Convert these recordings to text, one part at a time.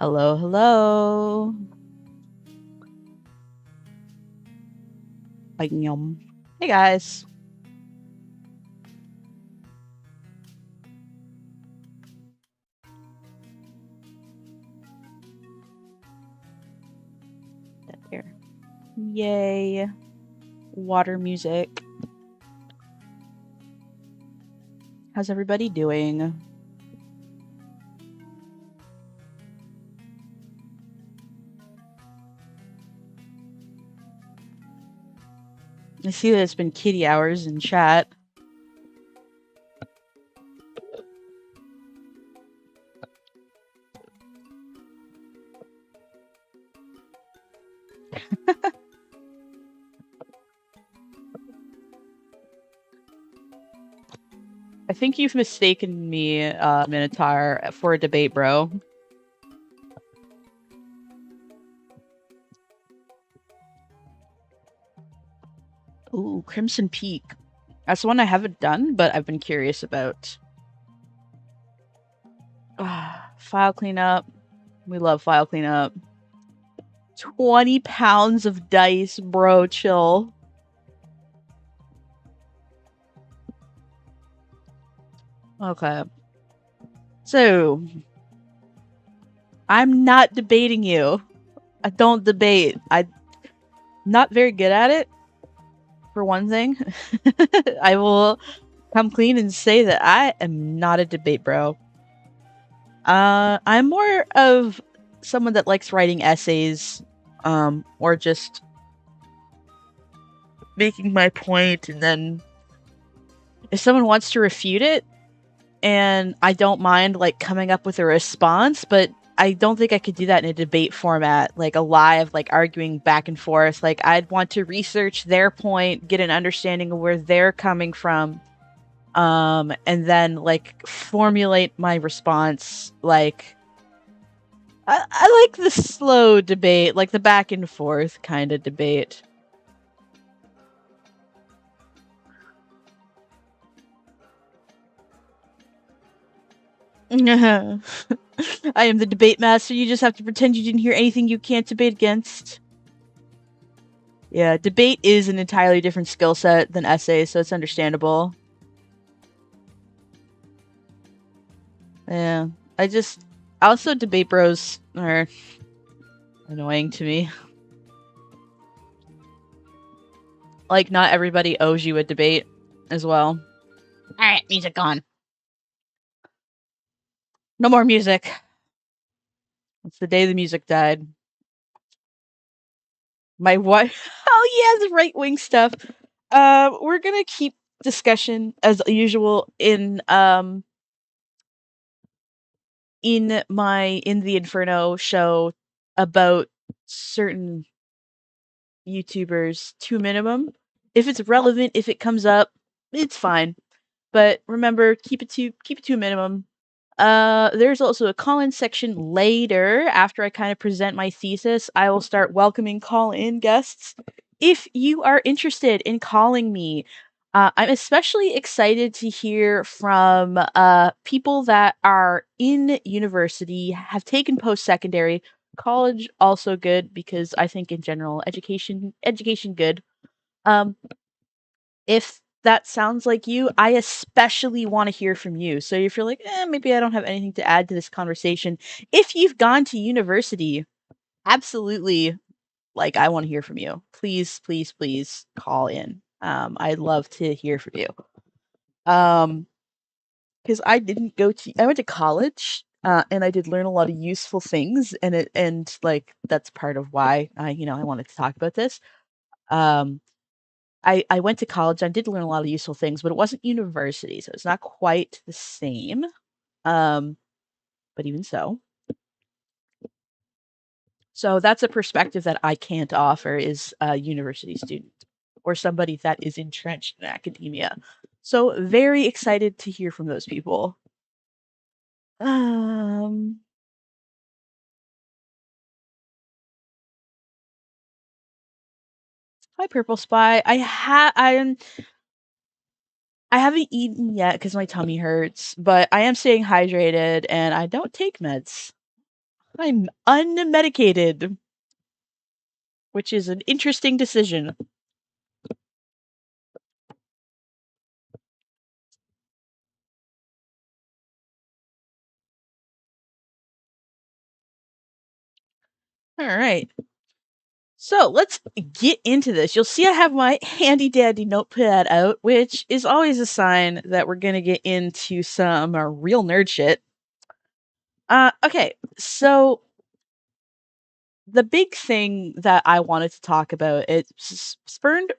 Hello, hello. Hey guys. That there. Yay. Water music. How's everybody doing? I see that it's been kitty hours in chat. I think you've mistaken me, Minotaur, for a debate, bro. Ooh, Crimson Peak. That's one I haven't done, but I've been curious about. File cleanup. We love file cleanup. 20 pounds of dice, bro. Chill. Okay. So, I'm not debating you. I don't debate. I'm not very good at it, for one thing. I will come clean and say that I am not a debate bro. I'm more of someone that likes writing essays, or just making my point, and then if someone wants to refute it, and I don't mind like coming up with a response, but I don't think I could do that in a debate format, like a live, like arguing back and forth. Like I'd want to research their point, get an understanding of where they're coming from, and then like formulate my response. Like I like the slow debate, like the back and forth kind of debate. I am the debate master. You just have to pretend you didn't hear anything you can't debate against. Yeah, debate is an entirely different skill set than essay, so it's understandable. Yeah, also debate bros are annoying to me. Like, not everybody owes you a debate as well. Alright, music on. No more music. It's the day the music died. My what? Oh yeah, the right wing stuff. We're gonna keep discussion as usual in the Inferno show about certain YouTubers to a minimum. If it's relevant, if it comes up, it's fine. But remember, keep it to a minimum. There's also a call-in section later after I kind of present my thesis. I will start welcoming call-in guests. If you are interested in calling me, I'm especially excited to hear from people that are in university, have taken post-secondary, college also good because I think in general education good. If that sounds like you, I especially want to hear from you. So if you're like, maybe I don't have anything to add to this conversation, if you've gone to university, absolutely, like, I want to hear from you. Please, please, please call in. I'd love to hear from you. Because I went to college, and I did learn a lot of useful things, and like that's part of why I wanted to talk about this. I went to college. I did learn a lot of useful things, but it wasn't university, so it's not quite the same. But even so. So that's a perspective that I can't offer is a university student or somebody that is entrenched in academia. So very excited to hear from those people. Hi, Purple Spy. I haven't eaten yet because my tummy hurts, but I am staying hydrated and I don't take meds. I'm unmedicated, which is an interesting decision. All right. So let's get into this. You'll see I have my handy dandy notepad out, which is always a sign that we're going to get into some real nerd shit. Okay. So the big thing that I wanted to talk about, it's spurned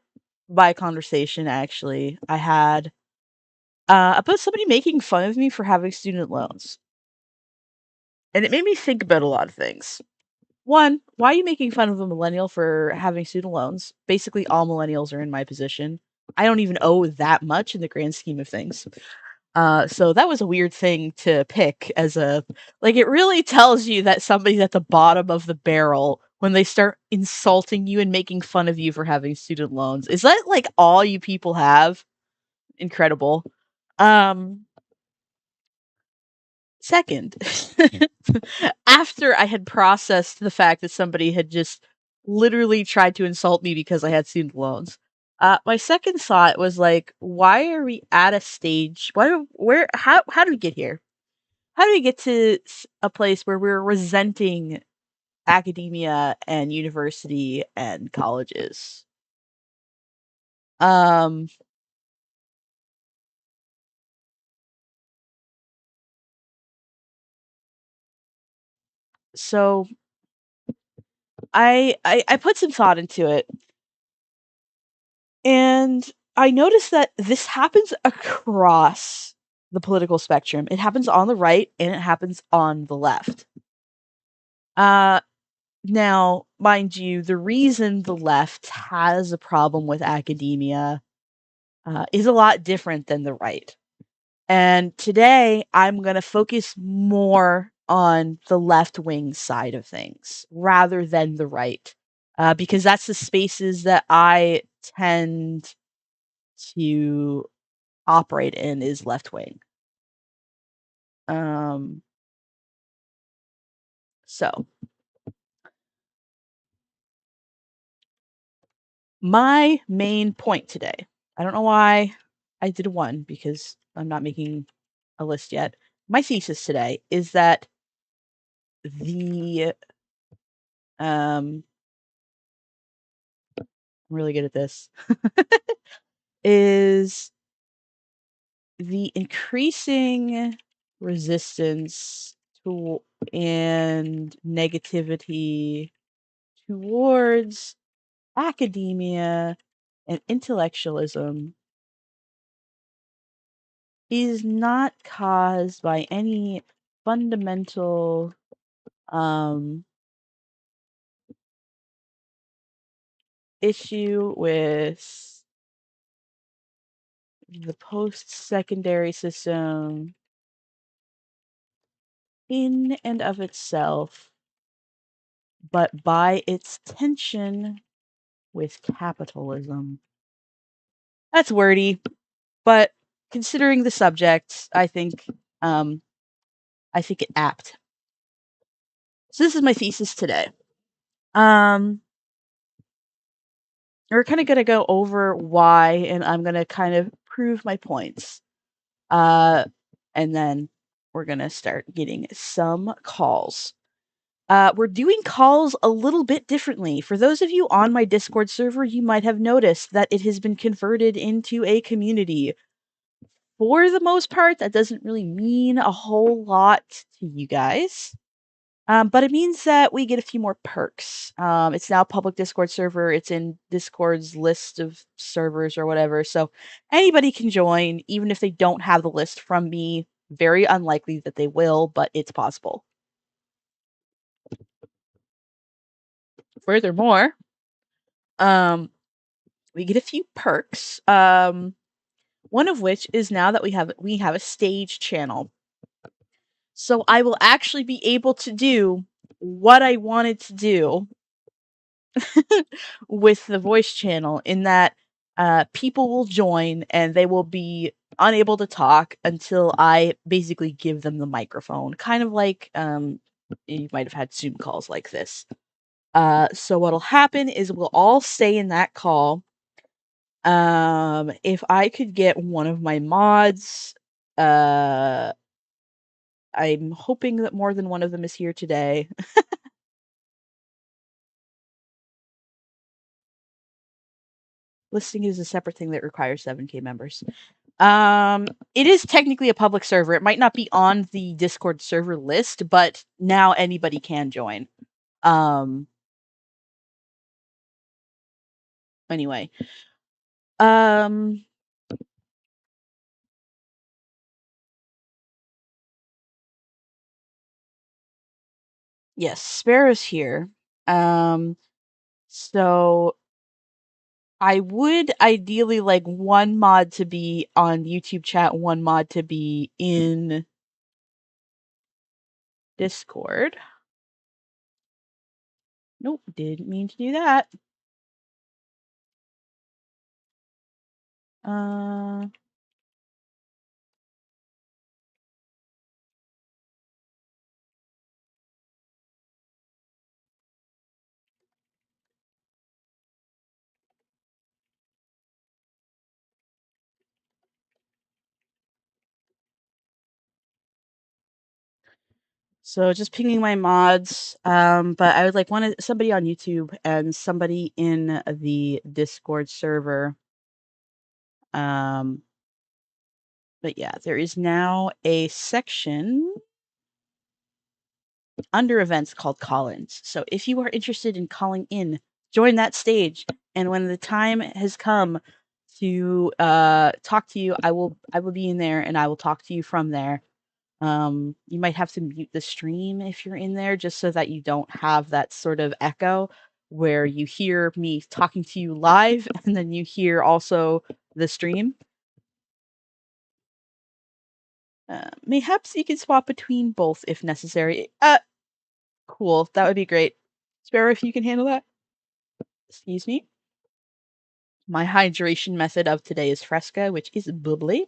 by a conversation actually I had about somebody making fun of me for having student loans. And it made me think about a lot of things. One, why are you making fun of a millennial for having student loans? Basically, all millennials are in my position. I don't even owe that much in the grand scheme of things. So that was a weird thing to pick as a like it really tells you that somebody's at the bottom of the barrel when they start insulting you and making fun of you for having student loans. Is that like all you people have? Incredible. Um Second, after I had processed the fact that somebody had just literally tried to insult me because I had student loans, my second thought was like, why are we at a stage? How did we get here? How do we get to a place where we're resenting academia and university and colleges? Um, so I put some thought into it. And I noticed that this happens across the political spectrum. It happens on the right and it happens on the left. Uh, Now, mind you, the reason the left has a problem with academia is a lot different than the right. And today, I'm going to focus more on the left wing side of things rather than the right, because that's the spaces that I tend to operate in is left wing. Um, so my main point today, I don't know why I did one because I'm not making a list yet. My thesis today is that the I'm really good at this is the increasing resistance to and negativity towards academia and intellectualism is not caused by any fundamental um issue with the post-secondary system in and of itself, but by its tension with capitalism. That's wordy, but considering the subject, um I think it apt. So this is my thesis today. Um we're kind of going to go over why and I'm going to kind of prove my points. Uh and then we're going to start getting some calls. We're doing calls a little bit differently. For those of you on my Discord server, you might have noticed that it has been converted into a community. For the most part, that doesn't really mean a whole lot to you guys. But it means that we get a few more perks. It's now a public Discord server. It's in Discord's list of servers or whatever. So anybody can join, even if they don't have the list from me. Very unlikely that they will, but it's possible. Furthermore, um, we get a few perks. One of which is now that we have a stage channel. So I will actually be able to do what I wanted to do with the voice channel in that people will join and they will be unable to talk until I basically give them the microphone. Kind of like You might have had Zoom calls like this. So what'll happen is we'll all stay in that call. If I could get one of my mods, I'm hoping that more than one of them is here today. Listing is a separate thing that requires 7K members. It is technically a public server. It might not be on the Discord server list, but now anybody can join. Anyway. Yes, Sparrow's here. So I would ideally like one mod to be on YouTube chat, one mod to be in Discord. Nope, didn't mean to do that. So just pinging my mods, but I would like somebody on YouTube and somebody in the Discord server. But yeah, there is now a section under events called call-ins. So if you are interested in calling in, join that stage. And when the time has come to talk to you, I will be in there and I will talk to you from there. You might have to mute the stream if you're in there just so that you don't have that sort of echo where you hear me talking to you live and then you hear also the stream. Mayhaps you can swap between both if necessary. Cool. That would be great. Sparrow, if you can handle that. Excuse me. My hydration method of today is Fresca, which is bubbly.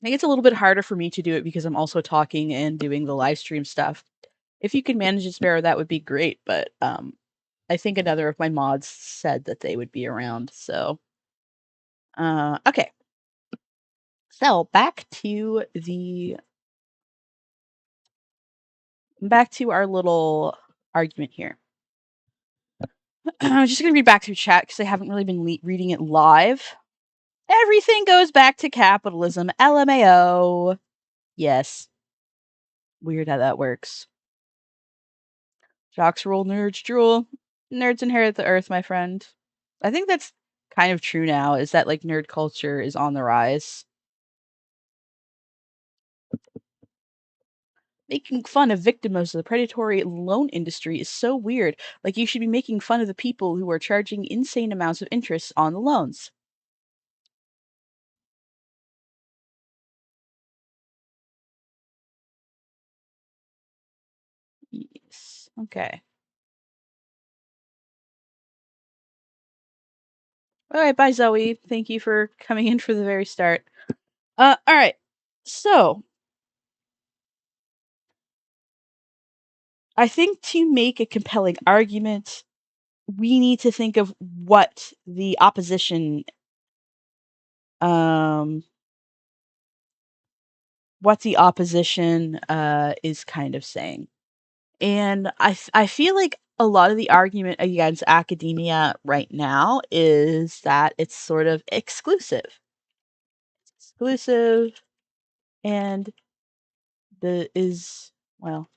I think it's a little bit harder for me to do it because I'm also talking and doing the live stream stuff. If you can manage it, Sparrow, that would be great. But I think another of my mods said that they would be around. So, okay. So back to our little argument here. I'm just going to read back through chat because I haven't really been reading it live. Everything goes back to capitalism. LMAO. Yes. Weird how that works. Jocks rule, nerds drool. Nerds inherit the earth, my friend. I think that's kind of true now, is that like nerd culture is on the rise. Making fun of victims of the predatory loan industry is so weird. Like, you should be making fun of the people who are charging insane amounts of interest on the loans. Yes. Okay. All right. Bye, Zoe. Thank you for coming in for the very start. All right. So, I think to make a compelling argument, we need to think of what the opposition is kind of saying. And I feel like a lot of the argument against academia right now is that it's sort of exclusive. Exclusive and well,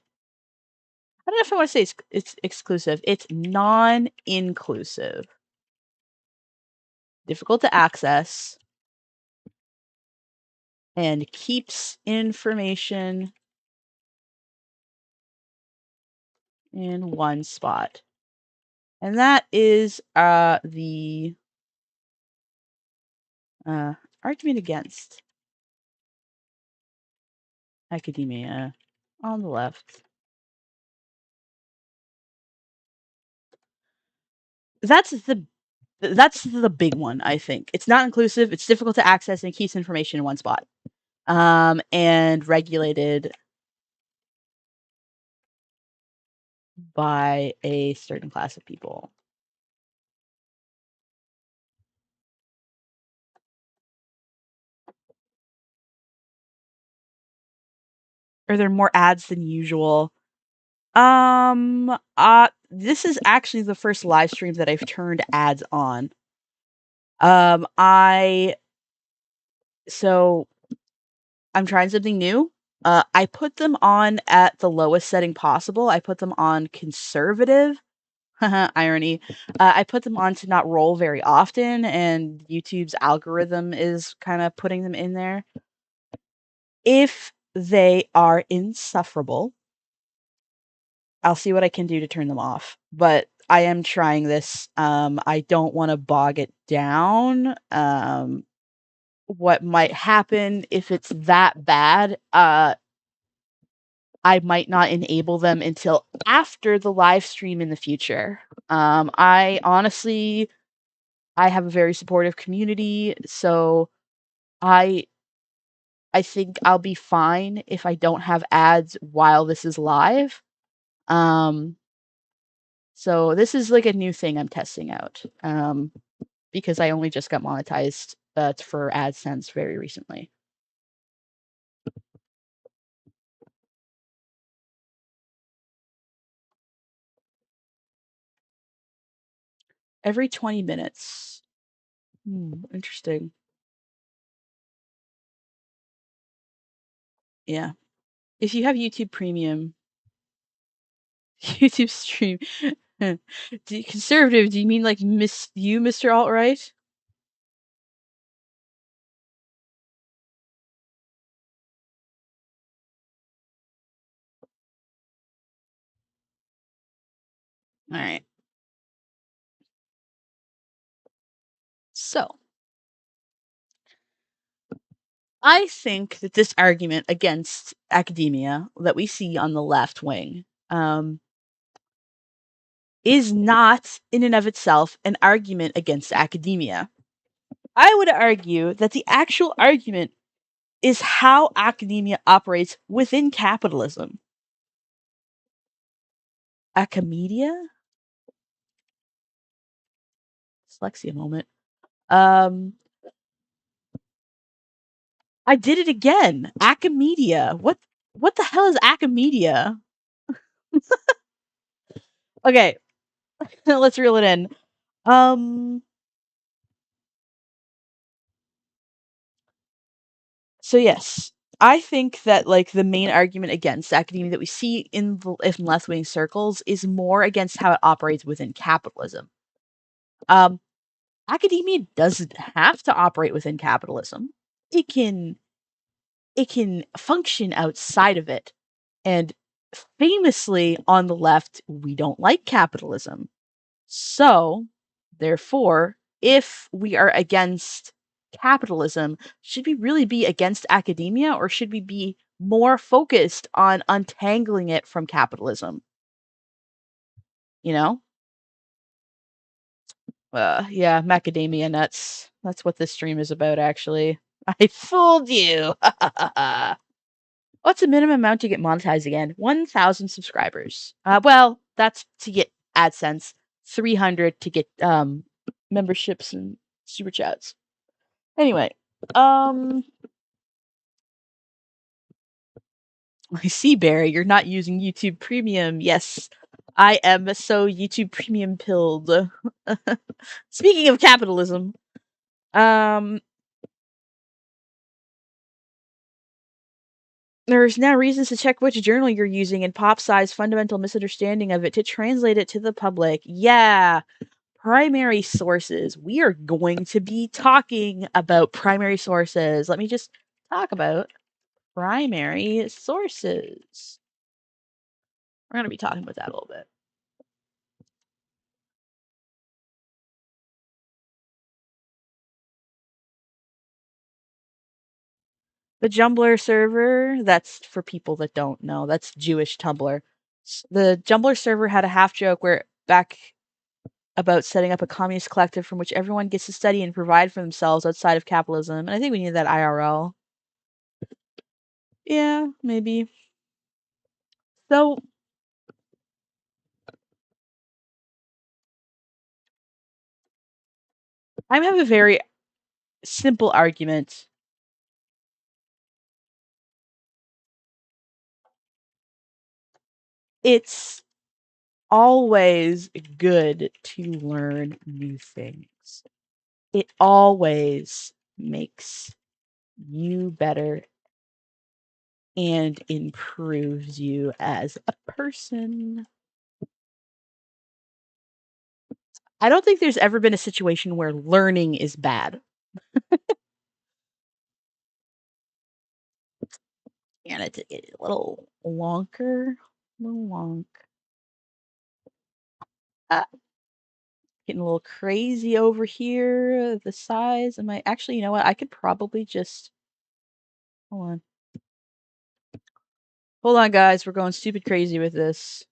I don't know if I want to say it's exclusive. It's non-inclusive. Difficult to access and keeps information in one spot. And that is the argument against academia on the left. That's the big one, I think. It's not inclusive, it's difficult to access, and it keeps information in one spot. and regulated by a certain class of people. Are there more ads than usual? This is actually the first live stream that I've turned ads on. So I'm trying something new. I put them on at the lowest setting possible. I put them on conservative. Irony. I put them on to not roll very often, and YouTube's algorithm is kind of putting them in there. If they are insufferable, I'll see what I can do to turn them off. But I am trying this. I don't want to bog it down. What might happen if it's that bad? I might not enable them until after the live stream in the future. I honestly, I have a very supportive community, so I think I'll be fine if I don't have ads while this is live. So this is like a new thing I'm testing out, because I only just got monetized for AdSense very recently. Every 20 minutes. Interesting. Yeah. If you have YouTube Premium, YouTube Stream, conservative, do you mean like Mr. Alt-Right? All right. So, I think that this argument against academia that we see on the left wing is not, in and of itself, an argument against academia. I would argue that the actual argument is how academia operates within capitalism. Acamedia? Dyslexia moment. I did it again. Acamedia. What the hell is Acamedia? Okay, let's reel it in. So yes, I think that like the main argument against academia that we see in left-wing circles is more against how it operates within capitalism. Academia doesn't have to operate within capitalism. It can function outside of it. And famously on the left, we don't like capitalism. So, therefore, if we are against capitalism, should we really be against academia, or should we be more focused on untangling it from capitalism? You know? Yeah, macadamia nuts. That's what this stream is about, actually. I fooled you! What's the minimum amount to get monetized again? 1,000 subscribers. Well, that's to get AdSense. 300 to get memberships and super chats. Anyway, I see, Barry, you're not using YouTube Premium. Yes, I am so YouTube Premium pilled. Speaking of capitalism, there's now reasons to check which journal you're using and pop size fundamental misunderstanding of it to translate it to the public. Yeah, primary sources. We are going to be talking about primary sources. Let me just talk about primary sources. We're going to be talking about that a little bit. The Jumbler server, that's for people that don't know, that's Jewish Tumblr. The Jumbler server had a half joke where back about setting up a communist collective from which everyone gets to study and provide for themselves outside of capitalism. And I think we need that IRL. Yeah, maybe. So I have a very simple argument. It's always good to learn new things. It always makes you better and improves you as a person. I don't think there's ever been a situation where learning is bad. And it's a little wonker. A little wonk. Uh, Getting a little crazy over here. The size. Am I actually, you know what? I could probably just hold on. Hold on, guys. We're going stupid crazy with this.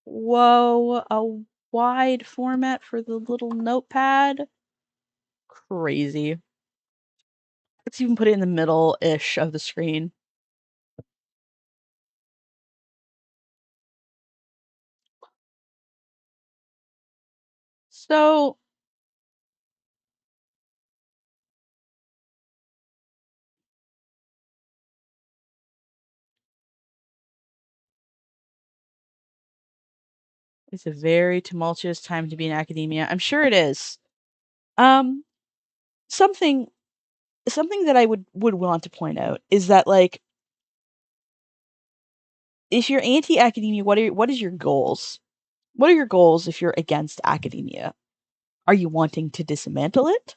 Whoa, a wide format for the little notepad? Crazy. Let's even put it in the middle-ish of the screen. So, it's a very tumultuous time to be in academia. I'm sure it is. Um, something something that I would want to point out is that, like, if you're anti-academia, what is your goals? What are your goals if you're against academia? Are you wanting to dismantle it?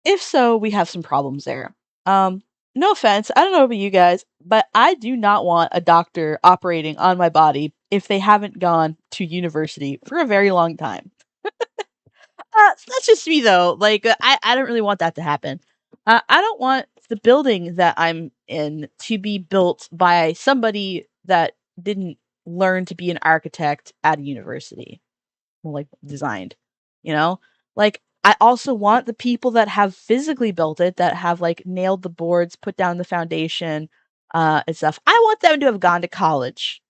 If so, we have some problems there. No offense, I don't know about you guys, but I do not want a doctor operating on my body if they haven't gone to university for a very long time. That's just me though. Like, I don't really want that to happen. I don't want the building that I'm in to be built by somebody that didn't learn to be an architect at a university. Well, like designed, you know? Like, I also want the people that have physically built it, that have like nailed the boards, put down the foundation, and stuff. I want them to have gone to college.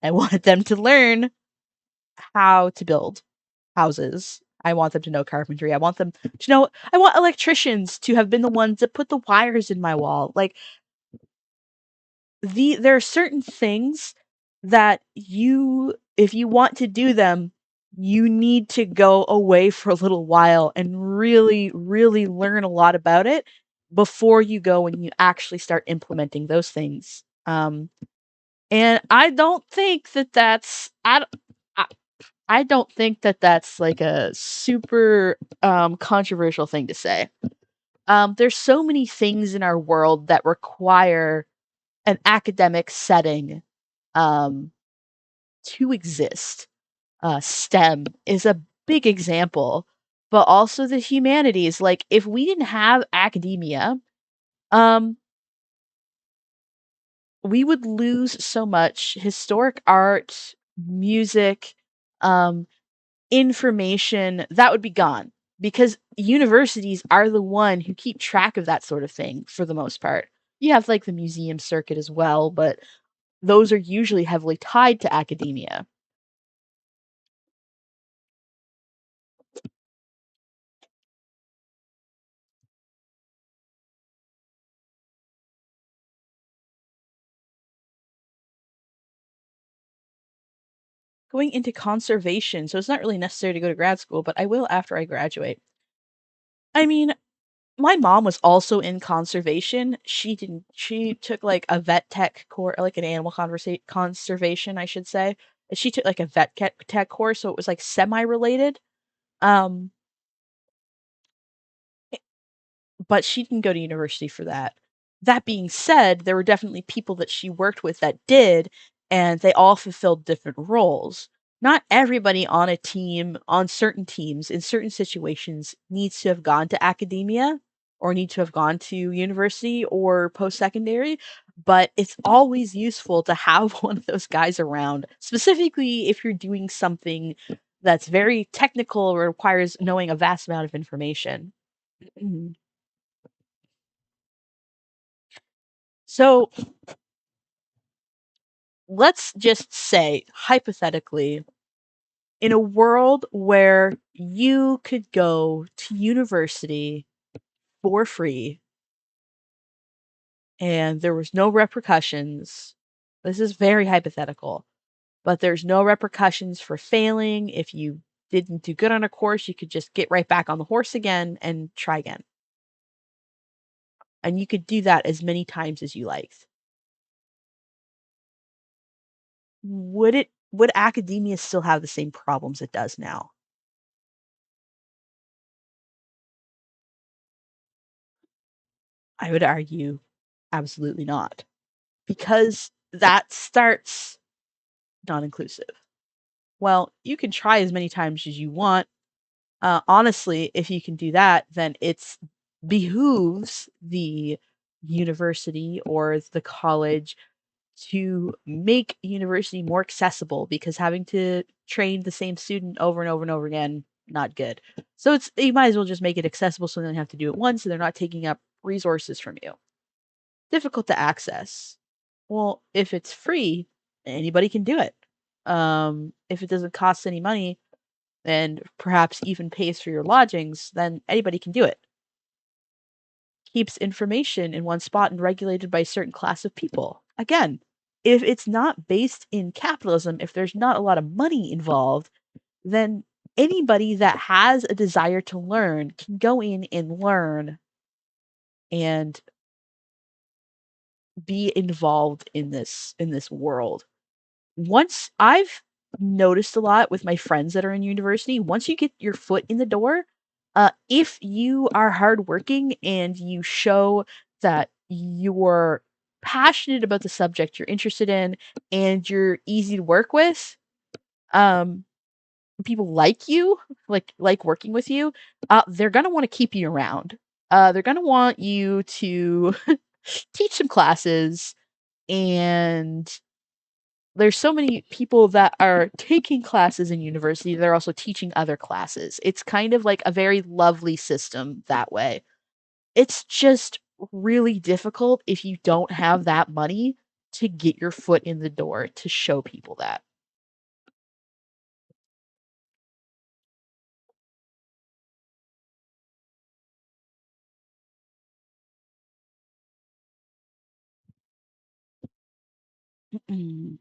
I want them to learn how to build houses. I want them to know carpentry. I want them to know. I want electricians to have been the ones that put the wires in my wall. Like, there are certain things that if you want to do them, you need to go away for a little while and really, really learn a lot about it before you go and you actually start implementing those things. And I don't think that that's I, I don't think that that's like a super controversial thing to say. There's so many things in our world that require an academic setting um, to exist. STEM is a big example, but also the humanities. Like, if we didn't have academia, um, we would lose so much historic art, music, um, information that would be gone because universities are the one who keep track of that sort of thing for the most part. You have like the museum circuit as well, but those are usually heavily tied to academia. Going into conservation, so it's not really necessary to go to grad school, but I will after I graduate. I mean, my mom was also in conservation. She took like a vet tech course, like an animal conservation, I should say. And she took like a tech course, so it was like semi-related. Um, but she didn't go to university for that. That being said, there were definitely people that she worked with that did, and they all fulfilled different roles. Not everybody on a team, on certain teams, in certain situations, needs to have gone to academia or need to have gone to university or post secondary, but it's always useful to have one of those guys around, specifically if you're doing something that's very technical or requires knowing a vast amount of information. So let's just say, hypothetically, in a world where you could go to university for free and there was no repercussions. This is very hypothetical, but there's no repercussions for failing. If you didn't do good on a course, you could just get right back on the horse again and try again. And you could do that as many times as you liked. Would academia still have the same problems it does now? I would argue absolutely not. Because that starts non-inclusive. Well, you can try as many times as you want. Honestly, if you can do that, then it's behooves the university or the college to make university more accessible, because having to train the same student over and over and over again, not good. So it's you might as well just make it accessible so they don't have to do it once and they're not taking up resources from you. Difficult to access. Well, if it's free, anybody can do it. If it doesn't cost any money and perhaps even pays for your lodgings, then anybody can do it. Keeps information in one spot and regulated by a certain class of people. Again, if it's not based in capitalism, if there's not a lot of money involved, then anybody that has a desire to learn can go in and learn and be involved in this world. Once I've noticed a lot with my friends that are in university, once you get your foot in the door, if you are hardworking and you show that you're passionate about the subject you're interested in and you're easy to work with, um, people like you, like working with you, they're gonna want to keep you around. They're gonna want you to teach some classes, and there's so many people that are taking classes in university, they're also teaching other classes. It's kind of like a very lovely system that way. It's just really difficult if you don't have that money to get your foot in the door to show people that. Mm.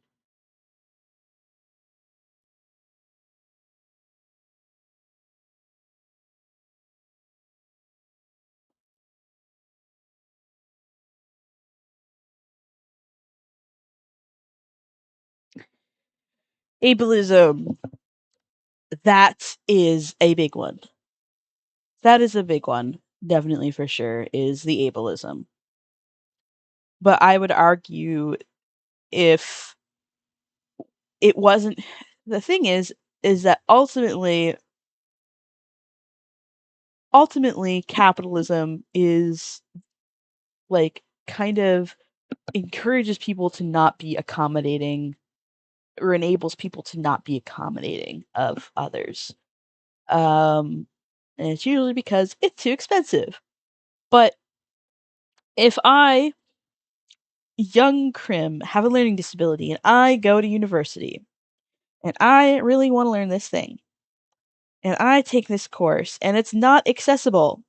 Ableism, that is a big one. That is a big one, definitely for sure, is the ableism. But I would argue if it wasn't the thing is that ultimately capitalism is like kind of encourages people to not be accommodating or enables people to not be accommodating of others. Um and it's usually because it's too expensive. But if I, young Crim, have a learning disability and I go to university and I really want to learn this thing and I take this course and it's not accessible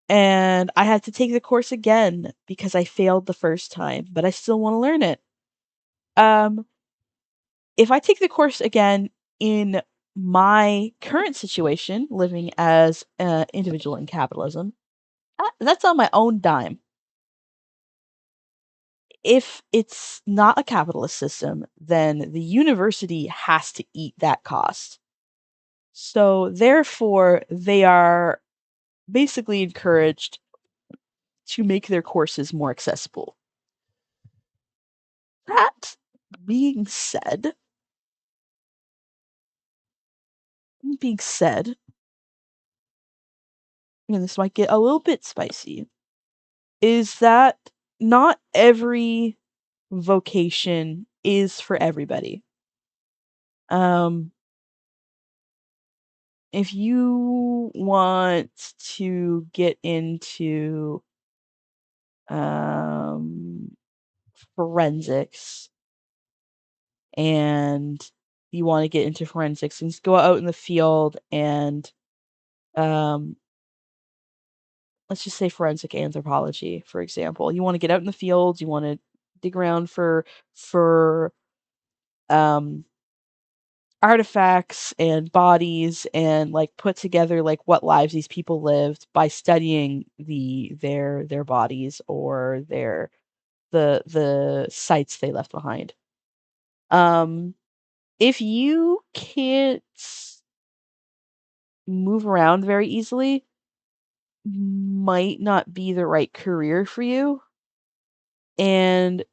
and I had to take the course again because I failed the first time, but I still want to learn it. Um, if I take the course again in my current situation, living as an individual in capitalism, that's on my own dime. If it's not a capitalist system, then the university has to eat that cost. So, therefore, they are basically encouraged to make their courses more accessible. That being said, being said, and this might get a little bit spicy, is that not every vocation is for everybody. Um, if you want to get into um, forensics, and you want to get into forensics, and go out in the field and um, let's just say forensic anthropology, for example. You want to get out in the fields, you want to dig around for um artifacts and bodies, and like put together like what lives these people lived by studying their bodies or the sites they left behind. Um if you can't move around very easily, might not be the right career for you. And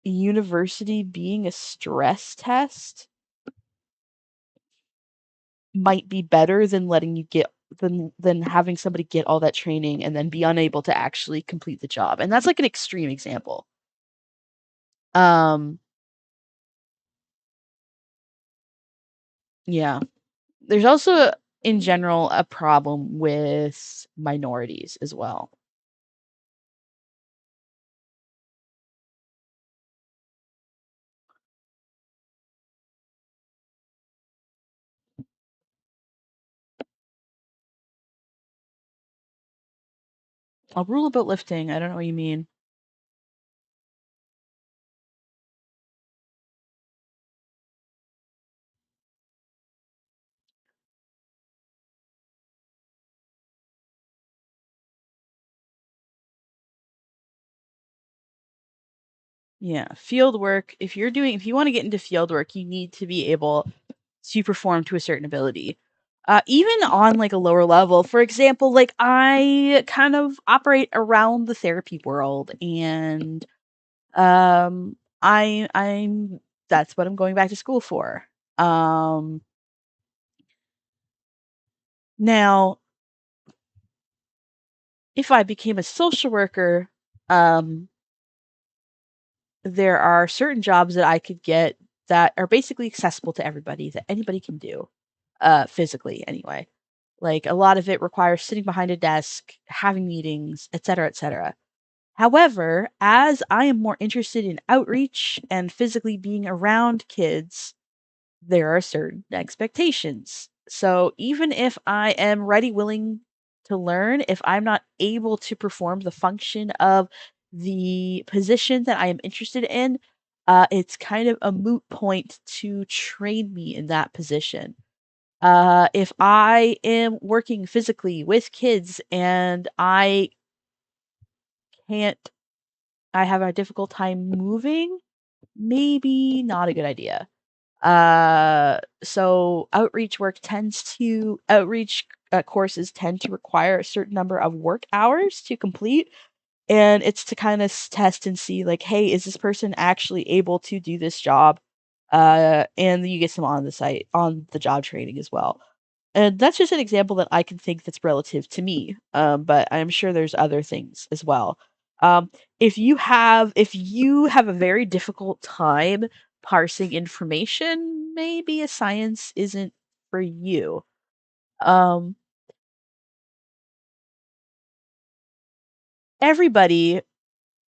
university being a stress test might be better than letting you get than having somebody get all that training and then be unable to actually complete the job. And that's like an extreme example. Um yeah. There's also in general a problem with minorities as well. A rule about lifting, I don't know what you mean. Yeah, field work, if you want to get into field work, you need to be able to perform to a certain ability. Even on like a lower level, for example, like I kind of operate around the therapy world, and I'm that's what I'm going back to school for. Um, Now, if I became a social worker, um, there are certain jobs that I could get that are basically accessible to everybody, that anybody can do, physically anyway. Like a lot of it requires sitting behind a desk, having meetings, etc., etc. However, as I am more interested in outreach and physically being around kids, there are certain expectations. So even if I am ready, willing to learn, if I'm not able to perform the function of the position that I am interested in, it's kind of a moot point to train me in that position. If I am working physically with kids and can't, I have a difficult time moving, maybe not a good idea. So outreach courses tend to require a certain number of work hours to complete, and it's to kind of test and see like, hey, is this person actually able to do this job? And you get some on the job training as well. And that's just an example that I can think that's relative to me. But I'm sure there's other things as well. Um, if you have a very difficult time parsing information, maybe a science isn't for you. Um, Everybody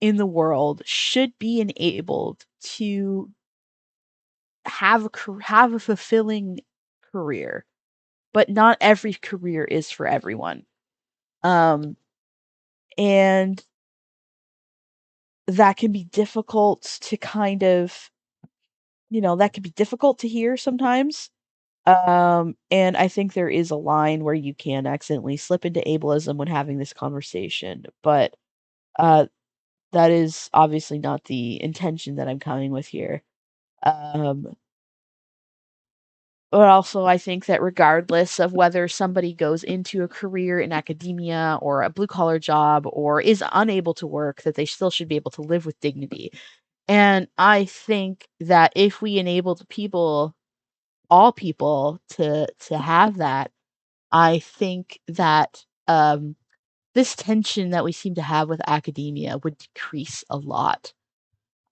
in the world should be enabled to have a fulfilling career, but not every career is for everyone. Um, and that can be difficult to kind of, that can be difficult to hear sometimes. And I think there is a line where you can accidentally slip into ableism when having this conversation, but uh, that is obviously not the intention that I'm coming with here. Um, but also, I think that regardless of whether somebody goes into a career in academia or a blue collar job or is unable to work, that they still should be able to live with dignity. And I think that if we enabled all people to have that, I think that this tension that we seem to have with academia would decrease a lot.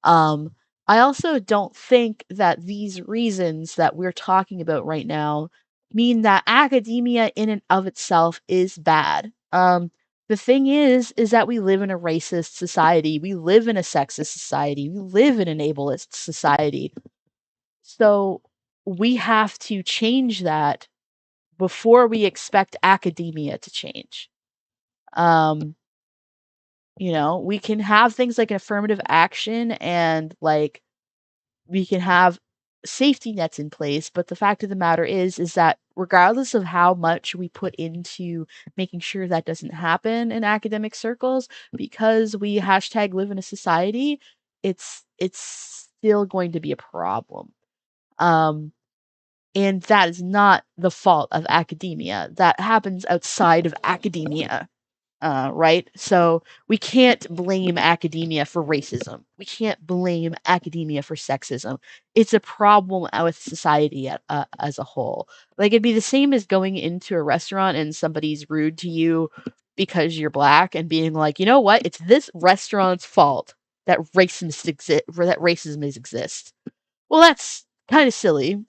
Um, I also don't think that these reasons that we're talking about right now mean that academia in and of itself is bad. The thing is that we live in a racist society. We live in a sexist society. We live in an ableist society. So we have to change that before we expect academia to change. Um, we can have things like affirmative action and like we can have safety nets in place, but the fact of the matter is that regardless of how much we put into making sure that doesn't happen in academic circles, because we hashtag live in a society, it's still going to be a problem. Um, and that is not the fault of academia. That happens outside of academia. Right? So we can't blame academia for racism. We can't blame academia for sexism. It's a problem with society as a whole. Like it'd be the same as going into a restaurant and somebody's rude to you because you're black and being like, you know what? It's this restaurant's fault that racism exists. Well, that's kind of silly.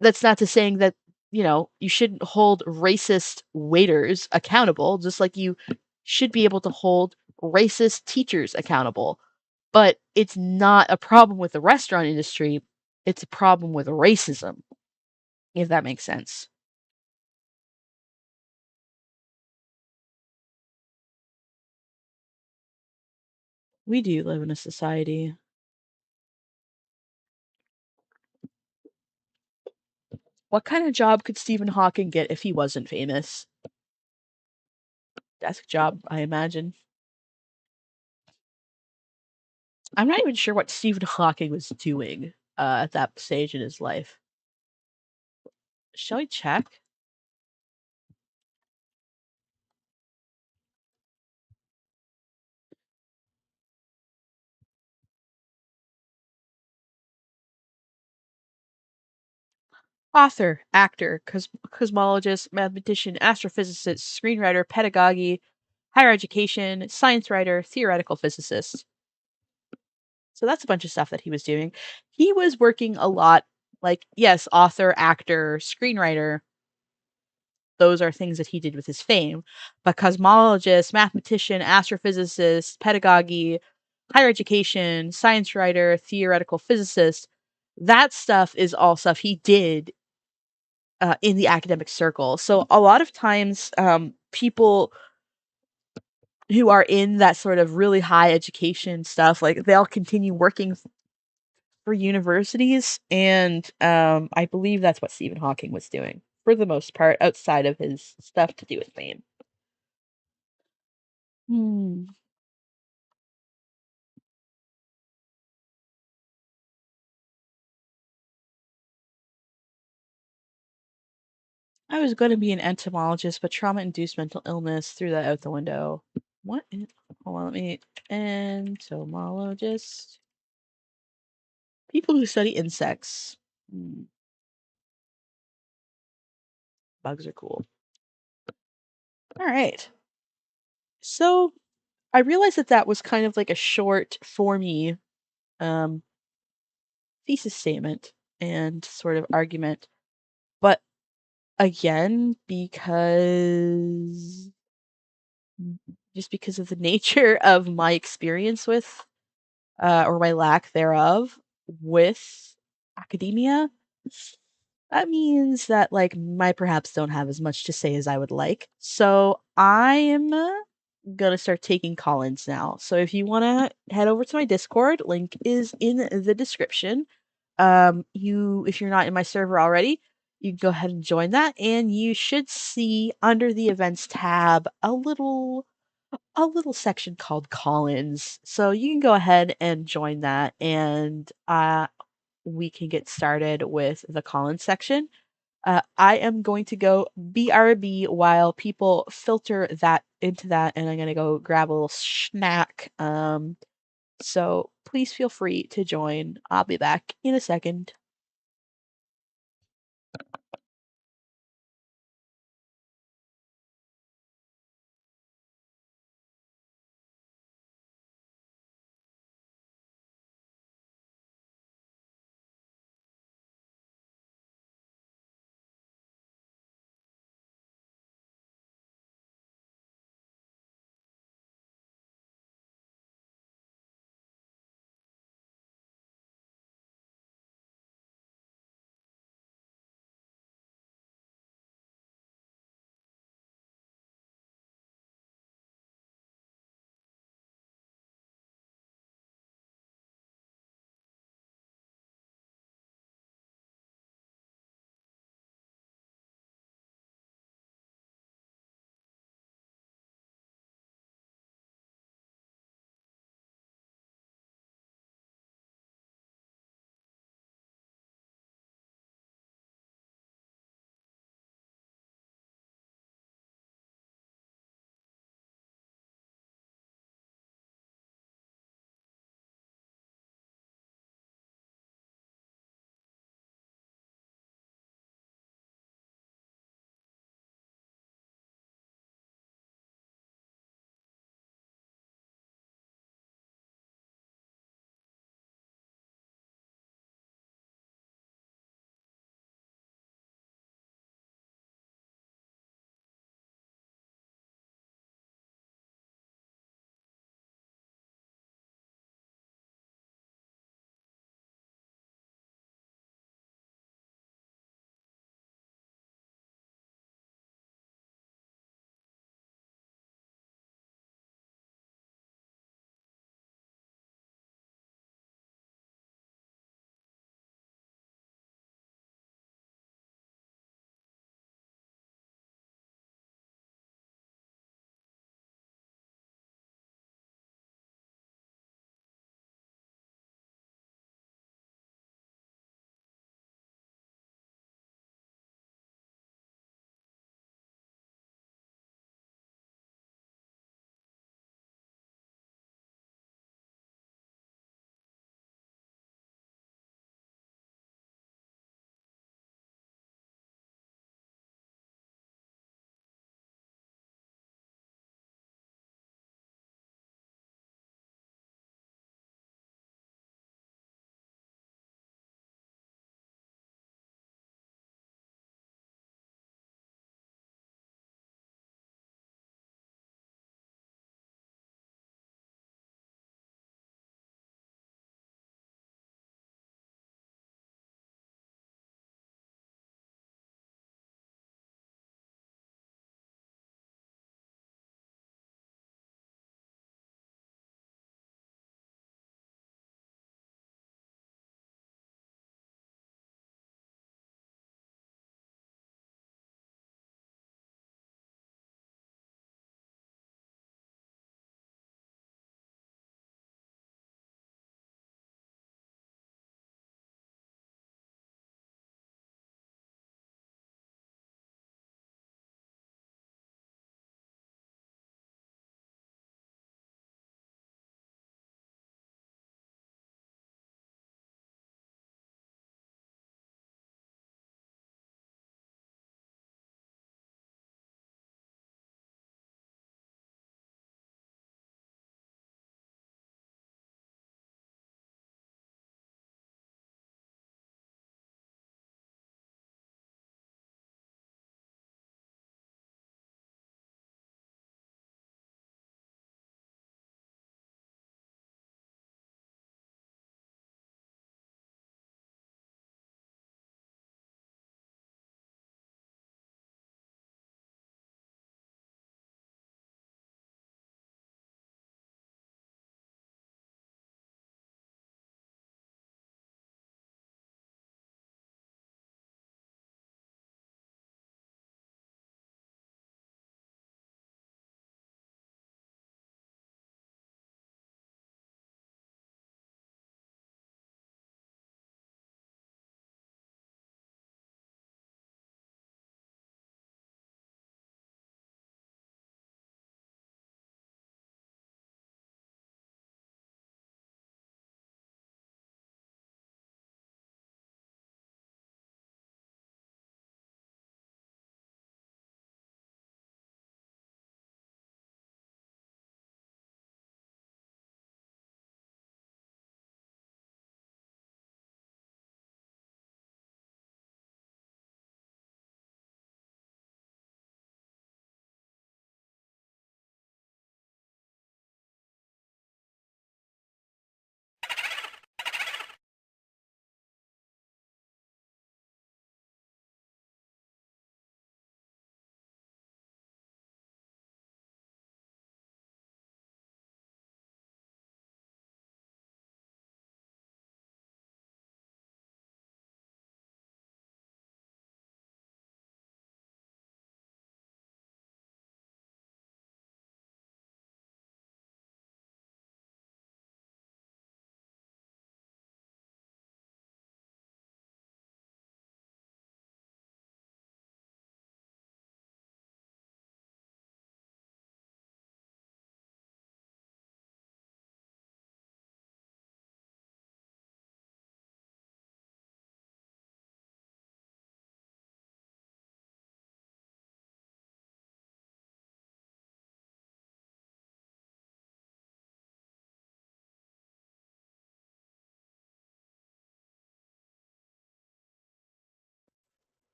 That's not to saying that you shouldn't hold racist waiters accountable, just like you should be able to hold racist teachers accountable. But it's not a problem with the restaurant industry, it's a problem with racism, if that makes sense. We do live in a society. What kind of job could Stephen Hawking get if he wasn't famous? Desk job, I imagine. I'm not even sure what Stephen Hawking was doing at that stage in his life. Shall we check? Author, actor, cosmologist, mathematician, astrophysicist, screenwriter, pedagogy, higher education, science writer, theoretical physicist. So that's a bunch of stuff that he was doing. He was working a lot, like, yes, author, actor, screenwriter. Those are things that he did with his fame. But cosmologist, mathematician, astrophysicist, pedagogy, higher education, science writer, theoretical physicist, that stuff is all stuff he did in the academic circle. So a lot of times, people who are in that sort of really high education stuff, like they'll continue working for universities, and I believe that's what Stephen Hawking was doing for the most part, outside of his stuff to do with fame. Hmm. I was going to be an entomologist, but trauma-induced mental illness threw that out the window. What? Hold on, let me. Entomologist. People who study insects. Hmm. Bugs are cool. All right. So I realized that that was kind of like a short, formy um, thesis statement and sort of argument. But again, just because of the nature of my experience with, or my lack thereof, with academia, that means that like I perhaps don't have as much to say as I would like. So I'm gonna start taking call-ins now. So if you wanna head over to my Discord, link is in the description. If you're not in my server already, you can go ahead and join that, and you should see under the events tab a little section called call-ins. So you can go ahead and join that, and we can get started with the call-in section. I am going to go BRB while people filter that into that, and I'm gonna go grab a little snack. So please feel free to join. I'll be back in a second.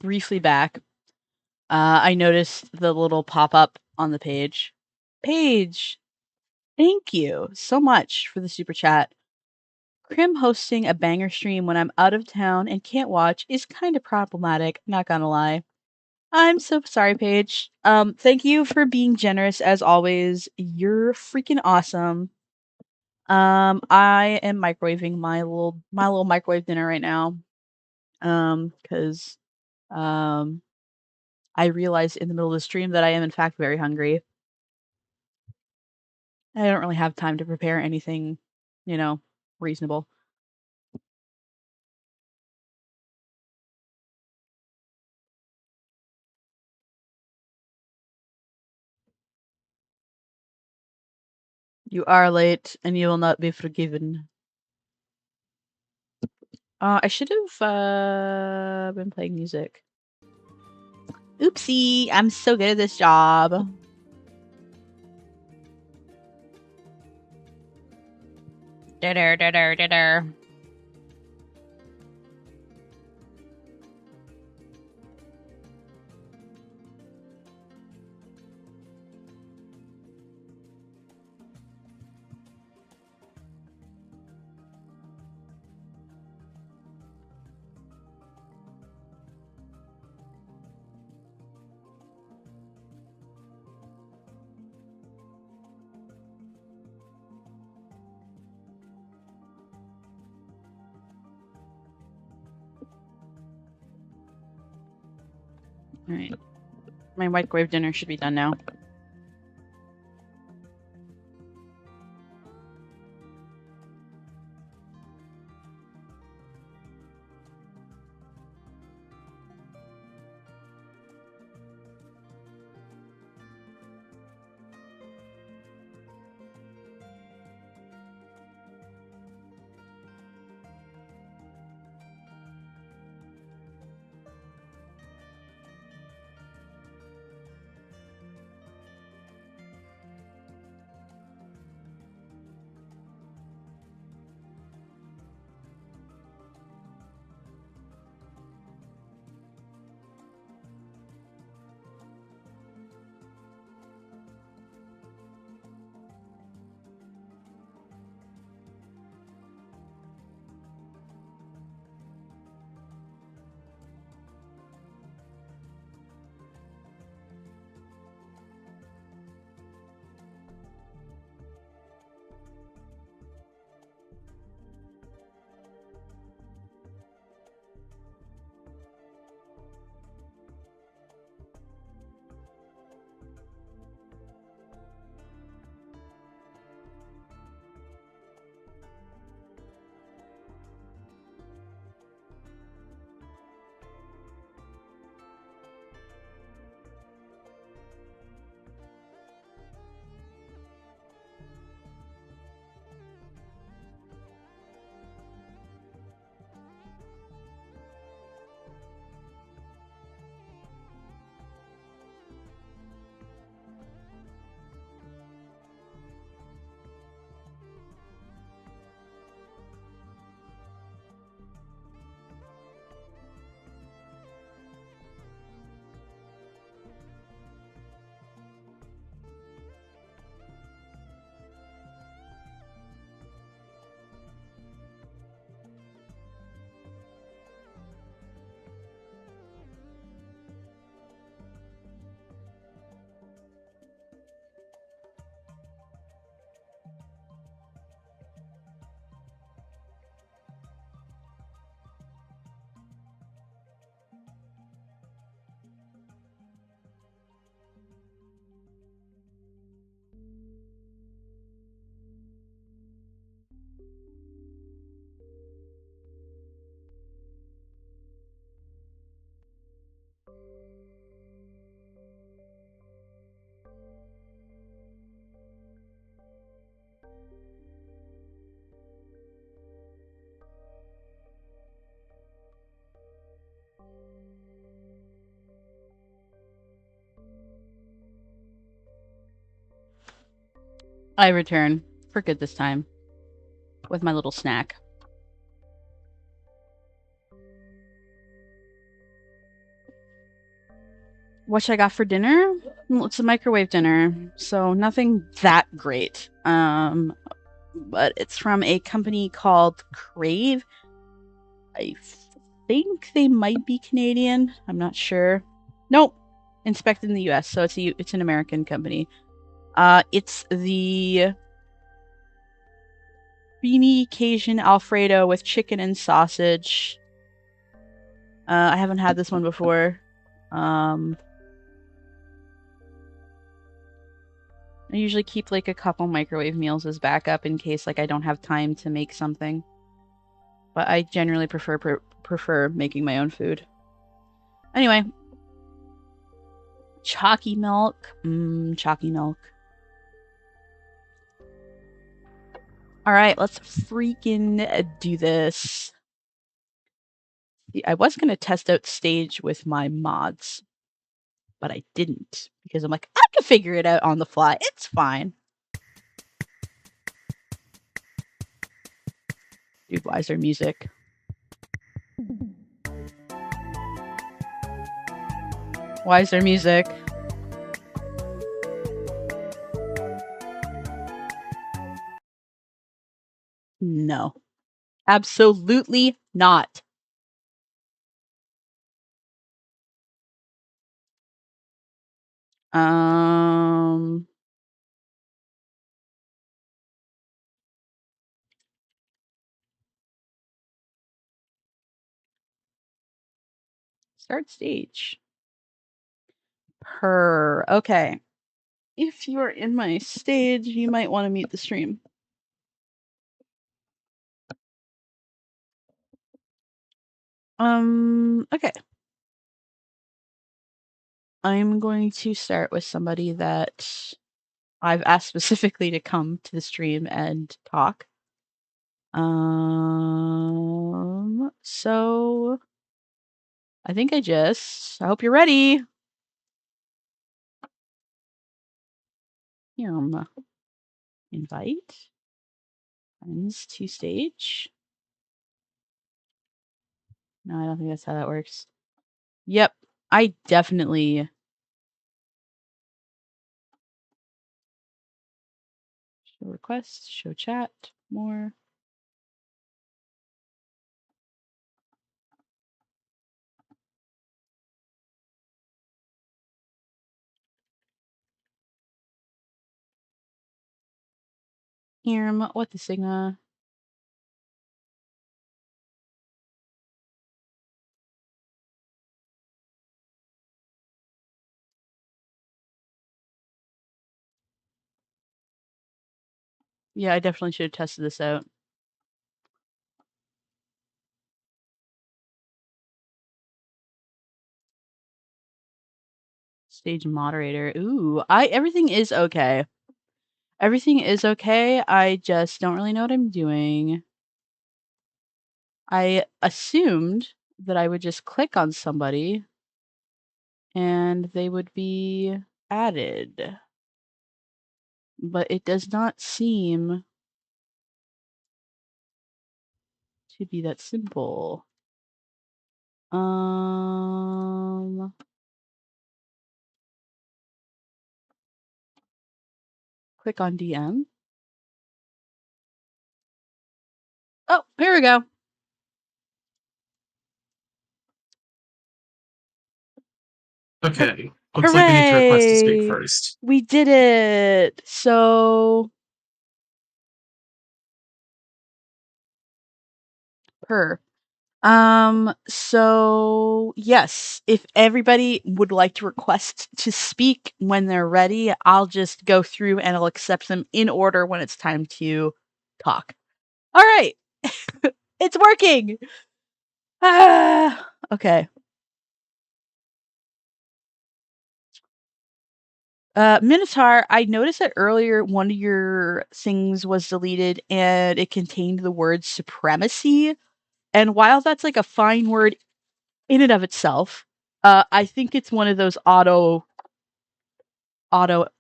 briefly back, I noticed the little pop-up on the page. Paige, thank you so much for the super chat. Crim hosting a banger stream when I'm out of town and can't watch is kind of problematic, not gonna lie. I'm so sorry, Paige. Thank you for being generous as always. You're freaking awesome. I am microwaving my little microwave dinner right now. Because I realized in the middle of the stream that I am in fact very hungry. I don't really have time to prepare anything, reasonable. You are late, and you will not be forgiven. I should have been playing music. Oopsie, I'm so good at this job. Da-da-da-da-da-da. Alright. My microwave dinner should be done now. I return, for good this time, with my little snack. What I got for dinner? Well, it's a microwave dinner, so nothing that great. But it's from a company called Crave. I think they might be Canadian. I'm not sure. Nope. Inspected in the US, so it's an American company. It's the creamy Cajun Alfredo with chicken and sausage. I haven't had this one before. I usually keep like a couple microwave meals as backup in case like I don't have time to make something. But I generally prefer making my own food. Anyway, chalky milk. Chalky milk. All right, let's freaking do this. I was going to test out stage with my mods, but I didn't because I'm like, I can figure it out on the fly. It's fine. Dude, why is there music? Why is there music? No. Absolutely not. Start stage. Okay. If you are in my stage, you might want to mute the stream. Okay. I'm going to start with somebody that I've asked specifically to come to the stream and talk. So I think I hope you're ready. Invite friends to stage. No, I don't think that's how that works. Yep, I definitely. Show request, show chat, more. What the Sigma? Yeah, I definitely should have tested this out. Stage moderator. Ooh, everything is okay. Everything is okay. I just don't really know what I'm doing. I assumed that I would just click on somebody and they would be added. But it does not seem to be that simple. Click on DM. Oh, here we go. Okay. Looks like we need to request to speak first. We did it. So so yes, if everybody would like to request to speak when they're ready, I'll just go through and I'll accept them in order when it's time to talk. All right. It's working. Okay. Minotaur, I noticed that earlier one of your things was deleted and it contained the word supremacy. And while that's like a fine word in and of itself, I think it's one of those auto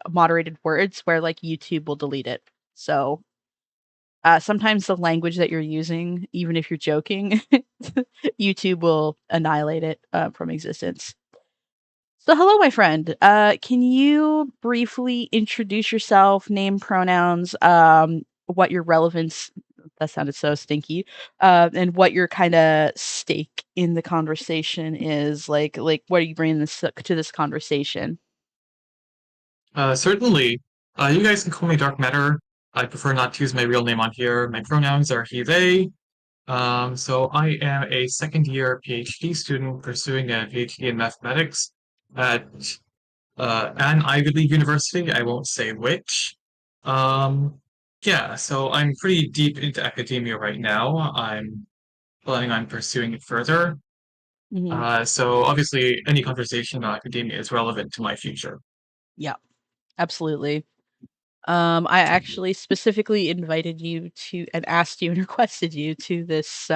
moderated words where like YouTube will delete it. So sometimes the language that you're using, even if you're joking, YouTube will annihilate it from existence. So, hello, my friend. Can you briefly introduce yourself, name, pronouns, what your relevance, that sounded so stinky, and what your kind of stake in the conversation is? Like, what are you bringing this to this conversation? Certainly. You guys can call me Dark Matter. I prefer not to use my real name on here. My pronouns are he, they. So I am a second year PhD student pursuing a PhD in mathematics at an Ivy League university. I won't say which. Um, yeah, so I'm pretty deep into academia right now. I'm planning on pursuing it further. Hmm. So obviously, any conversation about academia is relevant to my future. Yeah, absolutely. I actually specifically invited you to and asked you and requested you to this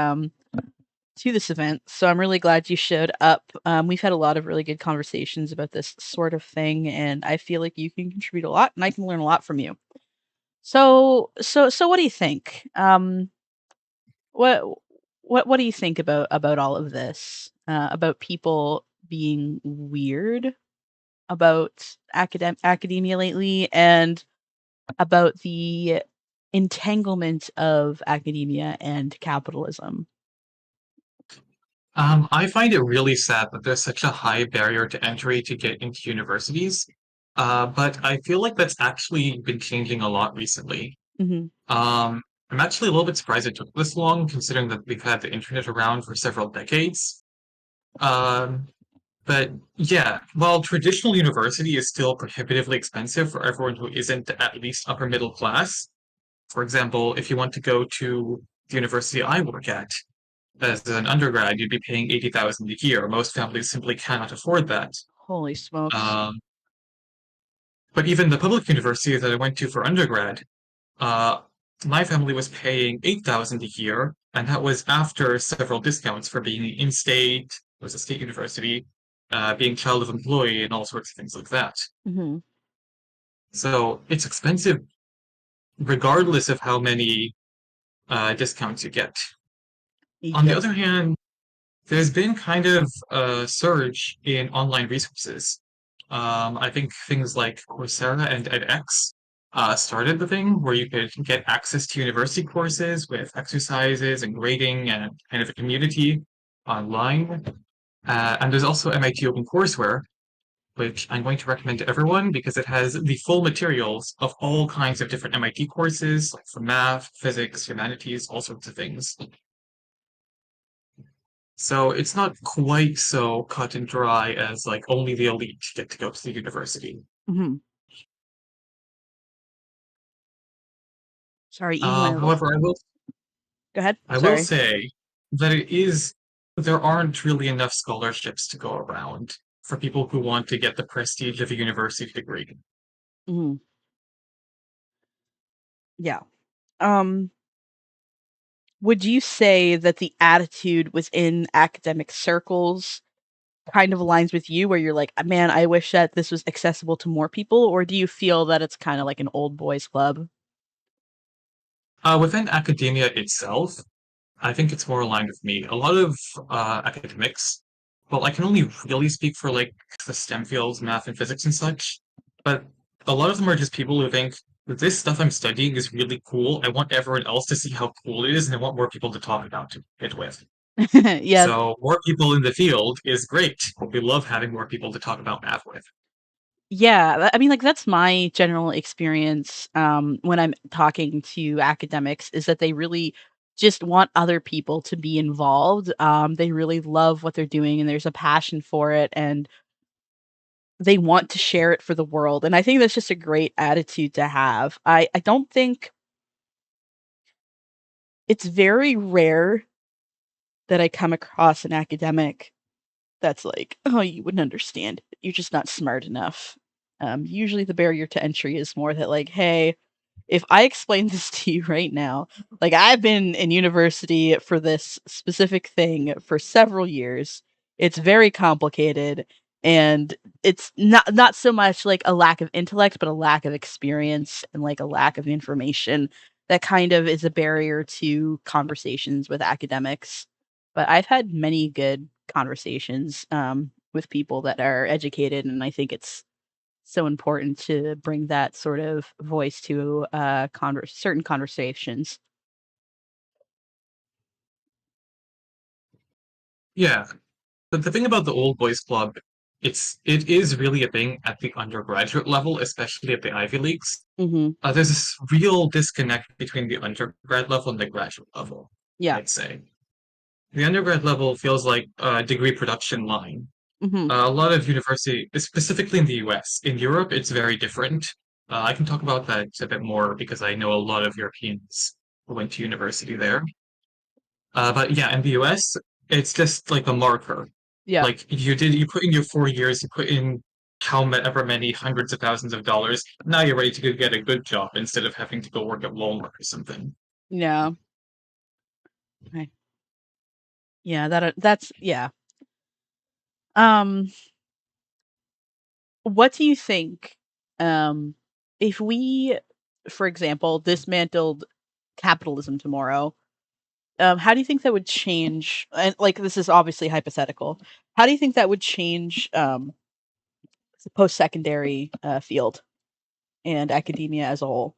event. So I'm really glad you showed up. We've had a lot of really good conversations about this sort of thing, and I feel like you can contribute a lot, and I can learn a lot from you. So, what do you think? What what do you think about all of this? About people being weird about academia lately, and about the entanglement of academia and capitalism. I find it really sad that there's such a high barrier to entry to get into universities. But I feel like that's actually been changing a lot recently. Hmm. I'm actually a little bit surprised it took this long, considering that we've had the internet around for several decades. Um, but yeah, while traditional university is still prohibitively expensive for everyone who isn't at least upper middle class, for example, if you want to go to the university I work at, as an undergrad, you'd be paying 80,000 a year. Most families simply cannot afford that. Holy smokes! Um, but even the public university that I went to for undergrad, uh, my family was paying 8,000 a year, and that was after several discounts for being in-state, it was a state university, being child of employee, and all sorts of things like that. Hmm. So it's expensive regardless of how many discounts you get. On the Yep. other hand, there's been kind of a surge in online resources. I think things like Coursera and edX started the thing where you could get access to university courses with exercises and grading and kind of a community online. And there's also MIT OpenCourseWare, which I'm going to recommend to everyone because it has the full materials of all kinds of different MIT courses, like for math, physics, humanities, all sorts of things. So it's not quite so cut and dry as like only the elite get to go to the university. Hmm. Sorry, eating my little. However, Go ahead. I will Sorry. say that there aren't really enough scholarships to go around for people who want to get the prestige of a university degree. Hmm. Yeah. Um. Would you say that the attitude within academic circles kind of aligns with you, where you're like, man, I wish that this was accessible to more people, or do you feel that it's kind of like an old boys club? Within academia itself, I think it's more aligned with me. A lot of academics, well, I can only really speak for like the STEM fields, math and physics and such, but a lot of them are just people who think that this stuff I'm studying is really cool. I want everyone else to see how cool it is, and I want more people to talk about it with. Yeah. So more people in the field is great. We love having more people to talk about math with. Yeah, I mean, like, that's my general experience, when I'm talking to academics, is that they really just want other people to be involved. They really love what they're doing, and there's a passion for it, and they want to share it for the world, and I think that's just a great attitude to have. I don't think it's very rare that I come across an academic that's like, "Oh, you wouldn't understand. You're just not smart enough." Usually the barrier to entry is more that like, "Hey, if I explain this to you right now, like I've been in university for this specific thing for several years. It's very complicated and it's not so much like a lack of intellect, but a lack of experience and like a lack of information that kind of is a barrier to conversations with academics. But I've had many good conversations with people that are educated, and I think it's so important to bring that sort of voice to certain conversations. Yeah. But the thing about the old boys club, it is really a thing at the undergraduate level, especially at the Ivy Leagues. Hmm. There's this real disconnect between the undergrad level and the graduate level, Yeah. I'd say. The undergrad level feels like a degree production line. Hmm. A lot of university, specifically in the US. In Europe, it's very different. I can talk about that a bit more because I know a lot of Europeans who went to university there. But yeah, in the US, it's just like a marker. Yeah. Like you put in your 4 years, you put in however many hundreds of thousands of dollars. Now you're ready to go get a good job instead of having to go work at Walmart or something. Yeah. Right. Yeah. That's yeah. Um, what do you think? Um, if we, for example, dismantled capitalism tomorrow, how do you think that would change? And like, this is obviously hypothetical. How do you think that would change the post-secondary field and academia as a whole?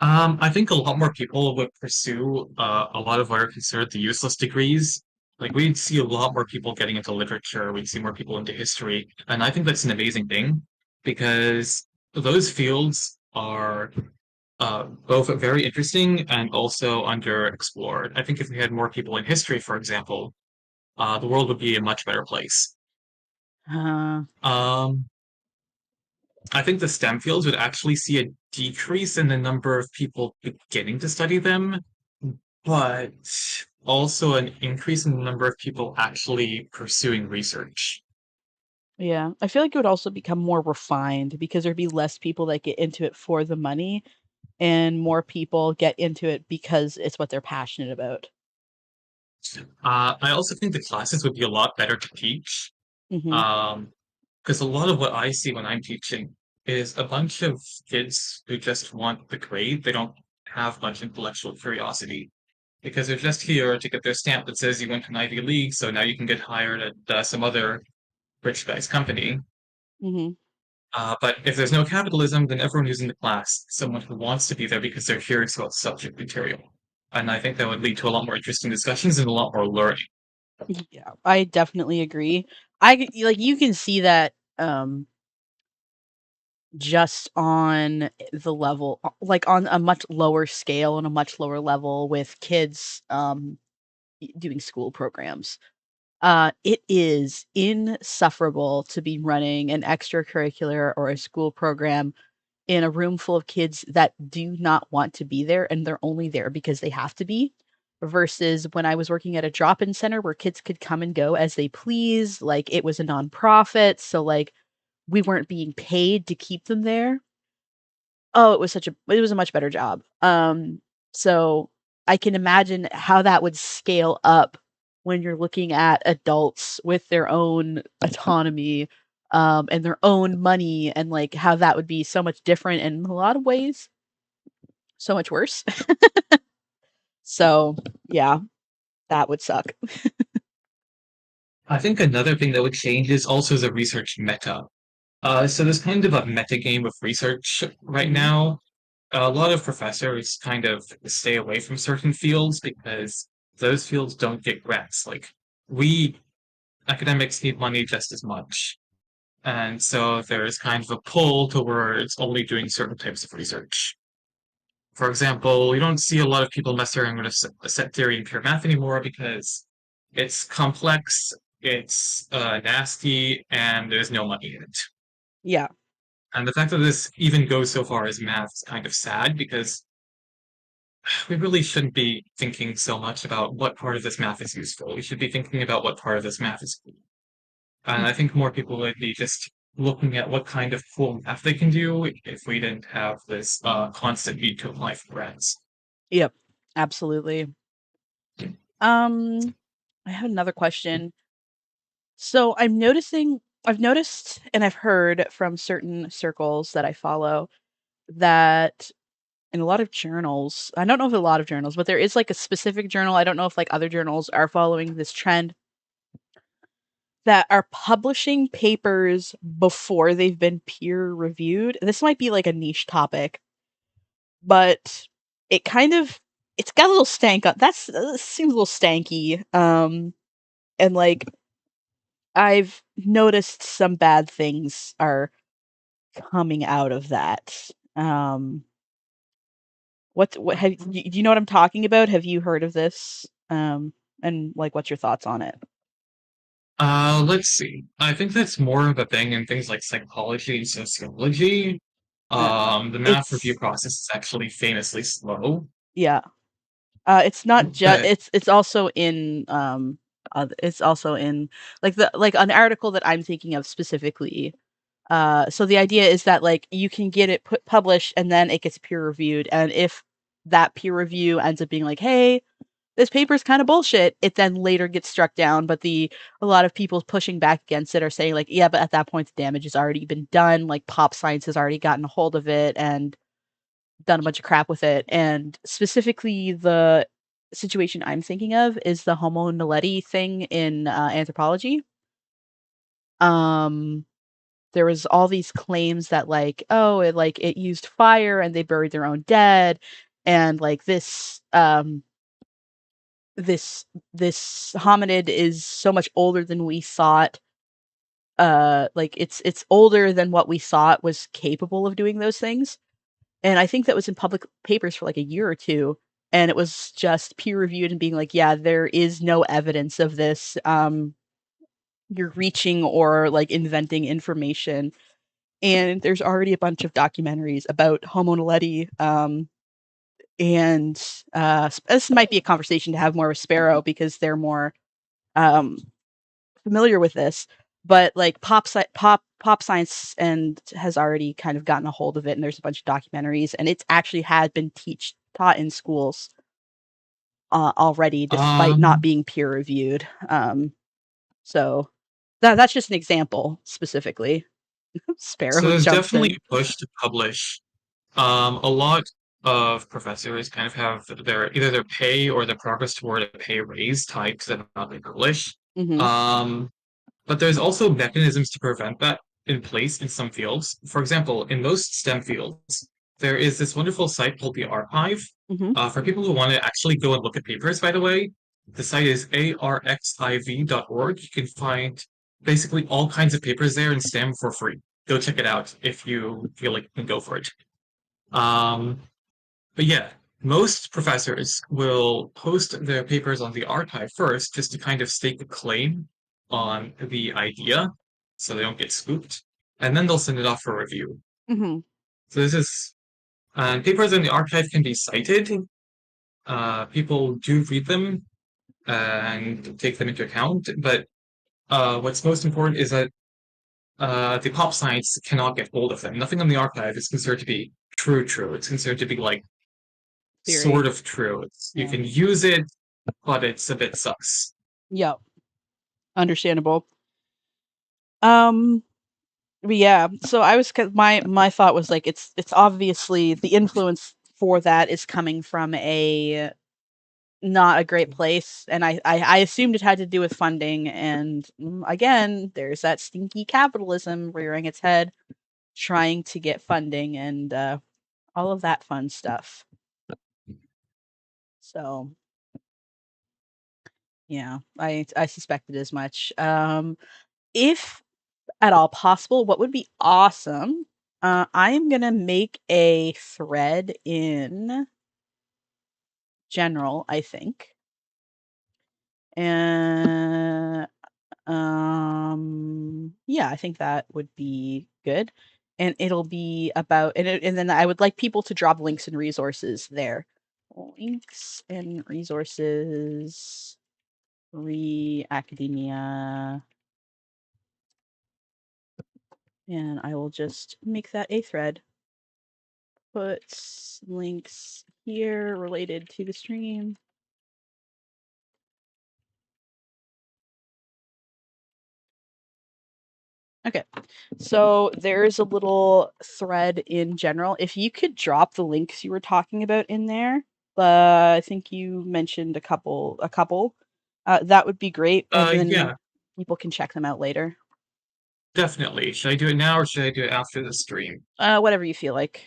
I think a lot more people would pursue a lot of what are considered the useless degrees. Like we'd see a lot more people getting into literature, we'd see more people into history, and I think that's an amazing thing because those fields are both very interesting and also underexplored. I think if we had more people in history, for example, the world would be a much better place. Uh, Um, I think the STEM fields would actually see a decrease in the number of people beginning to study them, but also an increase in the number of people actually pursuing research. yeah, I feel like it would also become more refined because there'd be less people that get into it for the money, and more people get into it because it's what they're passionate about. I also think the classes would be a lot better to teach. Hmm. Um, because a lot of what I see when I'm teaching is a bunch of kids who just want the grade. They don't have much intellectual curiosity because they're just here to get their stamp that says you went to an Ivy League, so now you can get hired at some other rich guy's company. Hmm. But if there's no capitalism, then everyone who's in the class is someone who wants to be there because they're curious about subject material. And I think that would lead to a lot more interesting discussions and a lot more learning. Yeah, I definitely agree. Like you can see that just on the level, like on a much lower scale and a much lower level with kids doing school programs. It is insufferable to be running an extracurricular or a school program in a room full of kids that do not want to be there and they're only there because they have to be, versus when I was working at a drop-in center where kids could come and go as they please. Like it was a nonprofit, so like we weren't being paid to keep them there. Oh, it was a much better job. So I can imagine how that would scale up when you're looking at adults with their own autonomy, and their own money, and like how that would be so much different and in a lot of ways so much worse. So yeah, that would suck. I think another thing that would change is also the research meta. So there's kind of a meta game of research right Hmm. now. A lot of professors kind of stay away from certain fields because those fields don't get grants. Like we academics need money just as much. And so there's kind of a pull towards only doing certain types of research. For example, you don't see a lot of people messing around with a set theory in pure math anymore because it's complex, it's nasty, and there's no money in it. Yeah. And the fact that this even goes so far as math is kind of sad because we really shouldn't be thinking so much about what part of this math is useful. We should be thinking about what part of this math is cool. And I think more people would be just looking at what kind of cool math they can do if we didn't have this constant need to apply for grants. Yep. Absolutely. Um, I have another question. So I've noticed and I've heard from certain circles that I follow that in a lot of journals, I don't know if a lot of journals, but there is like a specific journal. I don't know if like other journals are following this trend that are publishing papers before they've been peer reviewed. This might be like a niche topic, but it kind of it's got a little stank on that's seems a little stanky. And like I've noticed some bad things are coming out of that. What have do you know what I'm talking about? Have you heard of this? And like what's your thoughts on it? Let's see. I think that's more of a thing in things like psychology and sociology. Uh, The math review it's process is actually famously slow, yeah. It's not just but it's also in it's also in like an article that I'm thinking of specifically. So the idea is that like you can get it published and then it gets peer reviewed, and if that peer review ends up being like, hey, this paper's kind of bullshit, it then later gets struck down. But a lot of people pushing back against it are saying like, yeah, but at that point the damage has already been done. Like pop science has already gotten a hold of it and done a bunch of crap with it. And specifically, the situation I'm thinking of is the Homo naledi thing in anthropology. Um, there was all these claims that like, oh, it used fire and they buried their own dead, and like this hominid is so much older than we thought. Like it's older than what we thought was capable of doing those things. And I think that was in public papers for like a year or two. And it was just peer reviewed and being like, yeah, there is no evidence of this. You're reaching or like inventing information. And there's already a bunch of documentaries about Homo naledi. And this might be a conversation to have more with Sparrow because they're more um, familiar with this. But like pop science and has already kind of gotten a hold of it, and there's a bunch of documentaries, and it's actually had been taught in schools already, despite not um, being peer reviewed. So that's just an example specifically. so Sparrow there's jumps definitely in. a push to publish. A lot of professors kind of have their either their pay or their progress toward a pay raise tied to the amount they publish. Hmm. Um, But there's also mechanisms to prevent that in place in some fields. For example, in most STEM fields, there is this wonderful site called the Archive. Hmm. For people who want to actually go and look at papers, by the way, the site is arxiv.org. You can find basically all kinds of papers there in STEM for free. Go check it out if you feel like you can go for it. Um, but yeah, most professors will post their papers on the archive first just to kind of stake a claim on the idea so they don't get scooped. And then they'll send it off for review. Hmm. So this is papers in the archive can be cited. People do read them and take them into account. But what's most important is that the pop science cannot get hold of them. Nothing in the archive is considered to be true. It's considered to be like Theory. sort of true. You Yeah. can use it, but it's a bit sus. Yep. Understandable. Um, but yeah, so my thought was like it's obviously the influence for that is coming from a not a great place, and I assumed it had to do with funding, and again, there's that stinky capitalism rearing its head, trying to get funding and all of that fun stuff. So yeah, I suspected as much. If at all possible, what would be awesome? I am gonna make a thread in general, I think, and yeah, I think that would be good, and it'll be about and then I would like people to drop links and resources there. Links and resources, re academia, and I will just make that a thread. Put links here related to the stream. Okay, so there's a little thread in general. If you could drop the links you were talking about in there, I think you mentioned a couple. That would be great. And then Yeah. People can check them out later. Definitely. Should I do it now or should I do it after the stream? Whatever you feel like.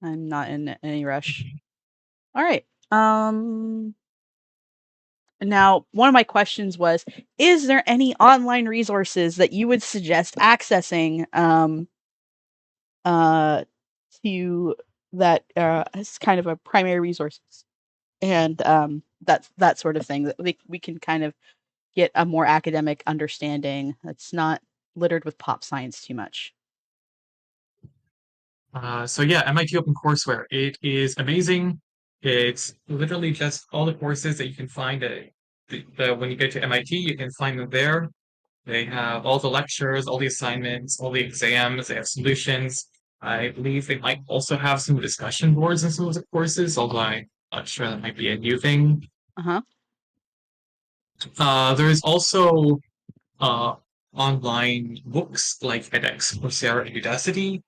I'm not in any rush. All right. Now, one of my questions was, is there any online resources that you would suggest accessing uh, to that as kind of a primary resources and that sort of thing that we can kind of get a more academic understanding that's not littered with pop science too much. So yeah, MIT OpenCourseWare. It is amazing. It's literally just all the courses that you can find when you get to MIT, you can find them there. They have all the lectures, all the assignments, all the exams, they have solutions. I believe they might also have some discussion boards in some of the courses, although I'm not sure that might be a new thing. Uh-huh. There is also uh, online books like edX, Coursera, and Udacity.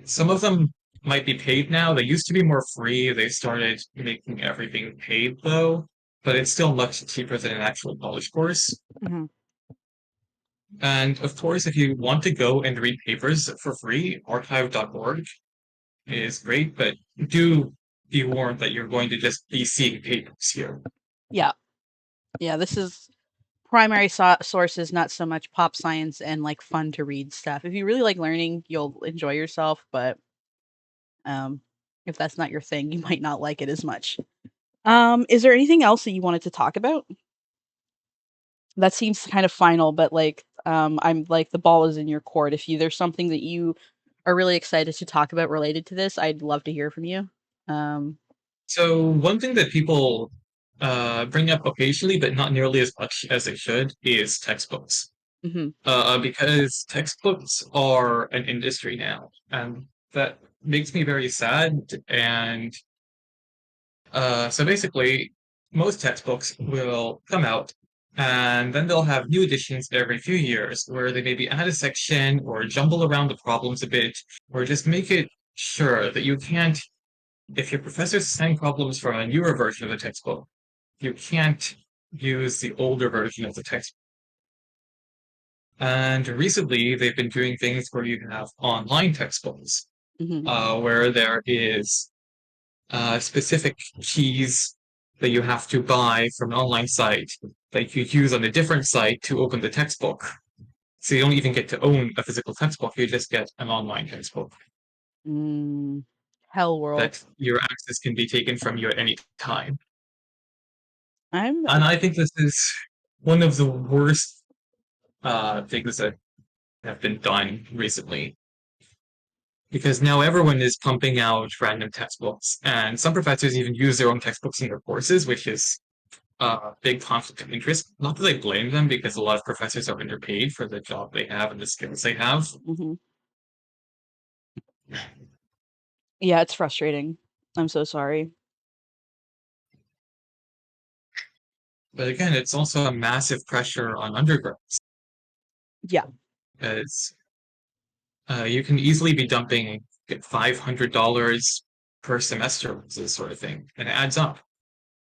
Some of them might be paid now. They used to be more free. They started making everything paid though, but it's still much cheaper than an actual college course. Hmm. And of course, if you want to go and read papers for free, archive.org is great, but do be warned that you're going to just be seeing papers here. Yeah. Yeah, this is primary sources, not so much pop science and like fun to read stuff. If you really like learning, you'll enjoy yourself, but um, if that's not your thing, you might not like it as much. Is there anything else that you wanted to talk about? That seems kind of final, but like I'm like the ball is in your court. If you there's something that you are really excited to talk about related to this, I'd love to hear from you. Um, So one thing that people bring up occasionally, but not nearly as much as they should, is textbooks. mhm, Because textbooks are an industry now, and that makes me very sad. And so basically, most textbooks will come out, and then they'll have new editions every few years, where they maybe add a section or jumble around the problems a bit, or just make it sure that you can't, if your professor's assigning problems from a newer version of the textbook, you can't use the older version of the textbook. And recently, they've been doing things where you have online textbooks, mhm. where there is specific keys that you have to buy from an online site that you use on a different site to open the textbook. So you don't even get to own a physical textbook, you just get an online textbook Mm, hell world. that your access can be taken from you at any time. I'm And I think this is one of the worst things that have been done recently because now everyone is pumping out random textbooks, and some professors even use their own textbooks in their courses, which is a big conflict of interest. Not that I blame them, because a lot of professors are underpaid for the job they have and the skills they have. mhm. Yeah, it's frustrating. I'm so sorry. But again, it's also a massive pressure on undergrads, Yeah. as you can easily be dumping $500 per semester, this sort of thing, and it adds up.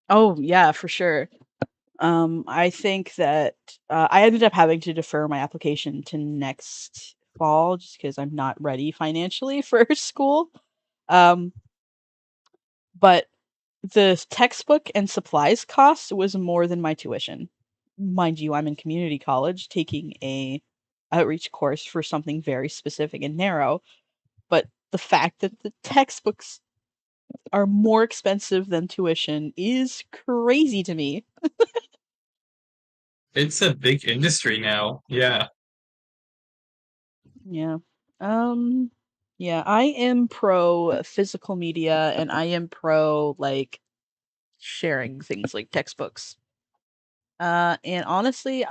Oh, yeah, for sure. I think that I ended up having to defer my application to next fall just because I'm not ready financially for school. Um, but the textbook and supplies cost was more than my tuition. Mind you, I'm in community college taking a outreach course for something very specific and narrow, but the fact that the textbooks are more expensive than tuition is crazy to me. It's a big industry now. Yeah. Yeah. Um yeah, I am pro physical media and I am pro like sharing things like textbooks. And honestly,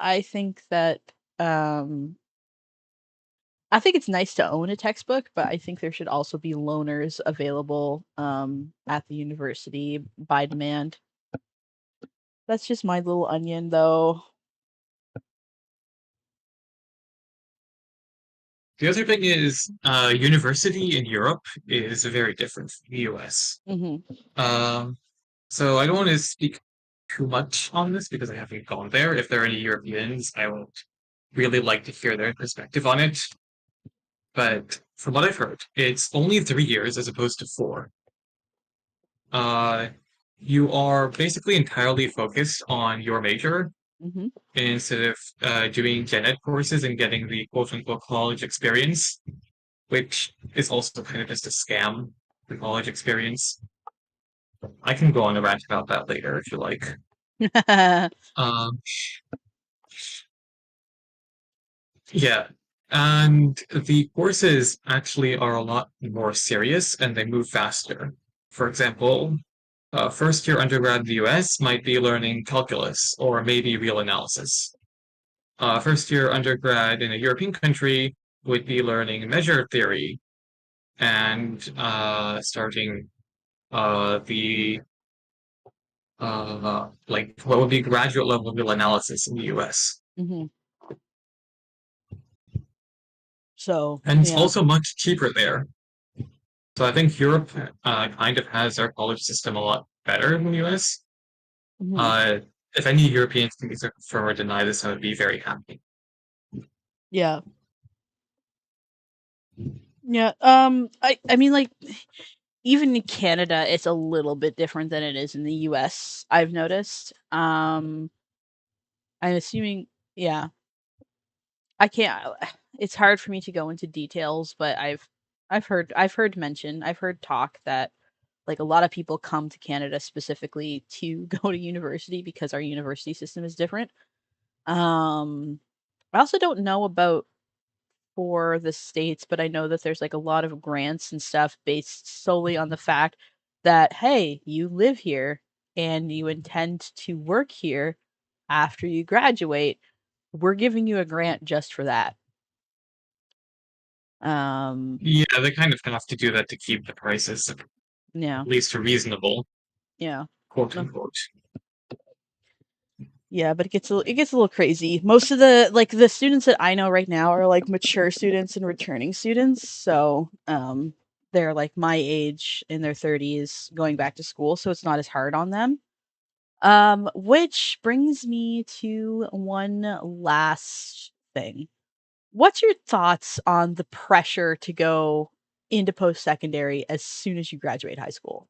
um I think it's nice to own a textbook, but I think there should also be loaners available at the university by demand. That's just my little onion though. The other thing is, university in Europe is very different from the US. Mhm. Um, so I don't want to speak too much on this because I haven't gone there. If there are any Europeans, I would really like to hear their perspective on it. But from what I've heard, it's only 3 years as opposed to four. Uh, you are basically entirely focused on your major Hmm. instead of doing gen ed courses and getting the quote unquote college experience, which is also kind of just a scam, the college experience. I can go on a rant about that later if you like. Um, yeah. And the courses actually are a lot more serious and they move faster. For example, first year undergrad in the US might be learning calculus or maybe real analysis. First year undergrad in a European country would be learning measure theory and starting the like what would be graduate level real analysis in the US. Hmm. So And it's yeah. also much cheaper there. So I think Europe kind of has their college system a lot better than the US. Hmm. Uh, if any Europeans can confirm or deny this, I would be very happy. Yeah. Yeah. I mean, like, even in Canada, it's a little bit different than it is in the US, I've noticed. I'm assuming, yeah. I can't it's hard for me to go into details, but I've heard talk that like a lot of people come to Canada specifically to go to university because our university system is different. Um I also don't know about for the states, but I know that there's like a lot of grants and stuff based solely on the fact that hey, you live here and you intend to work here after you graduate. We're giving you a grant just for that. Um, Yeah, they kind of have to do that to keep the prices at yeah, least reasonable, yeah. quote No, unquote. yeah, but it gets a little crazy. Most of the students that I know right now are like mature students and returning students, so they're like my age in their 30s going back to school, so it's not as hard on them. Which brings me to one last thing. What's your thoughts on the pressure to go into post-secondary as soon as you graduate high school?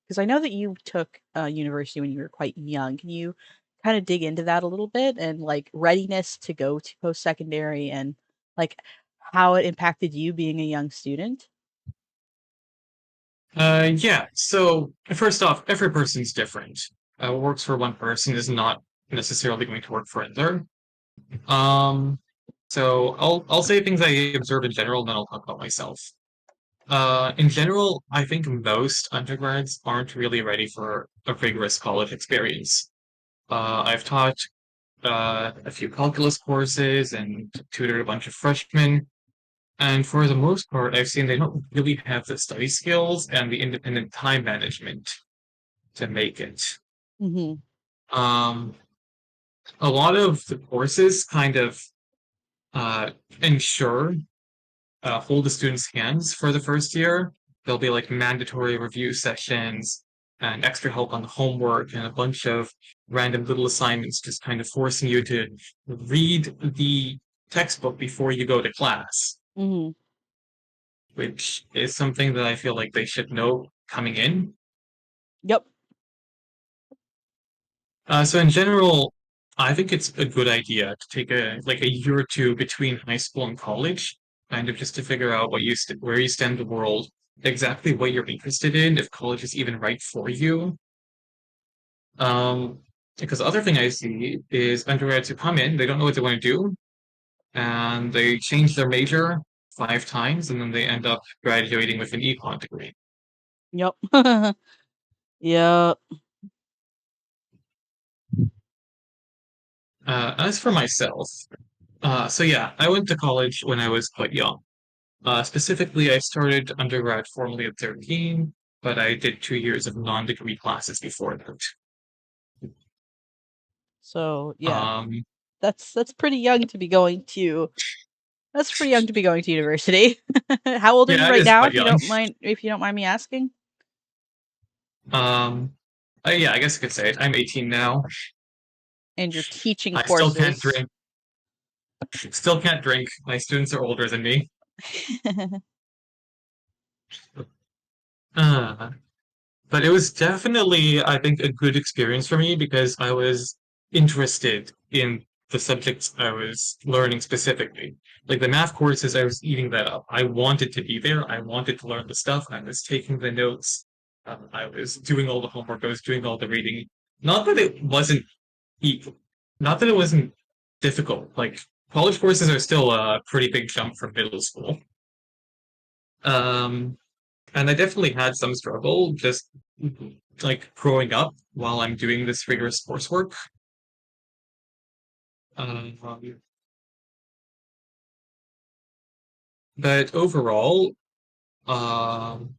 Because I know that you took university when you were quite young. Can you kind of dig into that a little bit and like readiness to go to post-secondary and like how it impacted you being a young student? Yeah, so first off, every person's different. What works for one person is not necessarily going to work for another. Um, so I'll say things I observe in general, and then I'll talk about myself. In general, I think most undergrads aren't really ready for a rigorous college experience. I've taught a few calculus courses and tutored a bunch of freshmen, and for the most part, I've seen they don't really have the study skills and the independent time management to make it. Mhm. Um, a lot of the courses kind of uh, ensure hold the students' hands for the first year. There'll be like mandatory review sessions and extra help on the homework and a bunch of random little assignments, just kind of forcing you to read the textbook before you go to class, Mhm. which is something that I feel like they should know coming in. Yep. So in general, I think it's a good idea to take a year or two between high school and college, kind of just to figure out where you stand in the world, exactly what you're interested in, if college is even right for you. Because the other thing I see is undergrads who come in, they don't know what they want to do, and they change their major 5 times, and then they end up graduating with an econ degree. Yep. Yep. As for myself, so yeah, I went to college when I was quite young. Specifically, I started undergrad formally at 13, but I did 2 years of non-degree classes before that. So, yeah. Um, That's pretty young to be going to That's pretty young to be going to university. How old are you yeah, it right is now quite young. if you don't mind me asking? Um, Yeah, I guess I could say it. I'm 18 now. and you're teaching I still can't courses. drink. Still can't drink. My students are older than me. Uh, but it was definitely, I think, a good experience for me because I was interested in the subjects I was learning specifically. Like the math courses, I was eating that up. I wanted to be there. I wanted to learn the stuff. I was taking the notes. I was doing all the homework. I was doing all the reading. Not that it wasn't e- not that it wasn't difficult. Like college courses are still a pretty big jump from middle school. Um, and I definitely had some struggle just like growing up while I'm doing this rigorous coursework. Um, but overall, um,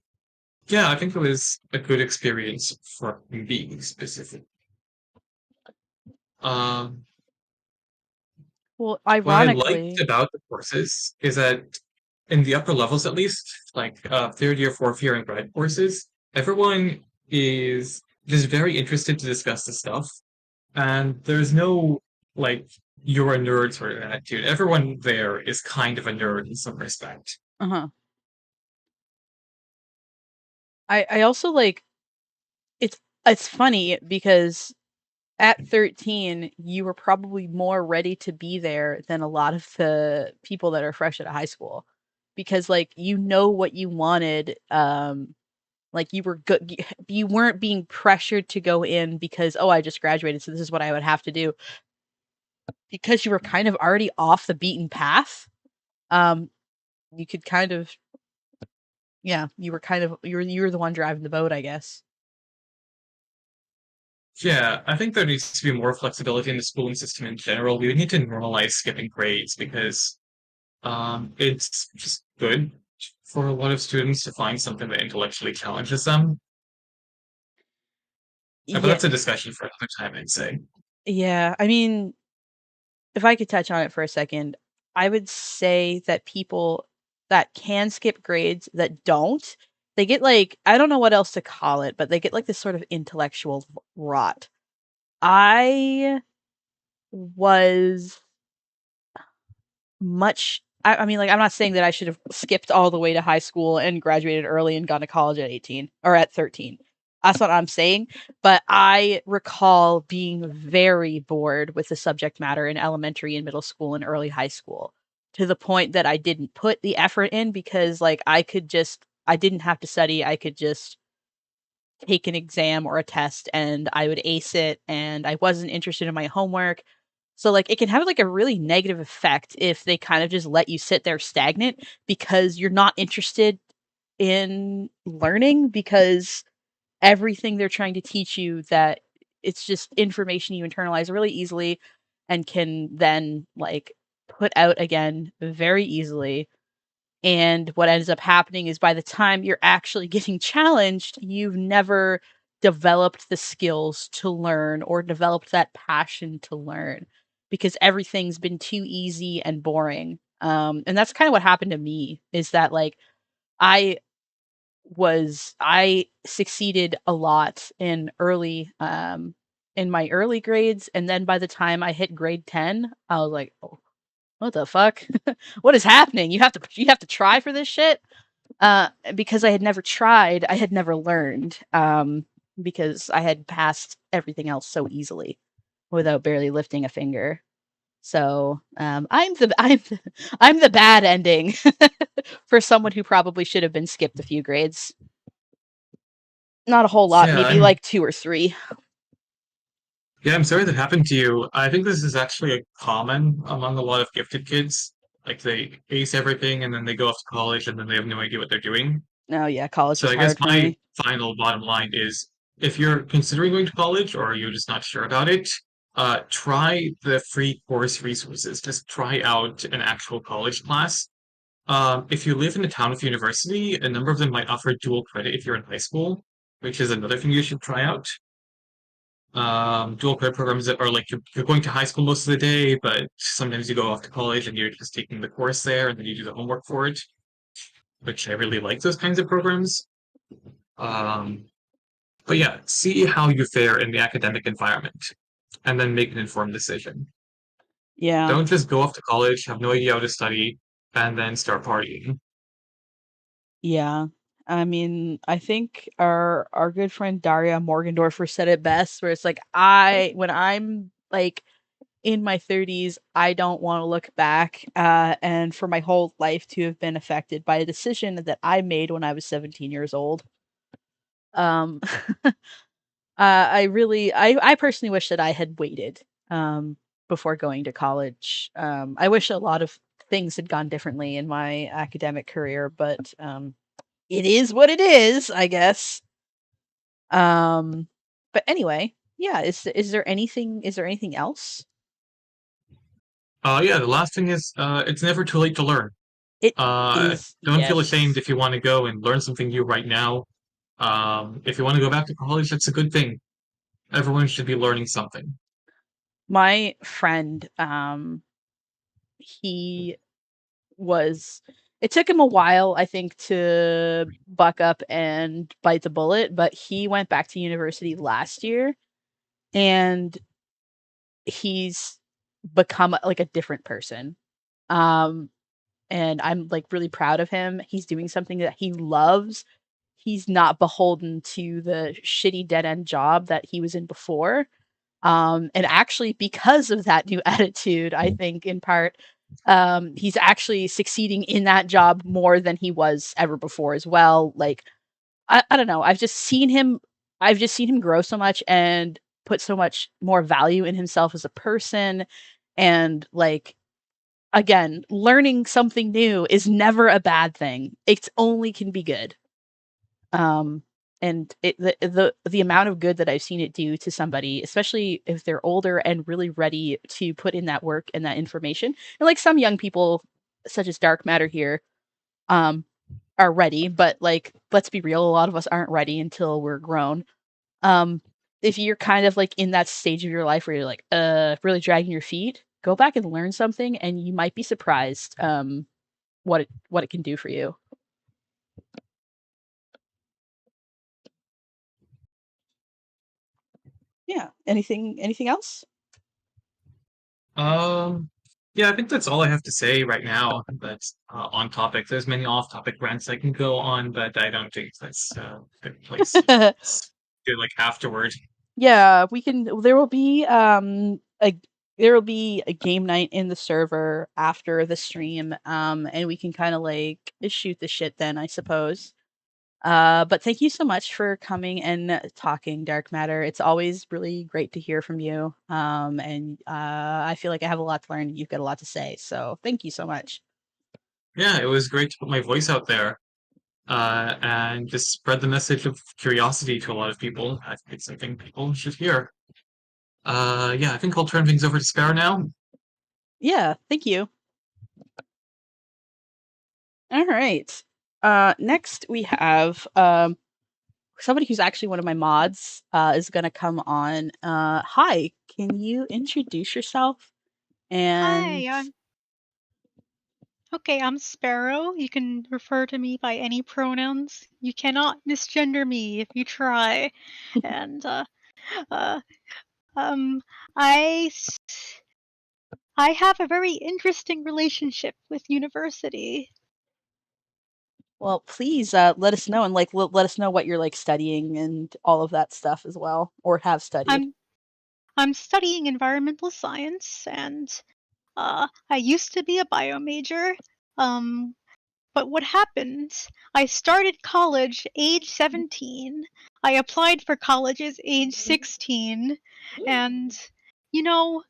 yeah, I think it was a good experience for me specific. Um, Well, what I liked ironically, about the courses is that in the upper levels, at least, like third year, fourth year, and grad courses, everyone is just very interested to discuss the stuff. And there's no like you're a nerd sort of attitude. Everyone there is kind of a nerd in some respect. uh-huh. I also like it's it's funny because at 13 you were probably more ready to be there than a lot of the people that are fresh out of high school because like you know what you wanted like you were good you weren't being pressured to go in because oh I just graduated so this is what I would have to do because you were kind of already off the beaten path um you could kind of yeah you were kind of you were the one driving the boat I guess. Yeah, I think there needs to be more flexibility in the schooling system in general. We would need to normalize skipping grades because it's just good for a lot of students to find something that intellectually challenges them. But Yeah, that's a discussion for another time, I'd say. yeah, I mean if I could touch on it for a second, I would say that people that can skip grades that don't, they get like I don't know what else to call it, but they get like this sort of intellectual rot. I was much I mean, like, I'm not saying that I should have skipped all the way to high school and graduated early and gone to college at 18 or at 13. That's what I'm saying. But I recall being very bored with the subject matter in elementary and middle school and early high school to the point that I didn't put the effort in because, like, I didn't have to study. I could just take an exam or a test and I would ace it and I wasn't interested in my homework. So like it can have like a really negative effect if they kind of just let you sit there stagnant because you're not interested in learning because everything they're trying to teach you that it's just information you internalize really easily and can then like put out again very easily and what ends up happening is by the time you're actually getting challenged, you've never developed the skills to learn or developed that passion to learn because everything's been too easy and boring. And that's kind of what happened to me is that like I I succeeded a lot in my early grades and then by the time I hit grade 10, I was like, "Oh, what the fuck? What is happening? You have to try for this shit?" Because I had never tried, I had never learned, because I had passed everything else so easily without barely lifting a finger. So, I'm the bad ending for someone who probably should have been skipped a few grades. Not a whole lot, Yeah, maybe like 2 or 3. I'm sorry that happened to you. I think this is actually a common among a lot of gifted kids. Like they ace everything and then they go off to college and then they have no idea what they're doing. Oh, yeah, college So was I guess hard for my me. final bottom line is if you're considering going to college or you're just not sure about it, try the free course resources. Just try out an actual college class. If you live in a town with university, a number of them might offer dual credit if you're in high school, which is another thing you should try out. Dual credit programs that are like you're going to high school most of the day, but sometimes you go off to college and you're just taking the course there and then you do the homework for it, which I really like those kinds of programs. Um, But yeah, see how you fare in the academic environment and then make an informed decision. Yeah. Don't just go off to college, have no idea how to study, and then start partying. Yeah. I mean, I think our good friend Daria Morgendorfer said it best, where it's like, when I'm like in my 30s, I don't want to look back, and for my whole life to have been affected by a decision that I made when I was 17 years old. Um, I personally wish that I had waited, before going to college. I wish a lot of things had gone differently in my academic career, but it is what it is, I guess. Um, but anyway, yeah, is there anything else? Yeah, the last thing is, it's never too late to learn. It is, Don't feel ashamed yes. if you want to go and learn something new right now. If you want to go back to college, that's a good thing. Everyone should be learning something. My friend, he was it took him a while, I think, to buck up and bite the bullet, but he went back to university last year, and he's become like a different person. Um, and I'm like really proud of him. He's doing something that he loves. He's not beholden to the shitty dead end job that he was in before. And actually, because of that new attitude, I think in part, he's actually succeeding in that job more than he was ever before as well. Like, I don't know. I've just seen him grow so much and put so much more value in himself as a person. And like, again, learning something new is never a bad thing. It's only can be good. Um, and the amount of good that I've seen it do to somebody, especially if they're older and really ready to put in that work and that information. And like some young people, such as Dark Matter here, um, are ready, but like let's be real, a lot of us aren't ready until we're grown. Um, if you're kind of like in that stage of your life where you're like, really dragging your feet, go back and learn something, and you might be surprised, what it can do for you. Yeah. Anything else? Um, yeah, I think that's all I have to say right now. That's on topic. There's many off-topic rants I can go on, but I don't think that's a good place. Let's do it like afterward. Yeah, we can there will be a game night in the server after the stream, and we can kind of like shoot the shit then, I suppose. But thank you so much for coming and talking, Dark Matter. It's always really great to hear from you. And I feel like I have a lot to learn. You've got a lot to say, so thank you so much. Yeah, it was great to put my voice out there and just spread the message of curiosity to a lot of people. I think it's something people should hear. Yeah, I think I'll turn things over to Sparrow now. Yeah, thank you. All right. Next we have somebody who's actually one of my mods is going to come on. Hi, can you introduce yourself? And Hi, I'm Sparrow. You can refer to me by any pronouns. You cannot misgender me if you try. And uh, um, I s- I have a very interesting relationship with university. well, please let us know, and like let us know what you're like studying and all of that stuff as well, or have studied. I'm I'm studying environmental science, and I used to be a bio major. Um, But what happened? I started college age 17. I applied for colleges age 16. And, you know,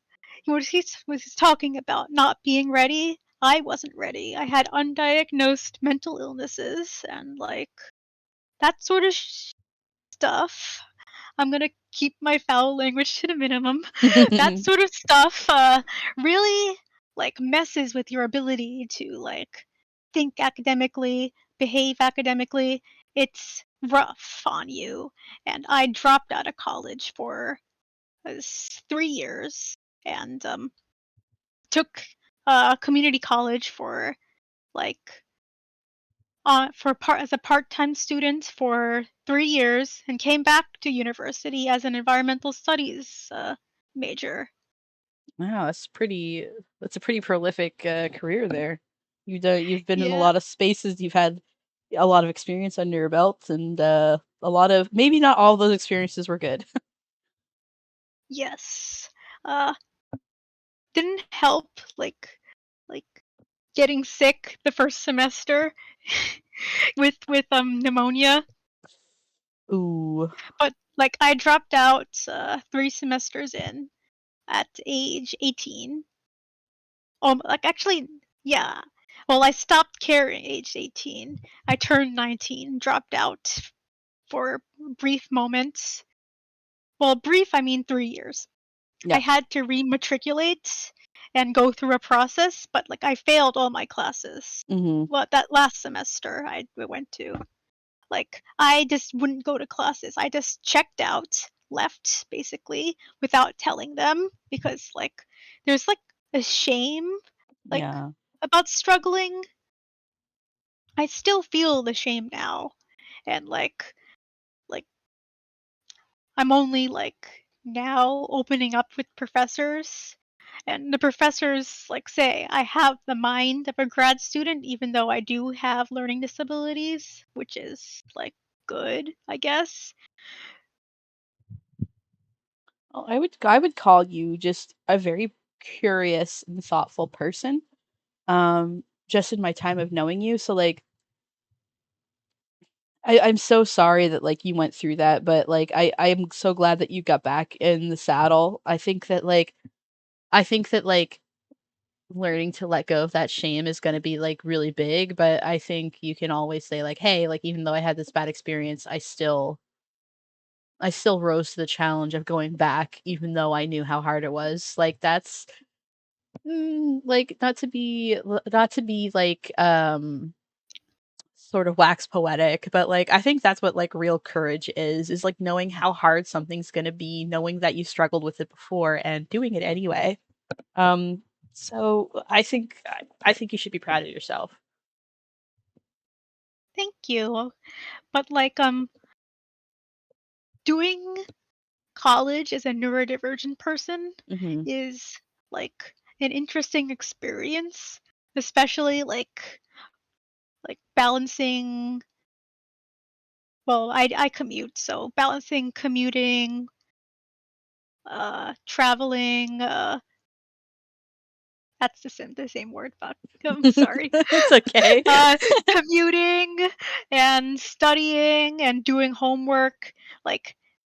he was talking about not being ready. I wasn't ready. I had undiagnosed mental illnesses and, like, that sort of stuff. I'm gonna keep my foul language to the minimum. That sort of stuff really like messes with your ability to like think academically, behave academically. It's rough on you. And I dropped out of college for 3 years and took community college for like as a part-time student for 3 years and came back to university as an environmental studies major. Wow, that's a pretty prolific career there. You've been in a Yeah. lot of spaces, you've had a lot of experience under your belt, and a lot of, maybe not all of those experiences were good. Yes. Uh, didn't help like getting sick the first semester with pneumonia, Ooh. but like I dropped out 3 semesters in at age 18. Like actually, yeah. Well, I stopped caring age 18. I turned 19, dropped out for brief moments. Well, brief, I mean 3 years. I Yep. had to rematriculate and go through a process, but like I failed all my classes. Mm-hmm. Well, that last semester I went to. Like I just wouldn't go to classes. I just checked out, left basically without telling them because like there's like a shame like Yeah. about struggling. I still feel the shame now. And like I'm only like now opening up with professors, and the professors like say I have the mind of a grad student even though I do have learning disabilities, which is like good, I guess. Well, I would call you just a very curious and thoughtful person. Just in my time of knowing you. So like I'm so sorry that like you went through that, but like I'm so glad that you got back in the saddle. I think that like learning to let go of that shame is going to be like really big, but I think you can always say like, hey, like even though I had this bad experience, I still rose to the challenge of going back even though I knew how hard it was. Like that's like not to be like sort of wax poetic, but like I think that's what like real courage is like knowing how hard something's going to be, knowing that you struggled with it before and doing it anyway. Um so I think you should be proud of yourself. Thank you. But like doing college as a neurodivergent person Mhm. is like an interesting experience, especially like balancing. Well, I commute, so balancing commuting, traveling, that's the same word, fuck, I'm sorry. It's okay. Uh, commuting and studying and doing homework, like,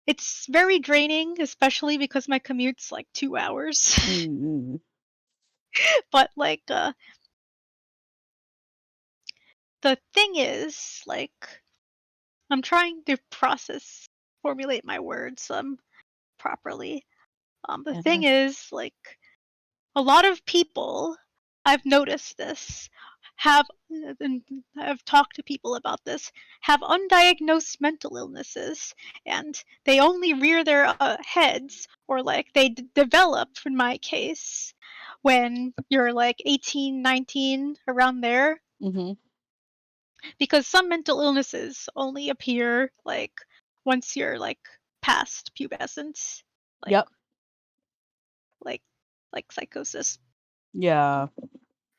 it's very draining, especially because my commute's, like, 2 hours. Mm. But, like, the thing is, like, I'm trying to formulate my words, properly. The Yeah. thing is, like, a lot of people, I've noticed this, have and I've talked to people about this, have undiagnosed mental illnesses, and they only rear their heads, or like they develop, in my case, when you're like 18, 19, around there, Mhm. because some mental illnesses only appear like once you're like past pubescence, like Yep. like like psychosis. Yeah.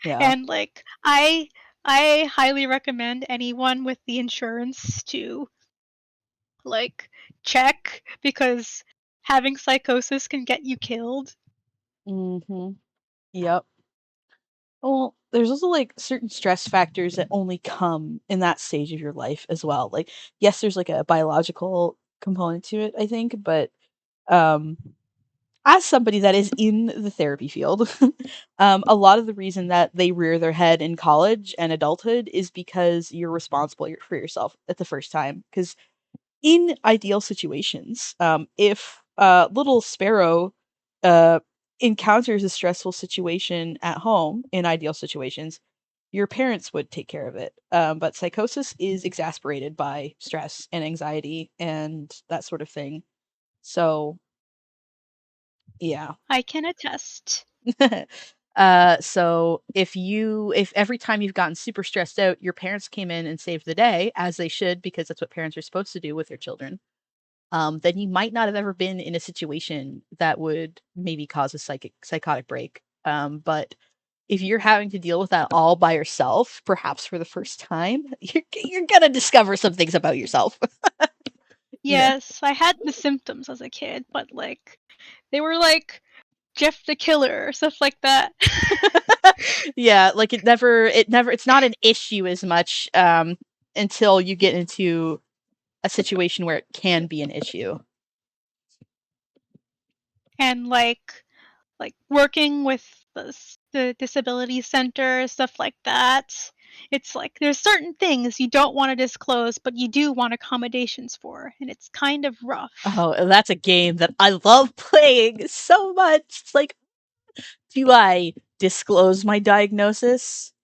Yeah. And like I highly recommend anyone with the insurance to like check, because having psychosis can get you killed. Mhm. Yep. Well, there's also like certain stress factors that only come in that stage of your life as well. Like, yes, there's like a biological component to it, I think, but um as somebody that is in the therapy field, a lot of the reason that they rear their head in college and adulthood is because you're responsible for yourself at the first time. Because in ideal situations, if little Sparrow uh, encounters a stressful situation at home, in ideal situations, your parents would take care of it. But psychosis is exasperated by stress and anxiety and that sort of thing. So, yeah. I can attest. So if every time you've gotten super stressed out, your parents came in and saved the day, as they should, because that's what parents are supposed to do with their children, then you might not have ever been in a situation that would maybe cause a psychotic break. But if you're having to deal with that all by yourself, perhaps for the first time, you're gonna discover some things about yourself. Yes, I had the symptoms as a kid, but like they were like Jeff the Killer or stuff like that. Yeah, like it's not an issue as much until you get into a situation where it can be an issue. And like working with the disability center, stuff like that. It's like there's certain things you don't want to disclose, but you do want accommodations for, and it's kind of rough. Oh, that's a game that I love playing so much. It's like, do I disclose my diagnosis?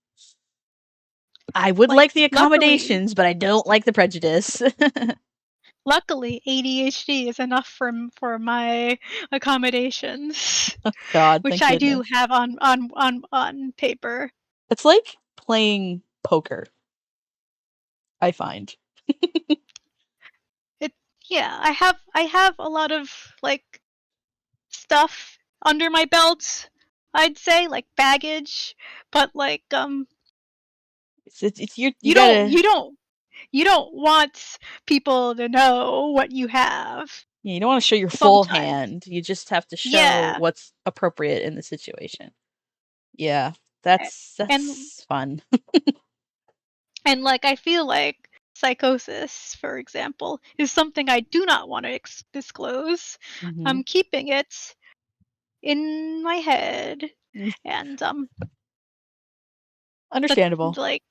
I would like the accommodations, but I don't like the prejudice. Luckily, ADHD is enough for my accommodations. Oh God, which thank I do goodness. have on paper. It's like playing poker, I find. I have a lot of like stuff under my belt, I'd say, like baggage, but like It's you gotta. don't want people to know what you have. Yeah, you don't want to show your full Sometimes. hand. You just have to show Yeah. what's appropriate in the situation. Yeah, that's fun. And like I feel like psychosis, for example, is something I do not want to disclose. Mhm. I'm keeping it in my head, and Understandable. like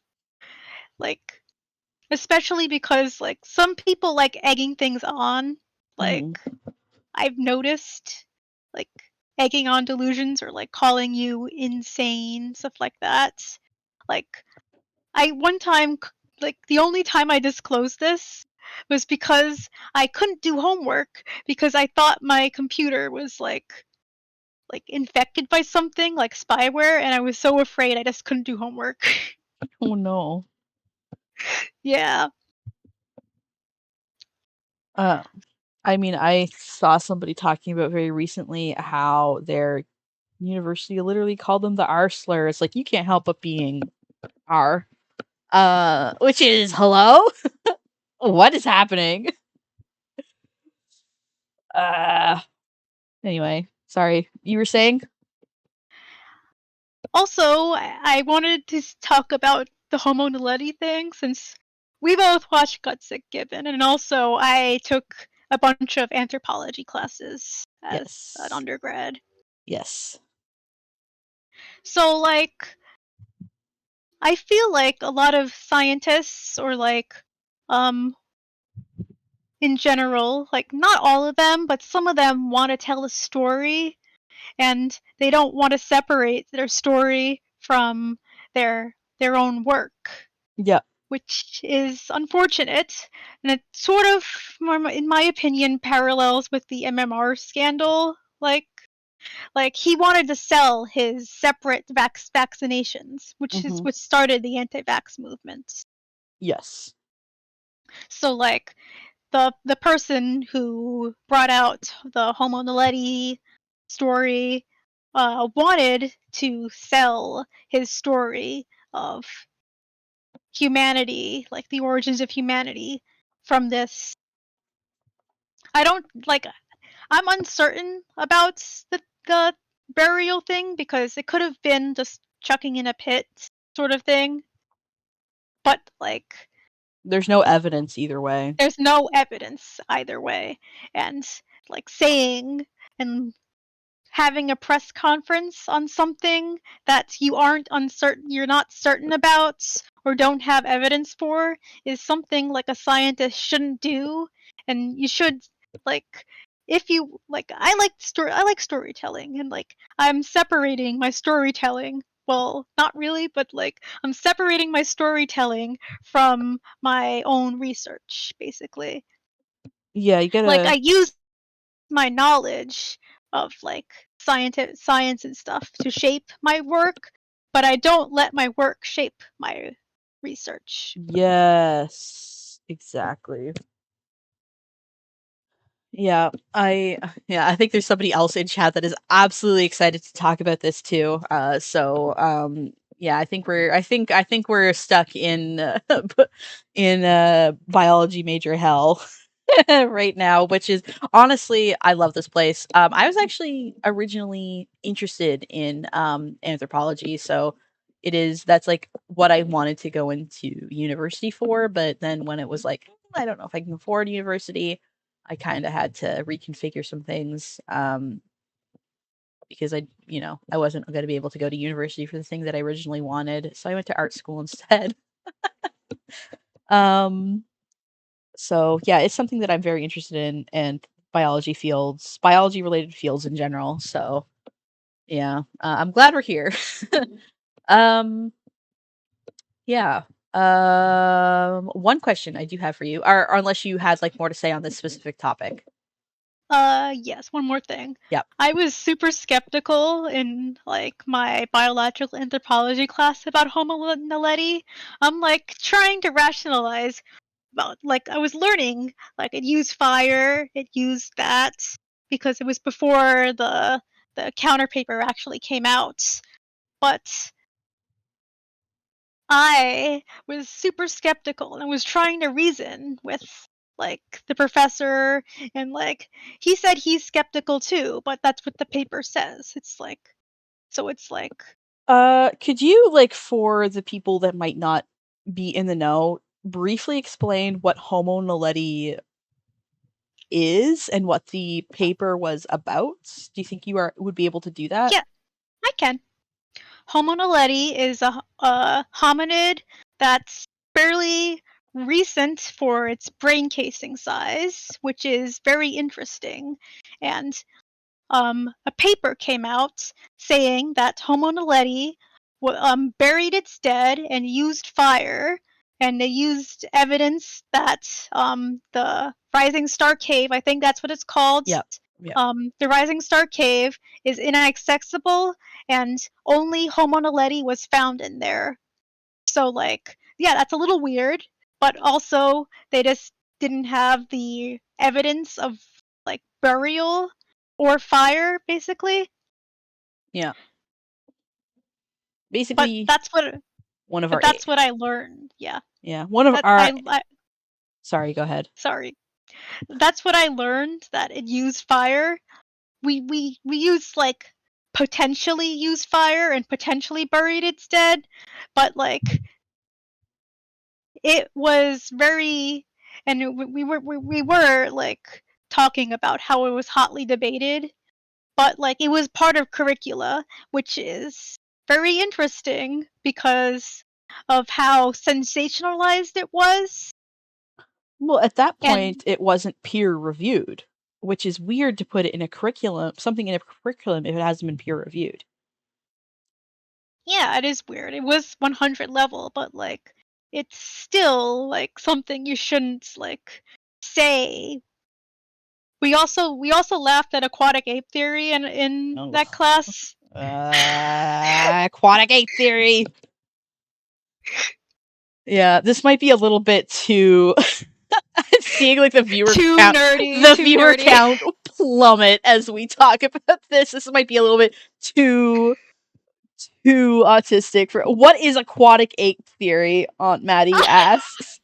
especially because like some people like egging things on. Like I've noticed, like egging on delusions or like calling you insane, stuff like that. Like I one time, like the only time I disclosed this was because I couldn't do homework because I thought my computer was like infected by something like spyware, and I was so afraid I just couldn't do homework. Oh no. Yeah. I mean, I saw somebody talking about very recently how their university literally called them the R slur. It's like you can't help but being R. Which is hello? What is happening? Anyway, sorry. You were saying? Also, I wanted to talk about the Homo naledi thing since we both watched Gutsick Gibbon, and also I took a bunch of anthropology classes as an undergrad. Yes. So, like, I feel like a lot of scientists, or like, in general, like, not all of them, but some of them want to tell a story, and they don't want to separate their story from their own work. Yeah. Which is unfortunate, and it sort of, in my opinion, parallels with the MMR scandal. Like he wanted to sell his separate vaccinations, which is what started the anti-vax movement. Yes. So, like, the person who brought out the Homo naledi story wanted to sell his story of humanity, like the origins of humanity, from this. I'm uncertain about the burial thing because it could have been just chucking in a pit sort of thing. But like there's no evidence either way. There's no evidence either way. And like saying and having a press conference on something that you're not certain about or don't have evidence for is something like a scientist shouldn't do. And you should, like, if you like, I like storytelling, and like I'm separating my storytelling, well, not really, but like I'm separating my storytelling from my own research, basically. Yeah, you gotta, like I use my knowledge of like science and stuff to shape my work, but I don't let my work shape my research. Yes, exactly. Yeah, I think there's somebody else in chat that is absolutely excited to talk about this too. Yeah, I think we're stuck in in biology major hell right now, which is honestly, I love this place. I was actually originally interested in anthropology, so that's like what I wanted to go into university for, but then when it was like, I don't know if I can afford university, I kind of had to reconfigure some things because I wasn't going to be able to go to university for the thing that I originally wanted. So I went to art school instead. um, so yeah, it's something that I'm very interested in, and biology related fields in general. So yeah, I'm glad we're here. um, yeah. One question I do have for you, or unless you had like more to say on this specific topic. Yes, one more thing. Yep. I was super skeptical in like my biological anthropology class about Homo naledi. I'm like trying to rationalize about, like, I was learning like it used fire, it used that because it was before the counter paper actually came out. But I was super skeptical and was trying to reason with like the professor, and like he said he's skeptical too, but that's what the paper says. It's like, so it's like, Could you, like, for the people that might not be in the know, briefly explain what Homo naledi is and what the paper was about? Do you think you would be able to do that? yeah, I can. Homo naledi is a hominid that's fairly recent for its brain casing size, which is very interesting. And a paper came out saying that Homo naledi buried its dead and used fire, and they used evidence that the Rising Star Cave, I think that's what it's called. Yep. Yep. The Rising Star Cave is inaccessible, and only Homo naledi was found in there. So, like, yeah, that's a little weird, but also they just didn't have the evidence of like burial or fire, basically. Yeah. But Basically, one of our that's what I learned. Yeah. yeah, one of That our I sorry, go ahead. sorry. That's what I learned, that it used fire. We used like potentially used fire and potentially buried its dead, but like it was very, and we were like talking about how it was hotly debated, but like it was part of curricula, which is very interesting because of how sensationalized it was. Well, at that And point, it wasn't peer reviewed, which is weird to put it in a curriculum, something in a curriculum if it hasn't been peer reviewed. yeah, it is weird. It was 100 level, but like it's still like something you shouldn't like say. We also laughed at aquatic ape theory in Oh. that class. Aquatic ape theory. Yeah, this might be a little bit too seeing like the viewer Too count nerdy. plummet as we talk about this. This might be a little bit too autistic for what is aquatic ape theory, Aunt Maddie asks.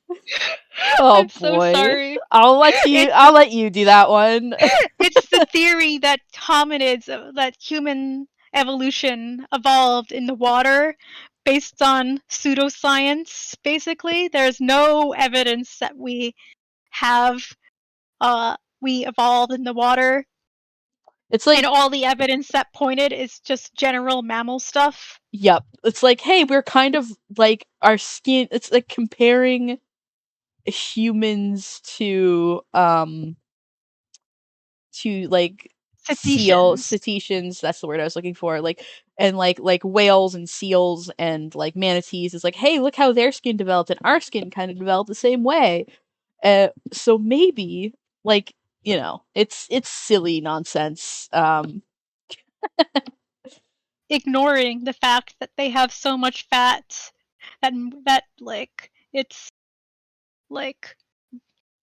Oh I'm so boy. sorry. I'll let you do that one. It's the theory that that human evolution evolved in the water based on pseudoscience, basically. There's no evidence that have we evolved in the water. It's like, and all the evidence that pointed is just general mammal stuff. yep. It's like, hey, we're kind of like our skin. It's like comparing humans to like Cetaceans. cetaceans, that's the word I was looking for, like, and like whales and seals and like manatees. Is like, hey, look how their skin developed and our skin kind of developed the same way. So maybe, like, it's silly nonsense. ignoring the fact that they have so much fat that like it's like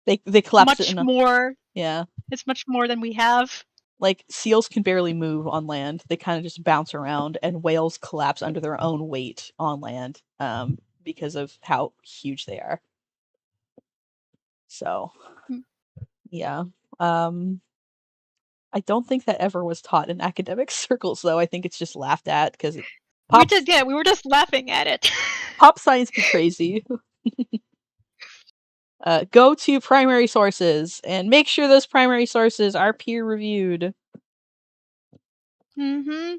They collapse it much in a more. yeah. It's much more than we have. Like seals can barely move on land. They kind of just bounce around, and whales collapse under their own weight on land because of how huge they are. So, Mm. yeah. I don't think that ever was taught in academic circles, though. I think it's just laughed at because We pop were just laughing at it. science betrays you. Go to primary sources and make sure those primary sources are peer reviewed. Mm-hmm.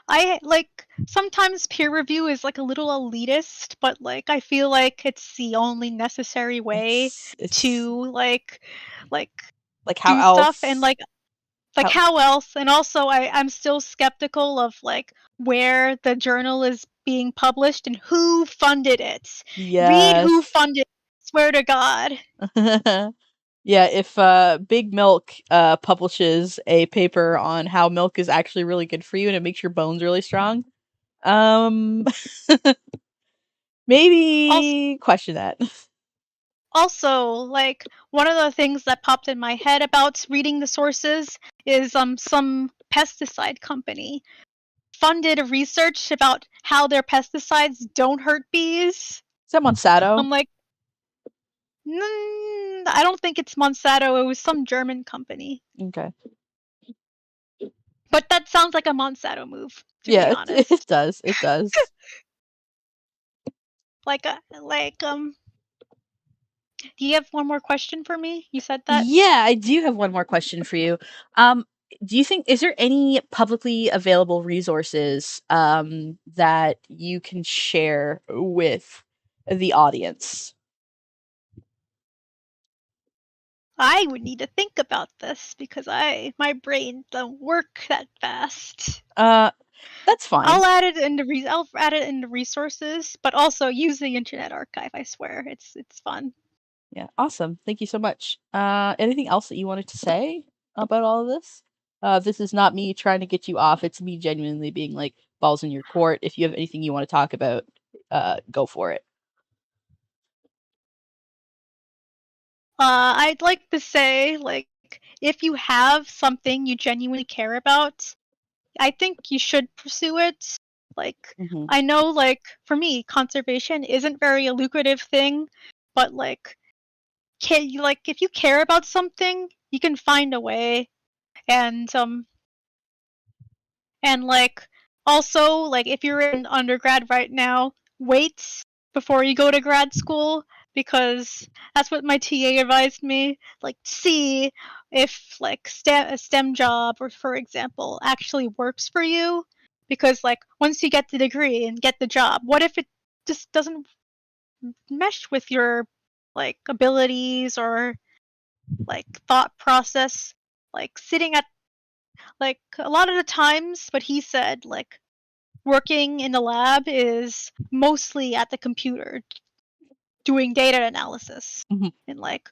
I like sometimes peer review is like a little elitist, but like I feel like it's the only necessary way It's to like like how do stuff, and else? How how else. And also I'm still skeptical of like where the journal is being published and who funded it. Read who yes. funded it, swear to God. Yeah, if Big Milk publishes a paper on how milk is actually really good for you and it makes your bones really strong, um Also, maybe question that. Also, like one of the things that popped in my head about reading the sources is some pesticide company funded a research about how their pesticides don't hurt bees. Is that Monsanto? I'm like, I don't think it's Monsanto. It was some German company. Okay. But that sounds like a Monsanto move, to be Yeah, it honest. does. It does. Do you have one more question for me? You said that? Yeah, I do have one more question for you. Um, do you think is there any publicly available resources that you can share with the audience? I would need to think about this because my brain don't work that fast. That's fine. I'll add it into resources, but also use the Internet Archive. I swear, it's fun. Yeah, awesome. Thank you so much. Anything else that you wanted to say about all of this? This is not me trying to get you off. It's me genuinely being like balls in your court. If you have anything you want to talk about, go for it. I'd like to say, like, if you have something you genuinely care about, I think you should pursue it. Like, Hmm. I know, like, for me, conservation isn't very a lucrative thing, but like, if you care about something, you can find a way. And and like, also, like, if you're in undergrad right now, wait before you go to grad school, because that's what my TA advised me. Like, see if like a STEM job, or for example, actually works for you. Because like once you get the degree and get the job, what if it just doesn't mesh with your like abilities or like thought process? Like sitting at like a lot of the times, what he said, like working in the lab is mostly at the computer doing data analysis, Hmm. and like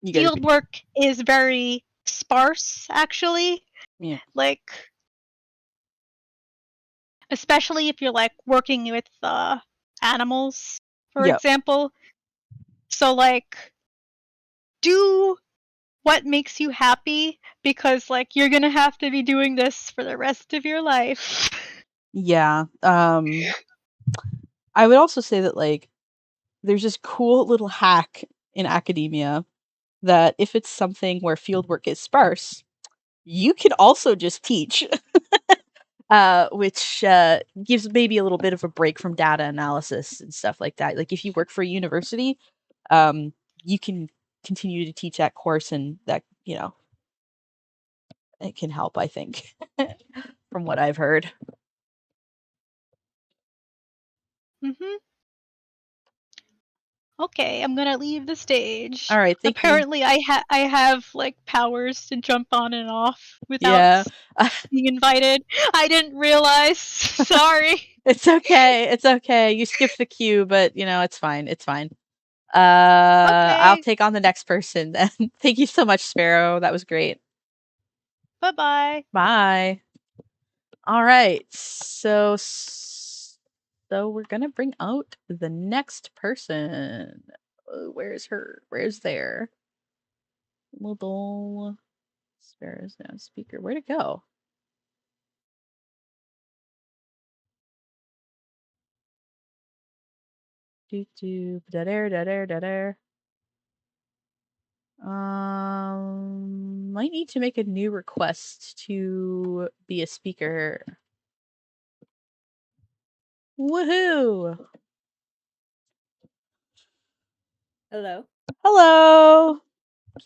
You gotta field be, work is very sparse actually, yeah, like especially if you're like working with animals, for yeah, example. So like do what makes you happy, because like you're gonna have to be doing this for the rest of your life. yeah. I would also say that like there's this cool little hack in academia that if it's something where fieldwork is sparse, you can also just teach. Which gives maybe a little bit of a break from data analysis and stuff like that. Like if you work for a university, you can continue to teach that course, and that it can help. I think, from what I've heard. Hmm. Okay, I'm gonna leave the stage. All right, thank you. Apparently, I have like powers to jump on and off without Yeah, being invited. I didn't realize. Sorry. it's okay. It's okay. You skipped the queue, but it's fine. It's fine. I'll Okay. take on the next person then. Thank you so much, Sparrow. That was great. Bye-bye. Bye. All right. So we're going to bring out the next person. Where's her? Where's there? Little Sparrow's now speaker. Where'd it go? Da there. Might need to make a new request to be a speaker. Woohoo! Hello. Hello.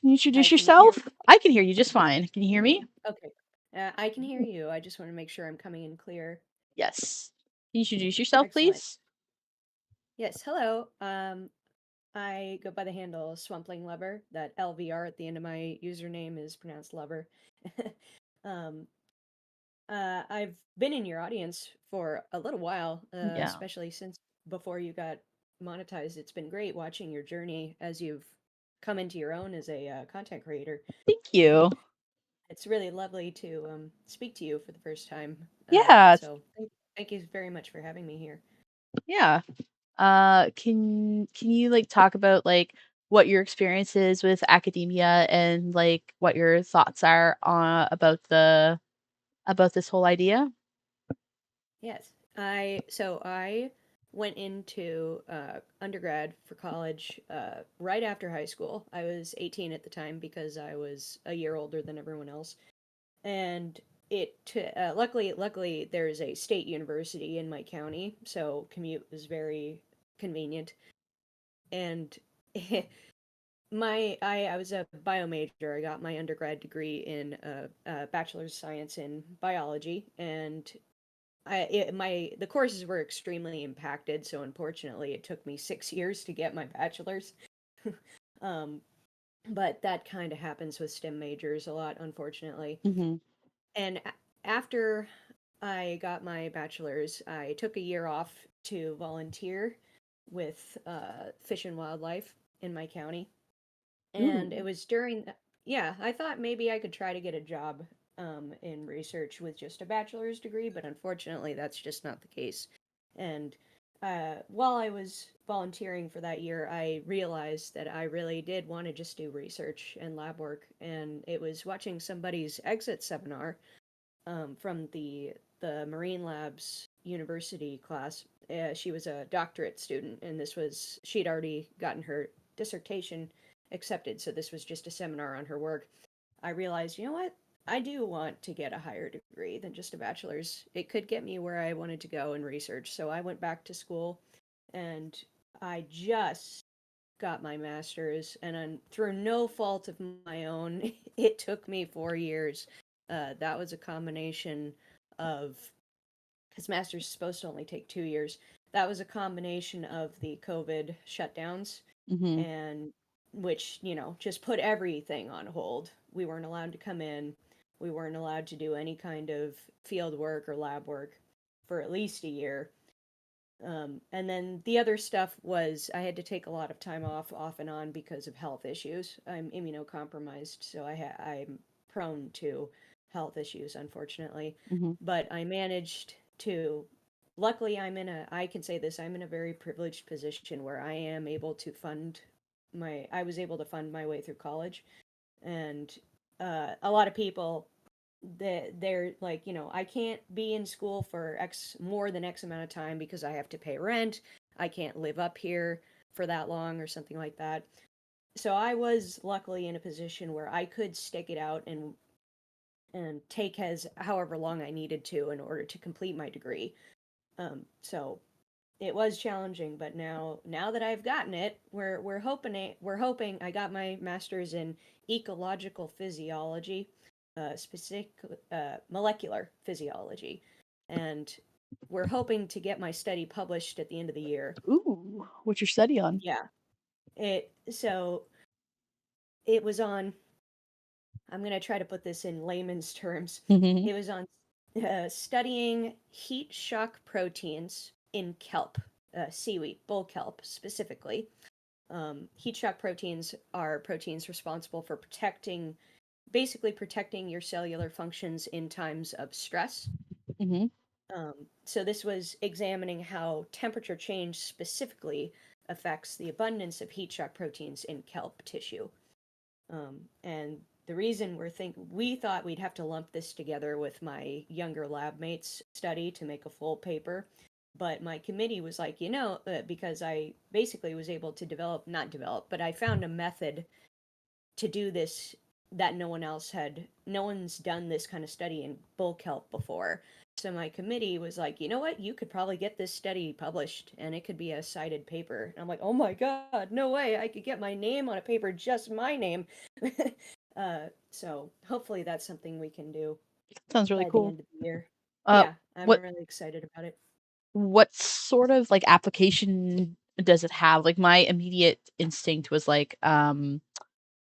Can you introduce Hi, can you hear yourself? me? I can hear you just fine. Can you hear me? Okay. I can hear you. I just want to make sure I'm coming in clear. Yes. Can you introduce yourself, Excellent. please? Yes, hello. I go by the handle Swampling Lover. That LVR at the end of my username is pronounced lover. um, I've been in your audience for a little while, Yeah. especially since before you got monetized. It's been great watching your journey as you've come into your own as a content creator. Thank And you. it's really lovely to speak to you for the first time. Yeah. So thank you very much for having me here. Yeah. Can you like talk about like what your experience is with academia and like what your thoughts are about this whole idea? Yes, I went into undergrad for college right after high school. I was 18 at the time because I was a year older than everyone else, and luckily there's a state university in my county, so commute was very convenient. And I was a bio major. I got my undergrad degree in bachelor's of science in biology, and the courses were extremely impacted. So unfortunately, it took me 6 years to get my bachelor's. um, but that kind of happens with STEM majors a lot, unfortunately. Mhm. And after I got my bachelor's, I took a year off to volunteer with Fish and Wildlife in my county. And it Ooh. was yeah, I thought maybe I could try to get a job in research with just a bachelor's degree, but unfortunately, that's just not the case. And while I was volunteering for that year, I realized that I really did want to just do research and lab work. And it was watching somebody's exit seminar from the Marine Labs University class. She was a doctorate student, and she'd already gotten her dissertation accepted, so this was just a seminar on her work. I realized, you know what? I do want to get a higher degree than just a bachelor's. It could get me where I wanted to go in research. So I went back to school and I just got my master's, and through no fault of my own, it took me 4 years. That was a combination of, because master's is supposed to only take 2 years. That was a combination of the COVID shutdowns, Mhm. and which, just put everything on hold. We weren't allowed to come in. We weren't allowed to do any kind of field work or lab work for at least a year. And then the other stuff was I had to take a lot of time off and on because of health issues. I'm immunocompromised, so I'm prone to health issues, unfortunately. Mhm. But I managed to. Luckily, I can say this, I'm in a very privileged position where I am able to I was able to fund my way through college. And a lot of people that they're like, I can't be in school for X more than X amount of time because I have to pay rent. I can't live up here for that long or something like that. So I was luckily in a position where I could stick it out and take as however long I needed to in order to complete my degree. So it was challenging, but now that I've gotten it, we're hoping I got my master's in ecological physiology, specific molecular physiology, and we're hoping to get my study published at the end of the year. Ooh. What's your study on? Yeah, so it was on. I'm gonna try to put this in layman's terms. Mhm. It was on studying heat shock proteins in kelp, seaweed, bull kelp specifically. Heat shock proteins are proteins responsible for protecting basically protecting your cellular functions in times of stress. Mm-hmm. So this was examining how temperature change specifically affects the abundance of heat shock proteins in kelp tissue. And the reason we thought we'd have to lump this together with my younger lab mates' study to make a full paper, but my committee was like, because I basically was able to not develop, but I found a method to do this that no one's done this kind of study in bull kelp before. So my committee was like, you know what, you could probably get this study published and it could be a cited paper. And I'm like, oh my God, no way, I could get my name on a paper, just my name. So hopefully that's something we can do Sounds really by the cool. end of the year. Uh, Yeah, I'm what really excited about it. what sort of like application does it have? Like my immediate instinct was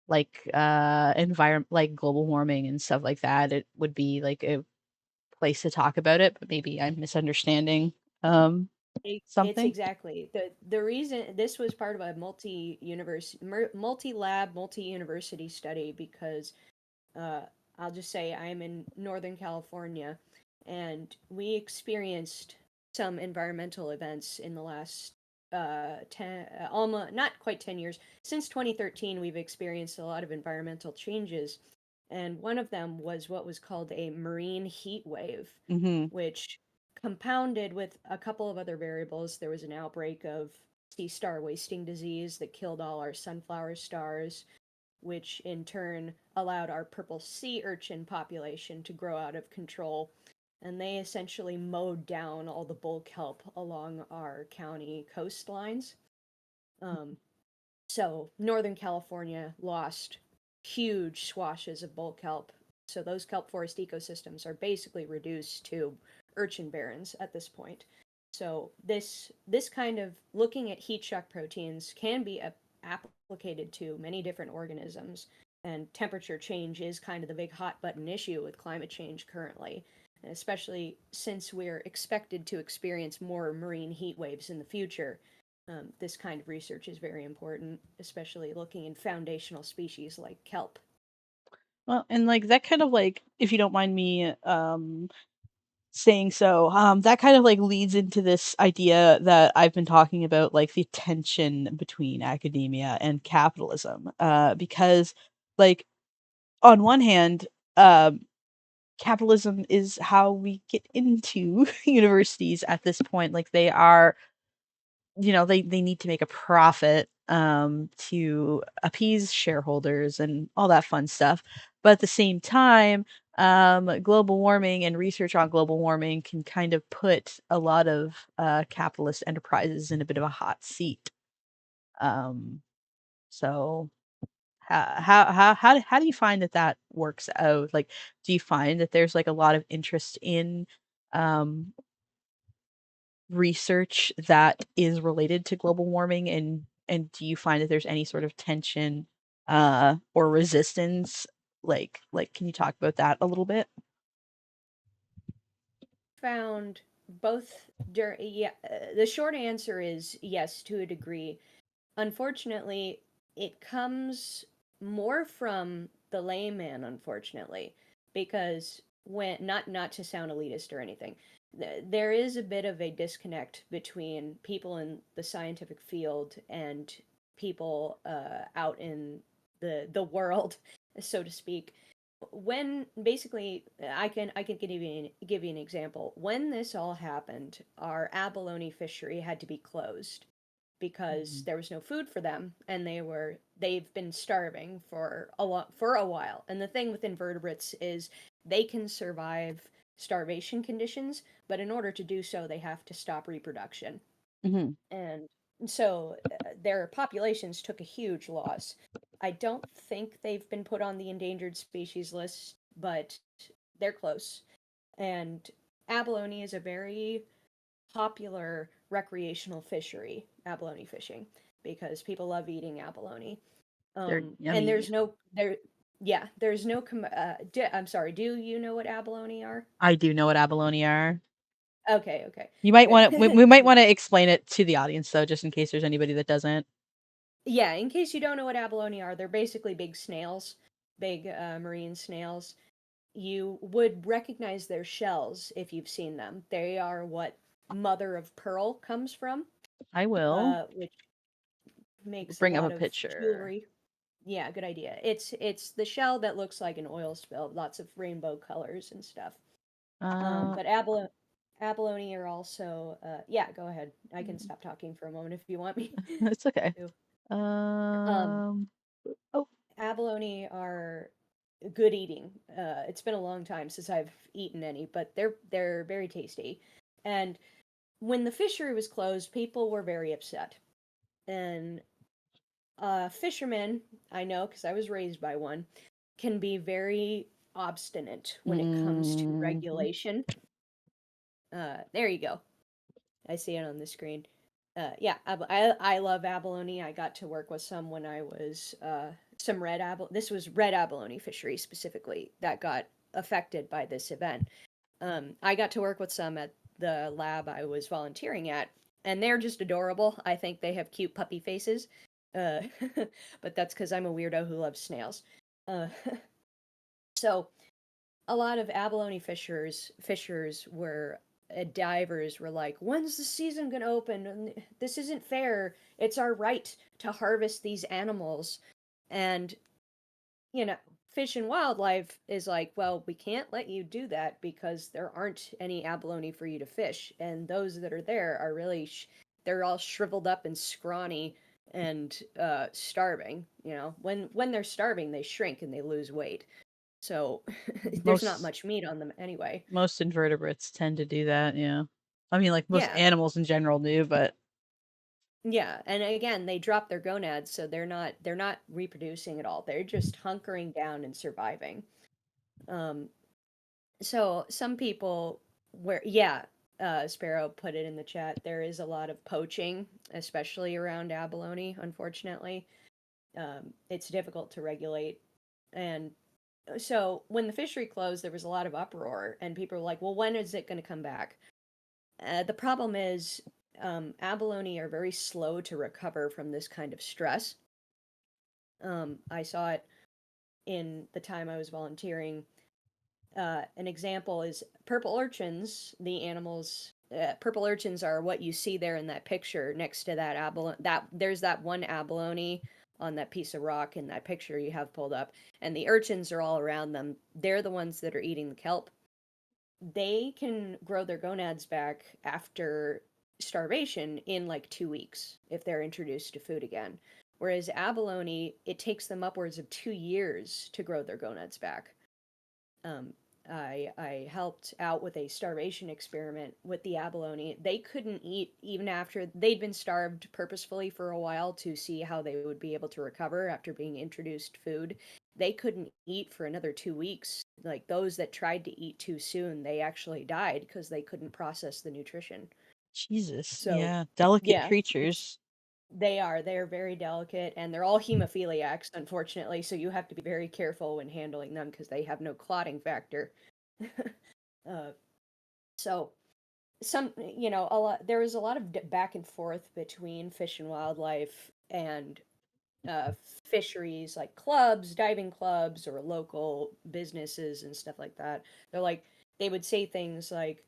environment, like global warming and stuff like that. It would be like a place to talk about it, but maybe I'm misunderstanding It's something. exactly the reason this was part of a multi-lab, multi-university study because uh, I'll just say I'm in Northern California, and we experienced some environmental events in the last 10, almost not quite 10 years. Since 2013, we've experienced a lot of environmental changes, and one of them was what was called a marine heat wave, Mm-hmm. which compounded with a couple of other variables. There was an outbreak of sea star wasting disease that killed all our sunflower stars, which in turn allowed our purple sea urchin population to grow out of control. And they essentially mowed down all the bull kelp along our county coastlines. Um, so Northern California lost huge swashes of bull kelp. So those kelp forest ecosystems are basically reduced to urchin barrens at this point. So this kind of looking at heat shock proteins can be applicated to many different organisms, and temperature change is kind of the big hot button issue with climate change currently, especially since we're expected to experience more marine heat waves in the future. This kind of research is very important, especially looking in foundational species like kelp. Well, and like that kind of like, if you don't mind me saying so, that kind of like leads into this idea that I've been talking about, like the tension between academia and capitalism. Because like on one hand, capitalism is how we get into universities at this point. Like they are, they need to make a profit to appease shareholders and all that fun stuff. But at the same time, global warming and research on global warming can kind of put a lot of capitalist enterprises in a bit of a hot seat. Um, so how do you find that works out? Like, do you find that there's like a lot of interest in um research that is related to global warming, and do you find that there's any sort of tension or resistance? Like can you talk about that a little bit? Found both yeah, the short answer is yes to a degree. Unfortunately, it comes more from the layman, unfortunately, because when not to sound elitist or anything, there is a bit of a disconnect between people in the scientific field and people out in the world, so to speak. When basically, I can give you an example. When this all happened, our abalone fishery had to be closed because Mhm. there was no food for them, and they've been starving for a while. And the thing with invertebrates is they can survive starvation conditions, but in order to do so they have to stop reproduction. Mhm. And so their populations took a huge loss. I don't think they've been put on the endangered species list, but they're close. And abalone is a very popular recreational fishery, abalone fishing, because people love eating abalone. They're And yummy. there's no. I'm sorry. Do you know what abalone are? I do know what abalone are. Okay, okay, You might want to we good. might want to explain it to the audience though, just in case there's anybody that doesn't. Yeah, in case you don't know what abalone are, they're basically big snails big marine snails, you would recognize their shells if you've seen them. They are what mother of pearl comes from, I will which makes a bring up a lot of picture. jewelry. Yeah, good idea. It's the shell that looks like an oil spill, lots of rainbow colors and stuff. Uh, But abalone are also yeah, go ahead. I can stop talking for a moment if you want me it's okay. to. Um, Um, oh, abalone are good eating. It's been a long time since I've eaten any, but they're very tasty. And when the fishery was closed, people were very upset. And fishermen, I know because I was raised by one, can be very obstinate when it comes to mhm. regulation. There you go. I see it on the screen. Yeah, I love abalone. I got to work with some when I was some red abalone. This was red abalone fishery specifically that got affected by this event. I got to work with some at the lab I was volunteering at, and they're just adorable. I think they have cute puppy faces, uh, but that's because I'm a weirdo who loves snails. Uh, so a lot of abalone fishers were divers were like, when's the season gonna open? This isn't fair. It's our right to harvest these animals. And you know, Fish and Wildlife is like, well, we can't let you do that because there aren't any abalone for you to fish, and those that are there are really they're all shriveled up and scrawny and starving. When they're starving, they shrink and they lose weight. So there's not Most much meat on them anyway. most invertebrates tend to do that. Yeah, I mean, like most Yeah, animals in general do, but yeah, and again, they drop their gonads, so they're not reproducing at all. They're just hunkering down and surviving. Um, so some people where yeah, Sparrow put it in the chat. There is a lot of poaching, especially around abalone. Unfortunately, it's difficult to regulate, and so when the fishery closed, there was a lot of uproar, and people were like, "Well, when is it going to come back?" The problem is, abalone are very slow to recover from this kind of stress. I saw it in the time I was volunteering. An example is purple urchins. The animals, purple urchins are what you see there in that picture next to that abalone. That there's that one abalone on that piece of rock in that picture you have pulled up, and the urchins are all around them. They're the ones that are eating the kelp. They can grow their gonads back after starvation in like 2 weeks if they're introduced to food again. Whereas abalone, it takes them upwards of 2 years to grow their gonads back. Um, I helped out with a starvation experiment with the abalone. They couldn't eat even after they'd been starved purposefully for a while to see how they would be able to recover after being introduced food. They couldn't eat for another 2 weeks. Like those that tried to eat too soon, they actually died because they couldn't process the nutrition. Jesus, So, yeah, delicate yeah, it's creatures. they're very delicate, and they're all hemophiliacs, unfortunately, so you have to be very careful when handling them because they have no clotting factor. uh, so a lot there was a lot of back and forth between Fish and Wildlife and uh, fisheries, like clubs, diving clubs, or local businesses and stuff like that. They're like they would say things like,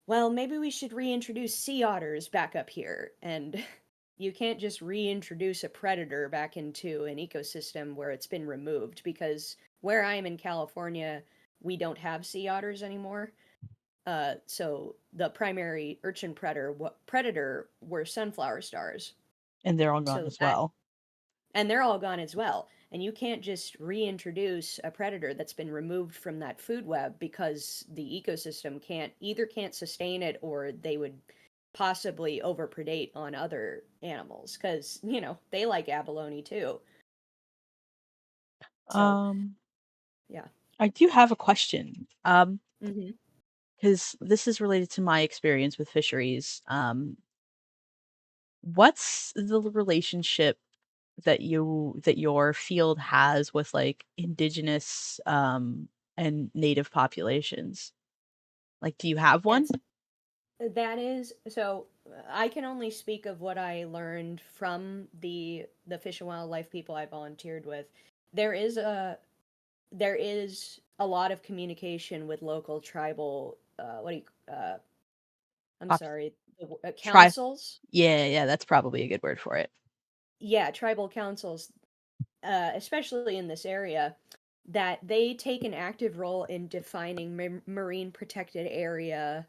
well, maybe we should reintroduce sea otters back up here. And you can't just reintroduce a predator back into an ecosystem where it's been removed because where I am in California, we don't have sea otters anymore. So the primary urchin predator were sunflower stars. And they're all gone So as that well. and they're all gone as well. And you can't just reintroduce a predator that's been removed from that food web because the ecosystem can't sustain it, or they would possibly overpredate on other animals because they like abalone too. So Um, yeah. I do have a question. Hmm. Because this is related to my experience with fisheries. What's the relationship that your field has with like indigenous and native populations? Like, do you have one? That's that is so. I can only speak of what I learned from the Fish and Wildlife people I volunteered with. There is there is a lot of communication with local tribal, I'm Pop- sorry, Try. councils. Yeah, that's probably a good word for it. Yeah, tribal councils, especially in this area, that they take an active role in defining marine protected area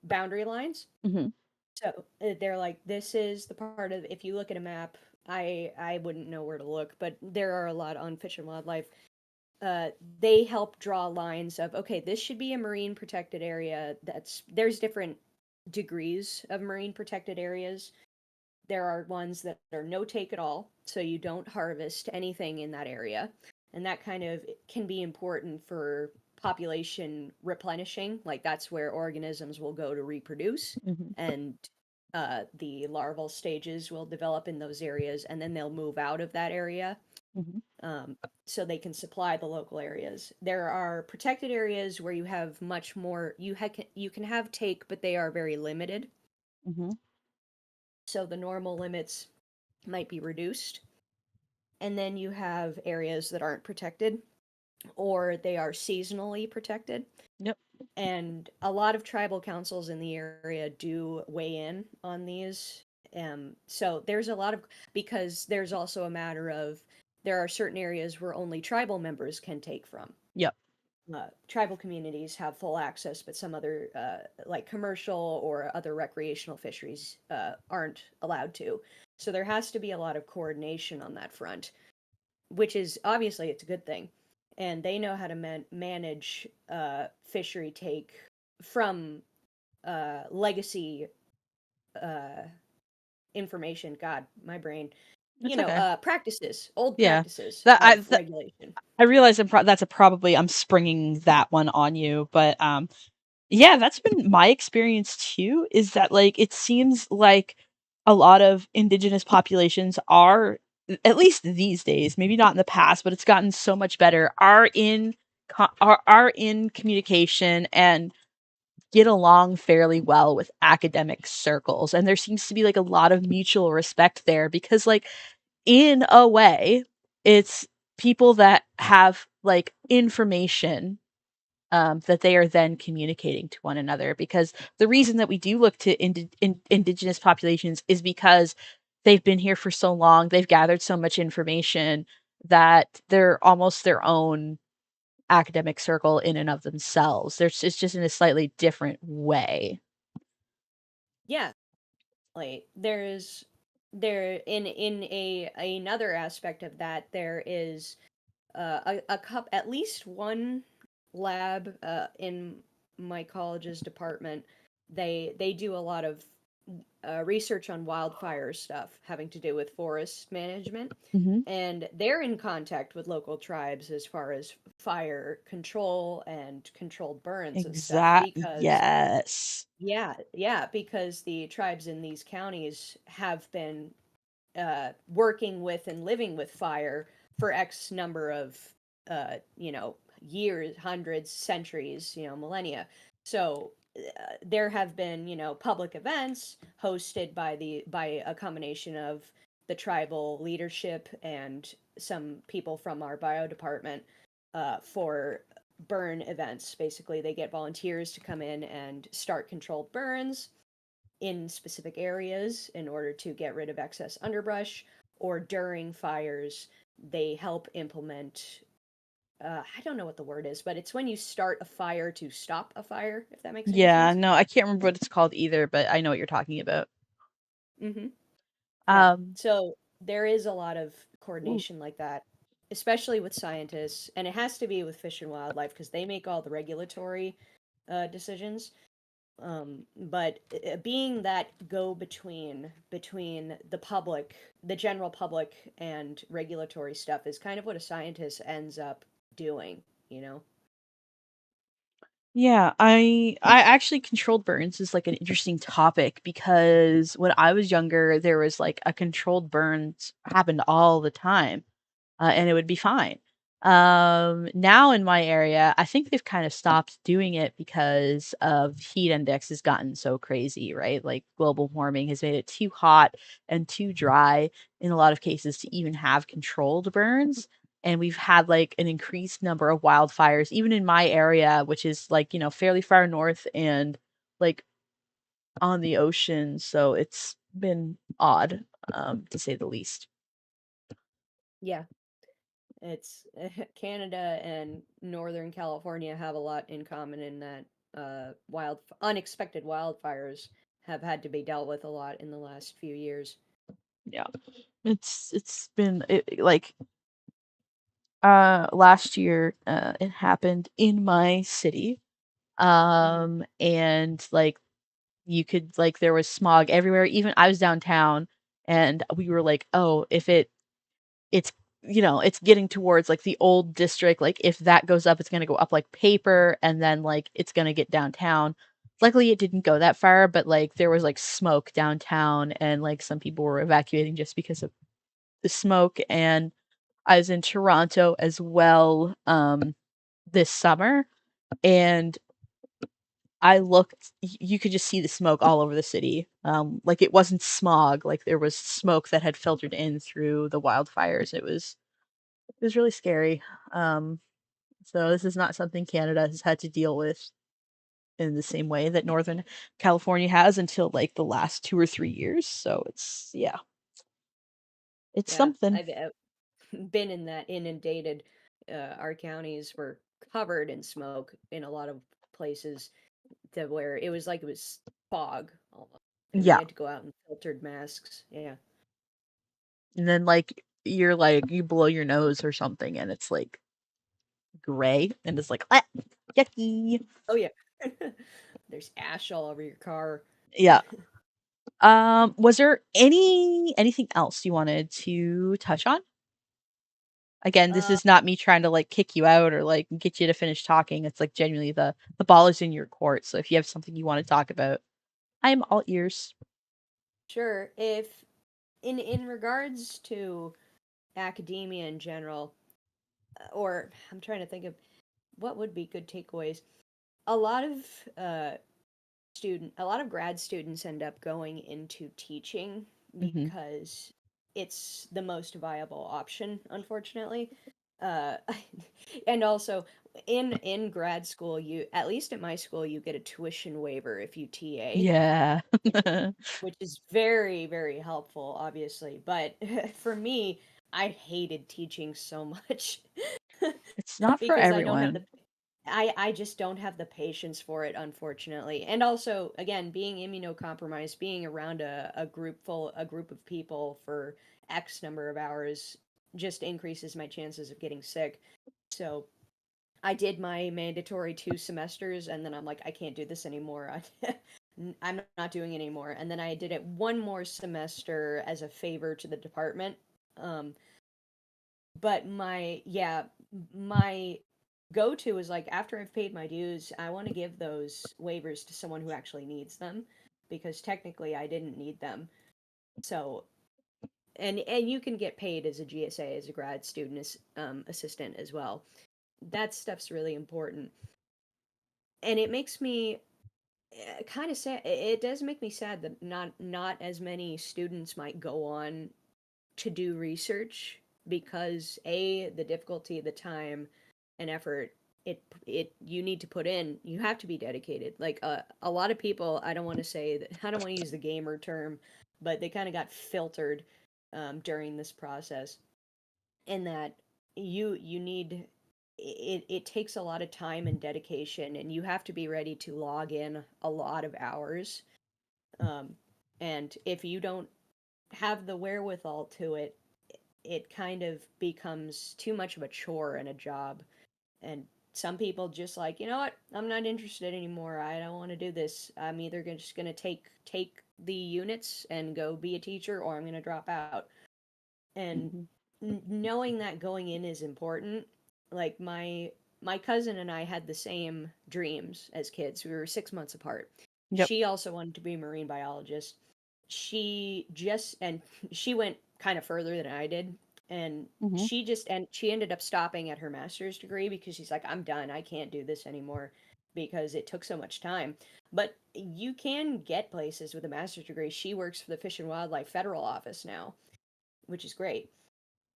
boundary lines. Hmm. So they're like, this is the part of, if you look at a map, I wouldn't know where to look, but there are a lot on Fish and Wildlife. Uh, they help draw lines of, okay, this should be a marine protected area. There's different degrees of marine protected areas. There are ones that are no take at all, so you don't harvest anything in that area. And that kind of can be important for population replenishing. Like, that's where organisms will go to reproduce, Hmm. and the larval stages will develop in those areas, and then they'll move out of that area, Hmm. so they can supply the local areas. There are protected areas where you have much more. You can have take, but they are very limited. Hmm. So the normal limits might be reduced. And then you have areas that aren't protected, or they are seasonally protected. Yep. And a lot of tribal councils in the area do weigh in on these. So there's a lot of, because there's also a matter of, there are certain areas where only tribal members can take from. Yep. Tribal communities have full access, but some other, like commercial or other recreational fisheries, aren't allowed to. So there has to be a lot of coordination on that front, which is obviously it's a good thing. And they know how to manage fishery take from legacy uh, information. God, my brain. It's okay. Practices, old Yeah. practices That of regulation. I realize that's I'm springing that one on you, but yeah, that's been my experience too, is that like it seems like a lot of indigenous populations are, at least these days, maybe not in the past, but it's gotten so much better, are in communication and get along fairly well with academic circles. And there seems to be like a lot of mutual respect there because like in a way, it's people that have like information that they are then communicating to one another. Because the reason that we do look to indigenous populations is because they've been here for so long, they've gathered so much information that they're almost their own academic circle in and of themselves. It's just in a slightly different way. Yeah, like in a another aspect of that, there is at least one lab in my college's department. They do a lot of research on wildfire stuff having to do with forest management, Hmm. and they're in contact with local tribes as far as fire control and controlled burns and stuff, because Yes. because the tribes in these counties have been working with and living with fire for X number of, years, hundreds, centuries, millennia. So there have been, public events hosted by a combination of the tribal leadership and some people from our bio department, for burn events. Basically, they get volunteers to come in and start controlled burns in specific areas in order to get rid of excess underbrush, or during fires, they help implement. I don't know what the word is, but it's when you start a fire to stop a fire, if that makes any Yeah, sense. no, I can't remember what it's called either, but I know what you're talking about. Mm-hmm. Yeah. Um, So there is a lot of ooh, coordination like that, especially with scientists, and it has to be with Fish and Wildlife because they make all the regulatory decisions. But being that go between the public, the general public, and regulatory stuff is kind of what a scientist ends up doing, you know? yeah, I actually controlled burns is like an interesting topic because when I was younger, there was like a controlled burns happened all the time. And it would be fine. Now in my area, I think they've kind of stopped doing it because of heat index has gotten so crazy, right? Like global warming has made it too hot and too dry in a lot of cases to even have controlled burns. and we've had like an increased number of wildfires, even in my area, which is like, fairly far north and like on the ocean. So it's been odd, to say the least. Yeah, it's Canada and Northern California have a lot in common in that unexpected wildfires have had to be dealt with a lot in the last few years. Yeah. It's been like last year it happened in my city. Mhm. And like you could like there was smog everywhere. Even I was downtown and we were like, "Oh, if it's it's getting towards like the old district, like if that goes up, it's going to go up like paper and then like it's going to get downtown." Luckily it didn't go that far, but like there was like smoke downtown and like some people were evacuating just because of the smoke. And I was in Toronto as well this summer, and I looked you could just see the smoke all over the city. Like it wasn't smog, like there was smoke that had filtered in through the wildfires. It was really scary. Um, so this is not something Canada has had to deal with in the same way that Northern California has until like the last 2 or 3 years. So it's yeah, it's Yeah, something. I've been in that inundated. Our counties were covered in smoke in a lot of places to where it was fog almost, and we Yeah. had to go out in filtered masks. Yeah. And then like you're like you blow your nose or something and it's like gray and it's like ah, yucky. Oh yeah. There's ash all over your car. Yeah. Was there anything else you wanted to touch on? Again, this Uh, is not me trying to like kick you out or like get you to finish talking. It's like genuinely the ball is in your court. So if you have something you want to talk about, I am all ears. sure. If in regards to academia in general, or I'm trying to think of what would be good takeaways. A lot of a lot of grad students end up going into teaching Hmm. because it's the most viable option, unfortunately. Uh, and also in grad school, you at least at my school, you get a tuition waiver if you TA, Yeah. which is very, very helpful, obviously. But for me, I hated teaching so much It's not for because I don't have everyone. the I just don't have the patience for it, unfortunately. And also, again, being immunocompromised, being around a group of people for X number of hours just increases my chances of getting sick. So I did my mandatory 2 semesters, and then I'm like, I can't do this anymore. I'm not doing it anymore. And then I did it one more semester as a favor to the department. Um, but my go-to is like after I've paid my dues, I want to give those waivers to someone who actually needs them because technically I didn't need them. So and you can get paid as a GSA as a grad student assistant as well. That stuff's really important. And it makes me kind of sad. It does make me sad that not as many students might go on to do research because the difficulty, the time and effort it you need to put in, you have to be dedicated. Like a lot of people, I don't want to say that, I don't want to use the gamer term, but they kind of got filtered during this process, in that you need it takes a lot of time and dedication, and you have to be ready to log in a lot of hours, um, and if you don't have the wherewithal to it, it kind of becomes too much of a chore and a job. And some people just like, you know what, I'm not interested anymore. I don't want to do this. I'm either just going to take the units and go be a teacher, or I'm going to drop out. And Hmm. knowing that going in is important. Like my cousin and I had the same dreams as kids. We were 6 months apart. Yep. She also wanted to be a marine biologist. She just and she went kind of further than I did, and Hmm. she ended up stopping at her master's degree because she's like, I'm done. I can't do this anymore because it took so much time. But you can get places with a master's degree. She works for the Fish and Wildlife Federal Office now, which is great.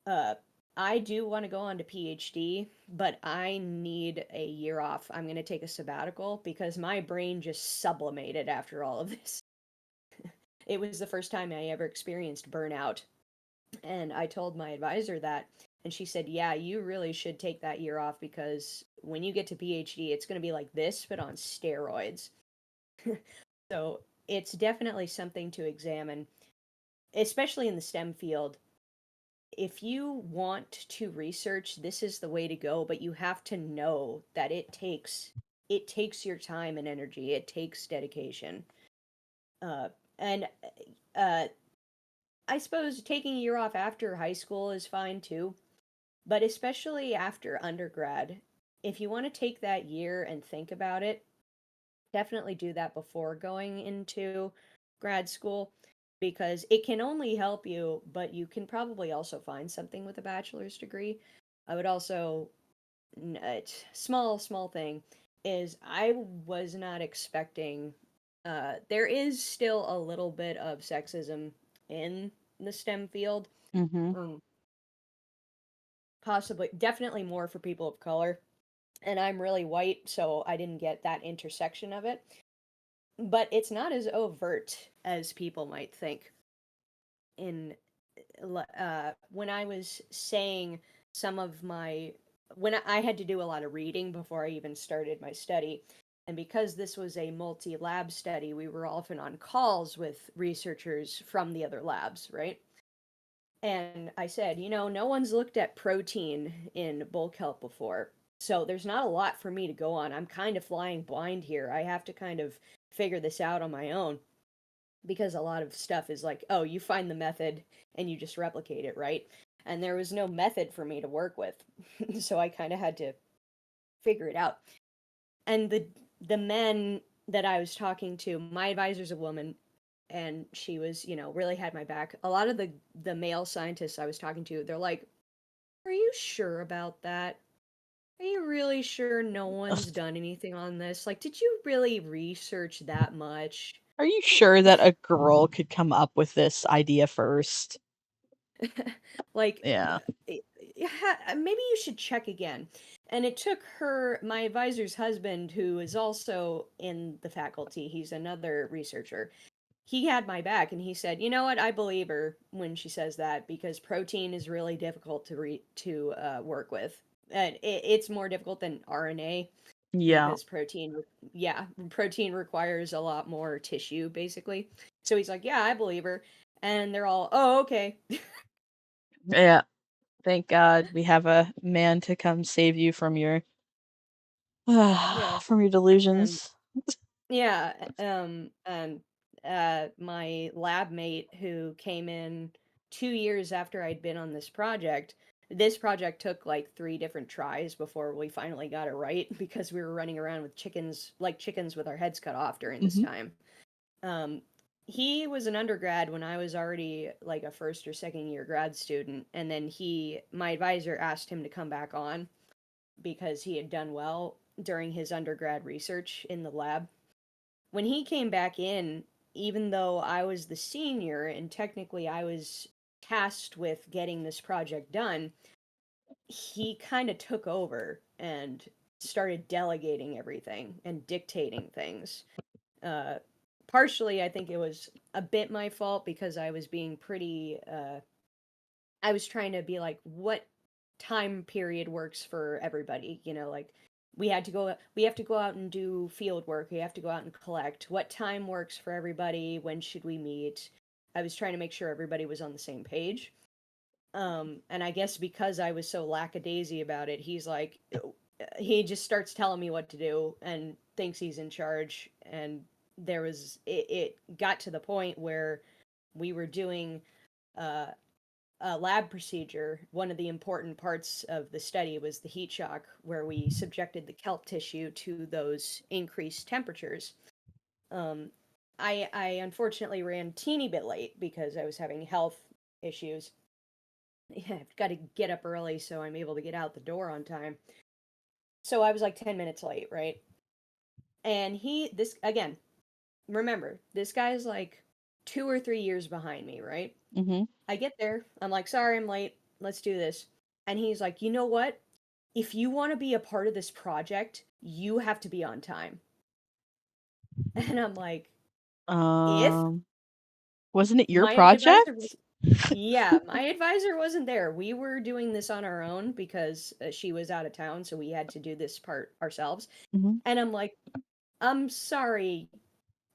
Uh, I do want to go on to PhD, but I need a year off. I'm going to take a sabbatical because my brain just sublimated after all of this. It was the first time I ever experienced burnout. And I told my advisor that, and she said, "Yeah, you really should take that year off because when you get to PhD, it's going to be like this, but on steroids." So it's definitely something to examine, especially in the STEM field. If you want to research, this is the way to go, but you have to know that it takes your time and energy. It takes dedication. Uh, and uh, I suppose taking a year off after high school is fine too, but especially after undergrad, if you want to take that year and think about it, definitely do that before going into grad school because it can only help you, but you can probably also find something with a bachelor's degree. I would also, small thing is I was not expecting, there is still a little bit of sexism in the STEM field. Mm-hmm. Um, Possibly, definitely more for people of color. And I'm really white, so I didn't get that intersection of it. But it's not as overt as people might think. In When I was saying some of my when I had to do a lot of reading before I even started my study, and because this was a multi-lab study, we were often on calls with researchers from the other labs, right? And I said, no one's looked at protein in bulk health before. So there's not a lot for me to go on. I'm kind of flying blind here. I have to kind of figure this out on my own because a lot of stuff is like, oh, you find the method and you just replicate it, right? And there was no method for me to work with. So I kind of had to figure it out. And the men that I was talking to, my advisor's a woman, and she was, really had my back. A lot of the male scientists I was talking to, they're like, "Are you sure about that? Are you really sure no one's done anything on this? Like, did you really research that much?" Are you sure that a girl could come up with this idea first? Like, Yeah. maybe you should check again. And it took my advisor's husband, who is also in the faculty, he's another researcher. He had my back and he said, "You know what? I believe her when she says that because protein is really difficult to work with. And it's more difficult than RNA Yeah. because protein requires a lot more tissue basically." So he's like, "Yeah, I believe her." And they're all, "Oh, okay." Yeah. Thank God we have a man to come save you from your Yeah. from your And delusions. yeah, and my lab mate who came in 2 years after I'd been on this project took like 3 different tries before we finally got it right because we were running around with chickens, like chickens with our heads cut off during this Mhm. time. Um, he was an undergrad when I was already like a first or second year grad student, and then my advisor asked him to come back on because he had done well during his undergrad research in the lab. When he came back in, even though I was the senior and technically I was tasked with getting this project done, he kind of took over and started delegating everything and dictating things. Uh, Partially, I think it was a bit my fault because I was being pretty. I was trying to be like, what time period works for everybody? Like we have to go out and do field work. We have to go out and collect. What time works for everybody? When should we meet? I was trying to make sure everybody was on the same page. And I guess because I was so lackadaisy about it, he's like, he just starts telling me what to do and thinks he's in charge. And it got to the point where we were doing uh, a lab procedure. One of the important parts of the study was the heat shock, where we subjected the kelp tissue to those increased temperatures. Um, I unfortunately ran teeny bit late because I was having health issues. Yeah, I've got to get up early so I'm able to get out the door on time. So I was like 10 minutes late, right? And this again, remember, this guy's like 2 or 3 years behind me, right? Mhm. I get there. I'm like, "Sorry, I'm late. Let's do this." And he's like, you know what? If you want to be a part of this project, you have to be on time. And I'm like, if Um, wasn't it your my advisor project? was, yeah, my advisor wasn't there. We were doing this on our own because she was out of town, so we had to do this part ourselves. Mhm. And I'm like, I'm sorry.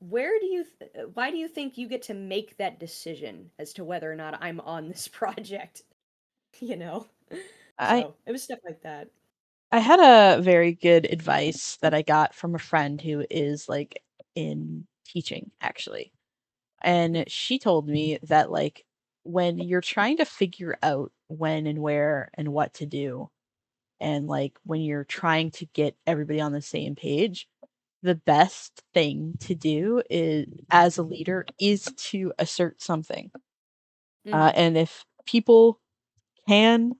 Why do you think you get to make that decision as to whether or not I'm on this project? You know? I So it was stuff like that. I had a very good advice that I got from a friend who is like in teaching actually. And she told me that like when you're trying to figure out when and where and what to do, and like when you're trying to get everybody on the same page, the best thing to do is as a leader is to assert something. Mm-hmm. And if people can,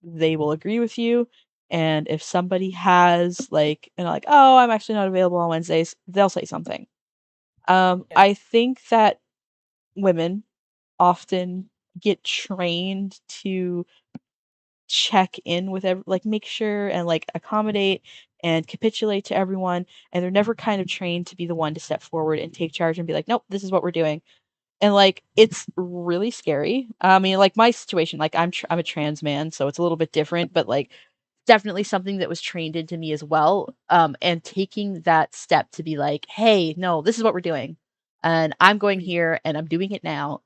they will agree with you. And if somebody has like, and like, oh, I'm actually not available on Wednesdays, they'll say something. Yeah. I think that women often get trained to check in with like make sure and like accommodate and capitulate to everyone, and they're never kind of trained to be the one to step forward and take charge and be like, nope, this is what we're doing. And like it's really scary. I mean, like my situation, like I'm a trans man, so it's a little bit different, but like definitely something that was trained into me as well. And taking that step to be like, hey, no, this is what we're doing, and I'm going Mm. here and I'm doing it now.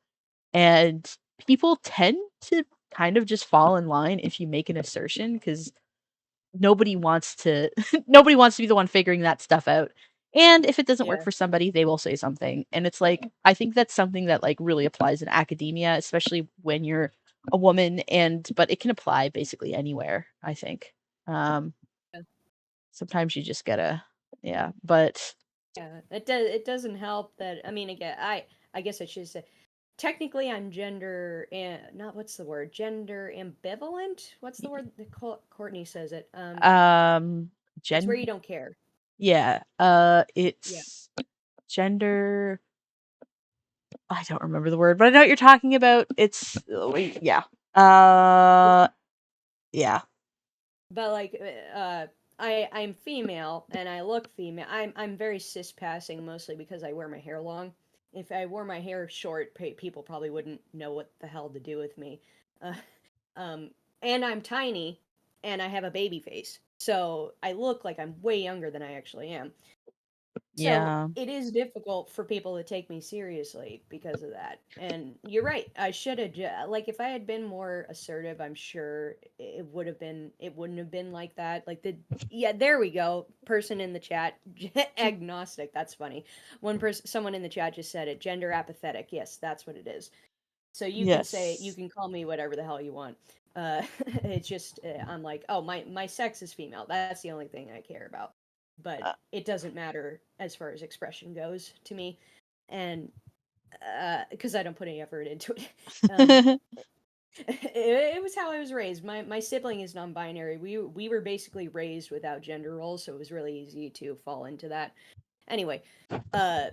And people tend to kind of just fall in line if you make an assertion, because nobody wants to nobody wants to be the one figuring that stuff out. And if it doesn't work Yeah. for somebody, they will say something. And it's like I think that's something that like really applies in academia, especially when you're a woman, and but it can apply basically anywhere, I think. Um Yeah. Sometimes you just gotta, yeah, but Yeah. It doesn't help that, I mean, again, I guess I should say technically I'm gender and not, what's the word? Gender ambivalent? What's the word that Courtney says it? um It's where gen you don't care. yeah, Yeah. it's gender, I don't remember the word, but I know what you're talking about. It's yeah. It's Uh yeah. but like I'm female and I look female. I'm very cis passing mostly because I wear my hair long. If I wore my hair short, people probably wouldn't know what the hell to do with me. Uh, um, and I'm tiny, and I have a baby face, so I look like I'm way younger than I actually am. So Yeah. it is difficult for people to take me seriously because of that. And you're right. I should have like if I had been more assertive, I'm sure it wouldn't have been like that. Like the yeah, there we go. Person in the chat, agnostic. That's funny. One person someone in the chat just said it. Gender apathetic. Yes, that's what it is. So you Yes. can call me whatever the hell you want. It's just I'm like, oh, my sex is female. That's the only thing I care about. But Uh, it doesn't matter as far as expression goes to me, and because I don't put any effort into it. It was how I was raised. My sibling is non-binary. We were basically raised without gender roles, so it was really easy to fall into that. Anyway, uh,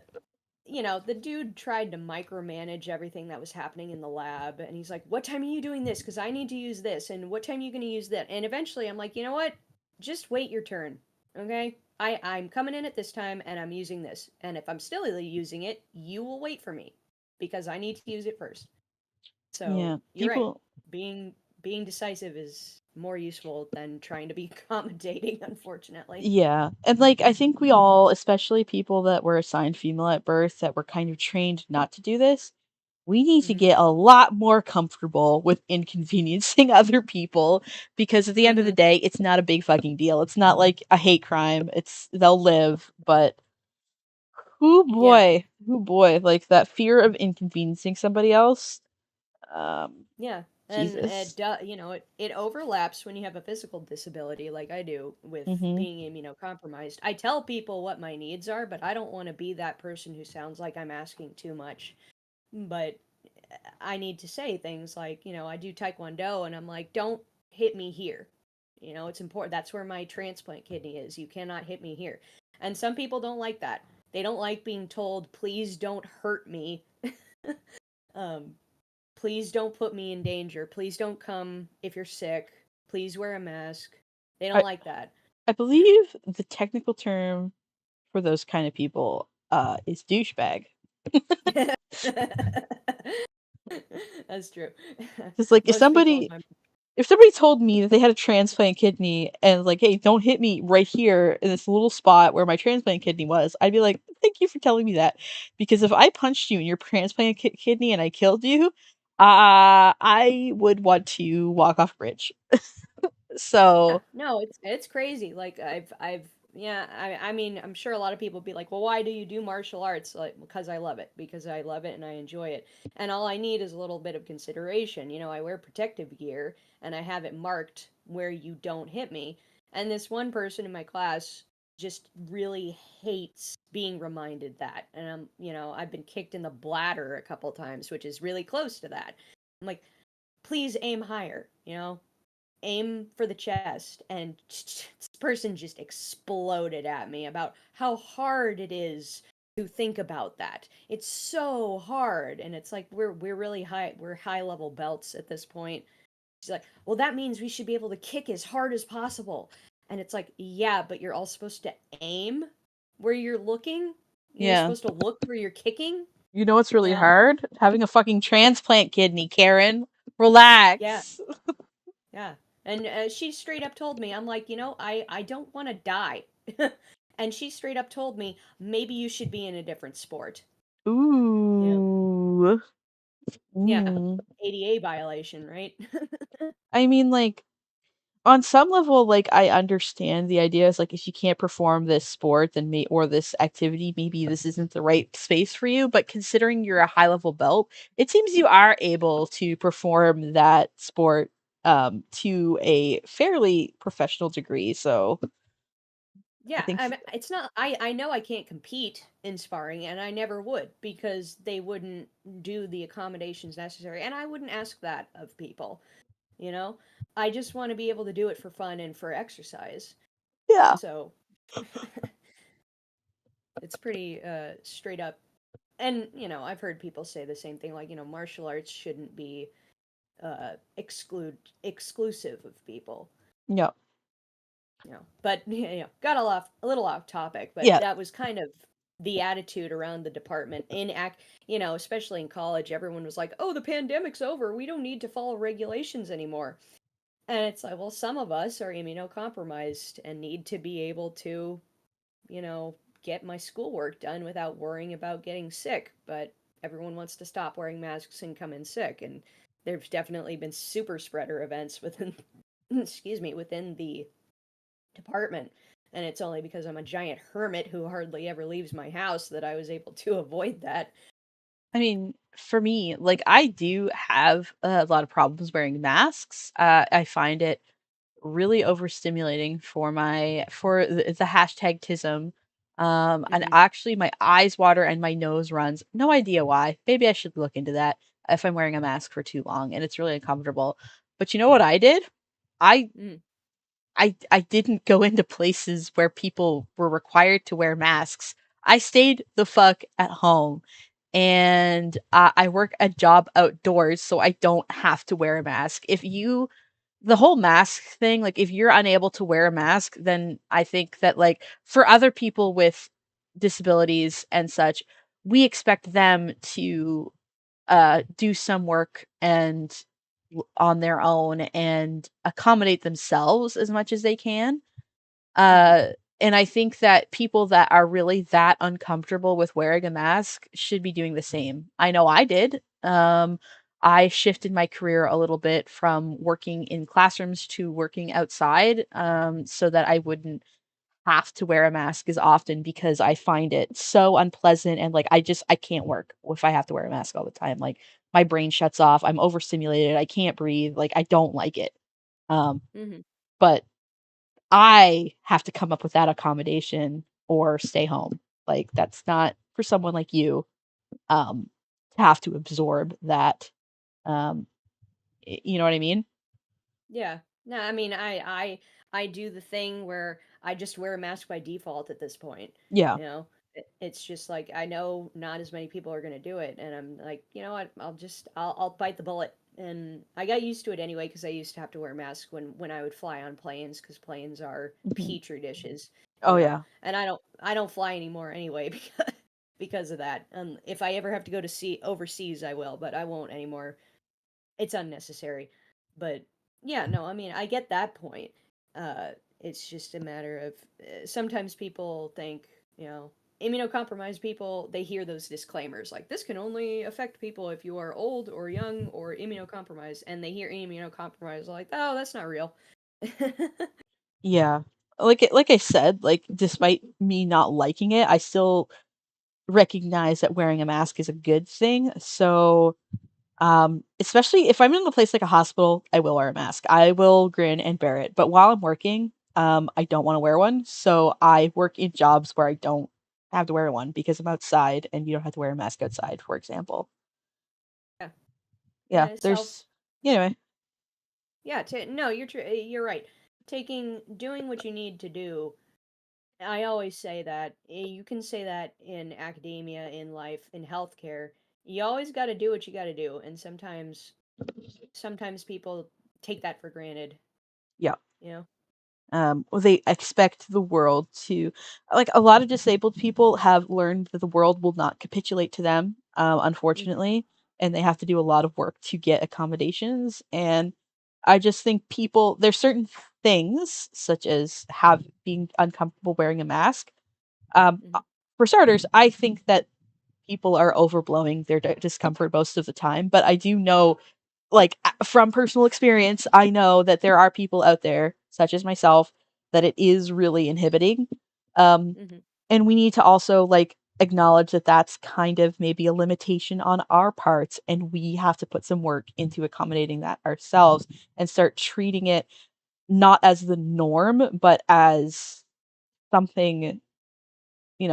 the dude tried to micromanage everything that was happening in the lab. And he's like, what time are you doing this? Because I need to use this. And what time are you going to use that? And eventually I'm like, you know what? Just wait your turn. Okay? I'm coming in at this time and I'm using this. And if I'm still using it, you will wait for me because I need to use it first. So yeah. you're right. People, Being decisive is more useful than trying to be accommodating, unfortunately. yeah. And like I think we all, especially people that were assigned female at birth that were kind of trained not to do this, we need to Mm-hmm. get a lot more comfortable with inconveniencing other people, because at the end of the Mm-hmm. day, it's not a big fucking deal. It's not like a hate crime. It's they'll live, but Yeah. oh boy, like that fear of inconveniencing somebody else. Yeah, and Jesus. it overlaps when you have a physical disability like I do with Mhm. being immunocompromised. I tell people what my needs are, but I don't want to be that person who sounds like I'm asking too much. But I need to say things like, I do taekwondo and I'm like, don't hit me here. It's important. That's where my transplant kidney is. You cannot hit me here. And some people don't like that. They don't like being told, please don't hurt me. um, Please don't put me in danger. Please don't come if you're sick. Please wear a mask. They don't I, like that. I believe the technical term for those kind of people is douchebag. That's true. Because like Most people in my if somebody told me that they had a transplant kidney and like, hey, don't hit me right here in this little spot where my transplant kidney was, I'd be like, thank you for telling me that. Because if I punched you in your transplant kidney and I killed you, I would want to walk off a bridge. Yeah, So no, it's crazy. Like I've yeah, I mean, I'm sure a lot of people be like, "Well, why do you do martial arts?" Like because I love it, because I love it and I enjoy it. And all I need is a little bit of consideration. You know, I wear protective gear and I have it marked where you don't hit me. And this one person in my class just really hates being reminded that. And I've been kicked in the bladder a couple times, which is really close to that. I'm like, "Please aim higher," aim for the chest, and this person just exploded at me about how hard it is to think about that. It's so hard, and it's like we're really high, we're high level belts at this point. She's like, well, that means we should be able to kick as hard as possible. And it's like, yeah, but you're all supposed to aim where you're looking. You're yeah. supposed to look where you're kicking. You know what's really Yeah, hard? Having a fucking transplant kidney, Karen. yeah, Relax. yeah. And she straight up told me, I'm like, I don't want to die. And she straight up told me, maybe you should be in a different sport. Yeah. Ooh. Yeah. Mm. ADA violation, right? I mean, like, on some level, like, I understand the idea is like if you can't perform this sport, then or this activity, maybe this isn't the right space for you. But considering you're a high level belt, it seems you are able to perform that sport to a fairly professional degree. So I Yeah, think, it's not. I know I can't compete in sparring, and I never would because they wouldn't do the accommodations necessary, and I wouldn't ask that of people. You know, I just want to be able to do it for fun and for exercise. yeah, So it's pretty straight up. And I've heard people say the same thing, like martial arts shouldn't be exclusive of people. yeah, But got a little off topic, but yeah. that was kind of the attitude around the department especially in college. Everyone was like, "Oh, the pandemic's over. We don't need to follow regulations anymore." And it's like, well, some of us are immunocompromised and need to be able to, you know, get my schoolwork done without worrying about getting sick. But everyone wants to stop wearing masks and come in sick, and there's definitely been super spreader events within excuse me, within the department. And it's only because I'm a giant hermit who hardly ever leaves my house that I was able to avoid that. I mean, for me, like I do have a lot of problems wearing masks. I find it really overstimulating for the hashtag tism. And Hmm. actually my eyes water and my nose runs. No idea why. Maybe I should look into that if I'm wearing a mask for too long and it's really uncomfortable. But you know what I did? I Mm. I didn't go into places where people were required to wear masks. I stayed the fuck at home. And I work a job outdoors, so I don't have to wear a mask. The whole mask thing, like if you're unable to wear a mask, then I think that like for other people with disabilities and such, we expect them to do some work and on their own and accommodate themselves as much as they can. Hmm. Uh, and I think that people that are really that uncomfortable with wearing a mask should be doing the same. I know I did. I shifted my career a little bit from working in classrooms to working outside, so that I wouldn't have to wear a mask as often because I find it so unpleasant and like I can't work if I have to wear a mask all the time. Like my brain shuts off, I'm overstimulated, I can't breathe, like I don't like it. Um, Hmm. but I have to come up with that accommodation or stay home. Like that's not for someone like you um to have to absorb that. Um you know what I mean? Yeah. No, I mean, I do the thing where I just wear a mask by default at this point. Yeah. You know, It's just like I know not as many people are gonna do it, and I'm like, you know what? I'll bite the bullet. And I got used to it anyway because I used to have to wear a mask when I would fly on planes because planes are Mhm. petri dishes, Oh yeah. And I don't fly anymore anyway because of that. If I ever have to go to sea overseas, I will, but I won't anymore. It's unnecessary. But yeah, no, I mean, I get that point. Uh, it's just a matter of sometimes people think, immunocompromised people, they hear those disclaimers like this can only affect people if you are old or young or immunocompromised, and they hear immunocompromised like, oh, that's not real. Yeah. Like I said, like despite me not liking it, I still recognize that wearing a mask is a good thing. So, especially if I'm in a place like a hospital, I will wear a mask. I will grin and bear it. But while I'm working, I don't want to wear one. So I work in jobs where I don't have to wear one because I'm outside and you don't have to wear a mask outside, for example. Yeah, Yeah, yeah, there's anyway. yeah. No, you're right. Doing what you need to do. I always say that you can say that in academia, in life, in healthcare. You always got to do what you got to do, and sometimes people take that for granted. Yeah. You know. Or they expect the world to, like, a lot of disabled people have learned that the world will not capitulate to them, Hmm. unfortunately, and they have to do a lot of work to get accommodations. And I just think there's certain things, such as being uncomfortable wearing a mask. Hmm. For starters, I think that people are overblowing their discomfort most of the time, but I do know, like, from personal experience, I know that there are people out there, such as myself, that it is really inhibiting. Um, Hmm. and we need to also, like, acknowledge that that's kind of maybe a limitation on our parts, and we have to put some work into accommodating that ourselves and start treating it not as the norm, but as something,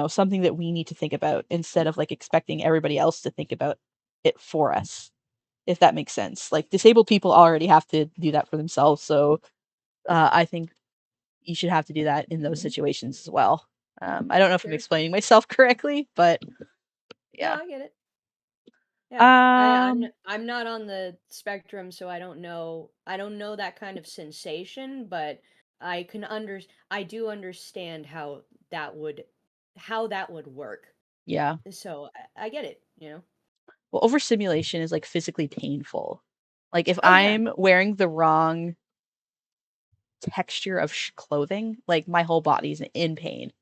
something that we need to think about instead of like expecting everybody else to think about it for us, if that makes sense. Like disabled people already have to do that for themselves, so I think you should have to do that in those situations as well. I don't know if I'm Sure. explaining myself correctly, but No, yeah. I get it. Yeah, Um, I'm not on the spectrum, so I don't know that kind of sensation, but I can I do understand how that would work. yeah. So I get it. Well, overstimulation is like physically painful. Like if Oh yeah, I'm wearing the wrong texture of clothing, like my whole body's in pain.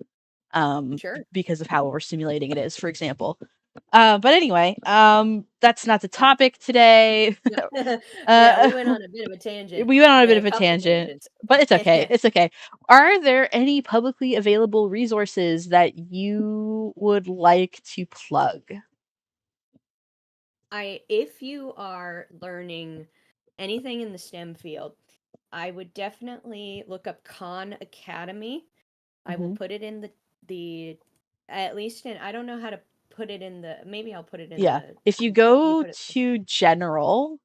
sure. Because of how overstimulating it is, for example. But anyway, that's not the Uh, topic today. yeah, we uh, went on a bit of a tangent, we went on a bit a of a couple tangent, tangents. but it's okay. It's okay. Are there any publicly available resources that you would like to plug? If you are learning anything in the STEM field, I would definitely look up Khan Academy. I will Hmm. put it in the at least in I don't know how to put it in the maybe I'll put it in Yeah. the If you you go put it. to general,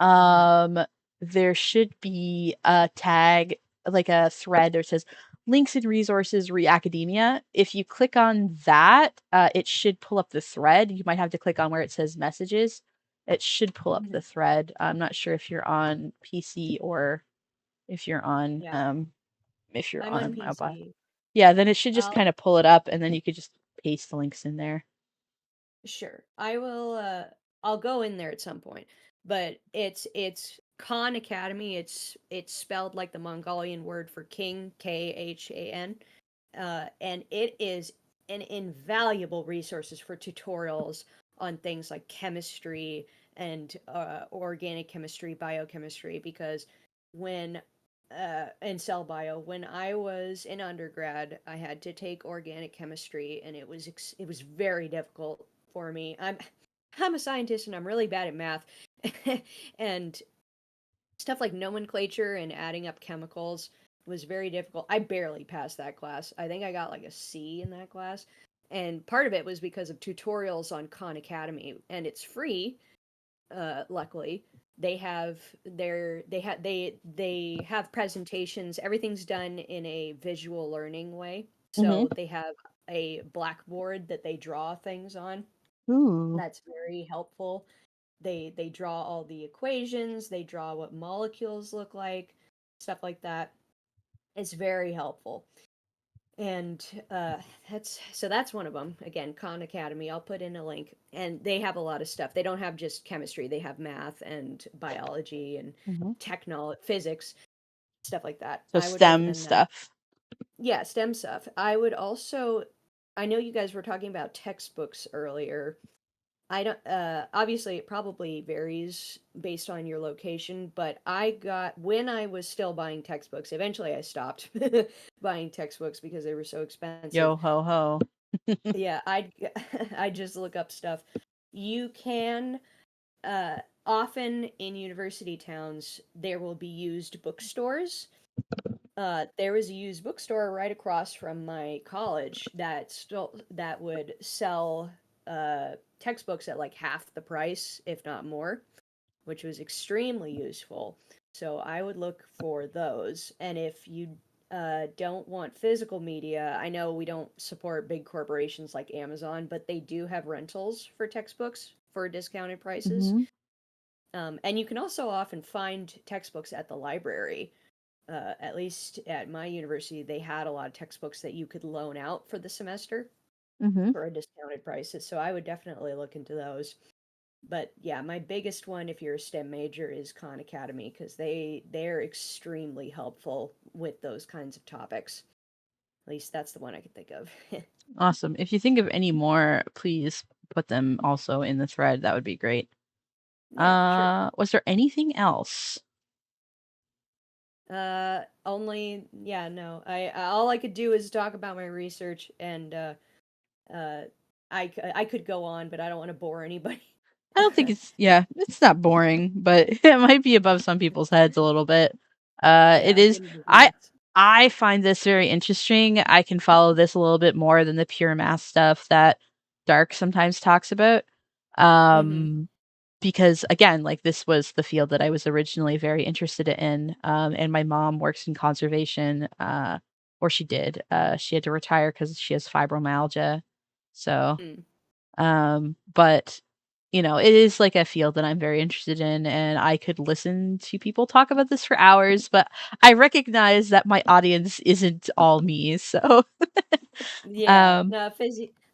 Mhm. Um, there should be a tag, like a thread that says links and resources re academia. If you click on that, it should pull up the thread. You might have to click on where it says messages. It should pull up the Mhm. thread. I'm not sure if you're on PC or if you're on Yeah, I'm on mobile. PC. Yeah, then it should just I'll kind of pull it up and then you could just paste the links in there. Sure. I will I'll go in there at some point. But it's Khan Academy. It's spelled like the Mongolian word for king, Khan. And it is an invaluable resources for tutorials on things like chemistry and organic chemistry, biochemistry, because when and cell bio, when I was in undergrad, I had to take organic chemistry, and it was very difficult for me. I'm a scientist and I'm really bad at math, and stuff like nomenclature and adding up chemicals was very difficult. I barely passed that class. I think I got like a C in that class. And part of it was because of tutorials on Khan Academy, and it's free. Luckily, they have presentations. Everything's done in a visual learning way. Hmm. So they have a blackboard that they draw things on. Ooh. That's very helpful. They draw all the equations, they draw what molecules look like, stuff like that. It's very helpful. And that's one of them. Again, Khan Academy. I'll put in a link. And they have a lot of stuff. They don't have just chemistry. They have math and biology and Mhm. technology, physics, stuff like that. So I would STEM recommend that. stuff. Yeah, STEM stuff. I would also, I know you guys were talking about textbooks earlier. I don't, obviously it probably varies based on your location, but when I was still buying textbooks, eventually I stopped buying textbooks because they were so expensive. Yo ho ho. Yeah, I just look up stuff. You can, uh, often in university towns, there will be used bookstores. There was a used bookstore right across from my college that would sell textbooks at like half the price, if not more, which was extremely useful. So I would look for those. And if you don't want physical media, I know we don't support big corporations like Amazon, but they do have rentals for textbooks for discounted prices. Mhm. And you can also often find textbooks at the library. At least at my university, they had a lot of textbooks that you could loan out for the semester Mhm. for a discounted prices. So I would definitely look into those. But yeah, my biggest one, if you're a STEM major, is Khan Academy because they're extremely helpful with those kinds of topics. At least that's the one I can think of. Awesome. If you think of any more, please put them also in the thread. That would be great. Yeah, for sure. Was there anything else? Only yeah, no. I all I could do is talk about my research, and uh, I could go on, but I don't want to bore anybody. I don't think it's not boring, but it might be above some people's heads a little bit. It Yeah, is. getting into I maths. I find this very interesting. I can follow this a little bit more than the pure math stuff that Dark sometimes talks about. Mm-hmm. Um, because again, like this was the field that I was originally very interested in. And my mom works in conservation, or she did. She had to retire because she has fibromyalgia. So, Mm. but it is like a field that I'm very interested in, and I could listen to people talk about this for hours, but I recognize that my audience isn't all me. So, Yeah, um, no,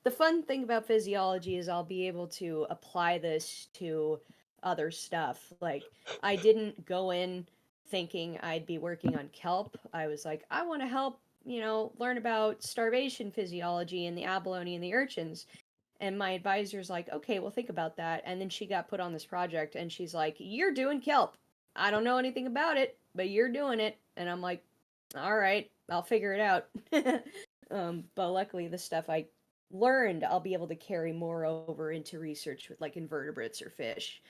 the fun thing about physiology is I'll be able to apply this to other stuff. Like, I didn't go in thinking I'd be working on kelp. I was like, I want to help, learn about starvation physiology and the abalone and the urchins. And my advisor's like, okay, well, think about that. And then she got put on this project and she's like, you're doing kelp. I don't know anything about it, but you're doing it. And I'm like, all right, I'll figure it out. But luckily, the stuff I learned, I'll be able to carry more over into research with like invertebrates or fish.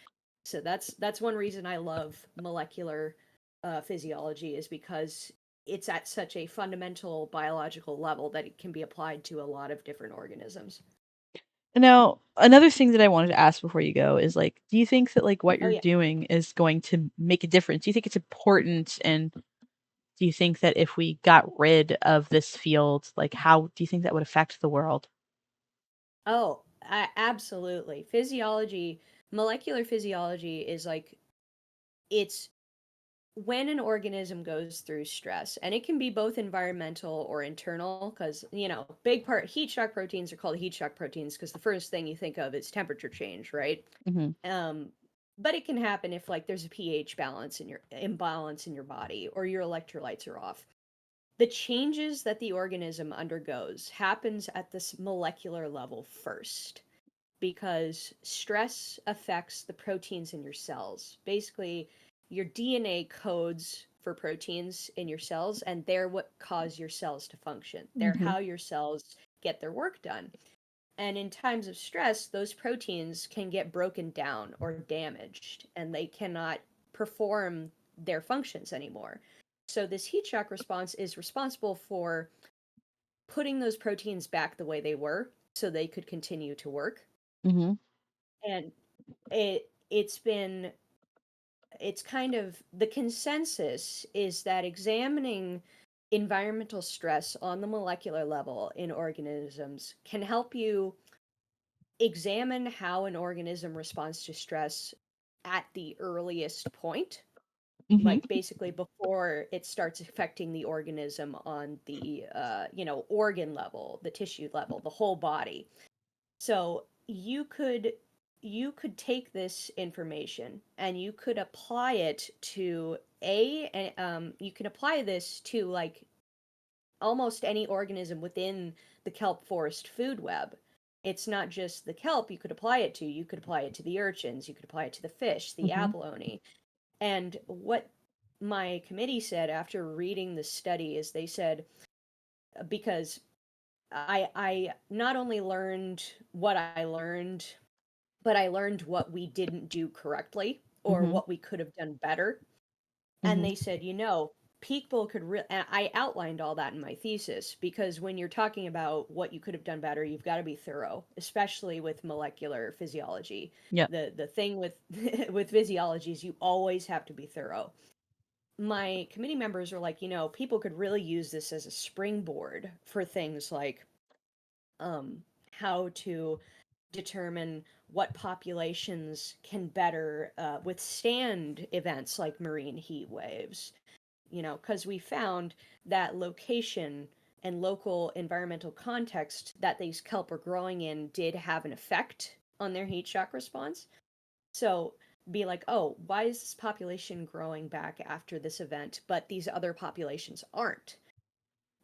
So that's one reason I love molecular physiology is because it's at such a fundamental biological level that it can be applied to a lot of different organisms. now another thing that I wanted to ask before you go is like, do you think that like what Oh you're yeah. doing is going to make a difference? Do you think it's important, and do you think that if we got rid of this field, like how do you think that would affect the world? Oh, absolutely. Molecular physiology is like it's when an organism goes through stress, and it can be both environmental or internal, because, big part heat shock proteins are called heat shock proteins because the first thing you think of is temperature change, right? Mhm. Um, but it can happen if like there's a pH imbalance in your body or your electrolytes are off. The changes that the organism undergoes happens at this molecular level first because stress affects the proteins in your cells. Basically, your DNA codes for proteins in your cells, and they're what cause your cells to function. They're Mhm. how your cells get their work done. And in times of stress, those proteins can get broken down or damaged, and they cannot perform their functions anymore. So, this heat shock response is responsible for putting those proteins back the way they were so they could continue to work. Mhm. And it's been it's kind of the consensus is that examining environmental stress on the molecular level in organisms can help you examine how an organism responds to stress at the earliest point, Hmm. like basically before it starts affecting the organism on the organ level, the tissue level, the whole body. So you could take this information and you could apply it to you can apply this to like almost any organism within the kelp forest food web. It's not just the kelp you could apply it to. You could apply it to the urchins, you could apply it to the fish, the Hmm. abalone. And what my committee said after reading the study is they said, because I not only learned what I learned, but I learned what we didn't do correctly or Hmm. what we could have done better. And Hmm. they said, people could really, and I outlined all that in my thesis, because when you're talking about what you could have done better, you've got to be thorough, especially with molecular physiology. Yeah. The thing with with physiology is you always have to be thorough. My committee members are like, people could really use this as a springboard for things like um, how to determine what populations can better withstand events like marine heat waves. Because we found that location and local environmental context that these kelp were growing in did have an effect on their heat shock response. So be like, oh, why is this population growing back after this event, but these other populations aren't?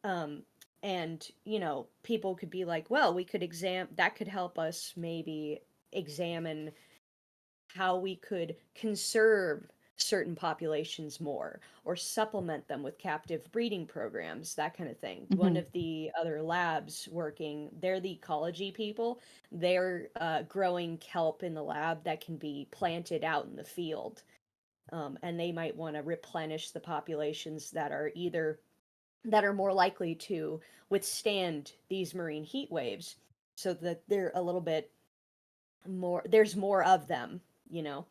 Um, and people could be like, well, we could that could help us maybe examine how we could conserve certain populations more or supplement them with captive breeding programs, that kind of thing. One Hmm. of the other labs working, they're the ecology people. They're growing kelp in the lab that can be planted out in the field. And they might want to replenish the populations that are more likely to withstand these marine heat waves, so that they're a little bit more, there's more of them, you know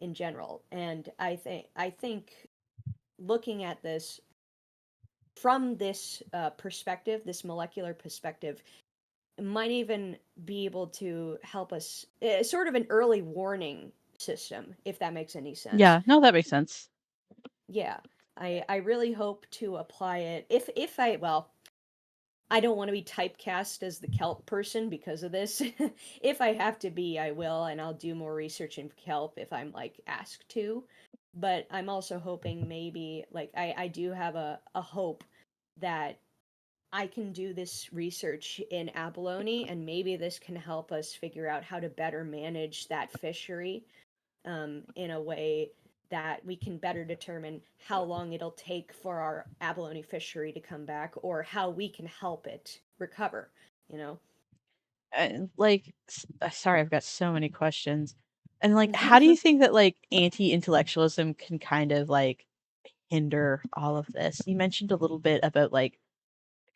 in general. And I think looking at this from this perspective, this molecular perspective, might even be able to help us, sort of an early warning system, if that makes any sense. Yeah. No, that makes sense. Yeah, I really hope to apply it, if I, well, I don't want to be typecast as the kelp person because of this. If I have to be, I will, and I'll do more research in kelp if I'm like asked to. But I'm also hoping maybe, like, I do have a hope that I can do this research in abalone, and maybe this can help us figure out how to better manage that fishery, in a way that we can better determine how long it'll take for our abalone fishery to come back, or how we can help it recover, you know? Like, sorry, I've got so many questions. And like, how do you think that like anti-intellectualism can kind of like hinder all of this? You mentioned a little bit about like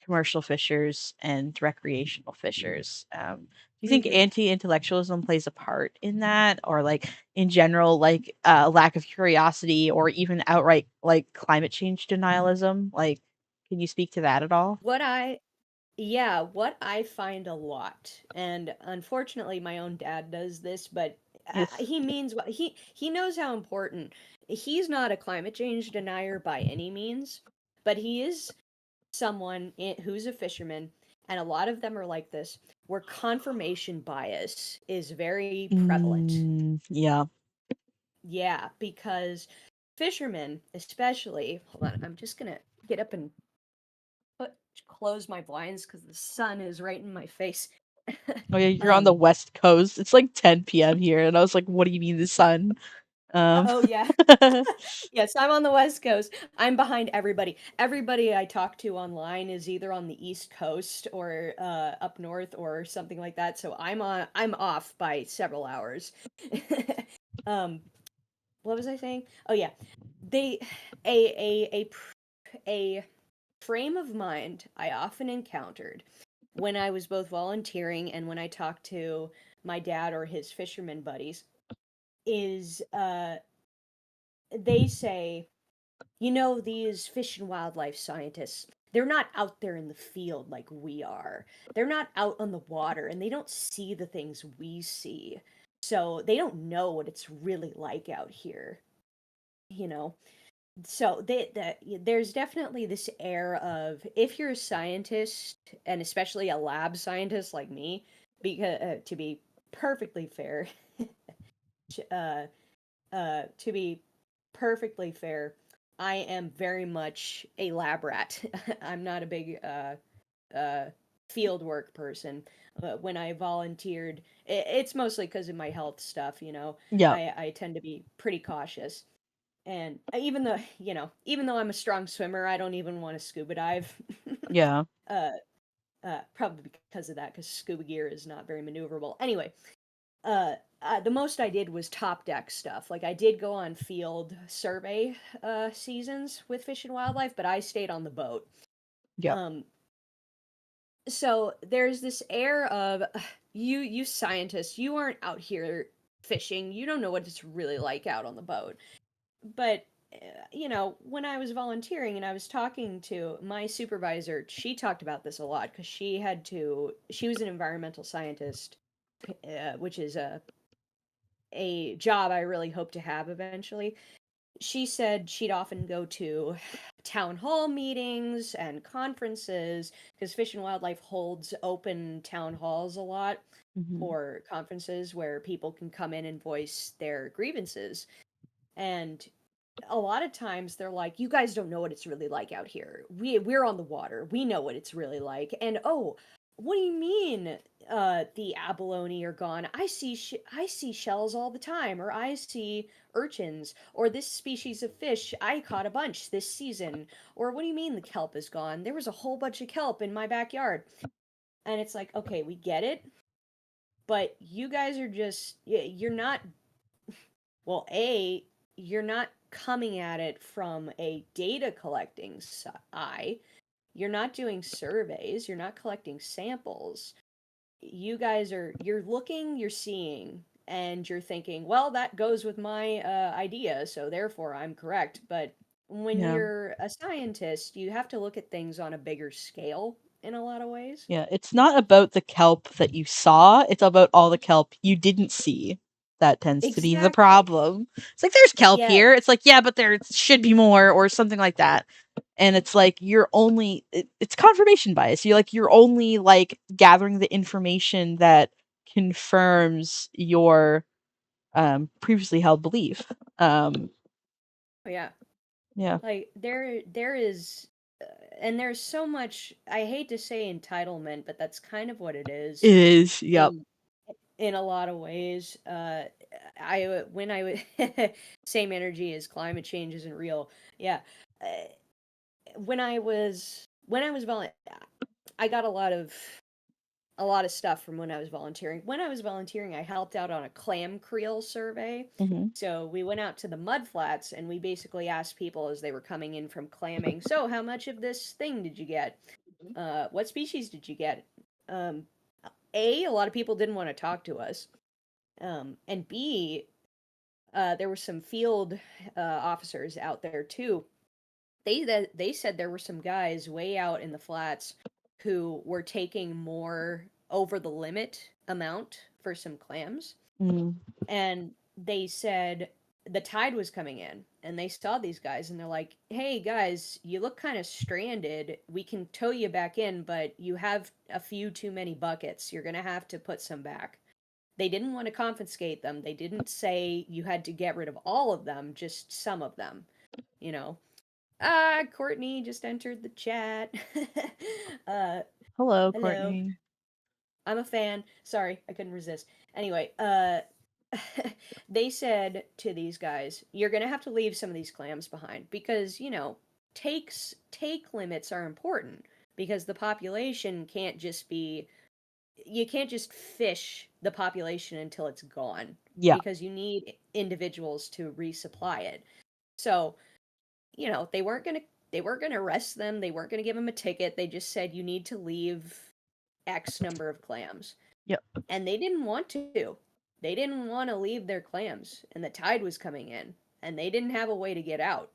commercial fishers and recreational fishers. Do you think Hmm. anti-intellectualism plays a part in that, or like in general, like lack of curiosity, or even outright like climate change denialism? Like, can you speak to that at all? What I Yeah, what I find a lot, and unfortunately my own dad does this, but Yes. he means what he knows how important. He's not a climate change denier by any means, but he is someone who's a fisherman, and a lot of them are like this, where confirmation bias is very prevalent. Yeah. Yeah, because fishermen, especially, hold on, I'm just gonna get up and put close my blinds because the sun is right in my face. Oh yeah, you're on the um, West Coast. It's like 10 p.m. here, and I was like, "What do you mean the sun?" oh yeah, yes, I'm on the West Coast. I'm behind everybody. Everybody I talk to online is either on the East Coast or up north or something like that. So I'm off by several hours. um, what was I saying? Oh yeah, they a frame of mind I often encountered when I was both volunteering and when I talked to my dad or his fisherman buddies is, they say, these fish and wildlife scientists, they're not out there in the field like we are. They're not out on the water, and they don't see the things we see. So they don't know what it's really like out here, you know? So there's definitely this air of, if you're a scientist, and especially a lab scientist like me, because to be perfectly fair, uh, to be perfectly fair, I am very much a lab rat. I'm not a big uh, field work person. When I volunteered, it's mostly because of my health stuff. Yeah. I tend to be pretty cautious, and even though even though I'm a strong swimmer, I don't even want to scuba dive. Yeah. uh, Probably because of that, because scuba gear is not very maneuverable. Anyway, the most I did was top deck stuff. Like, I did go on field survey seasons with Fish and Wildlife, but I stayed on the boat. Yeah. Um, so there's this air of, you scientists, you aren't out here fishing. You don't know what it's really like out on the boat. But when I was volunteering and I was talking to my supervisor, she talked about this a lot, because she was an environmental scientist, which is a job I really hope to have eventually. She said she'd often go to town hall meetings and conferences, because Fish and Wildlife holds open town halls a lot, Hmm. or conferences where people can come in and voice their grievances. And a lot of times they're like, you guys don't know what it's really like out here. We're on the water. We know what it's really like. And oh, what do you mean the abalone are gone? I see shells all the time, or I see urchins, or this species of fish, I caught a bunch this season. Or what do you mean the kelp is gone? There was a whole bunch of kelp in my backyard. And it's like, okay, we get it, but you guys are just, you're not, well, you're not coming at it from a data collecting eye. You're not doing surveys, you're not collecting samples. You're looking, you're seeing, and you're thinking, well, that goes with my idea, so therefore I'm correct. But when Yeah. you're a scientist, you have to look at things on a bigger scale in a lot of ways. Yeah. It's not about the kelp that you saw, it's about all the kelp you didn't see. That tends to be the Exactly. problem. It's like, there's kelp Yeah. here. It's like, yeah, but there should be more, or something like that. And it's like, it's confirmation bias. You're only like gathering the information that confirms your previously held belief. Oh, yeah. Yeah. Like, there is and there's so much, I hate to say entitlement, but that's kind of what it is It is. Yep. in a lot of ways. I when I would same energy as climate change isn't real. Yeah. Uh, when I was I got a lot of stuff from when I was volunteering. When I was volunteering, I helped out on a clam creel survey. Hmm. So we went out to the mud flats, and we basically asked people as they were coming in from clamming, so how much of this thing did you get? What species did you get? Um, a lot of people didn't want to talk to us. And B, there were some field officers out there too. They said there were some guys way out in the flats who were taking more over the limit amount for some clams, Mm. and they said the tide was coming in, and they saw these guys, and they're like, hey guys, you look kind of stranded. We can tow you back in, but you have a few too many buckets. You're gonna have to put some back. They didn't want to confiscate them. They didn't say you had to get rid of all of them, just some of them, you know. Courtney just entered the chat. uh, Hello, Hello. Courtney. I'm a fan. Sorry, I couldn't resist. Anyway, they said to these guys, you're gonna have to leave some of these clams behind, because, take limits are important, because the population can't just be, you can't just fish the population until it's gone, Yeah. because you need individuals to resupply it. So, they weren't gonna arrest them, they weren't gonna give them a ticket. They just said, you need to leave X number of clams. Yep. And they didn't want to. They didn't want to leave their clams, and the tide was coming in, and they didn't have a way to get out.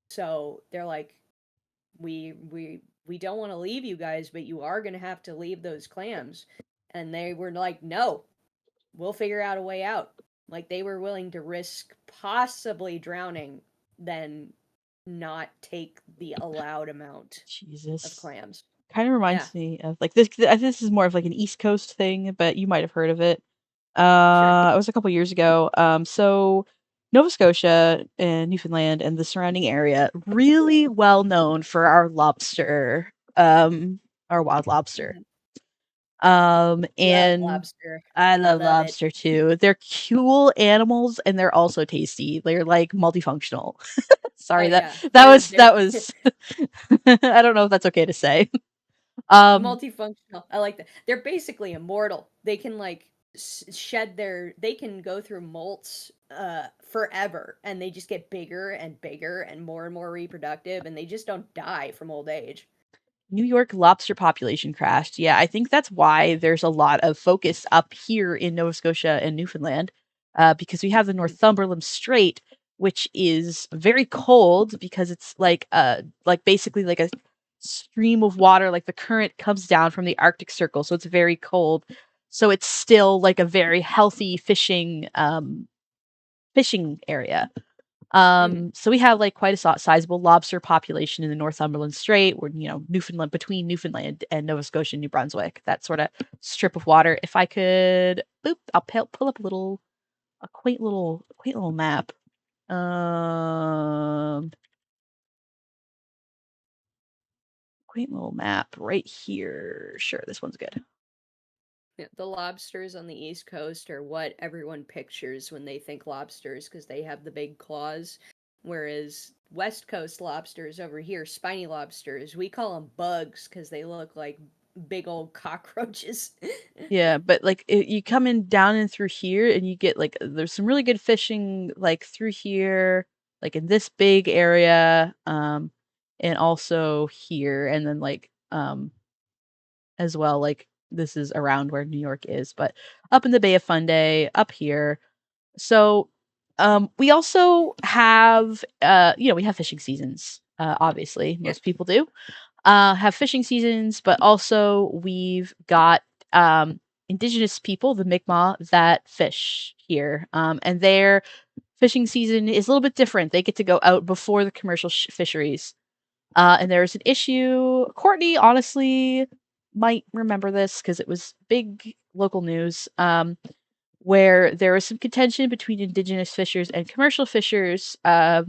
So they're like, we don't want to leave you guys, but you are going to have to leave those clams. And they were like, no, we'll figure out a way out. Like, they were willing to risk possibly drowning than not take the allowed amount of Jesus. clams. Kind of Yeah. reminds me of like this. This is more of like an East Coast thing, but you might have heard of it. Sure. It was a couple years ago. So Nova Scotia and Newfoundland and the surrounding area, really well known for our lobster, our wild lobster. Mhm. Love And lobster. I I love love it. lobster too. They're cool animals and they're also tasty. They're like multifunctional. Oh Sorry, that yeah, that they're was that was I don't know if that's okay to say. Um multifunctional. I like that. They're basically immortal. They can like shed their. They can go through molts forever, and they just get bigger and bigger and more reproductive, and they just don't die from old age. New York lobster population crashed. Yeah, I think that's why there's a lot of focus up here in Nova Scotia and Newfoundland, because we have the Mhm. Northumberland Strait, which is very cold because it's like basically like a stream of water, like the current comes down from the Arctic Circle, so it's very cold. So it's still like a very healthy fishing area. Mhm. So we have like quite a sizable lobster population in the Northumberland Strait, where Newfoundland, between Newfoundland and Nova Scotia, New Brunswick, that sort of strip of water. If I could, boop, I'll pull up a quaint little map. Um, Quaint little map right here. Sure, this one's good. Yeah, the lobsters on the East Coast are what everyone pictures when they think lobsters because they have the big claws. Whereas West Coast lobsters over here, spiny lobsters, we call them bugs because they look like big old cockroaches. Yeah, but like you come in down and through here, and you get like there's some really good fishing like through here, like in this big area, and also here, and then like as well, like this is around where New York is, but up in the Bay of Fundy, up here. So, we also have we have fishing seasons. Obviously, Yeah. most people do have fishing seasons, but also we've got indigenous people, the Mi'kmaq, that fish here, and their fishing season is a little bit different. They get to go out before the commercial fisheries. And there's an issue. Courtney honestly might remember this because it was big local news. Where there was some contention between indigenous fishers and commercial fishers, where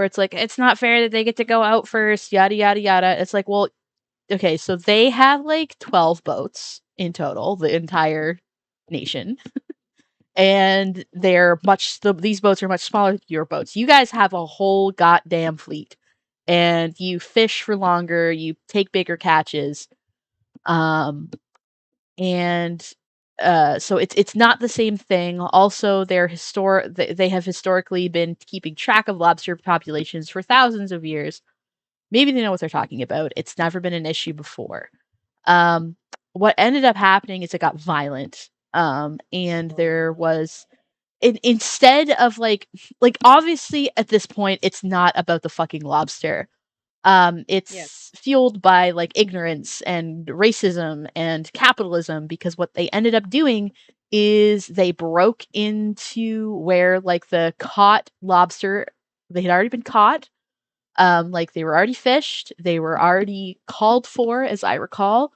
it's like it's not fair that they get to go out first, yada yada yada. It's like, well, okay, so they have like 12 boats in total, the entire nation. And these boats are much smaller than your boats. You guys have a whole goddamn fleet. And you fish for longer, you take bigger catches. Um and so it's not the same thing. Also, they have historically been keeping track of lobster populations for thousands of years. Maybe they know what they're talking about. It's never been an issue before. Um, what ended up happening is it got violent. And there was instead of like obviously at this point it's not about the fucking lobster. Yeah. It's fueled by like ignorance and racism and capitalism, because what they ended up doing is they broke into where like the caught lobster, they had already been caught, like they were already fished, they were already called for, as I recall.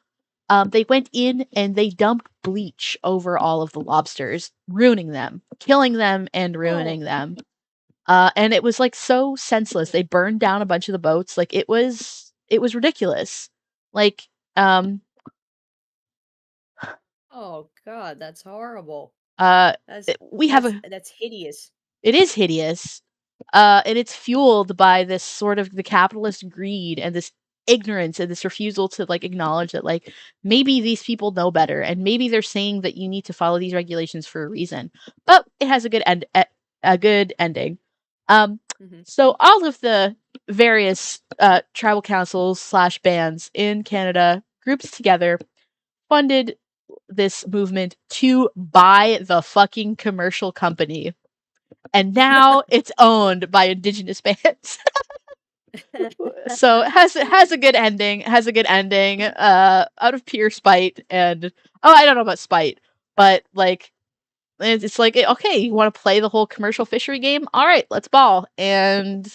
They went in and they dumped bleach over all of the lobsters, ruining them, killing them, and ruining Oh. them. And it was like so senseless. They burned down a bunch of the boats. Like it was ridiculous. Like um Oh God, that's horrible. uh That's we have a that's hideous. it is hideous. And it's fueled by this sort of the capitalist greed and this ignorance and this refusal to like acknowledge that like maybe these people know better, and maybe they're saying that you need to follow these regulations for a reason. But it has a good ending. Um Hmm. so all of the various tribal councils slash bands in Canada groups together, funded this movement to buy the fucking commercial company, and now it's owned by indigenous bands. So it has a good ending. Has a good ending. Out of pure spite, and I don't know about spite, but like it's like okay, you want to play the whole commercial fishery game? All right, let's ball, and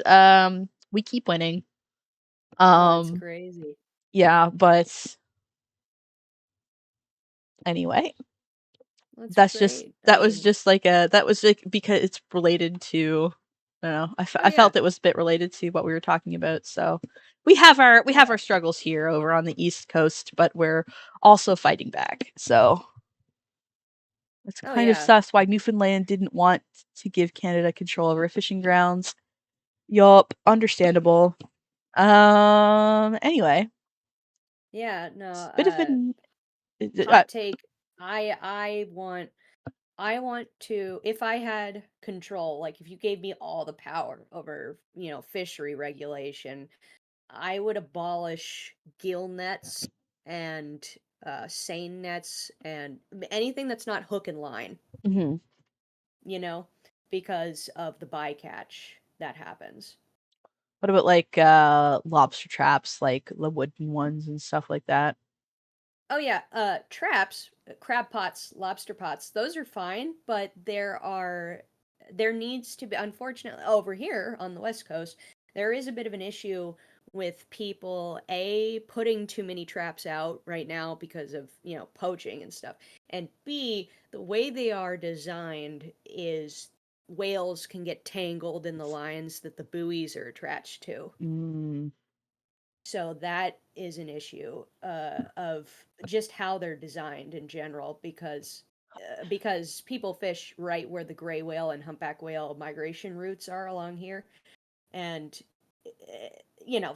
we keep winning. Oh, that's Um, crazy. yeah, but anyway, That's great. I that was mean, just like that was like because it's related to I don't know. oh I yeah, felt it was a bit related to what we were talking about. So we have yeah. our struggles here over on the East Coast, but we're also fighting back. So it's Oh kind of yeah. sus why Newfoundland didn't want to give Canada control over fishing grounds. Yup, understandable. Anyway, Yeah, no, it's a bit of an hot take. I want to, if I had control, like if you gave me all the power over, fishery regulation, I would abolish gill nets and seine nets and anything that's not hook and line, mhm. you know, because of the bycatch that happens. What about like lobster traps, like the wooden ones and stuff like that? Oh yeah, traps, crab pots, lobster pots, those are fine, but there needs to be, unfortunately, over here on the West Coast, there is a bit of an issue with people putting too many traps out right now because of, poaching and stuff. And B, the way they are designed is whales can get tangled in the lines that the buoys are attached to. Mm. So that is an issue of just how they're designed in general, because people fish right where the gray whale and humpback whale migration routes are along here, and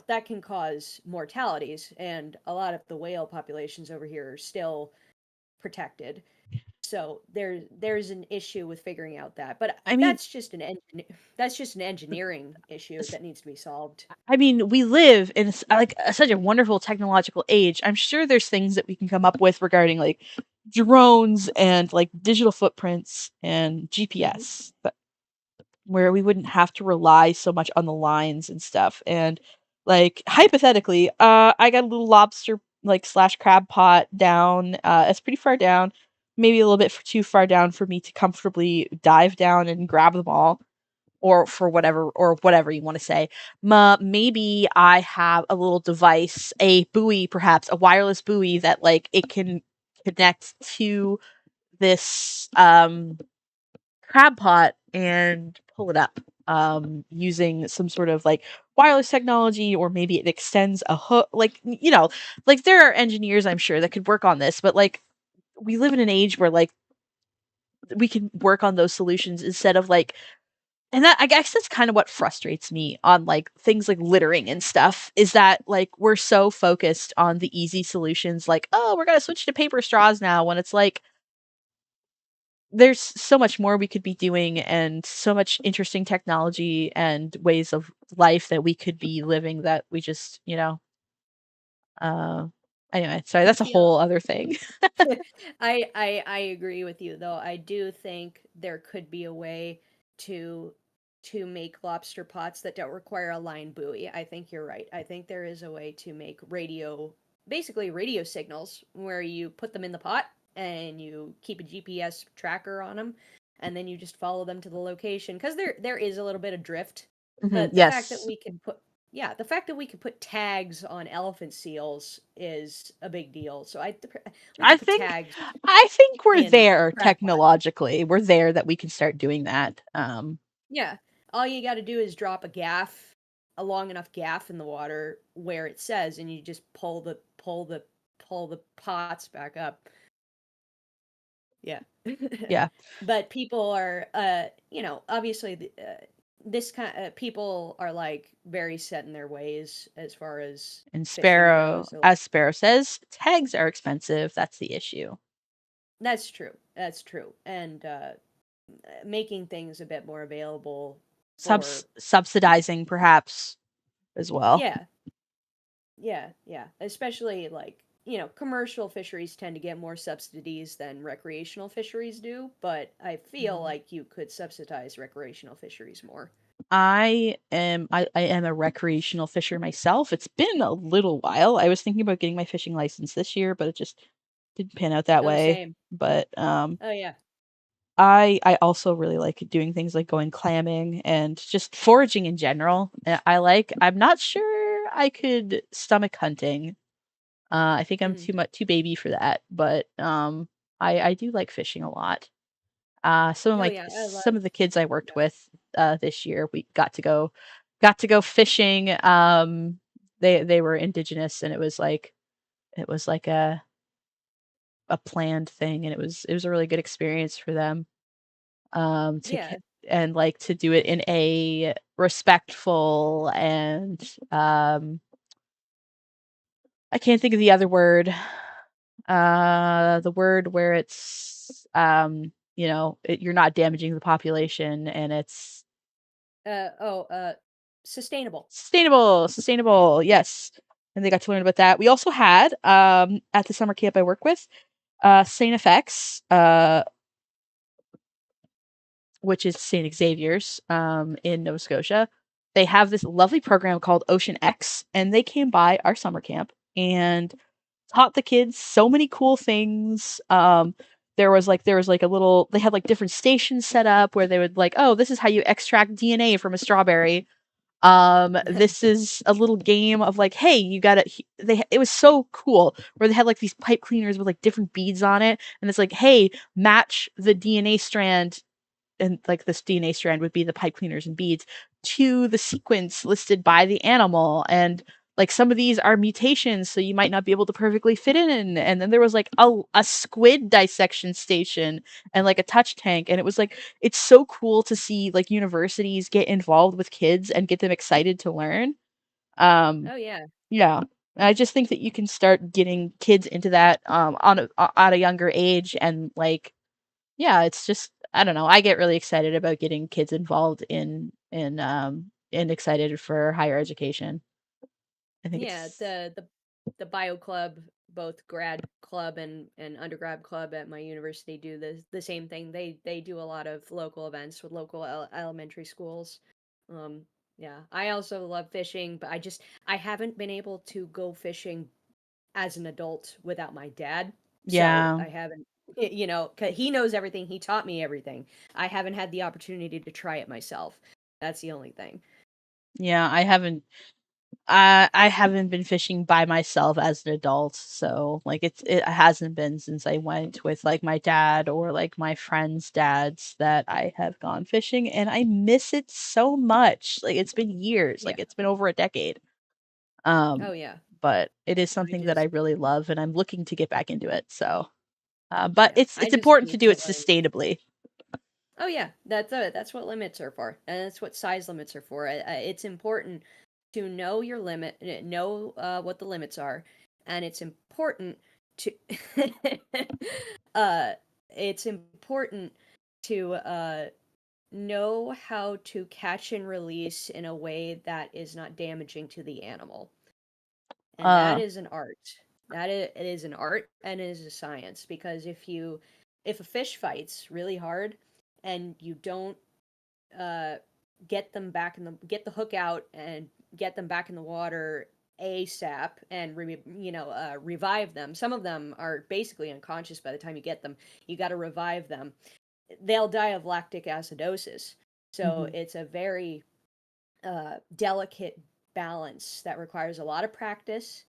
that can cause mortalities. And a lot of the whale populations over here are still protected. So there's an issue with figuring out that, but I mean, that's just an engineering issue that needs to be solved. we live in like such a wonderful technological age. I'm sure there's things that we can come up with regarding like drones and like digital footprints and Hmm. GPS, where we wouldn't have to rely so much on the lines and stuff. And like hypothetically, I got a little lobster like slash crab pot down. It's pretty far down, maybe a little bit too far down for me to comfortably dive down and grab them all or whatever you want to say. Maybe I have a little device, a buoy, perhaps a wireless buoy that like it can connect to this crab pot and pull it up using some sort of like wireless technology, or maybe it extends a hook, like like there are engineers I'm sure that could work on this, but like we live in an age where like we can work on those solutions instead of like and that I guess that's kind of what frustrates me on like things like littering and stuff is that like we're so focused on the easy solutions like oh we're going to switch to paper straws now when it's like there's so much more we could be doing and so much interesting technology and ways of life that we could be living that we just uh anyway sorry that's a Yeah. whole other thing. I agree with you, though. I do think there could be a way to make lobster pots that don't require a line buoy. I think you're right. I think there is a way to make basically radio signals where you put them in the pot and you keep a GPS tracker on them, and then you just follow them to the location, because there is a little bit of drift. Mhm, But the fact that yes. we can put yeah, the fact that we can put tags on elephant seals is a big deal. So we I could put think tags I think we're in there crab pots. technologically. We're there that we can start doing that. Yeah, all you got to do is drop a long enough gaff in the water where it says, and you just pull the pots back up. Yeah. Yeah. But people are, obviously, this kind of people are like very set in their ways as far as And fishing goes. So As Sparrow says, tags are expensive. That's the issue. that's true. That's true. And making things a bit more available for, Subsidizing perhaps as well. yeah, yeah. Especially like, commercial fisheries tend to get more subsidies than recreational fisheries do, but I feel Mhm. like you could subsidize recreational fisheries more. I am a recreational fisher myself. It's been a little while. I was thinking about getting my fishing license this year, but it just didn't pan out that Oh, way. same. But Oh yeah. I also really like doing things like going clamming and just foraging in general. I'm not sure I could stomach hunting. I think I'm Mhm. too baby for that, but I do like fishing a lot. Oh yeah, I love. Some of the kids I worked with this year, we got to go fishing. They were indigenous, and it was like a planned thing, and it was a really good experience for them. To Yeah. and like to do it in a respectful and I can't think of the other word. The word where it's you're not damaging the population and it's Oh. Sustainable. sustainable, yes. And they got to learn about that. We also had at the summer camp I work with, Saint FX, which is St. Xavier's in Nova Scotia. They have this lovely program called Ocean X, and they came by our summer camp and taught the kids so many cool things. There was like a little they had like different stations set up where they would like, oh, this is how you extract DNA from a strawberry. This is a little game of like, hey, you gotta. It was so cool where they had like these pipe cleaners with like different beads on it, and it's like, hey, match the DNA strand and like this DNA strand would be the pipe cleaners and beads to the sequence listed by the animal. And like some of these are mutations, so you might not be able to perfectly fit in. And then there was like a squid dissection station and like a touch tank. And it was like, it's so cool to see like universities get involved with kids and get them excited to learn. Um, Oh yeah. yeah. I just think that you can start getting kids into that at a younger age and like yeah, it's just I don't know. I get really excited about getting kids involved and excited for higher education. I think Yeah, it's the bio club, both grad club and undergrad club at my university do the same thing. They do a lot of local events with local elementary schools. Um, yeah, I also love fishing, but I haven't been able to go fishing as an adult without my dad. So yeah. I haven't, you know, 'cause he knows everything. He taught me everything. I haven't had the opportunity to try it myself. That's the only thing. Yeah, I haven't been fishing by myself as an adult, so like it hasn't been since I went with like my dad or like my friends' dads that I have gone fishing and I miss it so much. Like it's been years, like Yeah. it's been over a decade. Um Oh yeah. but it is I something that I just really love and I'm looking to get back into it. So but yeah. I it's just important to need do to it learn. sustainably. Oh yeah, that's what limits are for, and that's what size limits are for. It's important to know your limit, know what the limits are, and it's important to uh, it's important to know how to catch and release in a way that is not damaging to the animal, and that Uh, is an art. It is an art and it is a science because if a fish fights really hard and you don't uh, get the hook out and get them back in the water ASAP and revive them. Some of them are basically unconscious by the time you get them. You got to revive them. They'll die of lactic acidosis. So mhm. it's a very delicate balance that requires a lot of practice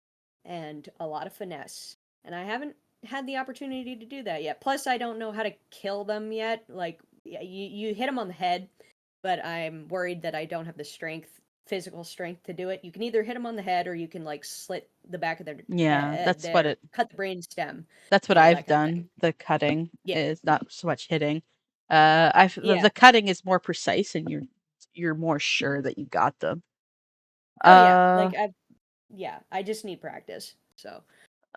and a lot of finesse. And I haven't had the opportunity to do that yet. Plus, I don't know how to kill them yet. Like, you hit them on the head, but I'm worried that I don't have the physical strength to do it. You can either hit them on the head or you can like slit the back of their Yeah, head, cut the brain stem, that's what that I've kind of thing. done. The cutting Yeah, is not so much hitting. yeah. The cutting is more precise and you're more sure that you got them. Oh yeah. Uh, I just need practice. So.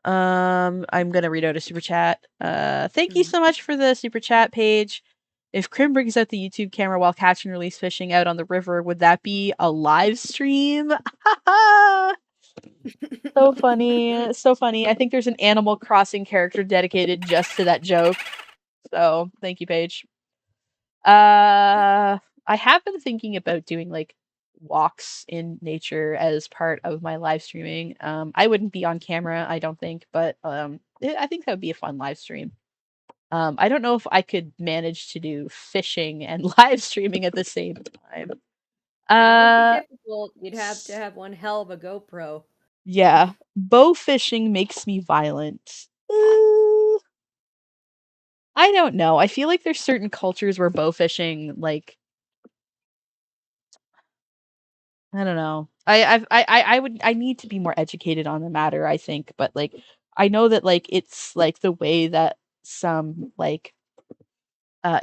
I'm gonna read out a super chat. Thank you Mhm. so much for the super chat page. If Krim brings out the YouTube camera while catch and release fishing out on the river, would that be a live stream? So funny. So funny. I think there's an Animal Crossing character dedicated just to that joke. So, thank you, Paige. I have been thinking about doing like walks in nature as part of my live streaming. I wouldn't be on camera, I don't think, but I think that would be a fun live stream. I don't know if I could manage to do fishing and live streaming at the same time. That would be Uh, difficult. You'd have to have one hell of a GoPro. yeah, bow fishing makes me violent. I don't know. I feel like there's certain cultures where bow fishing, like, I don't know. I need to be more educated on the matter, I think, but like I know that like it's like the way that some like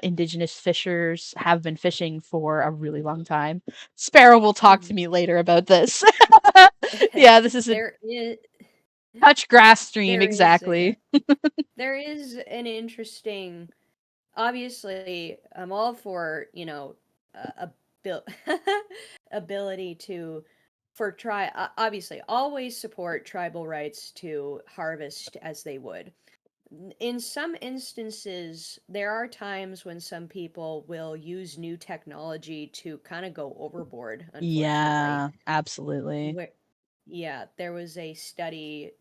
indigenous fishers have been fishing for a really long time. Sparrow will talk to Mhm. me later about this. Yeah, this is a There is touch grass stream there is exactly. there is an interesting, obviously I'm all for, abil- ability to for obviously always support tribal rights to harvest as they would. In some instances, there are times when some people will use new technology to kind of go overboard, unfortunately. Yeah, absolutely. Where, yeah, there was a study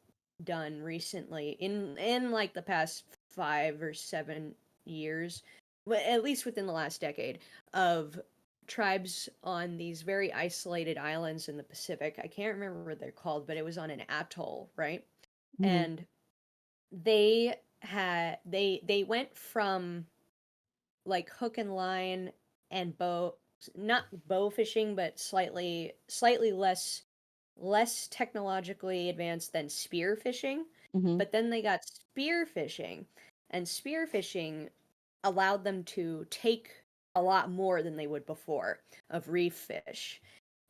done recently in like the past 5 or 7 years, at least within the last decade, of tribes on these very isolated islands in the Pacific. I can't remember what they're called, but it was on an atoll, right? Mhm. And they went from like hook and line and bow, not bow fishing, but slightly less technologically advanced than spear fishing. Mhm. But then they got spear fishing, and spear fishing allowed them to take a lot more than they would before of reef fish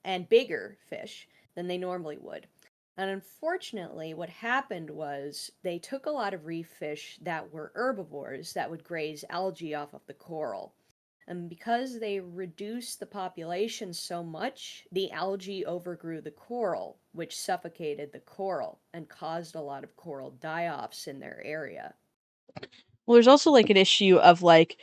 and bigger fish than they normally would. And unfortunately, what happened was they took a lot of reef fish that were herbivores that would graze algae off of the coral. And because they reduced the population so much, the algae overgrew the coral, which suffocated the coral and caused a lot of coral die offs in their area. Well, there's also like an issue of like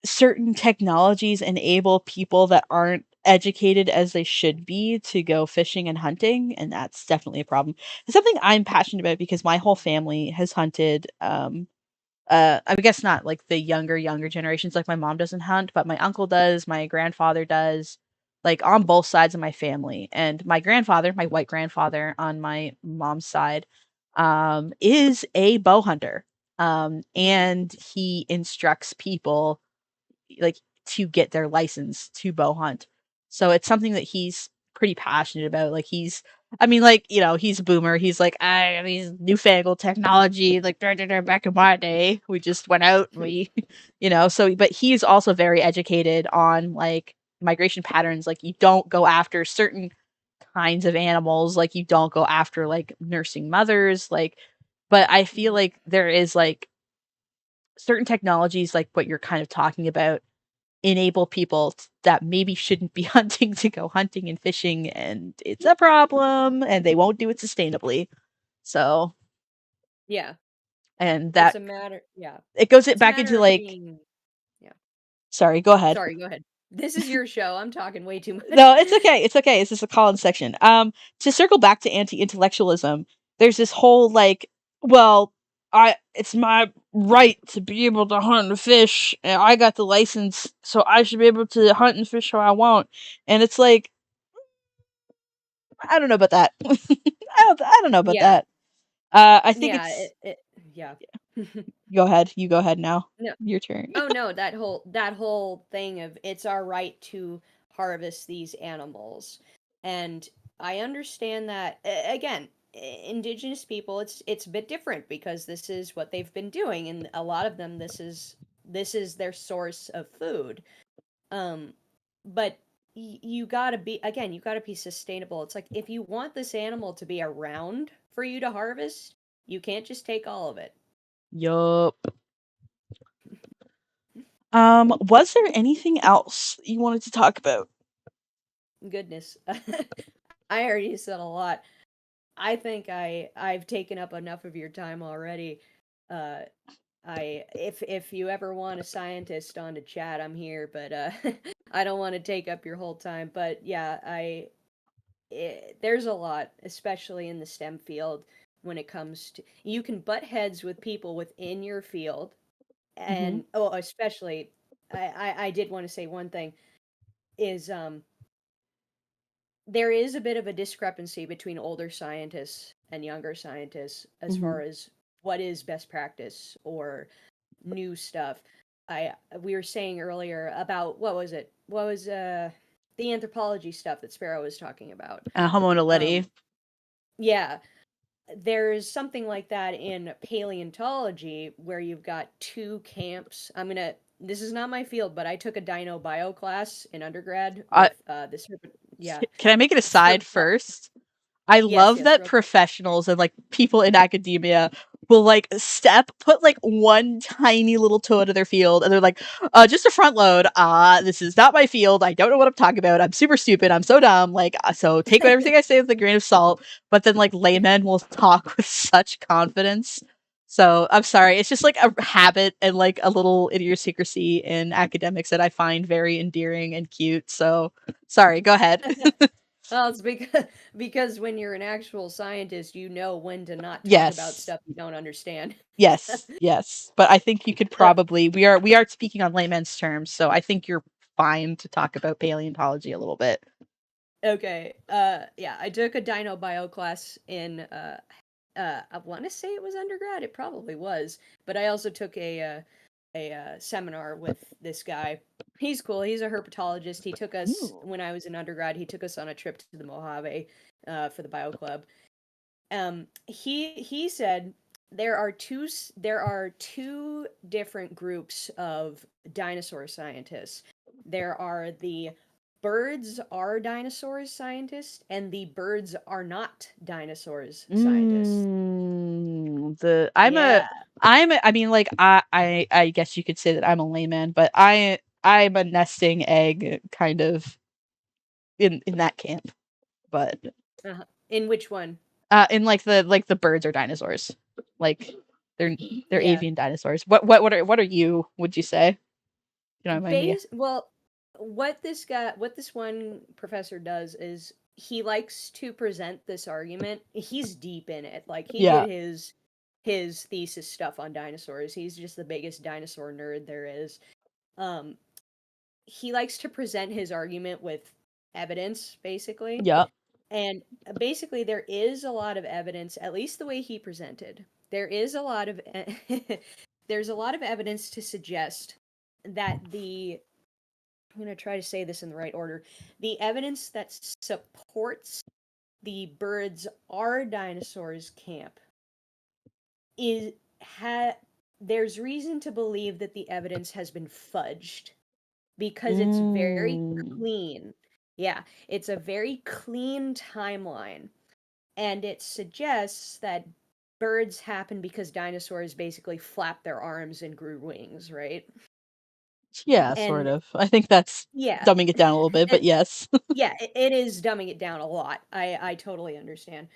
certain technologies enable people that aren't educated as they should be to go fishing and hunting, and that's definitely a problem. It's something I'm passionate about because my whole family has hunted. I guess not like the younger generations. Like my mom doesn't hunt, but my uncle does. My grandfather does. Like on both sides of my family, and my grandfather, my white grandfather on my mom's side, is a bow hunter. Mm-hmm. And he instructs people like to get their license to bow hunt. So it's something that he's pretty passionate about. Like he's I mean, like, he's a boomer. He's like, I these newfangled technology, like back in my day, we just went out and we so but he's also very educated on like migration patterns. Like you don't go after certain kinds of animals, like you don't go after like nursing mothers, like but I feel Mm-hmm. like there is like certain technologies like what you're kind of talking about enable people that maybe shouldn't be hunting to go hunting and fishing, and it's a problem and they won't do it sustainably. So, Yeah, and it's that a matter. Yeah, it goes it it's a back matter into of like being. Yeah, sorry, go ahead. sorry. Go ahead. This is your show. I'm talking way too much. No, it's okay. It's okay. It's just a call-in section. To circle back to anti-intellectualism, there's this whole like, well, I it's my right to be able to hunt and fish, and I got the license, so I should be able to hunt and fish how I want. And it's like, I don't know about that. I don't know about Yeah, that. I think yeah, it's yeah. go ahead. You go ahead now. No. Your turn. Oh no, that whole thing of it's our right to harvest these animals. And I understand that again, indigenous people it's a bit different because this is what they've been doing and a lot of them this is their source of food. Um but you got to be again, you got to be sustainable. It's like if you want this animal to be around for you to harvest, you can't just take all of it. Yup. Was there anything else you wanted to talk about? Goodness. I already said a lot. I think I've taken up enough of your time already. Uh I if you ever want a scientist on to chat, I'm here, but I don't want to take up your whole time, but yeah, there's a lot, especially in the STEM field, when it comes to you can butt heads with people within your field, Hmm. and oh, especially, I did want to say one thing is there is a bit of a discrepancy between older scientists and younger scientists as Hmm. far as what is best practice or new stuff. I We were saying earlier about what was it? What was the anthropology stuff that Sparrow was talking about? Homo naledi. Um, yeah, there's something like that in paleontology where you've got two camps. This is not my field, but I took a dino bio class in undergrad Uh, with this. Yeah, can I make it it's aside first? I yes, love yes, that real quick. professionals and like people in academia will like put like one tiny little toe into their field and they're like, just a front load. This is not my field. I don't know what I'm talking about. I'm super stupid. I'm so dumb. Like, so take everything I say with a grain of salt. But then like laymen will talk with such confidence. So I'm sorry. It's just like a habit and like a little idiosyncrasy in academics that I find very endearing and cute. So sorry, go ahead. Well, it's because when you're an actual scientist, you know when to not talk about Yes. stuff you don't understand. Yes, yes, but I think you could Uh, probably we are speaking on layman's terms, so I think you're fine to talk about paleontology a little bit. okay. Yeah, I took a dino bio class in I want to say it was undergrad. It probably was, but I also took a seminar with this guy. He's cool. He's a herpetologist. He took us Ooh. when I was in undergrad. He took us on a trip to the Mojave for the bio club. He said there are two different groups of dinosaur scientists. There are the birds are dinosaurs scientists and the birds are not dinosaurs scientists. The I'm a Yeah. I mean like I guess you could say that I'm a layman, but I'm a nesting egg kind of in that camp. But Uh-huh. In which one? in like the birds are dinosaurs. Like they're Yeah. avian dinosaurs. What are you, would you say? You don't mind me. Well, what this one professor does is he likes to present this argument. He's deep in it. Like he Yeah. did his thesis stuff on dinosaurs. He's just the biggest dinosaur nerd there is. Um he likes to present his argument with evidence basically. Yeah. And basically there is a lot of evidence, at least the way he presented. There is a lot of there's a lot of evidence to suggest that the I'm going to try to say this in the right order. The evidence that supports the birds are dinosaurs camp is ha there's reason to believe that the evidence has been fudged because it's very Mm. clean. Yeah, it's a very clean timeline and it suggests that birds happen because dinosaurs basically flapped their arms and grew wings, right? Yeah, sort And of. I think that's yeah, dumbing it down a little bit, but and yes. yeah, it is dumbing it down a lot. I totally understand.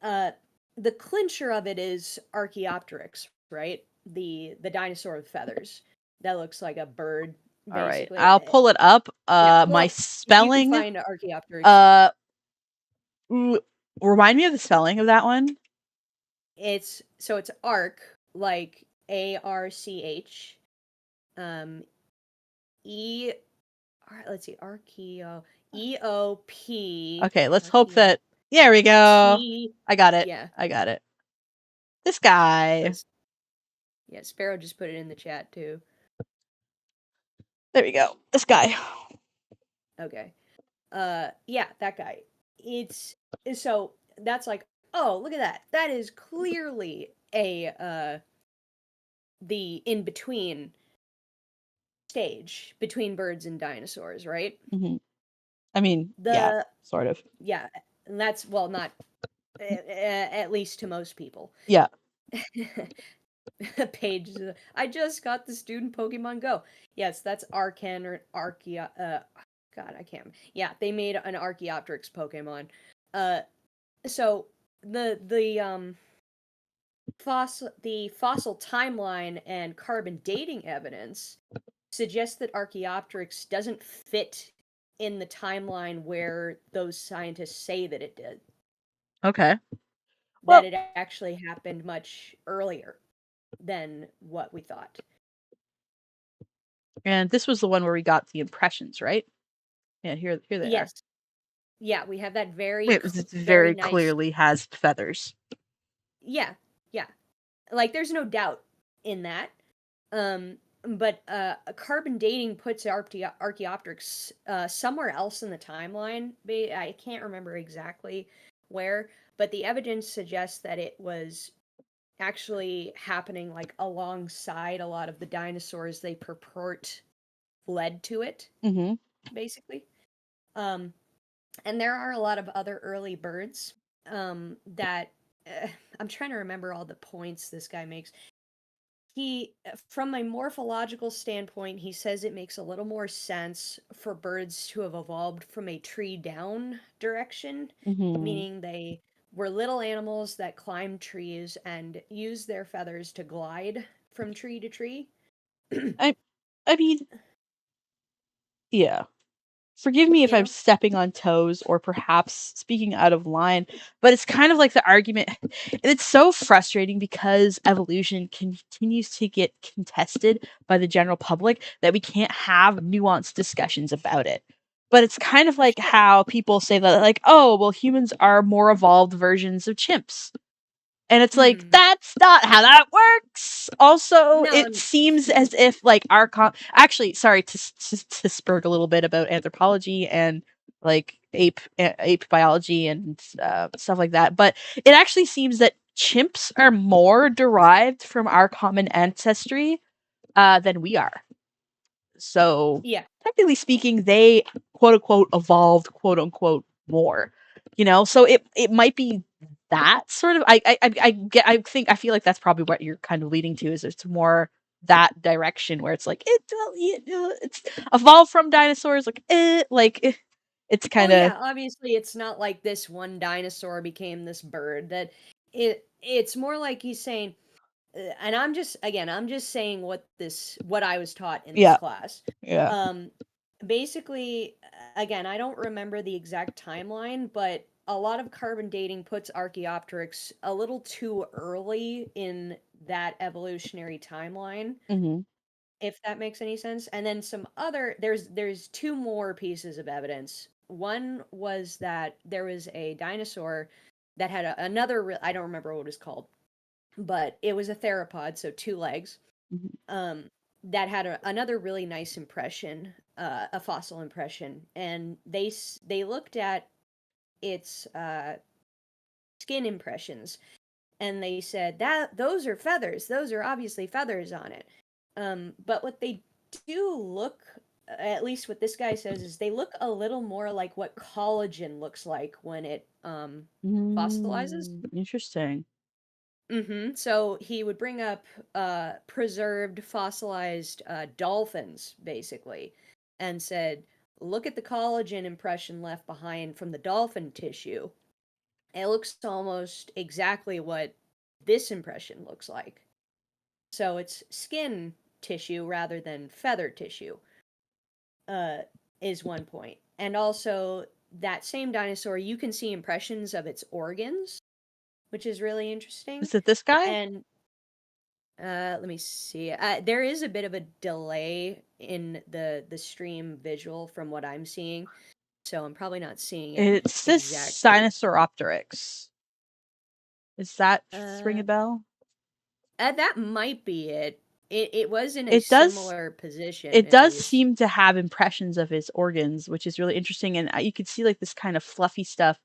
Uh, the clincher of it is Archaeopteryx, right? The dinosaur with feathers that looks like a bird, All right. basically. I'll pull it up. Yeah, My well, if you can spelling, find Archaeopteryx, uh ooh, remind me of the spelling of that one. it's arc like ARCH, um, E. Let's see, Archeo EOP Okay, let's hope Archeo that there we go. T. I got it. Yeah, I got it. This guy. because yeah, Sparrow just put it in the chat too. There we go. This guy. Okay. Yeah, that guy. It's so that's like, oh, look at that. That is clearly a the in between stage between birds and dinosaurs, right? Hmm. I mean, yeah, The sort of. yeah, and that's well not at least to most people. Yeah. Page I just got the student Pokemon Go. Yes, that's Arcan or Archea God, I can't. Yeah, they made an Archaeopteryx Pokemon. Uh so the fossil timeline and carbon dating evidence suggests that Archaeopteryx doesn't fit in the timeline where those scientists say that it did. Okay. That Well, it actually happened much earlier than what we thought. and this was the one where we got the impressions, right? Yeah, here they are. Yes. Yeah, we have that It very very nice. clearly has feathers. Yeah, yeah. Like, there's no doubt in that. But carbon dating puts Archaeopteryx somewhere else in the timeline. I can't remember exactly where, but the evidence suggests that it was actually happening like alongside a lot of the dinosaurs they purport led to it, Mm-hmm. basically. Um, and there are a lot of other early birds that I'm trying to remember all the points this guy makes. From a morphological standpoint, he says it makes a little more sense for birds to have evolved from a tree down direction, Mm-hmm. meaning they were little animals that climbed trees and used their feathers to glide from tree to tree. I I mean, yeah. Forgive me if You I'm know? stepping on toes or perhaps speaking out of line, but it's kind of like the argument. And it's so frustrating because evolution continues to get contested by the general public that we can't have nuanced discussions about it. But it's kind of like Sure. how people say that, like, oh, well, humans are more evolved versions of chimps. And it's like, Hmm. that's not how that works. Also, No. it seems as if like our actually, sorry to spurg a little bit about anthropology and like ape biology and stuff like that, but it actually seems that chimps are more derived from our common ancestry than we are. So Yeah. technically speaking, they quote unquote evolved quote unquote more. So it might be that sort of. I think I feel like that's probably what you're kind of leading to, is it's more that direction where it's like it's evolved from dinosaurs, it's Well, kind of yeah, obviously it's not like this one dinosaur became this bird. That it's more like he's saying, and I'm just saying what I was taught in this yeah, class. yeah. Um, basically, again, I don't remember the exact timeline, but a lot of carbon dating puts Archaeopteryx a little too early in that evolutionary timeline, Hmm. if that makes any sense. And then there's two more pieces of evidence. One was that there was a dinosaur that had I don't remember what it was called, but it was a theropod, so two legs. Hmm. Um, that had another really nice impression, a fossil impression, and they looked at its skin impressions, and they said that those are feathers. Those are obviously feathers on it. But what they do look, at least what this guy says, is they look a little more like what collagen looks like when it fossilizes. Interesting. So he would bring up preserved, fossilized dolphins, basically, and said, "Look at the collagen impression left behind from the dolphin tissue. It looks almost exactly what this impression looks like. So it's skin tissue rather than feather tissue." Uh, is one point, and also that same dinosaur, you can see impressions of its organs, which is really interesting. Is it this guy? And let me see. There is a bit of a delay in the stream visual from what I'm seeing, so I'm probably not seeing it It says exactly. Sinosauropteryx. Is that ring Uh, a bell? that might be it. It was in a It does similar position, it at does least. seem to have impressions of his organs, which is really interesting, and you could see like this kind of fluffy stuff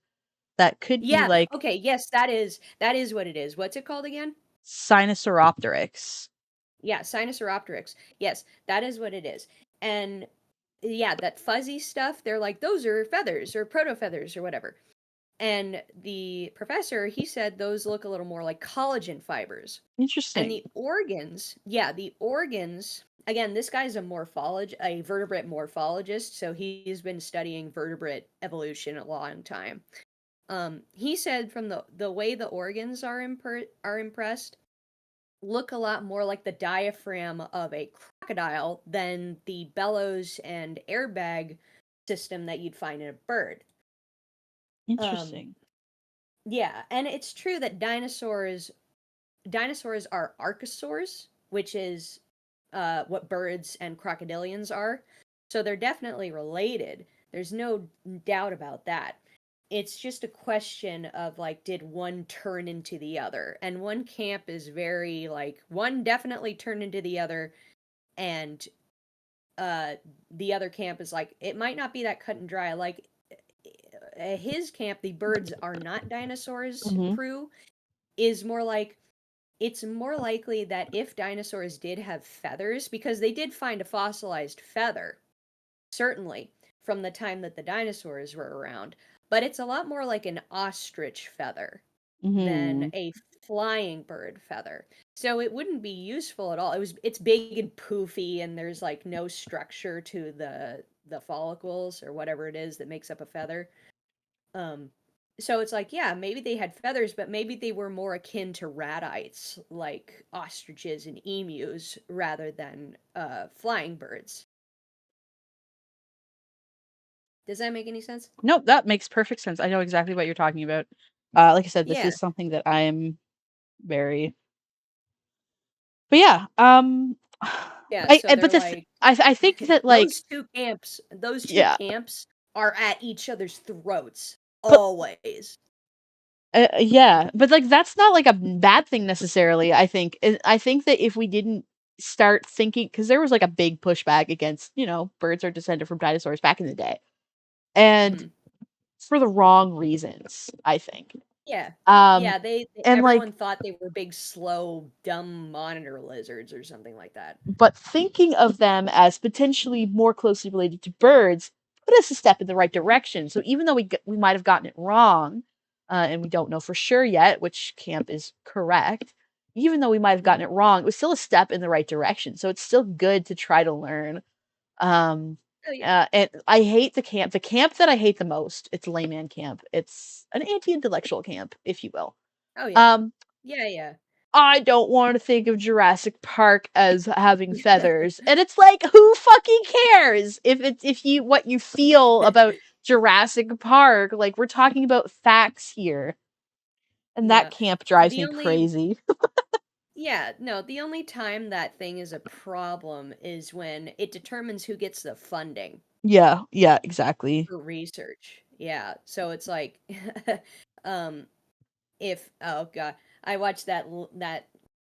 that could be Yeah. like Okay. Yes, that is what it is. What's it called again? Sinosauropteryx. Yeah, Sinosauropteryx. Yes, that is what it is. And yeah, that fuzzy stuff. They're like, those are feathers or proto feathers or whatever. And the professor, he said those look a little more like collagen fibers. And Interesting. the organs, yeah, the organs, again, this guy's a vertebrate morphologist, so he's been studying vertebrate evolution a long time. He said from the way the organs are impressed, look a lot more like the diaphragm of a crocodile than the bellows and airbag system that you'd find in a bird. Interesting. Yeah, and it's true that dinosaurs are archosaurs, which is what birds and crocodilians are. So they're definitely related. There's no doubt about that. It's just a question of like, did one turn into the other? And one camp is very like, one definitely turned into the other, and the other camp is like, it might not be that cut and dry. Like his camp, the birds are not dinosaurs Mhm. crew, is more like, it's more likely that if dinosaurs did have feathers, because they did find a fossilized feather, certainly, from the time that the dinosaurs were around, but it's a lot more like an ostrich feather than Mhm. a flying bird feather. So it wouldn't be useful at all. It's big and poofy, and there's like no structure to the follicles or whatever it is that makes up a feather. Um, so it's like, yeah, maybe they had feathers, but maybe they were more akin to radites, like ostriches and emus, rather than flying birds. Does that make any sense? Nope, that makes perfect sense. I know exactly what you're talking about. Like I said, this Yeah, is something that I am very. But yeah, yeah. So but they're like, I think that like those two yeah, camps are at each other's throats but always. yeah, but like that's not like a bad thing necessarily. I think that if we didn't start thinking, because there was like a big pushback against birds are descended from dinosaurs back in the day, and Mhm. for the wrong reasons, I think. Yeah. Um, Yeah, and like everyone thought they were big, slow, dumb monitor lizards or something like that. but thinking of them as potentially more closely related to birds put us a step in the right direction. So even though we might have gotten it wrong, and we don't know for sure yet which camp is correct, even though we might have gotten it wrong, it was still a step in the right direction. So it's still good to try to learn. Um, Oh yeah. and I hate the camp. The camp that I hate the most, it's layman camp. It's an anti-intellectual camp, if you will. Oh yeah. Um, Yeah, I don't want to think of Jurassic Park as having yeah. feathers. And it's like, who fucking cares if you what you feel about Jurassic Park? Like we're talking about facts here. And that Yeah. camp drives The me only crazy. Yeah, no, the only time that thing is a problem is when it determines who gets the funding Yeah, exactly. for research. Yeah, so it's like um if oh god, I watched that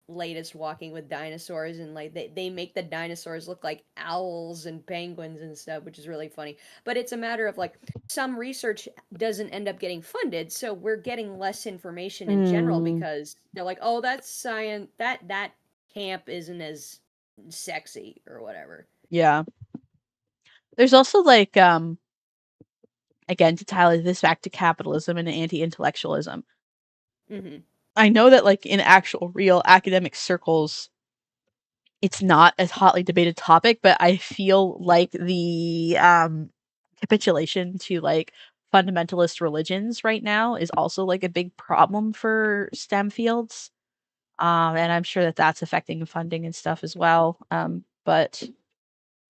latest Walking with Dinosaurs, and like they make the dinosaurs look like owls and penguins and stuff, which is really funny. But it's a matter of like, some research doesn't end up getting funded, so we're getting less information in general Mm, because they're like, oh, that's science, that camp isn't as sexy or whatever. yeah. There's also like again to tie this back to capitalism and anti-intellectualism. Hmm. I know that like in actual real academic circles it's not a hotly debated topic, but I feel like the capitulation to like fundamentalist religions right now is also like a big problem for STEM fields. And I'm sure that that's affecting funding and stuff as well. But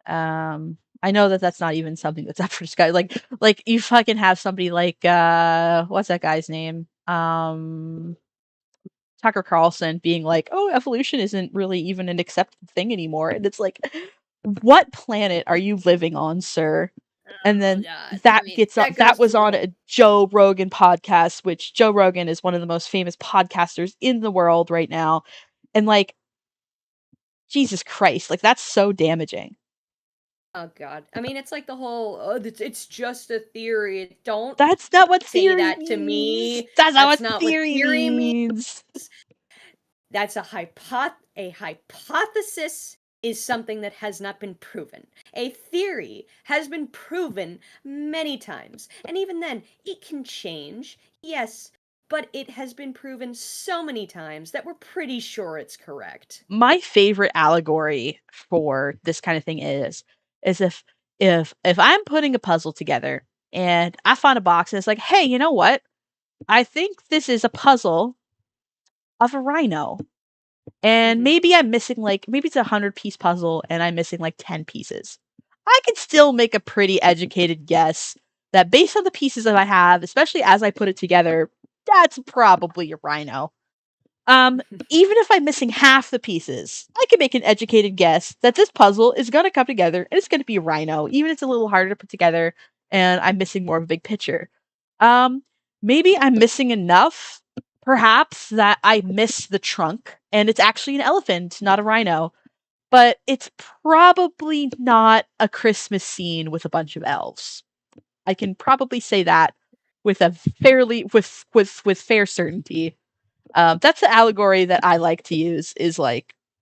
I know that that's not even something that's up for discussion. Like you fucking have somebody like what's that guy's name? Tucker Carlson being like, "Oh, evolution isn't really even an accepted thing anymore." And it's like, what planet are you living on, sir? And Oh then god, I that mean, gets on that that goes to was the on whole. a Joe Rogan podcast, which Joe Rogan is one of the most famous podcasters in the world right now. And like, Jesus Christ, like that's so damaging. Oh god, I mean, it's like the whole, oh, it's just a theory. Don't That's not what say theory that to means. me. That's not That's what not what theory theory means. means. That's a hypothesis is something that has not been proven. A theory has been proven many times, and even then, it can change. Yes, but it has been proven so many times that we're pretty sure it's correct. My favorite allegory for this kind of thing is if I'm putting a puzzle together and I find a box and it's like, hey, you know what? I think this is a puzzle of a rhino. And Mhm. maybe I'm missing maybe it's a 100-piece puzzle and I'm missing 10 pieces. I could still make a pretty educated guess that based on the pieces that I have, especially as I put it together, that's probably a rhino. Even if I'm missing half the pieces, I can make an educated guess that this puzzle is going to come together and it's going to be a rhino, even if it's a little harder to put together and I'm missing more of a big picture. Maybe I'm missing enough, perhaps, that I miss the trunk and it's actually an elephant, not a rhino. But it's probably not a Christmas scene with a bunch of elves. I can probably say that with a with fair certainty. That's the allegory that I like to use. Is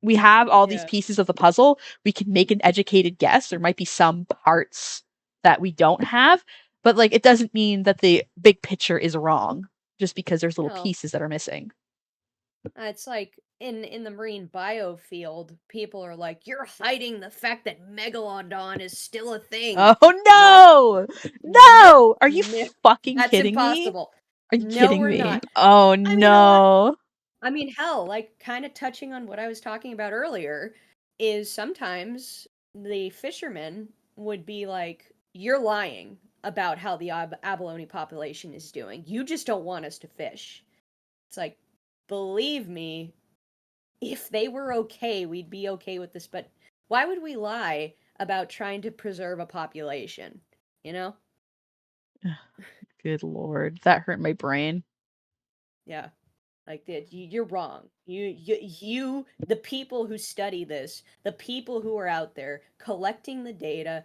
we have all these Yeah. pieces of the puzzle. We can make an educated guess. There might be some parts that we don't have, but it doesn't mean that the big picture is wrong just because there's little No. pieces that are missing. It's like in the marine biofield, people are like, "You're hiding the fact that megalodon is still a thing." Oh no! Nope, No! Are you nope, fucking that's kidding me? impossible. Are you No, kidding we're me? not. Oh I mean, a lot. no. I mean, hell, like kind of touching on what I was talking about earlier, is sometimes the fishermen would be like, "You're lying about how the abalone population is doing. You just don't want us to fish." It's like, believe me, if they were okay, we'd be okay with this. But why would we lie about trying to preserve a population? You know? Good lord. That hurt my brain. Yeah. Like that, you're wrong. The people who study this, the people who are out there collecting the data,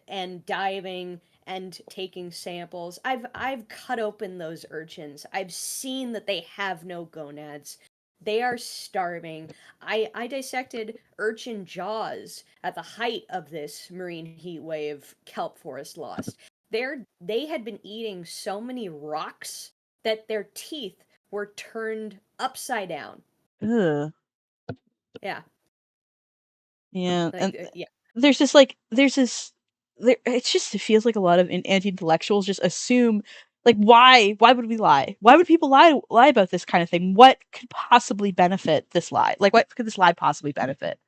and diving and taking samples. I've cut open those urchins. I've seen that they have no gonads. They are starving. I dissected urchin jaws at the height of this marine heat wave kelp forest loss. They had been eating so many rocks that their teeth were turned upside down. Ugh. Yeah, Yeah. like And yeah. there's this it's just it feels like a lot of anti-intellectuals just assume why would we lie? Why would people lie about this kind of thing? What could possibly benefit this lie? What could this lie possibly benefit?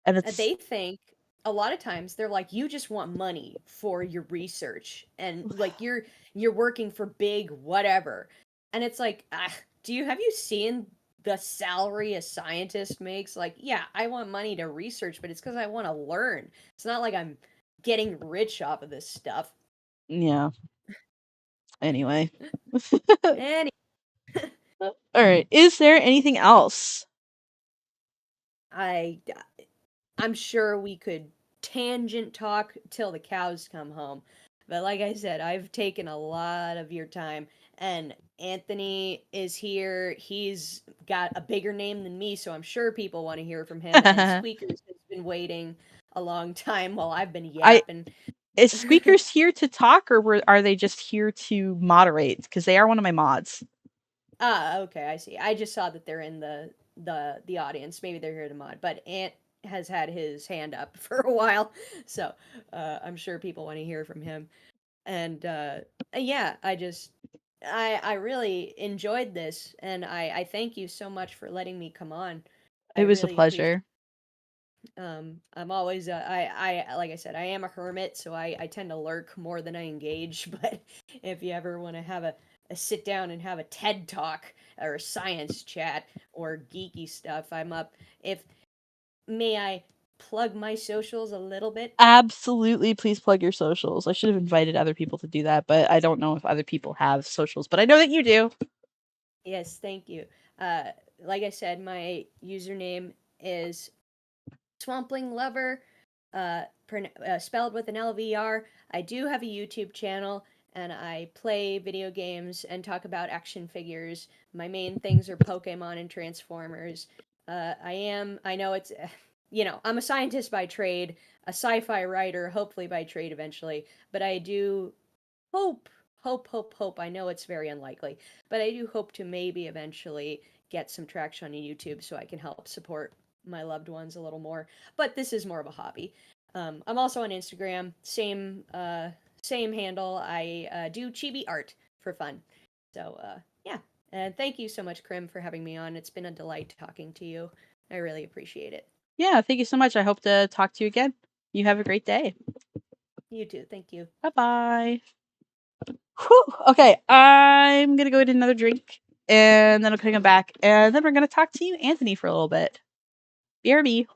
And it's They think a lot of times they're like, you just want money for your research, and like you're working for big whatever, and it's like, have you seen the salary a scientist makes? Like, yeah, I want money to research, but it's because I want to learn. It's not like I'm getting rich off of this stuff. yeah. Anyway. Any All right. Is there anything else? I I'm sure we could tangent talk till the cows come home. But like I said, I've taken a lot of your time, and Anthony is here. He's got a bigger name than me, so I'm sure people want to hear from him. And Squeakers has been waiting a long time while I've been I yapping. Is Squeakers here to talk, or are they just here to moderate? Because they are one of my mods. Okay, I see. I just saw that they're in the audience. Maybe they're here to mod, but Ant has had his hand up for a while, so I'm sure people want to hear from him. And yeah, I really enjoyed this, and I thank you so much for letting me come on. I It was a really appreciate. pleasure. I'm always I like I said, I am a hermit, so I tend to lurk more than I engage. But if you ever want to have a sit down and have a TED talk or a science chat or geeky stuff, I'm up. If may I plug my socials a little bit? Absolutely, please plug your socials. I should have invited other people to do that, but I don't know if other people have socials, but I know that you do. Yes, thank you. Uh, like I said, my username is Swampling Lover, spelled with an LVR. I do have a YouTube channel, and I play video games and talk about action figures. My main things are Pokemon and Transformers. I know it's, I'm a scientist by trade, a sci-fi writer, hopefully by trade eventually, but I do hope. I know it's very unlikely, but I do hope to maybe eventually get some traction on YouTube so I can help support my loved ones a little more. But this is more of a hobby. I'm also on Instagram, same handle. I do chibi art for fun. So yeah, And thank you so much, Krim, for having me on. It's been a delight talking to you. I really appreciate it. Yeah, thank you so much. I hope to talk to you again. You have a great day. You too. Thank you. Bye-bye. Whew. Okay, I'm gonna go get another drink, and then I'm gonna come back, and then we're gonna talk to you, Anthony, for a little bit. BRB.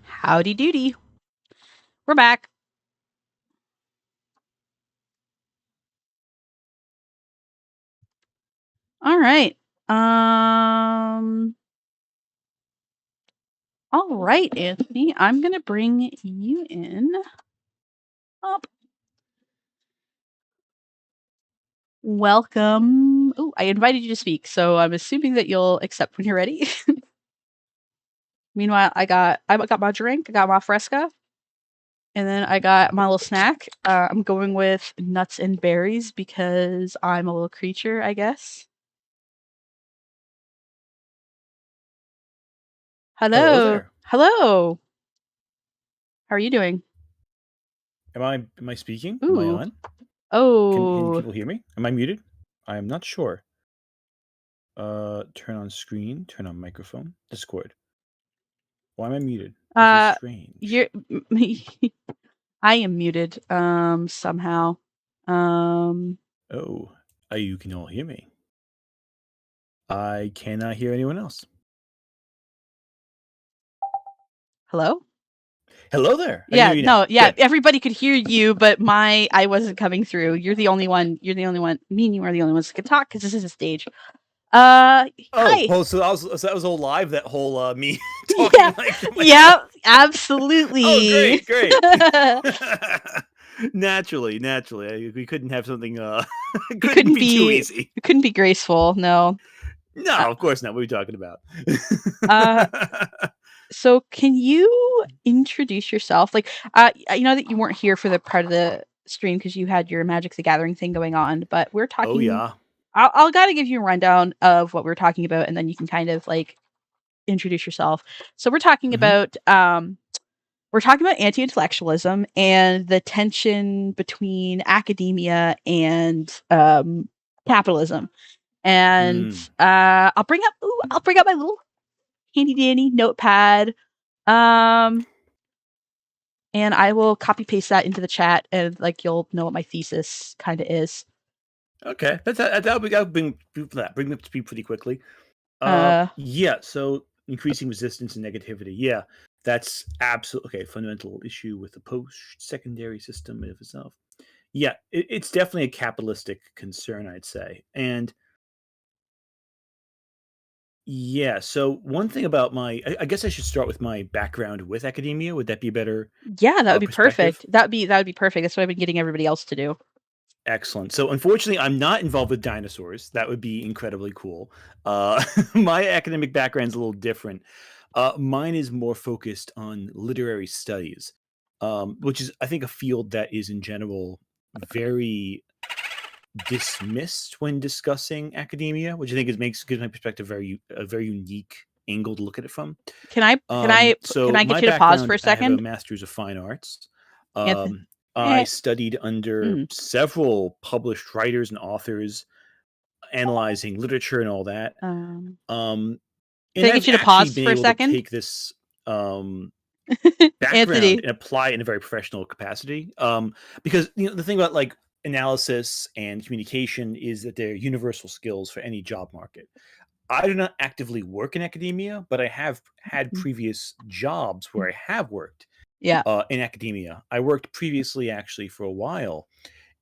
Howdy doody. We're back. All right. All right, Anthony. I'm gonna bring you in. Up. Welcome. Oh, I invited you to speak, so I'm assuming that you'll accept when you're ready. Meanwhile, I got my drink, I got my fresca, and then I got my little snack. I'm going with nuts and berries because I'm a little creature, I guess. Hello there. Hello. How are you doing? Am I speaking? Am I Ooh. on? Can Oh. people hear me? Am I muted? I am not sure. Turn on screen, turn on microphone, Discord. Why am I muted? This is strange. You're I am muted somehow. Oh, you can all hear me. I cannot hear anyone else. Hello? Hello there. I can Yeah, hear you now. no, yeah, Good. everybody could hear you, but I wasn't coming through. You're the only one. Me and you are the only ones that can talk because this is a stage. Oh, Hi. well, so that was all live. That whole me talking Yeah. like. Yep, absolutely. Oh, great. Naturally, we couldn't have something. Couldn't be too easy. It couldn't be graceful. No. No, of course not. What are we talking about? So can you introduce yourself? Like, you know that you weren't here for the part of the stream because you had your Magic the Gathering thing going on, but we're talking. Oh yeah. I'll gotta give you a rundown of what we're talking about, and then you can kind of like introduce yourself. So we're talking about anti-intellectualism and the tension between academia and capitalism. And I'll bring up my little handy dandy notepad And I will copy paste that into the chat, and like you'll know what my thesis kind of is. Okay, that'll bring me up to speed pretty quickly. Yeah. So increasing resistance and negativity. Yeah, that's absolutely okay. Fundamental issue with the post-secondary system of itself. Yeah, it's definitely a capitalistic concern, I'd say. And yeah, so one thing about I guess I should start with my background with academia. Would that be a better Yeah, that would be perspective? perfect. That would be perfect. That's what I've been getting everybody else to do. Excellent. So unfortunately, I'm not involved with dinosaurs. That would be incredibly cool. My academic background is a little different. Mine is more focused on literary studies, which is, I think, a field that is in general very dismissed when discussing academia, which I think gives my perspective a very unique angle to look at it from. Can I So get my you to pause for background, a I have a second? master's of fine arts. Anthony? I studied under Mm. several published writers and authors, analyzing literature and all that. Can And I I've get you to actually pause been for a able to second? take this background Anthony. and apply it in a very professional capacity. Because the thing about like analysis and communication is that they're universal skills for any job market. I do not actively work in academia, but I have had previous jobs where I have worked Yeah. in academia. I worked previously, actually, for a while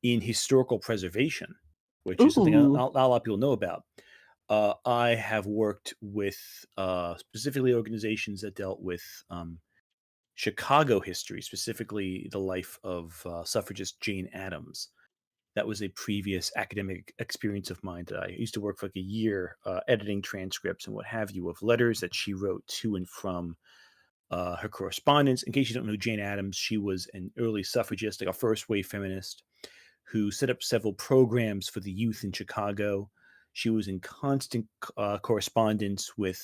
in historical preservation, which is something Ooh. not a lot of people know about. I have worked with specifically organizations that dealt with Chicago history, specifically the life of suffragist Jane Addams. That was a previous academic experience of mine that I used to work for like a year editing transcripts and what have you of letters that she wrote to and from her correspondence. In case you don't know Jane Addams, she was an early suffragist, like a first wave feminist who set up several programs for the youth in Chicago. She was in constant correspondence with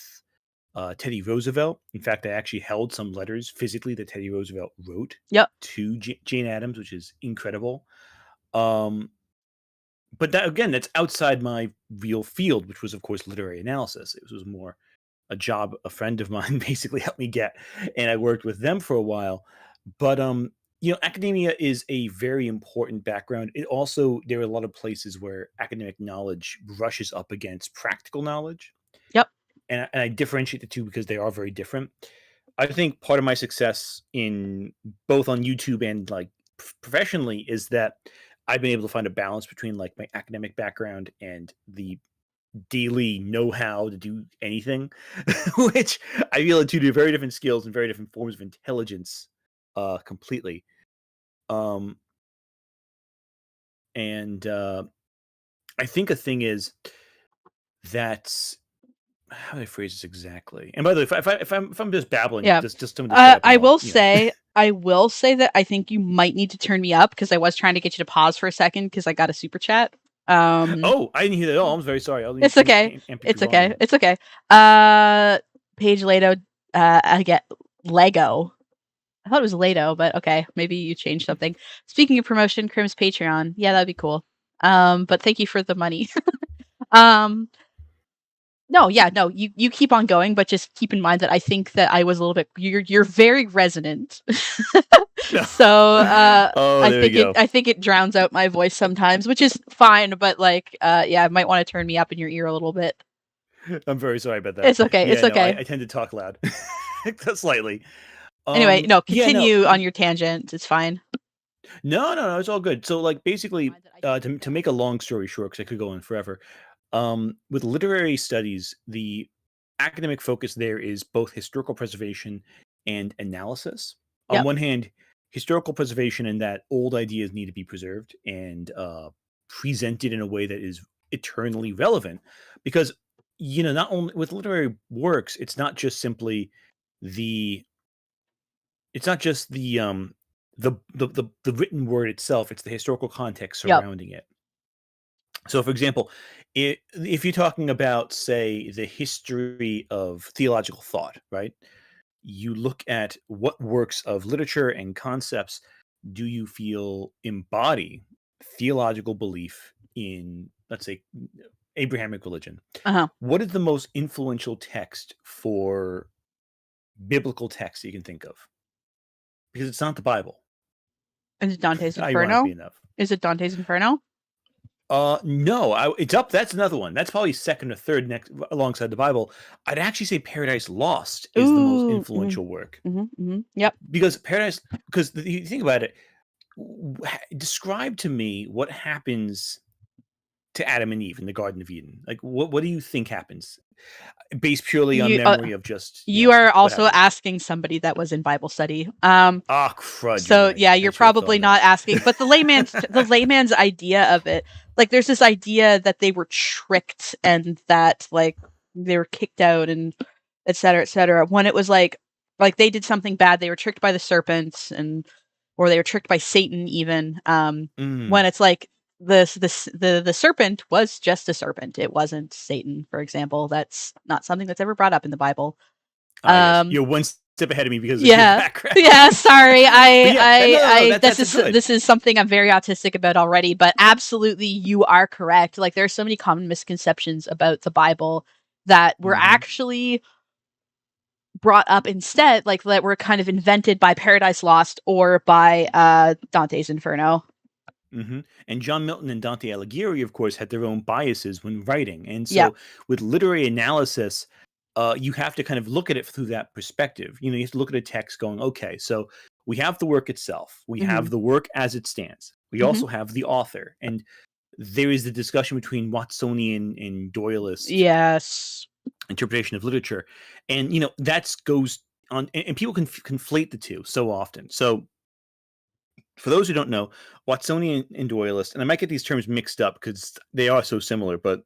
Teddy Roosevelt. In fact, I actually held some letters physically that Teddy Roosevelt wrote to Jane Addams, which is incredible. But that, again, that's outside my real field, which was, of course, literary analysis. It was more a job a friend of mine basically helped me get, and I worked with them for a while. But academia is a very important background. It also, there are a lot of places where academic knowledge brushes up against practical knowledge. Yep. And I differentiate the two because they are very different. I think part of my success in both on YouTube and like professionally is that I've been able to find a balance between like my academic background and the daily know-how to do anything, which I feel are two very different skills and very different forms of intelligence, completely. And I think a thing is that how do I phrase this exactly? And by the way, if I'm just babbling, just tell me to shut up. I will say that I think you might need to turn me up because I was trying to get you to pause for a second because I got a super chat. Oh, I didn't hear that at all. I'm very sorry. It's okay. It's okay. It's okay. Page Lato. I get Lego. I thought it was Lato, but okay, maybe you changed something. Speaking of promotion, Crim's Patreon. Yeah, that'd be cool. But thank you for the money. No, you keep on going, but just keep in mind that I think that I was a little bit. You're very resonant. So I think it drowns out my voice sometimes, which is fine. But like, yeah, I might want to turn me up in your ear a little bit. I'm very sorry about that. It's okay. Yeah, it's okay. I tend to talk loud, slightly. Anyway, no, continue on your tangent. It's fine. No, it's all good. So, like, basically, to make a long story short, because I could go on forever, with literary studies, the academic focus there is both historical preservation and analysis. On one hand, historical preservation in that old ideas need to be preserved and presented in a way that is eternally relevant, because not only with literary works, it's not just simply the the written word itself, it's the historical context surrounding it. So, for example, if you're talking about, say, the history of theological thought, right? You look at what works of literature and concepts do you feel embody theological belief in, let's say, Abrahamic religion. What is the most influential text for biblical text you can think of, because it's not the Bible. Is it Dante's Ironically Inferno? enough. Is it Dante's Inferno? No, it's up. That's another one. That's probably second or third next alongside the Bible. I'd actually say Paradise Lost is the most influential work. Yep. Because you think about it, describe to me what happens to Adam and Eve in the Garden of Eden. Like, what do you think happens? Based purely on memory of just you are also asking somebody that was in Bible study. Crud. So yeah, you're probably not asking, but the layman's idea of it, like there's this idea that they were tricked and that like they were kicked out and et cetera, when it was like they did something bad, they were tricked by the serpent or they were tricked by Satan even. When it's like the serpent was just a serpent. It wasn't Satan, for example. That's not something that's ever brought up in the Bible. Yes. You're one step ahead of me because of your background. Yeah, sorry. This is something I'm very autistic about already, but absolutely you are correct. Like there's so many common misconceptions about the Bible that were actually brought up instead, like that were kind of invented by Paradise Lost or by Dante's Inferno. And John Milton and Dante Alighieri, of course, had their own biases when writing. And so with literary analysis, you have to kind of look at it through that perspective. You have to look at a text going, okay, so we have the work itself. We have the work as it stands. We also have the author. And there is the discussion between Watsonian and Doyleist interpretation of literature. And, that goes on, and people can conflate the two so often. So for those who don't know, Watsonian and Doyleist, and I might get these terms mixed up because they are so similar, but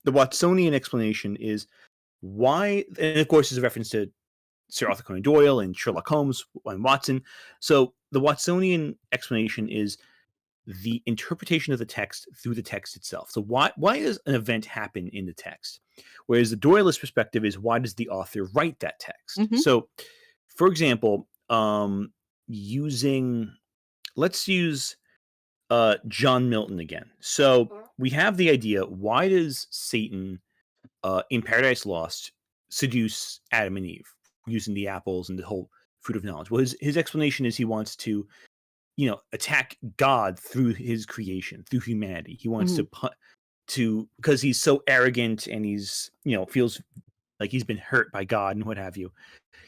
the Watsonian explanation is why, and of course is a reference to Sir Arthur Conan Doyle and Sherlock Holmes and Watson. So the Watsonian explanation is the interpretation of the text through the text itself. So why does an event happen in the text? Whereas the Doyleist perspective is why does the author write that text? So, for example, let's use John Milton again. So we have the idea, why does Satan in Paradise Lost seduce Adam and Eve using the apples and the whole fruit of knowledge? Well, his explanation is he wants to, attack God through his creation, through humanity. He wants to because he's so arrogant and he's, feels like he's been hurt by God and what have you.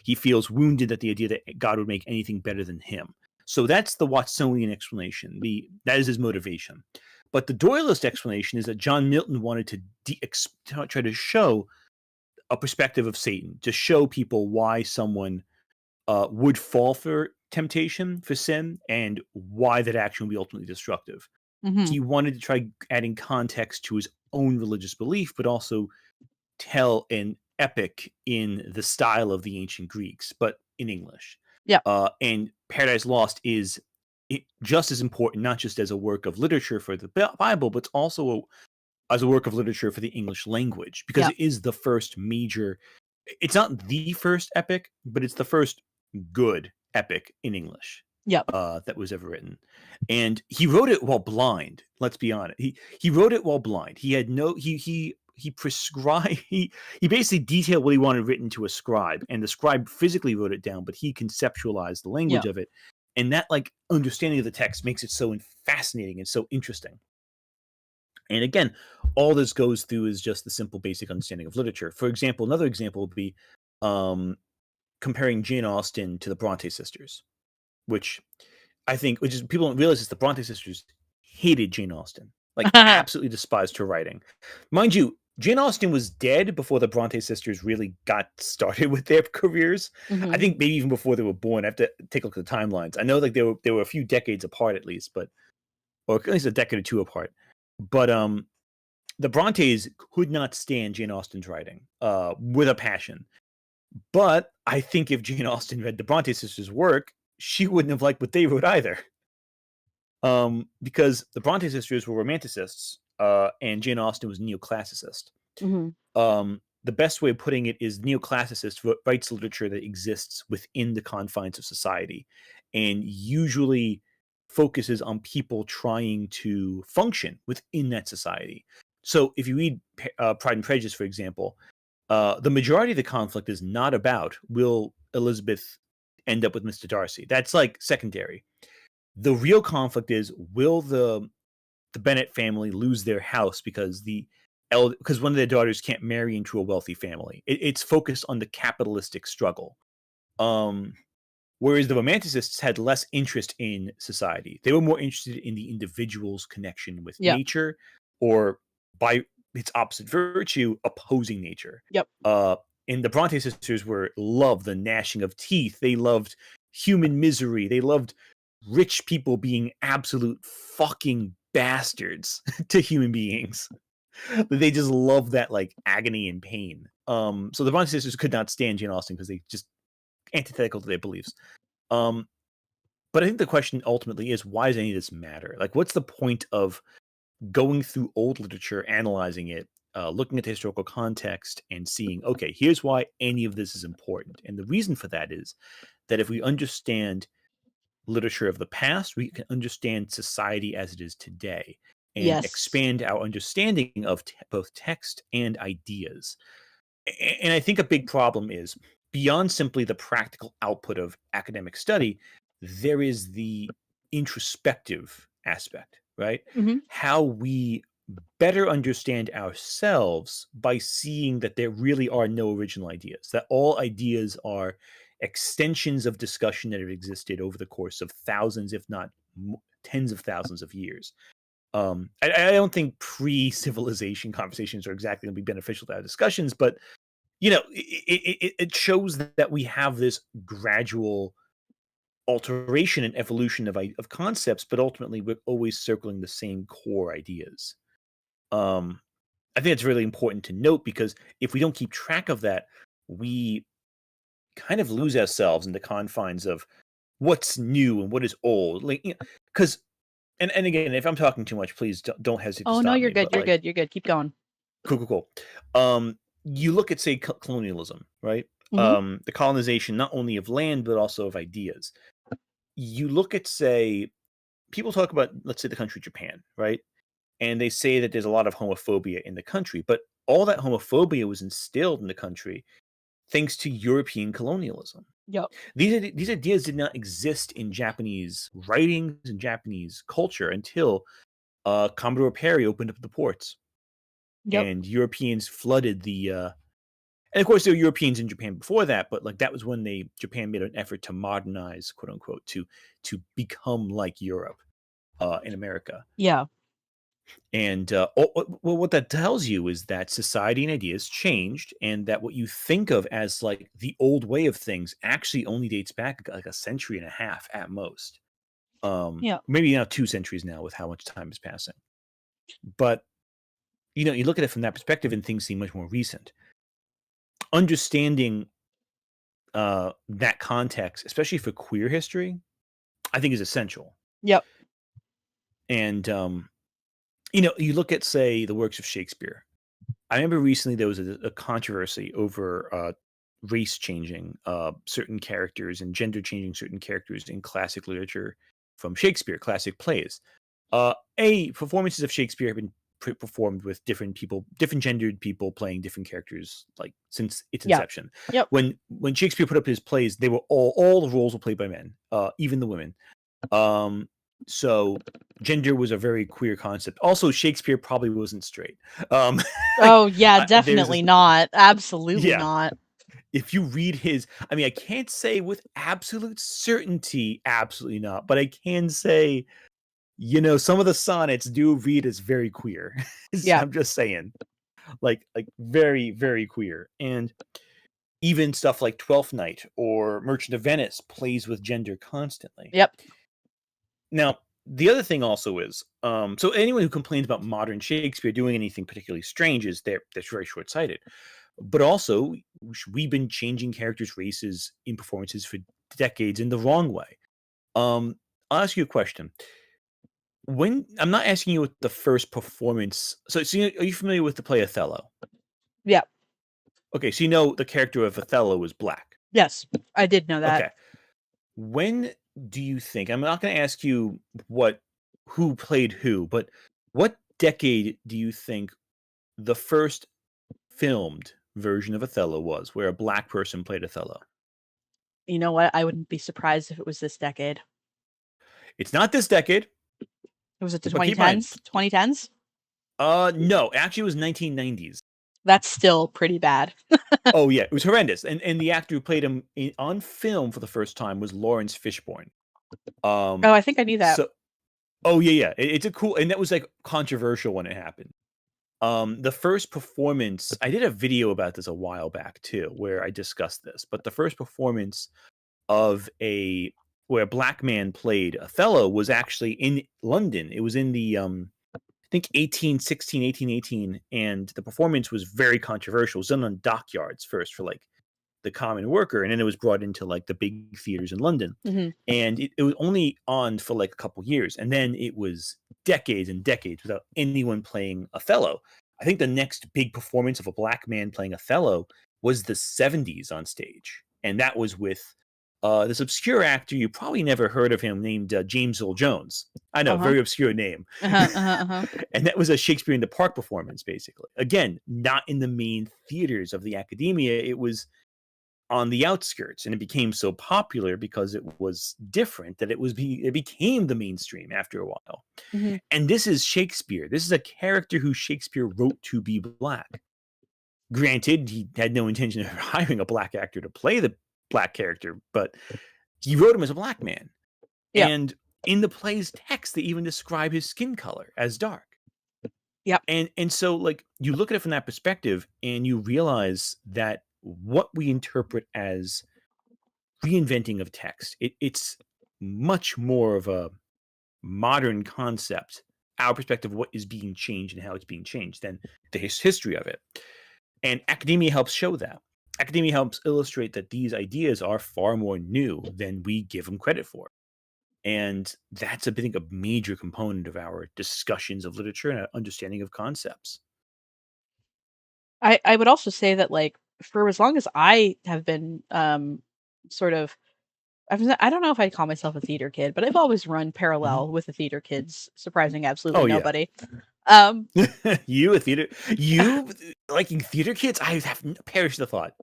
He feels wounded at the idea that God would make anything better than him. So that's the Watsonian explanation. That is his motivation. But the Doyleist explanation is that John Milton wanted to try to show a perspective of Satan, to show people why someone would fall for temptation, for sin, and why that action would be ultimately destructive. He wanted to try adding context to his own religious belief, but also tell an epic in the style of the ancient Greeks, but in English. And Paradise Lost is just as important, not just as a work of literature for the Bible, but also as a work of literature for the English language, because it is the first major. It's not the first epic, but it's the first good epic in English that was ever written. And he wrote it while blind. Let's be honest. He wrote it while blind. He had no he prescribed he basically detailed what he wanted written to a scribe, and the scribe physically wrote it down, but he conceptualized the language of it. And that understanding of the text makes it so fascinating and so interesting. And again, all this goes through is just the simple basic understanding of literature. For example, another example would be comparing Jane Austen to the Bronte sisters, which people don't realize is the Bronte sisters hated Jane Austen, absolutely despised her writing. Mind you, Jane Austen was dead before the Bronte sisters really got started with their careers. I think maybe even before they were born. I have to take a look at the timelines. I know they were a few decades apart at least, or at least a decade or two apart. But the Brontes could not stand Jane Austen's writing with a passion. But I think if Jane Austen read the Bronte sisters' work, she wouldn't have liked what they wrote either. Because the Bronte sisters were romanticists, and Jane Austen was neoclassicist. The best way of putting it is neoclassicist writes literature that exists within the confines of society, and usually focuses on people trying to function within that society. So if you read Pride and Prejudice, for example, The majority of the conflict is not about will Elizabeth end up with Mr. Darcy. That's like secondary. The real conflict is will the Bennett family lose their house because because one of their daughters can't marry into a wealthy family. It's focused on the capitalistic struggle. Whereas the Romanticists had less interest in society. They were more interested in the individual's connection with Yeah. nature, or by its opposite virtue, opposing nature. Yep. And the Bronte sisters loved the gnashing of teeth. They loved human misery. They loved rich people being absolute fucking bastards to human beings. They just love that like agony and pain. So the Bronte sisters could not stand Jane Austen because they just antithetical to their beliefs. But I think the question ultimately is, why does any of this matter? Like, what's the point of going through old literature, analyzing it, looking at the historical context, and seeing, okay, here's why any of this is important. And the reason for that is that if we understand literature of the past, we can understand society as it is today and Yes. expand our understanding of both text and ideas. And I think a big problem is, beyond simply the practical output of academic study, there is the introspective aspect, right? Mhm. How we better understand ourselves by seeing that there really are no original ideas, that all ideas are extensions of discussion that have existed over the course of thousands, if not tens of thousands of years. I don't think pre-civilization conversations are exactly going to be beneficial to our discussions, but it shows that we have this gradual alteration and evolution of concepts, but ultimately we're always circling the same core ideas. I think it's really important to note, because if we don't keep track of that, we kind of lose ourselves in the confines of what's new and what is old. Like, because, and again, if I'm talking too much, please don't hesitate to Oh stop no, me. you're good. But You're like, good. You're good. Keep going. Cool. You look at, say, colonialism, right? Mhm. The colonization not only of land but also of ideas. You look at, say, people talk about, let's say, the country Japan, right? And they say that there's a lot of homophobia in the country, but all that homophobia was instilled in the country thanks to European colonialism. Yep. These ideas did not exist in Japanese writings and Japanese culture until Commodore Perry opened up the ports. Yep. And Europeans flooded the and of course there were Europeans in Japan before that, but like that was when Japan made an effort to modernize, quote unquote, to become like Europe in America. Yeah. And what that tells you is that society and ideas changed, and that what you think of as like the old way of things actually only dates back like a century and a half at most. Yeah. Maybe now 2 centuries now with how much time is passing. But you look at it from that perspective and things seem much more recent. Understanding that context, especially for queer history, I think is essential. Yep. And you look at, say, the works of Shakespeare. I remember recently there was a controversy over race changing certain characters and gender changing certain characters in classic literature from Shakespeare, classic plays. Performances of Shakespeare have been performed with different people, different gendered people playing different characters, like since its Yeah. inception. Yep. When Shakespeare put up his plays, they were all the roles were played by men, even the women. So gender was a very queer concept. Also, Shakespeare probably wasn't straight. Oh yeah, there's definitely not. Absolutely Yeah. not. If you read his, I mean, I can't say with absolute certainty, absolutely not, but I can say, some of the sonnets do read as very queer. Yeah. I'm just saying, like very, very queer. And even stuff like Twelfth Night or Merchant of Venice plays with gender constantly. Yep. Now, the other thing also is, so anyone who complains about modern Shakespeare doing anything particularly strange that's very short-sighted. But also, we've been changing characters' races in performances for decades in the wrong way. I'll ask you a question. I'm not asking you what the first performance. So are you familiar with the play Othello? Yeah. Okay, so you know the character of Othello was black. Yes, I did know that. Okay. When do you think? I'm not going to ask you who played who, but what decade do you think the first filmed version of Othello was, where a black person played Othello? You know what? I wouldn't be surprised if it was this decade. It's not this decade, Was it the but keep in mind, 2010s? 2010s? no, actually it was 1990s. That's still pretty bad. Oh yeah, it was horrendous. And the actor who played him on film for the first time was Lawrence Fishburne. Oh, I think I knew that. So, oh yeah. It's a cool, and that was like controversial when it happened. The first performance, I did a video about this a while back too, where I discussed this. But the first performance of where a black man played Othello was actually in London. It was in the I think 1818, and the performance was very controversial. It was done on dockyards first for like the common worker, and then it was brought into like the big theaters in London. Mhm. And it was only on for like a couple years, and then it was decades and decades without anyone playing Othello. I think the next big performance of a black man playing Othello was the 70s on stage, and that was with this obscure actor you probably never heard of him named James Earl Jones. I know, Uh-huh. very obscure name. And that was a Shakespeare in the Park performance, basically. Again, not in the main theaters of the Academia. It was on the outskirts, and it became so popular because it was different that it became the mainstream after a while. Mhm. And this is Shakespeare. This is a character who Shakespeare wrote to be black. Granted, he had no intention of hiring a black actor to play the black character, but he wrote him as a black man. Yep. And in the play's text, they even describe his skin color as dark. Yep. And so like you look at it from that perspective and you realize that what we interpret as reinventing of text, it's much more of a modern concept, our perspective of what is being changed and how it's being changed, than the history of it. And academia helps show that. Academia helps illustrate that these ideas are far more new than we give them credit for. And that's, I think, a major component of our discussions of literature and our understanding of concepts. I would also say that, like, for as long as I have been, sort of I don't know if I'd call myself a theater kid, but I've always run parallel with the theater kids, surprising absolutely Oh, yeah. nobody. Um, You liking theater kids? I have perished the thought.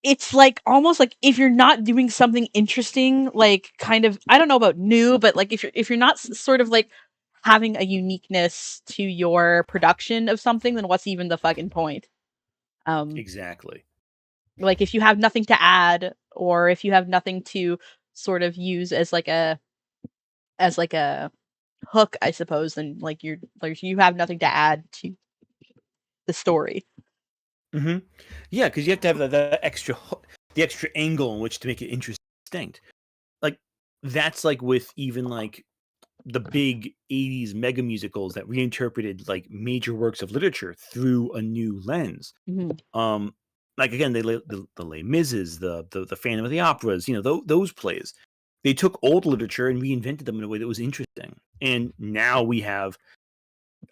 it's like almost like if you're not doing something interesting, like kind of I don't know about new, but like if you're not sort of like having a uniqueness to your production of something, then what's even the fucking point? Exactly. Like if you have nothing to add, or if you have nothing to sort of use as like a hook, I suppose, then like you have nothing to add to the story. Mm-hmm. Yeah, because you have to have the extra the extra angle in which to make it interesting. Like that's like with even like the big 80s mega musicals that reinterpreted like major works of literature through a new lens. Mm-hmm. Like again, the Les Mises, the Phantom of the Operas, those plays. They took old literature and reinvented them in a way that was interesting. And now we have,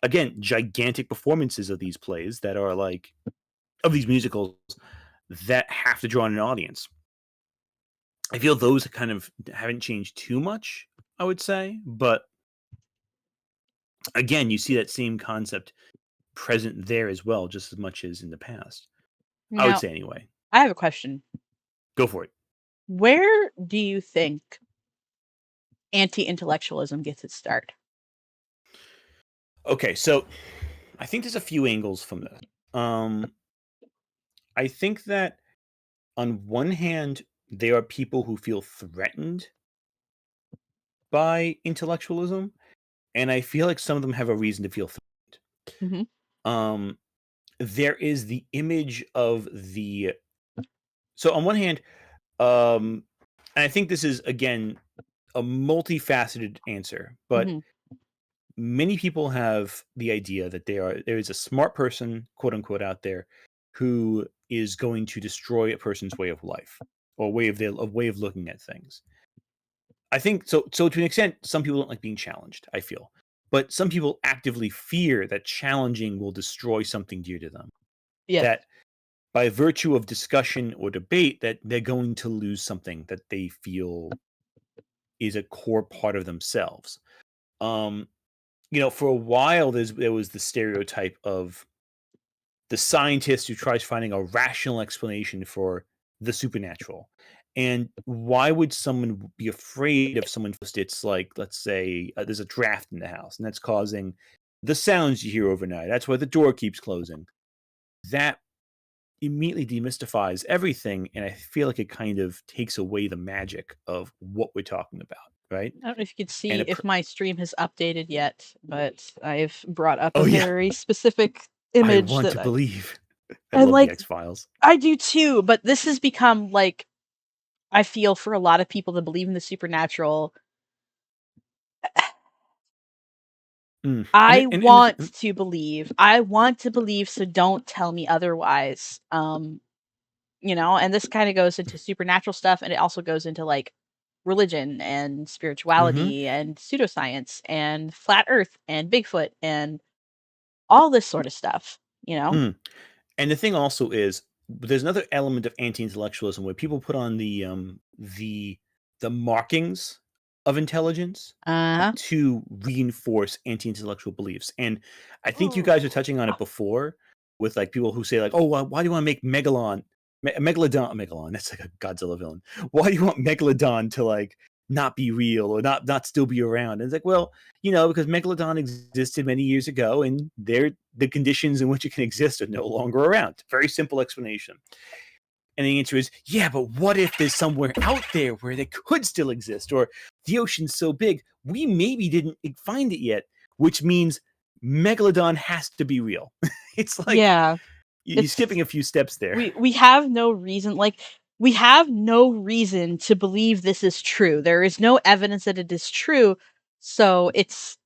again, gigantic performances of these plays that are like, of these musicals that have to draw in an audience. I feel those kind of haven't changed too much, I would say. But again, you see that same concept present there as well, just as much as in the past. I would Now, say anyway. I have a question. Go for it. Where do you think anti-intellectualism gets its start? Okay, so I think there's a few angles from this. I think that on one hand, there are people who feel threatened by intellectualism, and I feel like some of them have a reason to feel threatened. Mm-hmm. There is the image of the. So on one hand, and I think this is again a multifaceted answer, but Mm-hmm. many people have the idea that there is a smart person, quote unquote, out there who is going to destroy a person's way of life or way of looking at things. I think so. So to an extent, some people don't like being challenged, I feel, but some people actively fear that challenging will destroy something dear to them. Yes. That by virtue of discussion or debate, that they're going to lose something that they feel is a core part of themselves. For a while, there was the stereotype of the scientist who tries finding a rational explanation for the supernatural. And why would someone be afraid of someone? It's like, let's say there's a draft in the house, and that's causing the sounds you hear overnight. That's why the door keeps closing. That immediately demystifies everything, and I feel like it kind of takes away the magic of what we're talking about, right? I don't know if you can see And if my stream has updated yet, but I've brought up Oh, a yeah. very specific I image want that to believe. I and love like the X-Files. I do too, but this has become like I feel for a lot of people that believe in the supernatural. I want to believe. I want to believe, so don't tell me otherwise. You know, and this kind of goes into supernatural stuff, and it also goes into like religion and spirituality and pseudoscience and flat earth and Bigfoot and all this sort of stuff, you know? And the thing also is, there's another element of anti-intellectualism where people put on the markings of intelligence Uh-huh. to reinforce anti-intellectual beliefs. And I think you guys were touching on it before with like people who say like, oh, why do you want to make Megalodon? That's like a Godzilla villain. Why do you want Megalodon to like not be real or not still be around? And it's like, well, you know, because Megalodon existed many years ago, and the conditions in which it can exist are no longer around. Very simple explanation. And the answer is, yeah, but what if there's somewhere out there where they could still exist, or the ocean's so big we maybe didn't find it yet, which means Megalodon has to be real. It's like, yeah, you're skipping a few steps there. we have no reason, like we have no reason to believe this is true. There is no evidence that it is true, so it's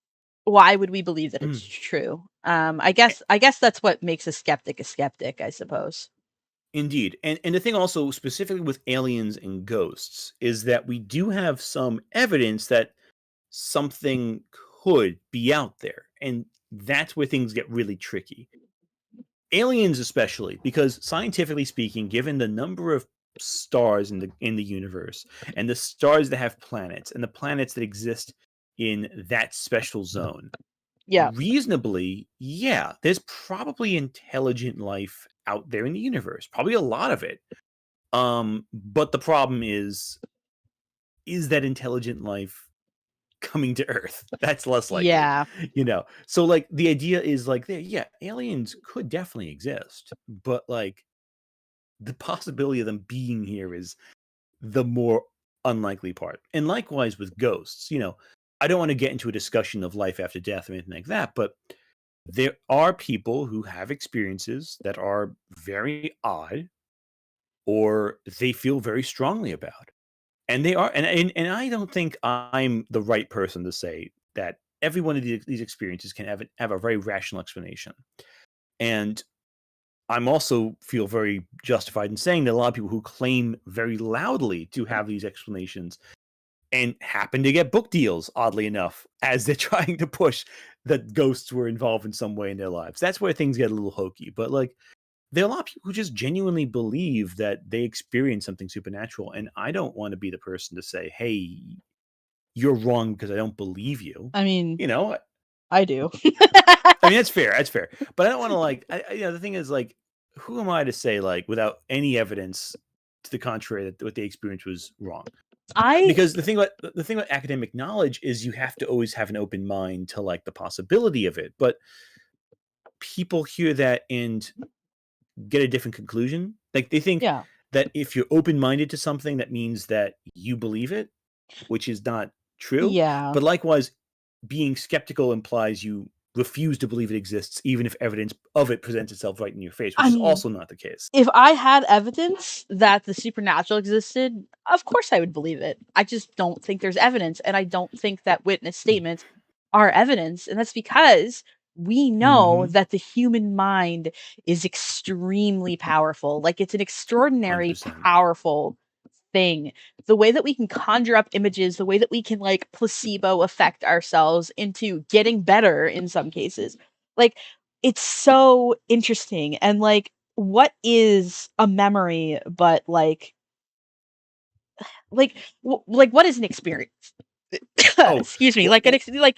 why would we believe that it's true? I guess that's what makes a skeptic, I suppose. Indeed. And the thing also specifically with aliens and ghosts is that we do have some evidence that something could be out there. And that's where things get really tricky. Aliens especially, because scientifically speaking, given the number of stars in the universe and the stars that have planets and the planets that exist in that special zone, Yeah. reasonably, yeah, there's probably intelligent life out there in the universe, probably a lot of it. But the problem is that intelligent life coming to Earth? That's less likely. Yeah. You know, so like the idea is like, yeah, aliens could definitely exist, but like the possibility of them being here is the more unlikely part. And likewise with ghosts, you know, I don't want to get into a discussion of life after death or anything like that, but there are people who have experiences that are very odd or they feel very strongly about. And they are, and I don't think I'm the right person to say that every one of these experiences can have a very rational explanation. And I'm also feel very justified in saying that a lot of people who claim very loudly to have these explanations and happen to get book deals, oddly enough, as they're trying to push that ghosts were involved in some way in their lives. That's where things get a little hokey. But like, there are a lot of people who just genuinely believe that they experience something supernatural. And I don't want to be the person to say, hey, you're wrong because I don't believe you. I mean, you know, I do. I mean, that's fair. That's fair. But I don't want to like, you know, the thing is like, who am I to say like, without any evidence to the contrary, that what they experienced was wrong? Because the thing about academic knowledge is you have to always have an open mind to like the possibility of it. But people hear that and get a different conclusion. Like they think that if you're open-minded to something, that means that you believe it, which is not true. Yeah. But likewise, being skeptical implies you refuse to believe it exists, even if evidence of it presents itself right in your face, which is also not the case. If I had evidence that the supernatural existed, of course I would believe it. I just don't think there's evidence, and I don't think that witness statements are evidence, and that's because we know that the human mind is extremely powerful. Like, it's an extraordinary 100%. powerful thing. The way that we can conjure up images, the way that we can like placebo affect ourselves into getting better in some cases. Like, it's so interesting. And like, what is a memory but like what is an experience? Excuse me. well, Like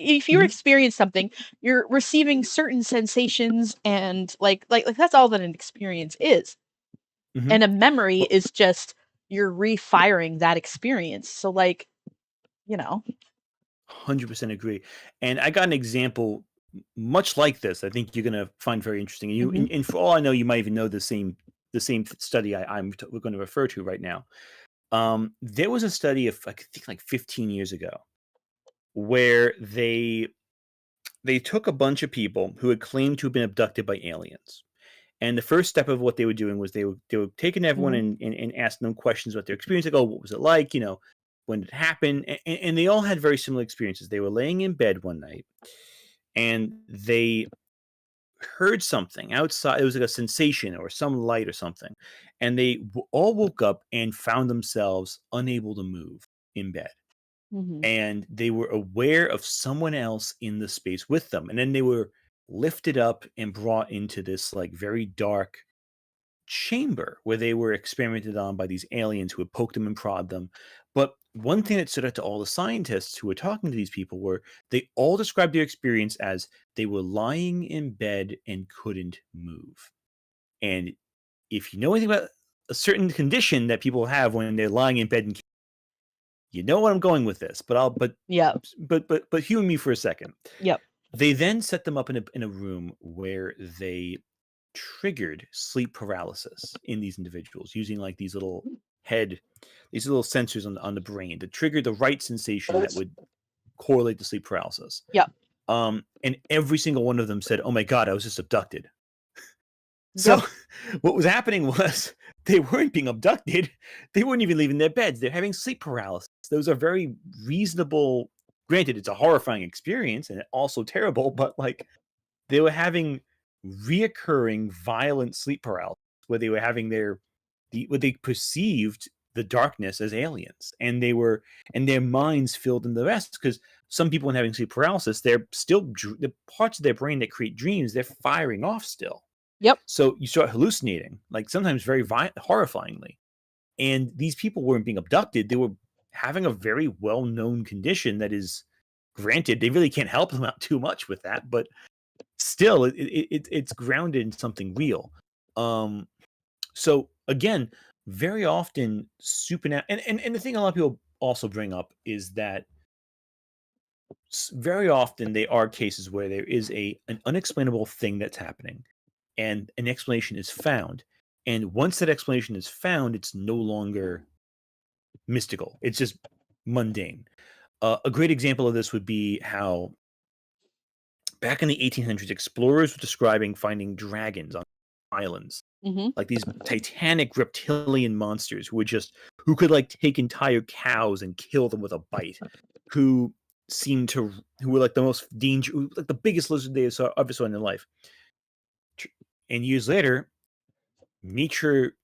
if you mhm. experience something, you're receiving certain sensations, and like that's all that an experience is. Mhm. And a memory Well, is just you're refiring that experience. So like, you know. 100% agree. And I got an example much like this. I think you're going to find very interesting. And Mhm. and for all I know, you might even know the same study we're going to refer to right now. There was a study of I think like 15 years ago where they took a bunch of people who had claimed to have been abducted by aliens. And the first step of what they were doing was they were taking everyone Mhm. and asking them questions about their experience. Like, oh, what was it like? When did it happen? And they all had very similar experiences. They were laying in bed one night and they heard something outside. It was like a sensation or some light or something. And they all woke up and found themselves unable to move in bed. Mhm. And they were aware of someone else in the space with them. And then they were lifted up and brought into this like very dark chamber where they were experimented on by these aliens who would poke them and prod them. But one thing that stood out to all the scientists who were talking to these people were they all described their experience as they were lying in bed and couldn't move. And if you know anything about a certain condition that people have when they're lying in bed and you know what I'm going with this, but Yep. but humor me for a second. Yep. They then set them up in a room where they triggered sleep paralysis in these individuals using like these little sensors on the brain to trigger the right sensation that would correlate to sleep paralysis. Yep. And every single one of them said, "Oh my god, I was just abducted." So Yep. what was happening was they weren't being abducted. They weren't even leaving their beds. They're having sleep paralysis. Those are very reasonable. Granted, it's a horrifying experience and also terrible, but like they were having reoccurring violent sleep paralysis where they were having what they perceived the darkness as aliens, and their minds filled in the rest because some people when having sleep paralysis they're still the parts of their brain that create dreams they're firing off still, Yep. so you start hallucinating like sometimes very horrifyingly. And these people weren't being abducted, they were having a very well-known condition that is, granted they really can't help them out too much with that, but still it's grounded in something real. So again, very often supernatural, and the thing a lot of people also bring up is that very often they are cases where there is an unexplainable thing that's happening and an explanation is found, and once that explanation is found it's no longer mystical, it's just mundane. A great example of this would be how back in the 1800s, explorers were describing finding dragons on islands, Mhm. like these titanic reptilian monsters who could like take entire cows and kill them with a bite, who who were like the most dangerous, like the biggest lizard they ever saw in their life. And years later, nature,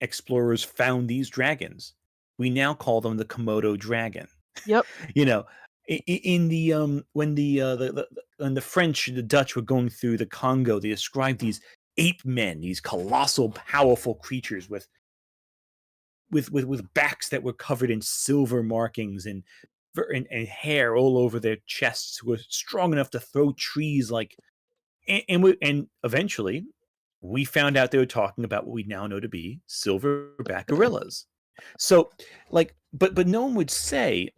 explorers found these dragons. We now call them the Komodo dragon. Yep. you know in the when the French, the Dutch were going through the Congo, they described these ape men, these colossal powerful creatures with backs that were covered in silver markings and hair all over their chests, who were strong enough to throw trees like, and eventually we found out they were talking about what we now know to be silverback gorillas. So like, but no one would say,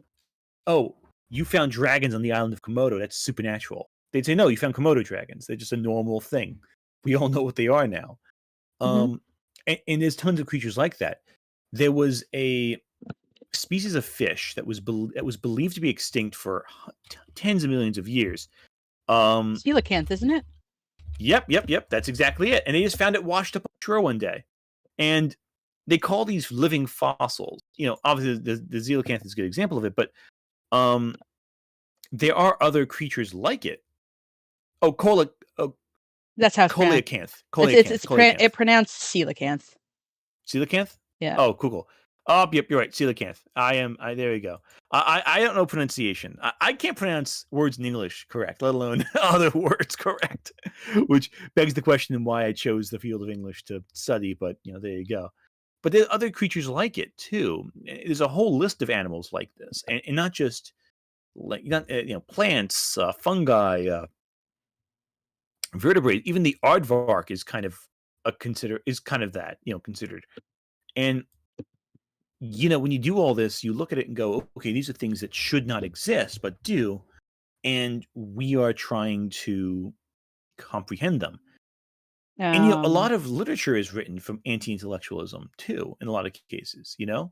oh, you found dragons on the island of Komodo, that's supernatural. They'd say, no, you found Komodo dragons. They're just a normal thing. We all know what they are now. Mhm. And there's tons of creatures like that. There was a species of fish that was believed to be extinct for tens of millions of years. Coelacanth, isn't it? Yep. That's exactly it. And they just found it washed up on shore one day. And they call these living fossils. Obviously the coelacanth is a good example of it, but there are other creatures like it. Oh, That's how it's pronounced. coelacanth. It pronounced coelacanth. Coelacanth? Yeah. Oh, cool. Oh, yep, you're right. Coelacanth. There you go. I don't know pronunciation. I can't pronounce words in English correct, let alone other words correct, which begs the question why I chose the field of English to study, but, there you go. But there's other creatures like it, too. There's a whole list of animals like this, and not just plants, fungi, vertebrates. Even the aardvark is kind of that, considered. And when you do all this, you look at it and go, okay, these are things that should not exist but do, and we are trying to comprehend them. And a lot of literature is written from anti-intellectualism too, in a lot of cases. Do you A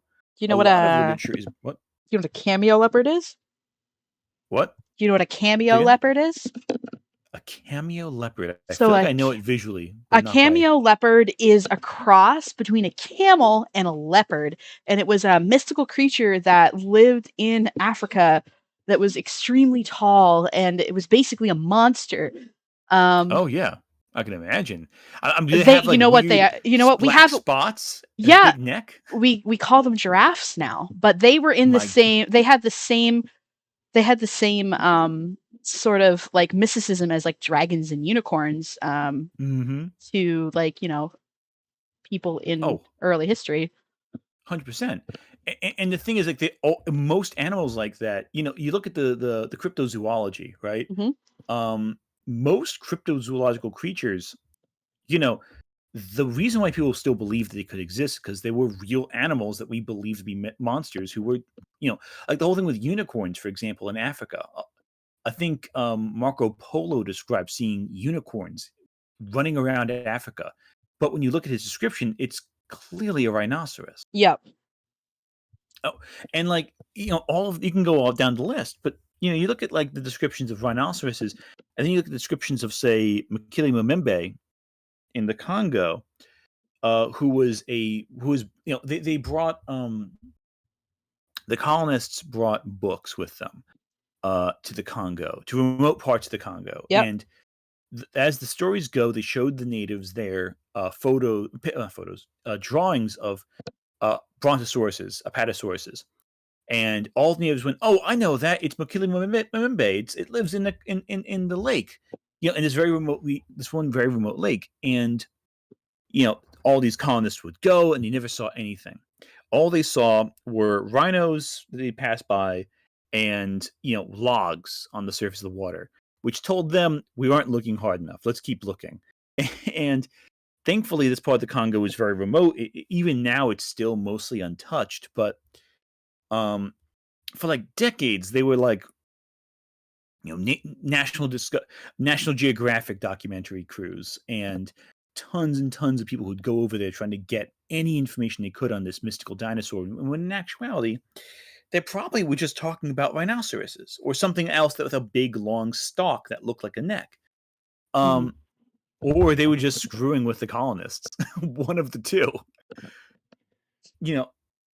know what lot of a literature is what? you know what a cameo leopard is? What? Do you know what a Say cameo again? leopard is? A cameo leopard. I So feel like a I know ca- it visually, a but not by. cameo leopard is a cross between a camel and a leopard, and it was a mystical creature that lived in Africa that was extremely tall, and it was basically a monster. Oh yeah, I can imagine. Do they They, have like weird you know what we black have. spots and a Yeah, big neck? we call them giraffes now, but they were in the My. same. They had the same sort of like mysticism as like dragons and unicorns Mm-hmm. to like people in Oh, early history. 100%. And the thing is, like, most animals like that. You look at the cryptozoology, right? Hmm. Most cryptozoological creatures, you know, the reason why people still believe that they could exist because they were real animals that we believe to be monsters who were, like the whole thing with unicorns, for example, in Africa. I think Marco Polo described seeing unicorns running around Africa, but when you look at his description, it's clearly a rhinoceros. Yep. Oh, and like you can go all down the list, but you look at like the descriptions of rhinoceroses, and then you look at the descriptions of say Mokele Mbembe in the Congo, who was they brought the colonists brought books with them to the Congo, to remote parts of the Congo, Yep. and as the stories go, they showed the natives their drawings of brontosauruses, apatosauruses. And all the natives went, "Oh, I know that. It's Mokele Mbembe. It lives in the lake, in this one very remote lake." And all these colonists would go, and they never saw anything. All they saw were rhinos that they passed by, and logs on the surface of the water, which told them we aren't looking hard enough. Let's keep looking. And thankfully, this part of the Congo is very remote. Even now, it's still mostly untouched, but for like decades they were like National Geographic documentary crews and tons of people who'd go over there trying to get any information they could on this mystical dinosaur, when in actuality they probably were just talking about rhinoceroses or something else that with a big long stalk that looked like a neck, or they were just screwing with the colonists. One of the two.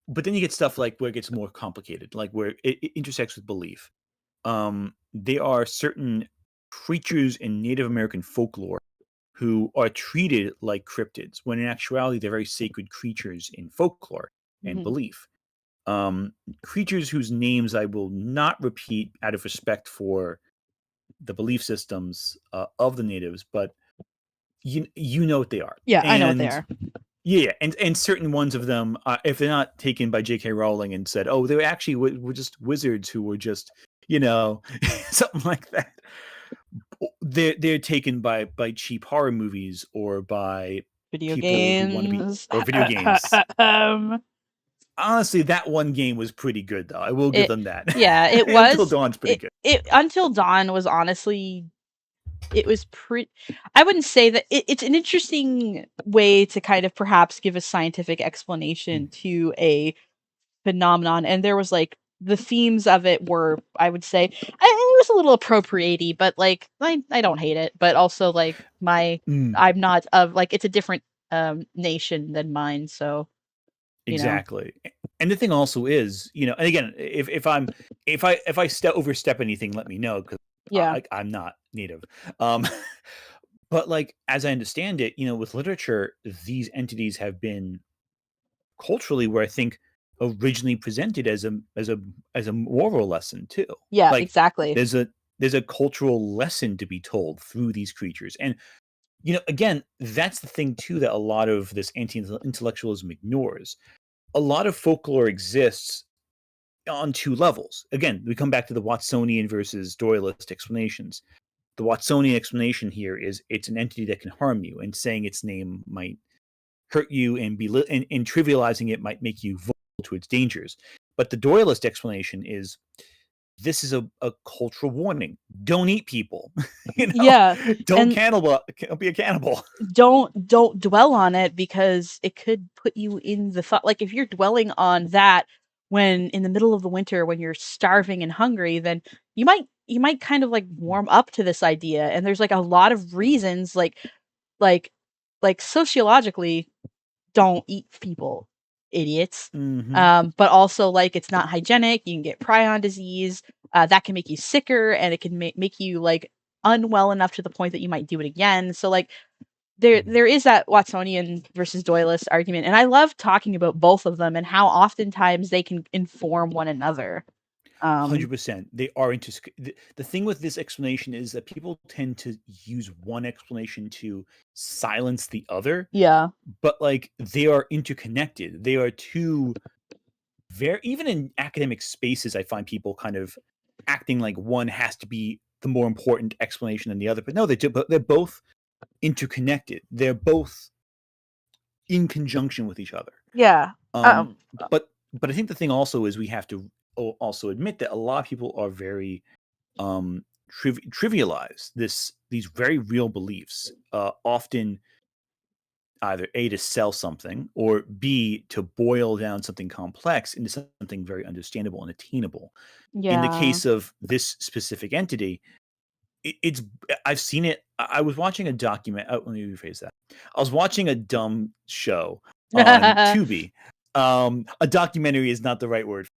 But then you get stuff like where it gets more complicated, like where it intersects with belief. There are certain creatures in Native American folklore who are treated like cryptids, when in actuality they're very sacred creatures in folklore and belief. Creatures whose names I will not repeat out of respect for the belief systems of the natives, but you know what they are. Yeah, I know what they are. Yeah, and certain ones of them, if they're not taken by J.K. Rowling and said, "Oh, they were actually were just wizards who were just, something like that," they're taken by cheap horror movies or by Video people who want to be games. or video games. Honestly, that one game was pretty good, though. I will give them that. Yeah, it was. Until Dawn's pretty good. Until Dawn was honestly, it was pretty. I wouldn't say that it's an interesting way to kind of perhaps give a scientific explanation to a phenomenon, and there was like the themes of it were, I would say, it was a little appropriatey, but like I don't hate it, but also like I'm not of like it's a different nation than mine, so exactly. And the thing also is, and again, if I overstep anything, let me know, because I'm not native. But like as I understand it, with literature, these entities have been culturally where I think originally presented as a moral lesson too. Yeah, like, exactly. There's a cultural lesson to be told through these creatures, and again, that's the thing too that a lot of this anti-intellectualism ignores. A lot of folklore exists on two levels. Again, we come back to the Watsonian versus Doyleist explanations. The Watsonian explanation here is it's an entity that can harm you, and saying its name might hurt you, and and trivializing it might make you vulnerable to its dangers. But the Doyleist explanation is this is a cultural warning. Don't eat people. Yeah, Don't be a cannibal. Don't dwell on it, because it could put you in the thought. Like if you're dwelling on that when in the middle of the winter when you're starving and hungry, then you might kind of like warm up to this idea. And there's like a lot of reasons, like sociologically, don't eat people, idiots. But also like it's not hygienic. You can get prion disease. That can make you sicker, and it can make you like unwell enough to the point that you might do it again. So like there is that Watsonian versus Doyleist argument, and I love talking about both of them and how oftentimes they can inform one another. 100%. They are the thing with this explanation is that people tend to use one explanation to silence the other. Yeah. But like they are interconnected. They are two even in academic spaces, I find people kind of acting like one has to be the more important explanation than the other. But no, they're both interconnected. They're both in conjunction with each other. Yeah. But I think the thing also is we have to also admit that a lot of people are very trivialize these very real beliefs, often either A, to sell something, or B, to boil down something complex into something very understandable and attainable. In the case of this specific entity, I've seen it. I was watching a document. Let me rephrase that. I was watching a dumb show on Tubi. A documentary is not the right word.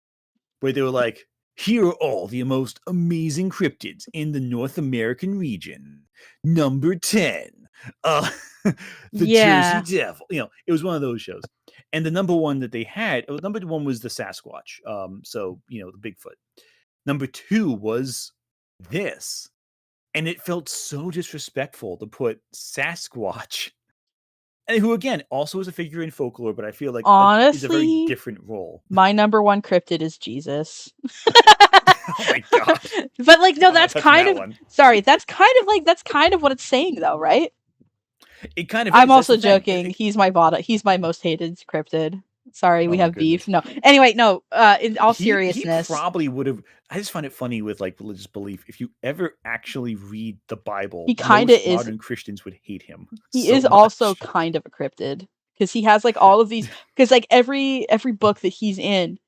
Where they were like, here are all the most amazing cryptids in the North American region. Number 10. The Jersey Devil. It was one of those shows. And the number one that they had, number one was the Sasquatch. So, the Bigfoot. Number 2 was this. And it felt so disrespectful to put Sasquatch, and who again also is a figure in folklore, but I feel like is a very different role. My number one cryptid is Jesus. Oh my god! But like, no, that's kind of sorry. That's kind of what it's saying, though, right? It kind of. I'm also joking. He's my most hated cryptid. Sorry, we have beef. No. Anyway, no. In all seriousness, he probably would have. I just find it funny with like religious belief. If you ever actually read the Bible, he kind of is. Modern Christians would hate him. He is also kind of a cryptid, because he has like all of these. Because like every book that he's in,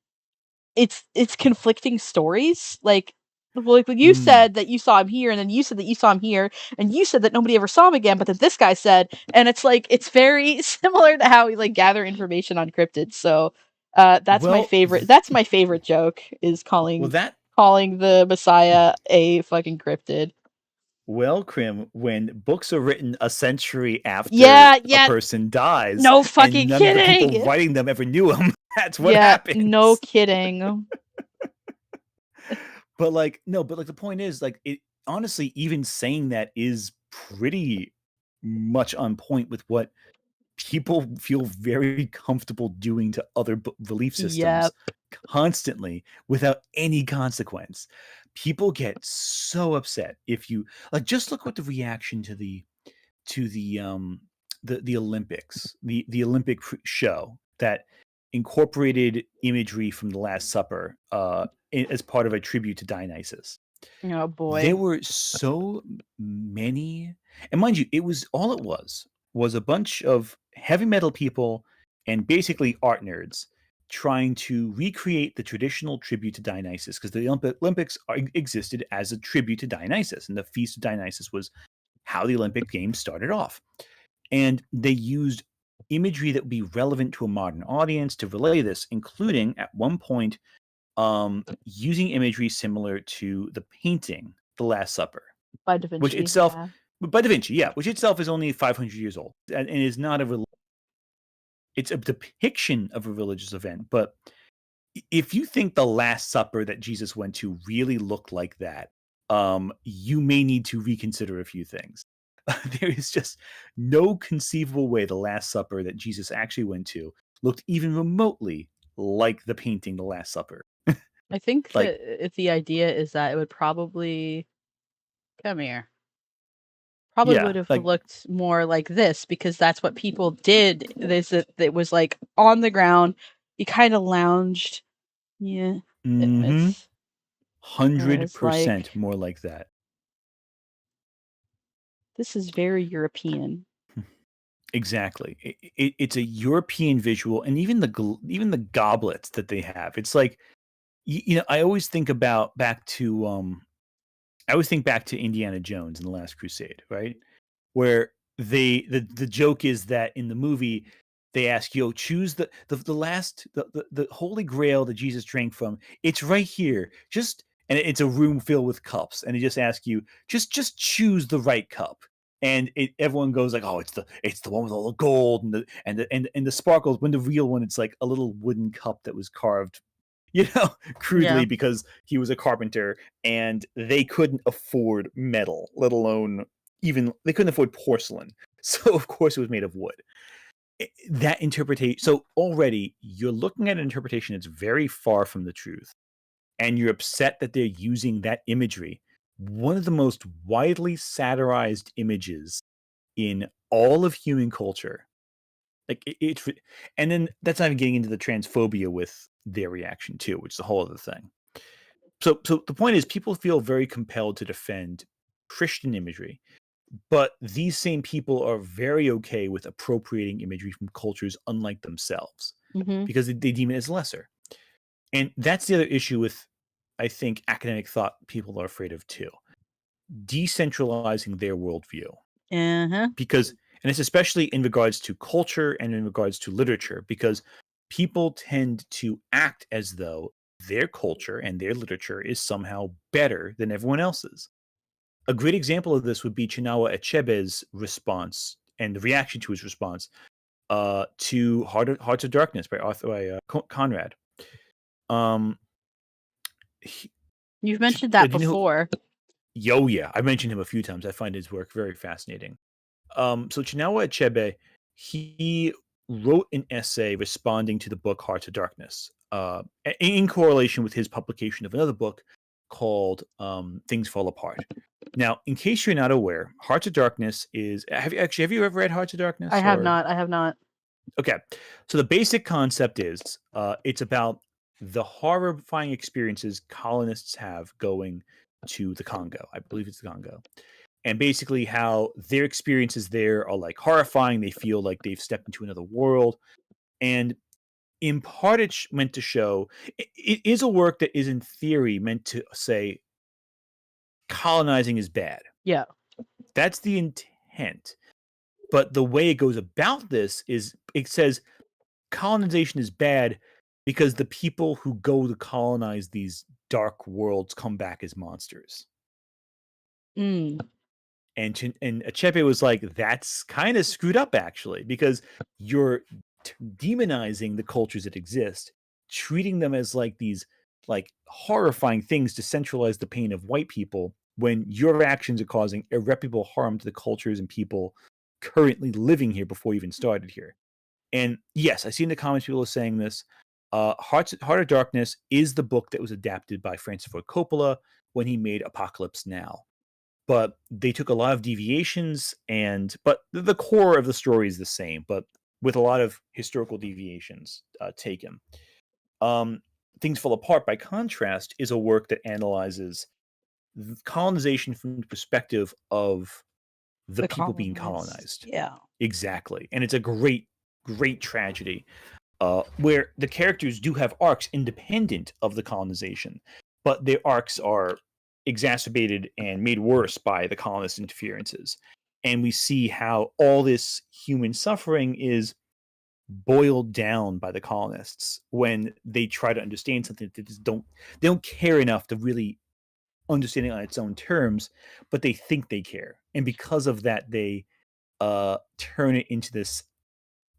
it's conflicting stories. Like you said that you saw him here, and then you said that you saw him here, and you said that nobody ever saw him again, but then this guy said, and it's like it's very similar to how we like gather information on cryptids. So that's my favorite. That's my favorite joke, is calling the Messiah a fucking cryptid. Well, Krim, when books are written a century after a person dies, no fucking and none kidding, of the people writing them ever knew him, that's what happens. No kidding. But the point is, like, it honestly, even saying that is pretty much on point with what people feel very comfortable doing to other belief systems constantly without any consequence. People get so upset if you just look at the reaction to the Olympics, the Olympic show that incorporated imagery from the Last Supper as part of a tribute to Dionysus. Oh boy. There were so many, and mind you, it was a bunch of heavy metal people and basically art nerds trying to recreate the traditional tribute to Dionysus, because the Olympics existed as a tribute to Dionysus, and the Feast of Dionysus was how the Olympic Games started off. And they used imagery that would be relevant to a modern audience to relay this, including at one point using imagery similar to the painting The Last Supper by Da Vinci, which itself by Da Vinci, which itself is only 500 years old and is not it's a depiction of a religious event. But if you think the Last Supper that Jesus went to really looked like that, you may need to reconsider a few things. There is just no conceivable way the Last Supper that Jesus actually went to looked even remotely like the painting The Last Supper. I think Like, that if the idea is that it would probably come here. Probably yeah, would have like, looked more like this because that's what people did. It was like on the ground. You kind of lounged. Yeah, mm-hmm, it's like 100% more like that. this is very European. Exactly. It's a European visual, and even the goblets that they have. It's like, I always think back to Indiana Jones and the Last Crusade, right? Where the joke is that in the movie they ask, choose the last the holy grail that Jesus drank from. It's right here. And it's a room filled with cups, and they just ask you, just choose the right cup. And everyone goes like, oh, it's the one with all the gold and the sparkles. When the real one, it's like a little wooden cup that was carved, crudely, Yeah. because he was a carpenter and they couldn't afford metal, let alone even they couldn't afford porcelain. So of course it was made of wood. That interpretation. So already you're looking at an interpretation that's very far from the truth, and you're upset that they're using that imagery. One of the most widely satirized images in all of human culture. Like and then that's not even getting into the transphobia with their reaction too, which is a whole other thing. So the point is, people feel very compelled to defend Christian imagery, but these same people are very okay with appropriating imagery from cultures unlike themselves Mm-hmm. because they deem it as lesser. And that's the other issue with, I think, academic thought people are afraid of too. Decentralizing their worldview. Uh-huh. Because, and it's especially in regards to culture and in regards to literature, because people tend to act as though their culture and their literature is somehow better than everyone else's. A great example of this would be Chinua Achebe's response and the reaction to his response to Hearts of Darkness by Conrad. You've mentioned that Do you know before. Yeah, I mentioned him a few times. I find his work very fascinating. So Chinua Achebe, he wrote an essay responding to the book Hearts of Darkness, in correlation with his publication of another book called Things Fall Apart. Now, in case you're not aware, Hearts of Darkness is have you ever read Hearts of Darkness? I have not. Okay, so the basic concept is it's about the horrifying experiences colonists have going to the Congo. I believe it's the Congo. And basically how their experiences there are like horrifying. They feel like they've stepped into another world. And in part, it's meant to show it is a work that is in theory meant to say colonizing is bad. Yeah. That's the intent. But the way it goes about this is it says colonization is bad because the people who go to colonize these dark worlds come back as monsters. Mm. And Achepe was like, that's kind of screwed up, actually, because you're demonizing the cultures that exist, treating them as like these like horrifying things to centralize the pain of white people when your actions are causing irreparable harm to the cultures and people currently living here before you even started here. And yes, I see in the comments people are saying this. Heart of Darkness is the book that was adapted by Francis Ford Coppola when he made Apocalypse Now. But they took a lot of deviations, but the core of the story is the same, but with a lot of historical deviations taken. Things Fall Apart, by contrast, is a work that analyzes colonization from the perspective of the people being colonized. Yeah. Exactly. And it's a great, great tragedy where the characters do have arcs independent of the colonization, but their arcs are exacerbated and made worse by the colonist interferences. And we see how all this human suffering is boiled down by the colonists when they try to understand something that they don't care enough to really understand it on its own terms, but they think they care. And because of that, they turn it into this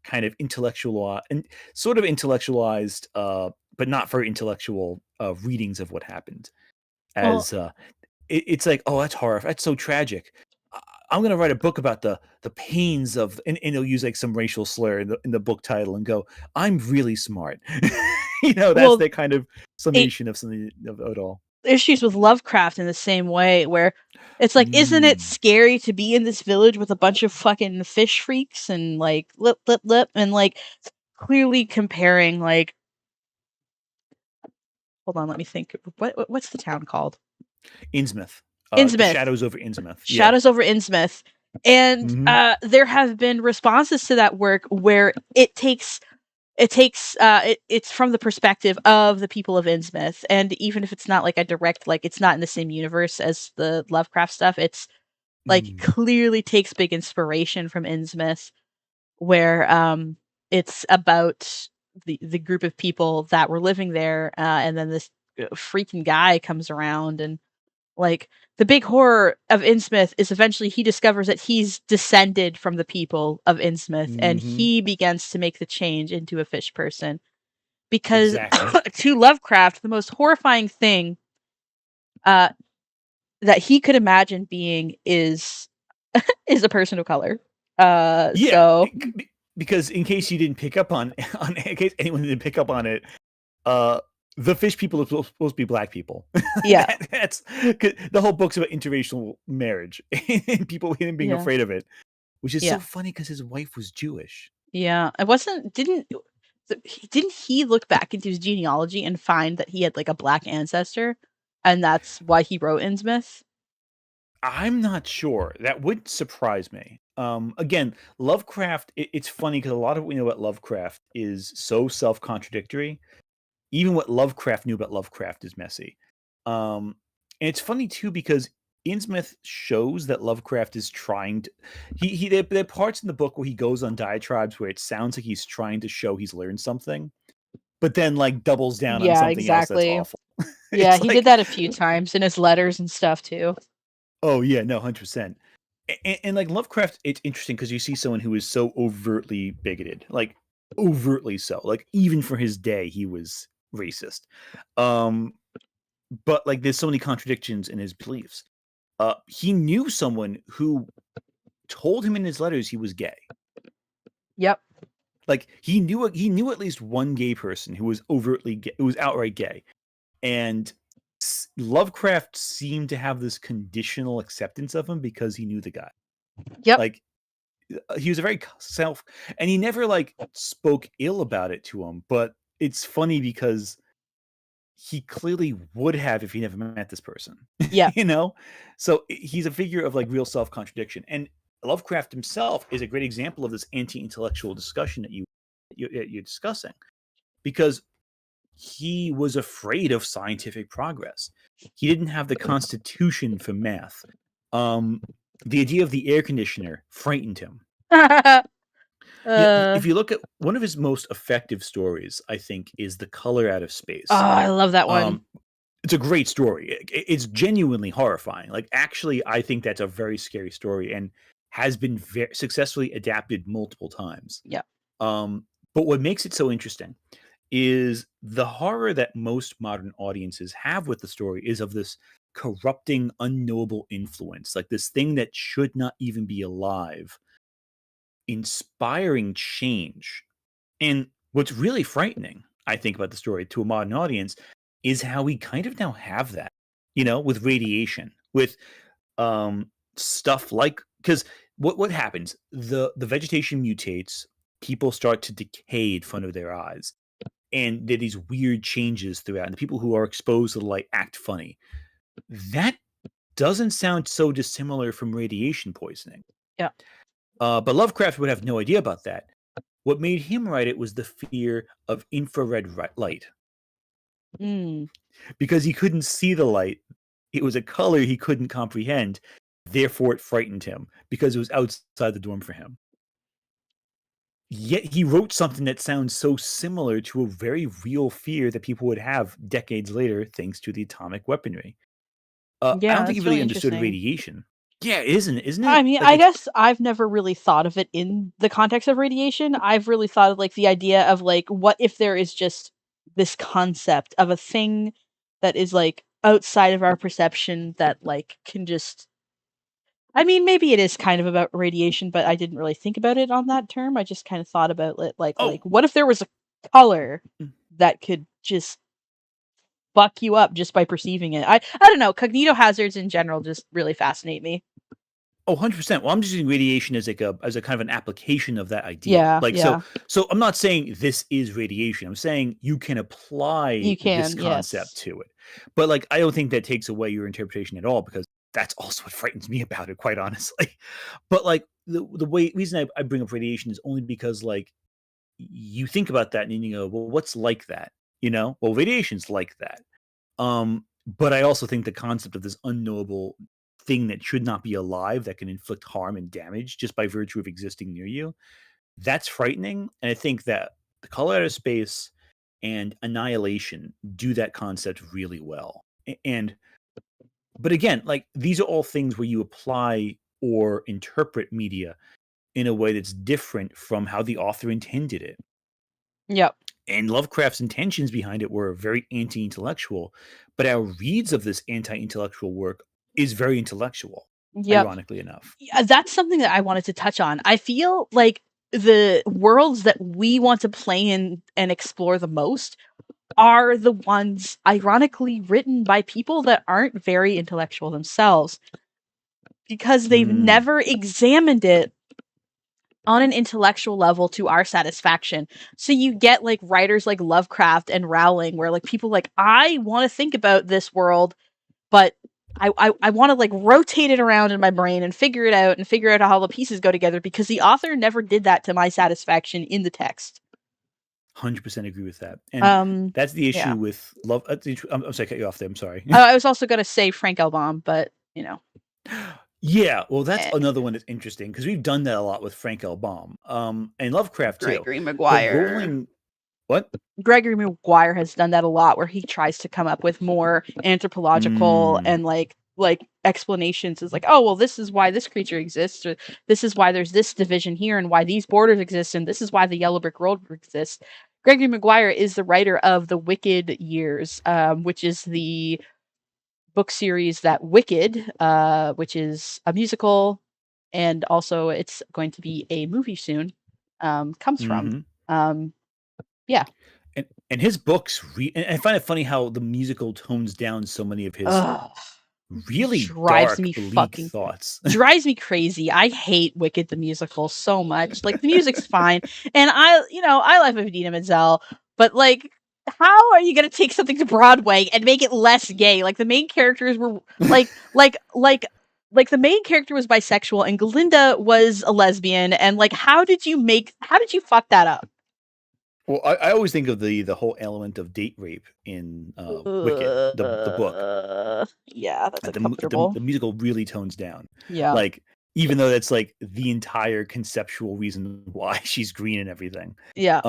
kind of intellectualized, but not very intellectual readings of what happened. As it's like, oh, that's horrible. That's so tragic. I'm going to write a book about the pains of, and it'll use like some racial slur in the book title and go, I'm really smart. That's Well, the kind of summation of something of it all. issues with Lovecraft in the same way, where it's like, isn't it scary to be in this village with a bunch of fucking fish freaks and like lip, and like clearly comparing like, hold on, let me think. What's the town called? Innsmouth. Innsmouth. Shadows over Innsmouth. Shadows over Innsmouth. And there have been responses to that work where it's from the perspective of the people of Innsmouth, and even if it's not like a direct, like it's not in the same universe as the Lovecraft stuff, it's like clearly takes big inspiration from Innsmouth, where it's about the group of people that were living there, and then this freaking guy comes around, and like the big horror of Innsmouth is eventually he discovers that he's descended from the people of Innsmouth, and he begins to make the change into a fish person. Because to Lovecraft, the most horrifying thing that he could imagine being is a person of color. So because in case you didn't pick up on in case anyone didn't pick up on it, the fish people are supposed to be black people. Yeah. That's the whole book's about interracial marriage and people being afraid of it, which is so funny because his wife was Jewish. Yeah, didn't he look back into his genealogy and find that he had like a black ancestor, and that's why he wrote Innsmouth? I'm not sure. That would surprise me. Again, Lovecraft, it's funny because a lot of what we know about Lovecraft is so self-contradictory. Even what Lovecraft knew about Lovecraft is messy. And it's funny too because Innsmouth shows that Lovecraft is trying to. There are parts in the book where he goes on diatribes where it sounds like he's trying to show he's learned something, but then like doubles down on something else that's awful. Yeah, he did that a few times in his letters and stuff too. Oh yeah, no, 100%. And like Lovecraft, it's interesting because you see someone who is so overtly bigoted, like overtly so. Like even for his day, he was racist. But like there's so many contradictions in his beliefs. He knew someone who told him in his letters he was gay. Yep. Like he knew at least one gay person who was overtly gay, who was outright gay. And Lovecraft seemed to have this conditional acceptance of him because he knew the guy. Yep. Like he was a very and he never like spoke ill about it to him, but it's funny because he clearly would have if he never met this person. Yeah. So he's a figure of like real self-contradiction. And Lovecraft himself is a great example of this anti-intellectual discussion that you're discussing, because he was afraid of scientific progress. He didn't have the constitution for math. The idea of the air conditioner frightened him. If you look at one of his most effective stories, I think, is The Color Out of Space. Oh, I love that one. It's a great story. It's genuinely horrifying. Like, actually, I think that's a very scary story and has been very successfully adapted multiple times. Yeah. But what makes it so interesting is the horror that most modern audiences have with the story is of this corrupting, unknowable influence, like this thing that should not even be alive, inspiring change. And what's really frightening, I think, about the story to a modern audience is how we kind of now have that, with radiation, with stuff like, because what happens, the vegetation mutates, people start to decay in front of their eyes, and there are these weird changes throughout, and the people who are exposed to the light act funny. That doesn't sound so dissimilar from radiation poisoning. Yeah. But Lovecraft would have no idea about that. What made him write it was the fear of infrared light. Because he couldn't see the light. It was a color he couldn't comprehend. Therefore, it frightened him because it was outside the norm for him. Yet he wrote something that sounds so similar to a very real fear that people would have decades later, thanks to the atomic weaponry. I don't think he really understood radiation. Yeah, isn't it? I mean, I guess I've never really thought of it in the context of radiation. I've really thought of like the idea of like, what if there is just this concept of a thing that is like outside of our perception that like can just, I mean, maybe it is kind of about radiation, but I didn't really think about it on that term. I just kind of thought about it like what if there was a color that could just fuck you up just by perceiving it. I don't know. Cognito hazards in general just really fascinate me. Oh, 100%. Well, I'm just using radiation as as a kind of an application of that idea. Yeah. So I'm not saying this is radiation. I'm saying you can apply You this can, concept yes. to it. But like, I don't think that takes away your interpretation at all, because that's also what frightens me about it, quite honestly. But like the reason I bring up radiation is only because like you think about that and you go, well, what's like that? Well, radiation's like that. But I also think the concept of this unknowable thing that should not be alive, that can inflict harm and damage just by virtue of existing near you, that's frightening. And I think that The Color Out of Space and Annihilation do that concept really well. But again, like, these are all things where you apply or interpret media in a way that's different from how the author intended it. Yep. And Lovecraft's intentions behind it were very anti-intellectual, but our reads of this anti-intellectual work is very intellectual, Yep. ironically enough. Yeah, that's something that I wanted to touch on. I feel like the worlds that we want to play in and explore the most are the ones ironically written by people that aren't very intellectual themselves, because they've never examined it on an intellectual level to our satisfaction. So you get like writers like Lovecraft and Rowling, where like people like, I want to think about this world, but I want to like rotate it around in my brain and figure it out and figure out how the pieces go together, because the author never did that to my satisfaction in the text. 100% agree with that. And that's the issue yeah. with love. I'm sorry, I cut you off there. I'm sorry. I was also going to say Frank L. Baum, but you know. Yeah, well, that's another one that's interesting, because we've done that a lot with Frank L. Baum, and Lovecraft too. Gregory Maguire. What? Gregory Maguire has done that a lot, where he tries to come up with more anthropological and like explanations. Is like, oh well, this is why this creature exists, or this is why there's this division here, and why these borders exist, and this is why the Yellow Brick Road exists. Gregory Maguire is the writer of The Wicked Years, which is the book series that Wicked, which is a musical, and also it's going to be a movie soon, comes from. Yeah. And his books, and I find it funny how the musical tones down so many of his really drives dark, me bleak thoughts. Drives me crazy. I hate Wicked the musical so much. Like, the music's fine, and I love Idina Menzel, but like, how are you going to take something to Broadway and make it less gay? Like, the main characters were like the main character was bisexual and Glinda was a lesbian, and like, how did you fuck that up? Well, I always think of the whole element of date rape in Wicked, the book. Yeah, that's the musical really tones down. Yeah. Like, even though that's like the entire conceptual reason why she's green and everything. Yeah.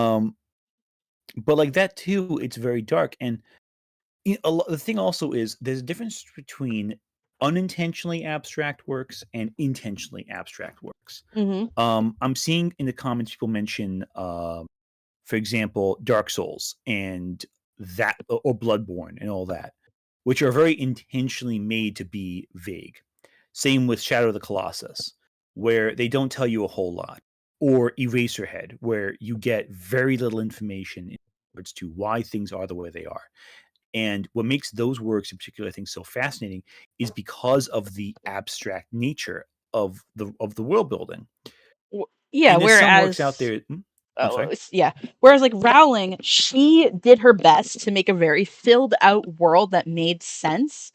But like that too, it's very dark. And the thing also is, there's a difference between unintentionally abstract works and intentionally abstract works. I'm seeing in the comments people mention, for example, Dark Souls and that, or Bloodborne and all that, which are very intentionally made to be vague. Same with Shadow of the Colossus, where they don't tell you a whole lot, or Eraserhead, where you get very little information in regards to why things are the way they are. And what makes those works in particular, I think, so fascinating is because of the abstract nature of the world building. Yeah, and whereas some works out there. Whereas like Rowling, she did her best to make a very filled out world that made sense,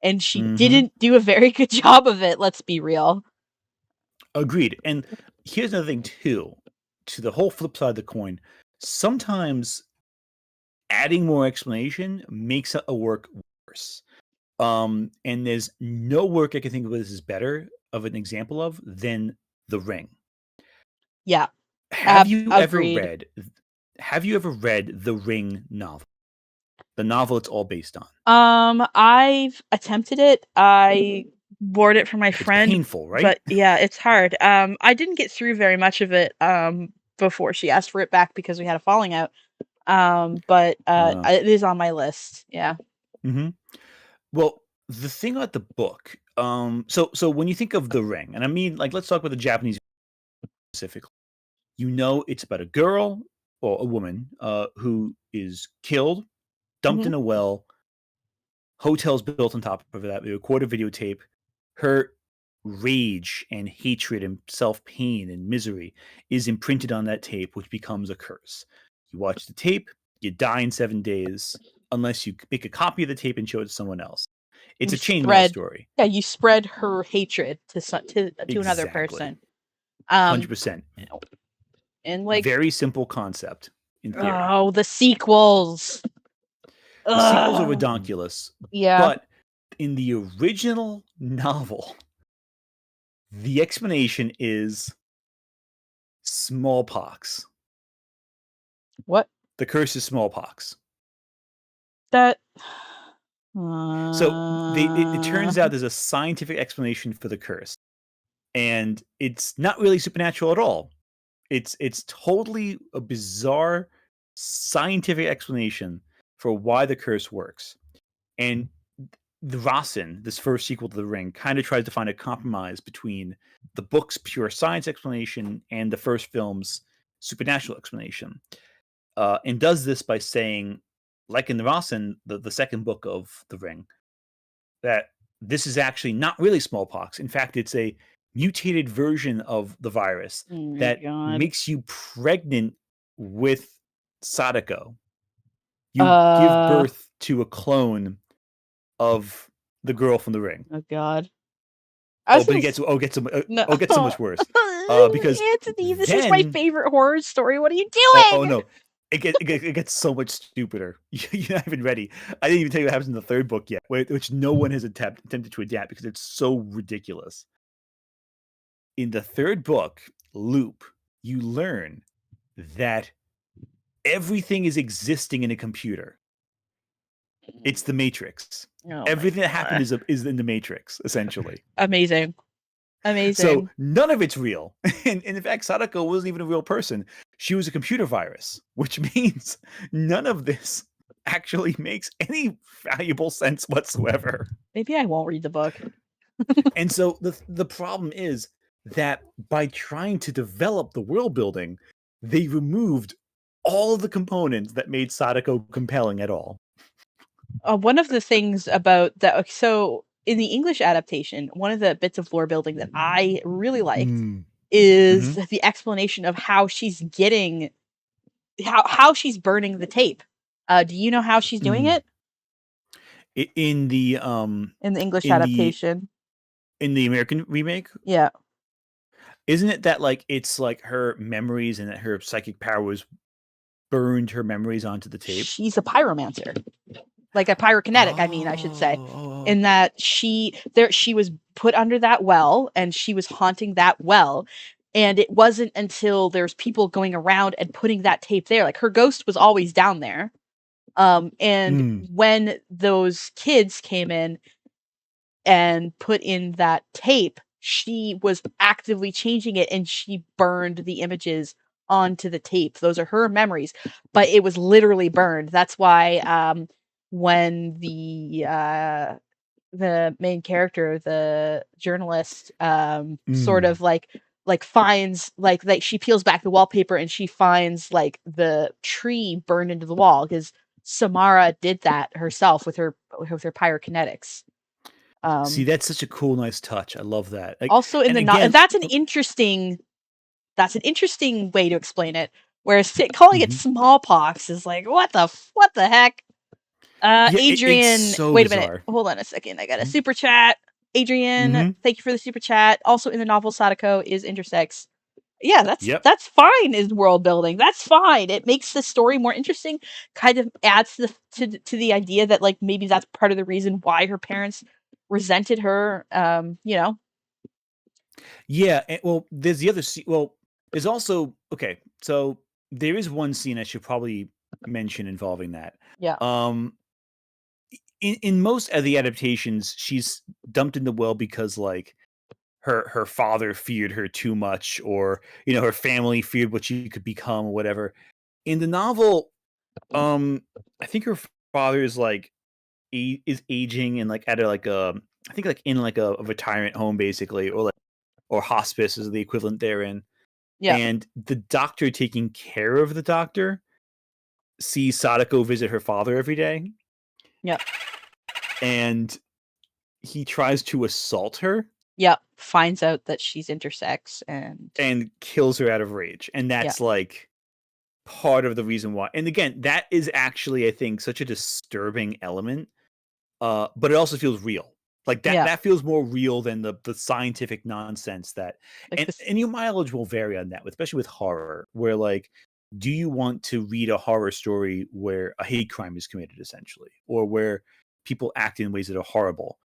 and she didn't do a very good job of it, let's be real. Agreed. And here's another thing too, to the whole flip side of the coin. Sometimes adding more explanation makes a work worse. And there's no work I can think of this is better of an example of than The Ring. Yeah. Have you ever read The Ring novel? The novel it's all based on. I've attempted it. I borrowed it from my friend. It's painful, right? But yeah, it's hard. I didn't get through very much of it before she asked for it back because we had a falling out. But it is on my list. Yeah. Well, the thing about the book, so when you think of The Ring, and I mean, like, let's talk about the Japanese specifically. It's about a girl or a woman who is killed, dumped in a well, hotels built on top of that. They record a videotape. Her rage and hatred and self-pain and misery is imprinted on that tape, which becomes a curse. You watch the tape, you die in 7 days, unless you make a copy of the tape and show it to someone else. It's You a chainmail spread- story. Yeah, you spread her hatred to another Exactly. person. 100%. And like, Very simple concept in theory. oh, the sequels. The sequels are Ugh. ridiculous, Yeah. but in the original novel, the explanation is smallpox. What? The curse is smallpox. That. So it turns out there's a scientific explanation for the curse, and it's not really supernatural at all. It's totally a bizarre scientific explanation for why the curse works. And the Raccoon, this first sequel to The Ring, kind of tries to find a compromise between the book's pure science explanation and the first film's supernatural explanation, and does this by saying, like in the Raccoon, the second book of The Ring, that this is actually not really smallpox. In fact, it's a mutated version of the virus that makes you pregnant with Sadako. You give birth to a clone of the girl from The Ring. Oh God. But it gets so much worse. Because Anthony, this then, is my favorite horror story. What are you doing? Oh no. It gets so much stupider. You're not even ready. I didn't even tell you what happens in the third book yet, which no one has attempted to adapt because it's so ridiculous. In the third book, Loop, you learn that everything is existing in a computer. It's the Matrix. Oh Everything that happened is in the Matrix, essentially. Amazing. So none of it's real. And in fact, Sadako wasn't even a real person. She was a computer virus, which means none of this actually makes any valuable sense whatsoever. Maybe I won't read the book. And so the problem is that by trying to develop the world building, they removed all of the components that made Sadako compelling at all. One of the things about that, so in the English adaptation, one of the bits of lore building that I really liked is the explanation of how she's getting, how she's burning the tape. Do you know how she's doing it? In the English adaptation. In the American remake? Yeah. Isn't it that like it's like her memories and that her psychic powers burned her memories onto the tape? She's a pyromancer. Like a pyrokinetic, I should say. In that she was put under that well and she was haunting that well. And it wasn't until there's people going around and putting that tape there. Like her ghost was always down there. And when those kids came in and put in that tape, she was actively changing it and she burned the images onto the tape. Those are her memories, but it was literally burned. That's why when the main character, the journalist, sort of like finds like she peels back the wallpaper and she finds like the tree burned into the wall because Samara did that herself with her pyrokinetics. See, that's such a cool, nice touch. I love that. Like, also in the novel, that's an interesting way to explain it. Whereas calling it smallpox is like, what the heck? Adrian, so wait bizarre. a minute. Hold on a second. I got a super chat. Adrian, thank you for the super chat. Also in the novel, Sadako is intersex. Yeah, that's fine is world building. That's fine. It makes the story more interesting. Kind of adds to the idea that like maybe that's part of the reason why her parents resented her. Yeah. Well, there's the other scene. Well, there's also so there is one scene I should probably mention involving that. Yeah. In most of the adaptations, she's dumped in the well because like her father feared her too much, or her family feared what she could become, or whatever. In the novel, I think her father is like is aging and like at a like I think like in like a retirement home basically, or hospice is the equivalent therein. Yeah. And the doctor taking care of the doctor sees Sadako visit her father every day. Yep. And he tries to assault her. Yep. Finds out that she's intersex and kills her out of rage. And that's like part of the reason why. And again, that is actually, I think, such a disturbing element. But it also feels real. Like that feels more real than the scientific nonsense that like and your mileage will vary on that, especially with horror, where like, do you want to read a horror story where a hate crime is committed essentially, or where people act in ways that are horrible?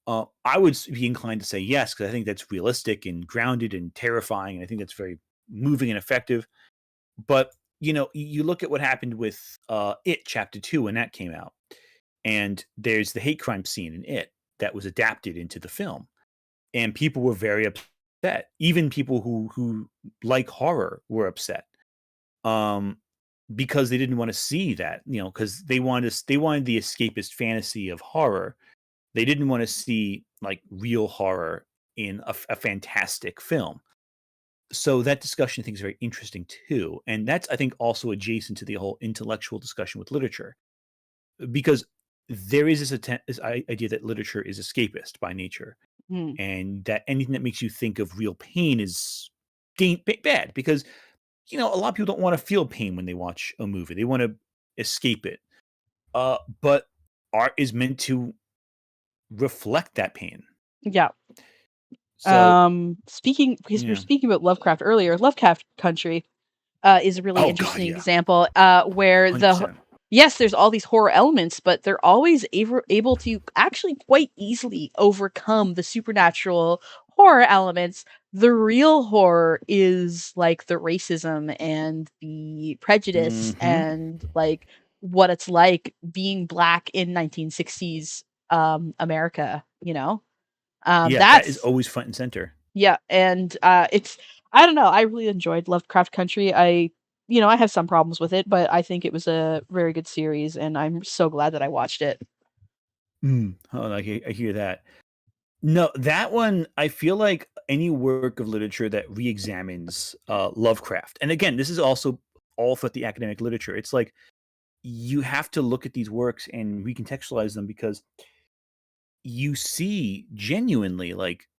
I would be inclined to say yes, because I think that's realistic and grounded and terrifying, and I think that's very moving and effective. But you look at what happened with It Chapter 2 when that came out, and there's the hate crime scene in It that was adapted into the film, and people were very upset. Even people who like horror were upset, because they didn't want to see that, because they wanted the escapist fantasy of horror. They didn't want to see like real horror in a fantastic film. So that discussion I think is very interesting too. And that's, I think, also adjacent to the whole intellectual discussion with literature, because there is this idea that literature is escapist by nature, and that anything that makes you think of real pain is bad, because a lot of people don't want to feel pain when they watch a movie. They want to escape it. But art is meant to reflect that pain. Yeah. So, because we were speaking about Lovecraft earlier, Lovecraft Country is a really interesting example where 100%. there's all these horror elements, but they're always able to actually quite easily overcome the supernatural horror elements. The real horror is like the racism and the prejudice and like what it's like being black in 1960s America, that is always front and center. Yeah, and it's, I don't know, I really enjoyed Lovecraft Country. I have some problems with it, but I think it was a very good series, and I'm so glad that I watched it. I hear that. No, that one, I feel like any work of literature that re-examines Lovecraft, and again, this is also all for the academic literature. It's like you have to look at these works and recontextualize them, because you see genuinely like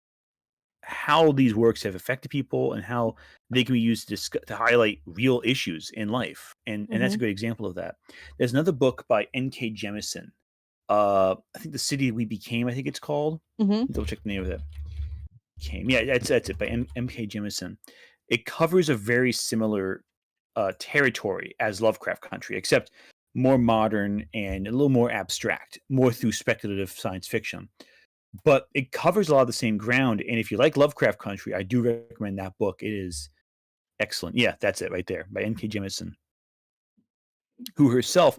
how these works have affected people and how they can be used to highlight real issues in life. And that's a great example of that. There's another book by N.K. Jemisin. I think The City We Became, I think it's called. Double check the name of it. Yeah, that's it, by M.K. Jemisin. It covers a very similar territory as Lovecraft Country, except more modern and a little more abstract, more through speculative science fiction. But it covers a lot of the same ground. And if you like Lovecraft Country, I do recommend that book. It is excellent. Yeah, that's it right there, by N.K. Jemisin, who herself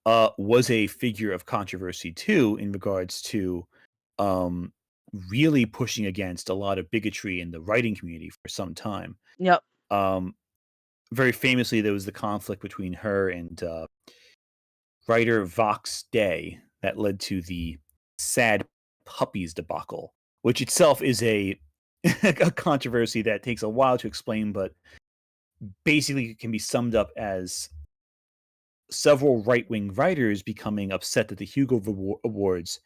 was a figure of controversy too, in regards to really pushing against a lot of bigotry in the writing community for some time. Yep. Very famously, there was the conflict between her and writer Vox Day that led to the Sad Puppies debacle, which itself is a controversy that takes a while to explain, but basically can be summed up as several right-wing writers becoming upset that the Hugo Awards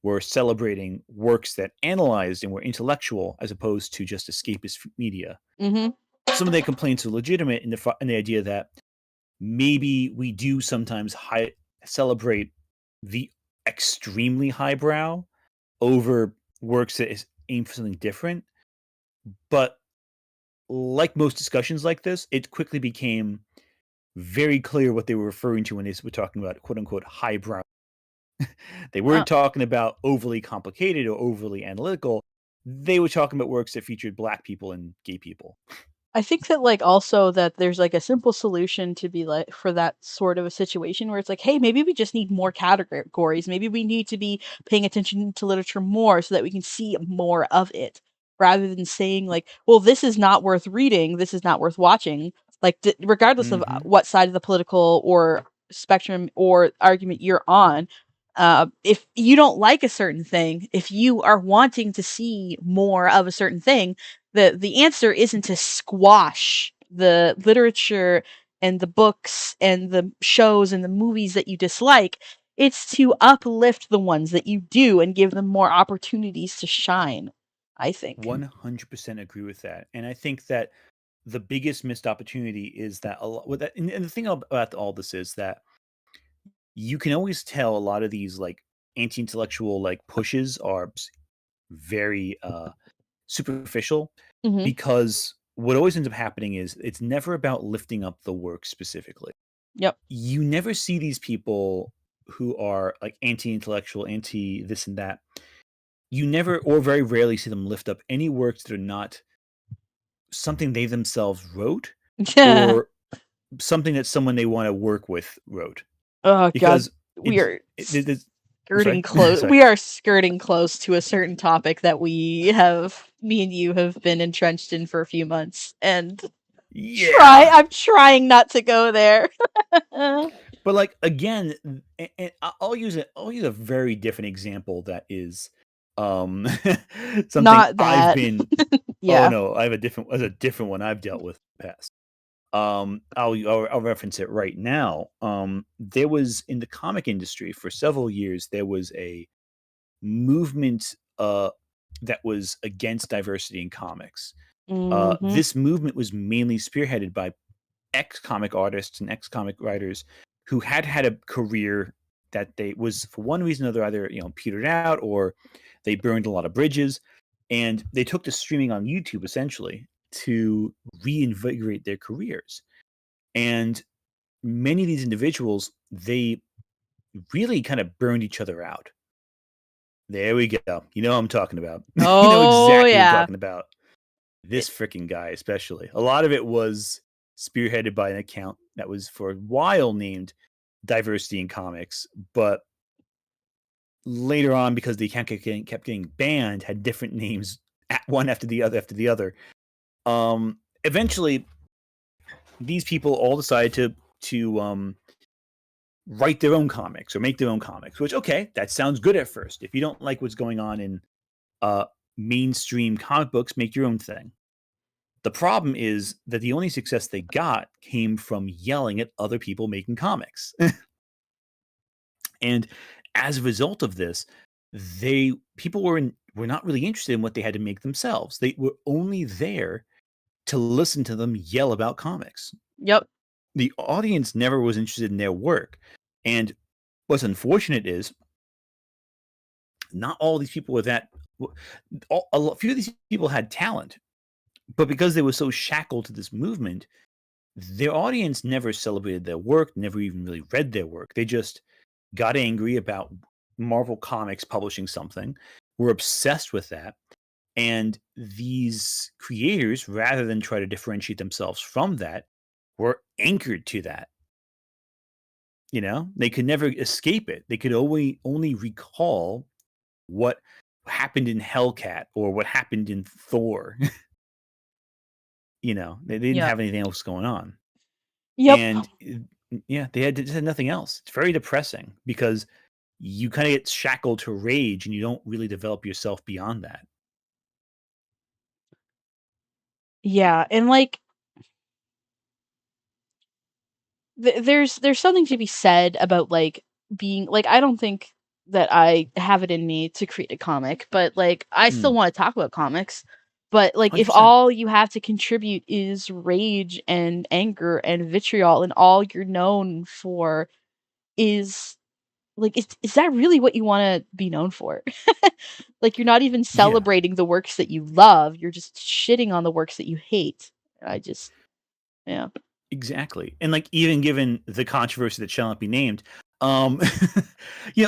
were celebrating works that analyzed and were intellectual as opposed to just escapist media. Some of their complaints are legitimate in the idea that maybe we do sometimes celebrate the extremely highbrow over works that is aimed for something different. But like most discussions like this, it quickly became very clear what they were referring to when they were talking about quote unquote highbrow. They weren't talking about overly complicated or overly analytical. They were talking about works that featured Black people and gay people. I think that like also that there's like a simple solution to be like for that sort of a situation where it's like, hey, maybe we just need more categories. Maybe we need to be paying attention to literature more so that we can see more of it, rather than saying like, well, this is not worth reading, this is not worth watching. Like regardless of what side of the political or spectrum or argument you're on, if you don't like a certain thing, if you are wanting to see more of a certain thing, the answer isn't to squash the literature and the books and the shows and the movies that you dislike. It's to uplift the ones that you do and give them more opportunities to shine, I think. 100% agree with that. And I think that the biggest missed opportunity is that a lot with that, and the thing about all this is that you can always tell a lot of these like anti-intellectual like pushes are very superficial, Mhm. because what always ends up happening is it's never about lifting up the work specifically. Yep. You never see these people who are like anti-intellectual, anti this and that. You never, or very rarely, see them lift up any works that are not something they themselves wrote Yeah. or something that someone they want to work with wrote. Oh god, Because we are I'm sorry. skirting close. Sorry. We are skirting close to a certain topic that me and you have been entrenched in for a few months, and Yeah. I'm trying not to go there. But like again, and I'll use a very different example that is something Not I've that. been oh Yeah. no, I have a different one I've dealt with in the past. I'll reference it right now. There was in the comic industry for several years, there was a movement that was against diversity in comics. Mhm. This movement was mainly spearheaded by ex-comic artists and ex-comic writers who had a career that they was for one reason or another either petered out or they burned a lot of bridges, and they took to streaming on YouTube essentially to reinvigorate their careers. And many of these individuals, they really kind of burned each other out. There we go. You know what I'm talking about. You know Oh exactly what I'm yeah. talking about. This freaking guy, especially. A lot of it was spearheaded by an account that was for a while named Diversity in Comics, but later on, because the account kept getting banned, had different names, one after the other after the other. Eventually, these people all decided to write their own comics or make their own comics. Which, okay, that sounds good at first. If you don't like what's going on in mainstream comic books, make your own thing. The problem is that the only success they got came from yelling at other people making comics. And as a result of this, people were not really interested in what they had to make themselves. They were only there to listen to them yell about comics. Yep. The audience never was interested in their work. And what's unfortunate is not all these people were that. A few of these people had talent, but because they were so shackled to this movement, their audience never celebrated their work, never even really read their work. They just got angry about Marvel Comics publishing something, were obsessed with that. And these creators, rather than try to differentiate themselves from that, were anchored to that. They could never escape it. They could only recall what happened in Hellcat or what happened in Thor. They didn't Yep. have anything else going on. Yep. And yeah, they just had nothing else. It's very depressing because you kind of get shackled to rage and you don't really develop yourself beyond that. Yeah, and like there's something to be said about like being like I don't think that I have it in me to create a comic, but like I still want to talk about comics. But like if 100%. all you have to contribute is rage and anger and vitriol and all you're known for is like is that really what you want to be known for? Like you're not even Yeah, celebrating the works that you love, you're just shitting on the works that you hate. I just yeah. exactly. And like even given the controversy that shall not be named, um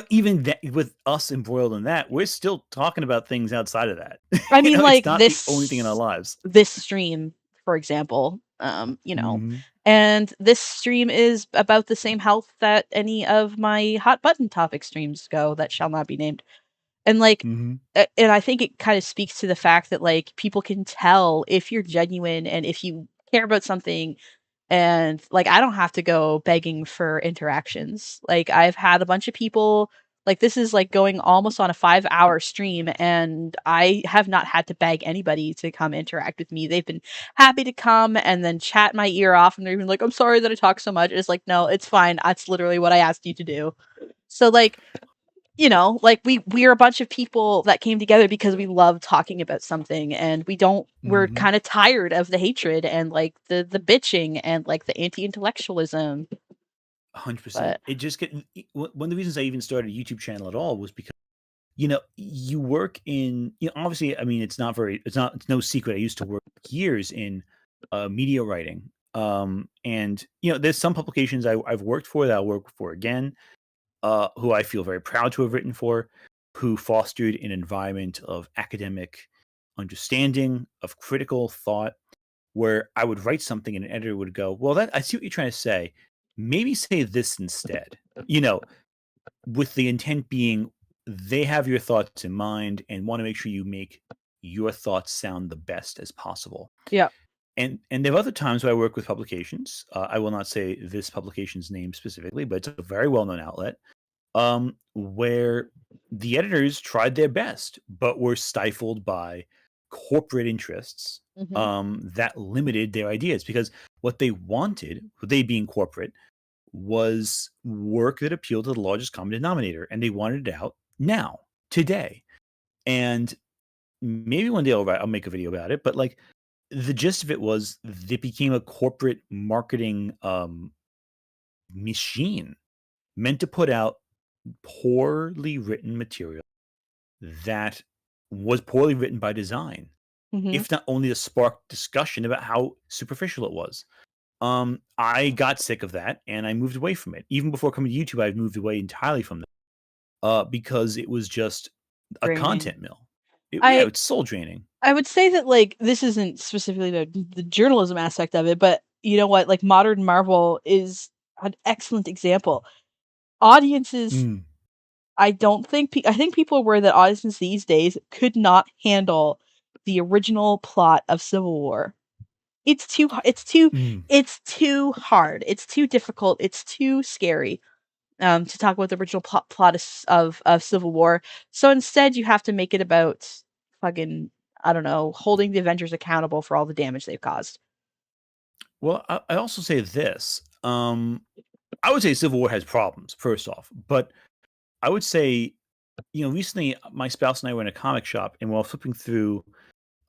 even that, with us embroiled in that, we're still talking about things outside of that. I mean, It's like not the only thing in our lives. this stream, for example, Mhm. and this stream is about the same health that any of my hot button topic streams go that shall not be named. And like, Mhm. and I think it kind of speaks to the fact that like people can tell if you're genuine and if you care about something. And like, I don't have to go begging for interactions. Like, I've had a bunch of people Like, this is like going almost on a 5-hour stream, and I have not had to beg anybody to come interact with me. They've been happy to come and then chat my ear off, and they're even like, I'm sorry that I talk so much. It's like, no, it's fine. That's literally what I asked you to do. So, like, you know, like, we're a bunch of people that came together because we love talking about something, and we're Mhm. kind of tired of the hatred and like the bitching and like the anti-intellectualism. 100%. But It just one of the reasons I even started a YouTube channel at all was because you work in, obviously, I mean, it's no secret. I used to work years in media writing. And there's some publications I've worked for that I'll work for again, who I feel very proud to have written for, who fostered an environment of academic understanding, of critical thought, where I would write something and an editor would go, well, I see what you're trying to say. Maybe say this instead. With the intent being they have your thoughts in mind and want to make sure you make your thoughts sound the best as possible. yeah. And there are other times where I work with publications. I will not say this publication's name specifically, but it's a very well-known outlet, where the editors tried their best, but were stifled by corporate interests Mhm. that limited their ideas, because what they wanted, they being corporate, was work that appealed to the largest common denominator, and they wanted it out now, today. And maybe one day I'll make a video about it, but like the gist of it was it became a corporate marketing machine meant to put out poorly written material that was poorly written by design, Mhm. if not only to spark discussion about how superficial it was. I got sick of that and I moved away from it. Even before coming to YouTube, I moved away entirely from that, because it was just a Draining. content mill. I It's soul draining. I would say that, like, this isn't specifically the journalism aspect of it, but you know what? Like, modern Marvel is an excellent example. Audiences, Mm, I think people are aware that audiences these days could not handle the original plot of Civil War. It's too mm. it's too hard. It's too difficult. It's too scary. To talk about the original plot of Civil War. So instead, you have to make it about fucking, I don't know, holding the Avengers accountable for all the damage they've caused. Well, I also say this. I would say Civil War has problems, first off, but I would say, recently my spouse and I were in a comic shop and while flipping through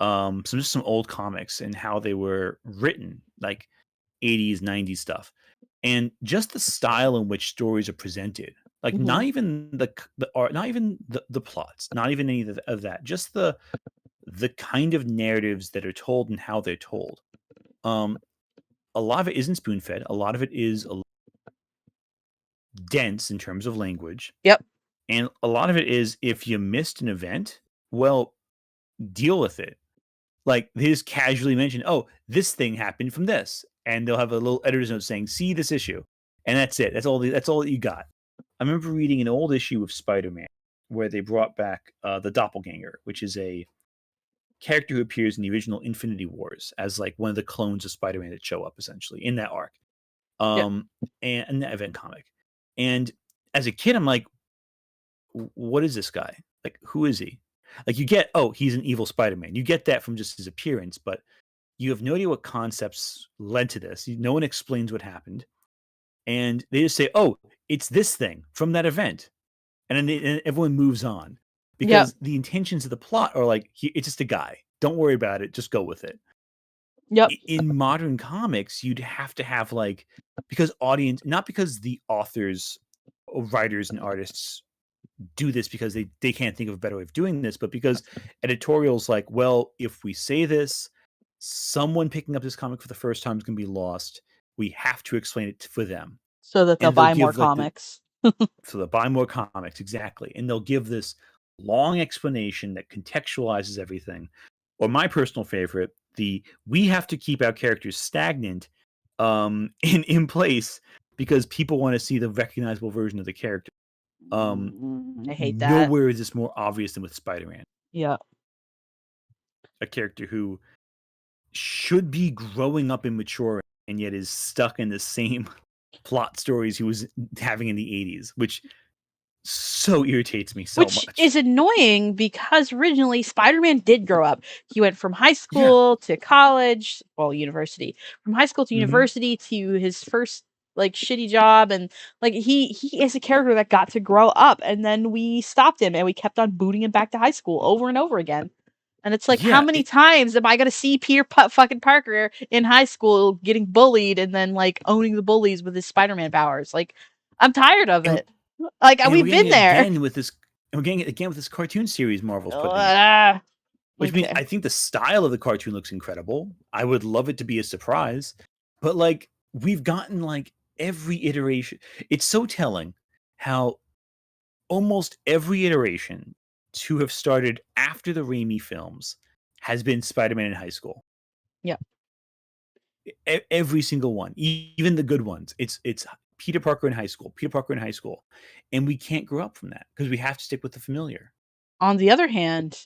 some old comics and how they were written, like 80s, 90s stuff. And just the style in which stories are presented, like not Mhm. even the art, not even the plots, not even any of that, just the kind of narratives that are told and how they're told. Um, a lot of it isn't spoon fed. A lot of it is dense in terms of language, Yep. and a lot of it is if you missed an event, well, deal with it. Like they just casually mention, "Oh, this thing happened from this," and they'll have a little editor's note saying, "See this issue," and that's it. That's all that you got. I remember reading an old issue of Spider-Man where they brought back the Doppelganger, which is a character who appears in the original Infinity Wars as like one of the clones of Spider-Man that show up essentially in that arc, Yep. and in that event comic. And as a kid, I'm like, what is this guy? Like, who is he? Like, you get, oh, he's an evil Spider-Man. You get that from just his appearance, but you have no idea what concepts led to this. No one explains what happened. And they just say, oh, it's this thing from that event. And then and everyone moves on Yep. because the intentions of the plot are like, it's just a guy. Don't worry about it. Just go with it. Yep. In modern comics, you'd have to have like, because audience, not because the authors, or writers, and artists do this because they can't think of a better way of doing this, but because editorials like, well, if we say this, someone picking up this comic for the first time is going to be lost. We have to explain it for them, So that they'll and they'll buy more give like comics. so they'll buy more comics, exactly, and they'll give this long explanation that contextualizes everything. Or my personal favorite, we have to keep our characters stagnant, in place because people want to see the recognizable version of the character. I hate that. Nowhere is this more obvious than with Spider-Man, Yeah. a character who should be growing up and maturing and yet is stuck in the same plot stories he was having in the 80s, which so irritates me so Which much. is annoying because originally Spider-Man did grow up. He went from high Yeah. school to college, well, university. From high school to Mhm. university to his first like shitty job, and like he is a character that got to grow up, and then we stopped him and we kept on booting him back to high school over and over again. And it's like, how Yeah, many times am I gonna see Peter fucking Parker in high school getting bullied and then like owning the bullies with his Spider-Man powers? Like, I'm tired of and it. Like, and we've we're getting been it there. again with this. And we're getting it again with this cartoon series Marvel's putting out. Ah, Which means okay. I think the style of the cartoon looks incredible. I would love it to be a surprise. But like we've gotten like every iteration. It's so telling how almost every iteration to have started after the Raimi films has been Spider-Man in high school. Yeah. Every single one, even the good ones. It's Peter Parker in high school, Peter Parker in high school. And we can't grow up from that because we have to stick with the familiar. On the other hand,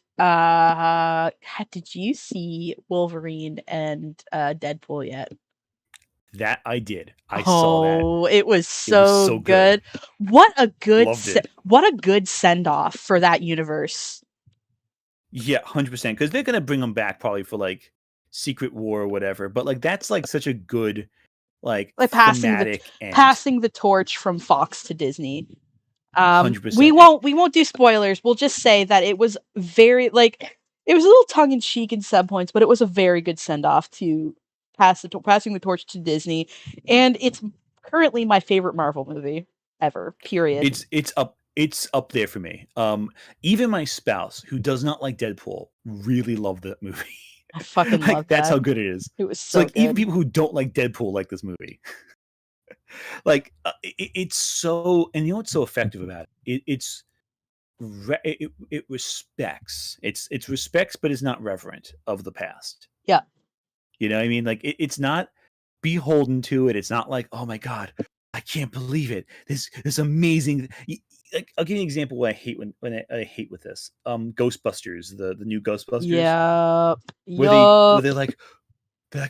did you see Wolverine and Deadpool yet? That I did. I saw that. Oh, it was It was so so good. good. What a good Loved it. what a good send off for that universe. Yeah, 100%. Because they're gonna bring them back probably for like Secret War or whatever. But like that's like such a good like Like thematic end. passing the torch from Fox to Disney. 100%. We won't do spoilers. We'll just say that it was very like it was a little tongue in cheek in some points, but it was a very good send off to passing the torch to Disney, and it's currently my favorite Marvel movie ever. Period. It's up there for me. Even my spouse, who does not like Deadpool, really loved that movie. I fucking Like love that's that. how good it is. It was It's so like even good. people who don't like Deadpool like this movie. Like it's so, and you know what's so effective about it? It respects. It's respects, but is not reverent of the past. Yeah. You know what I mean? Like it's not beholden to it. It's not like, oh my god, I can't believe it. This amazing. Like I'll give you an example. What I hate when I hate with this. Ghostbusters, the new Ghostbusters, Yup. where Yup. they're like,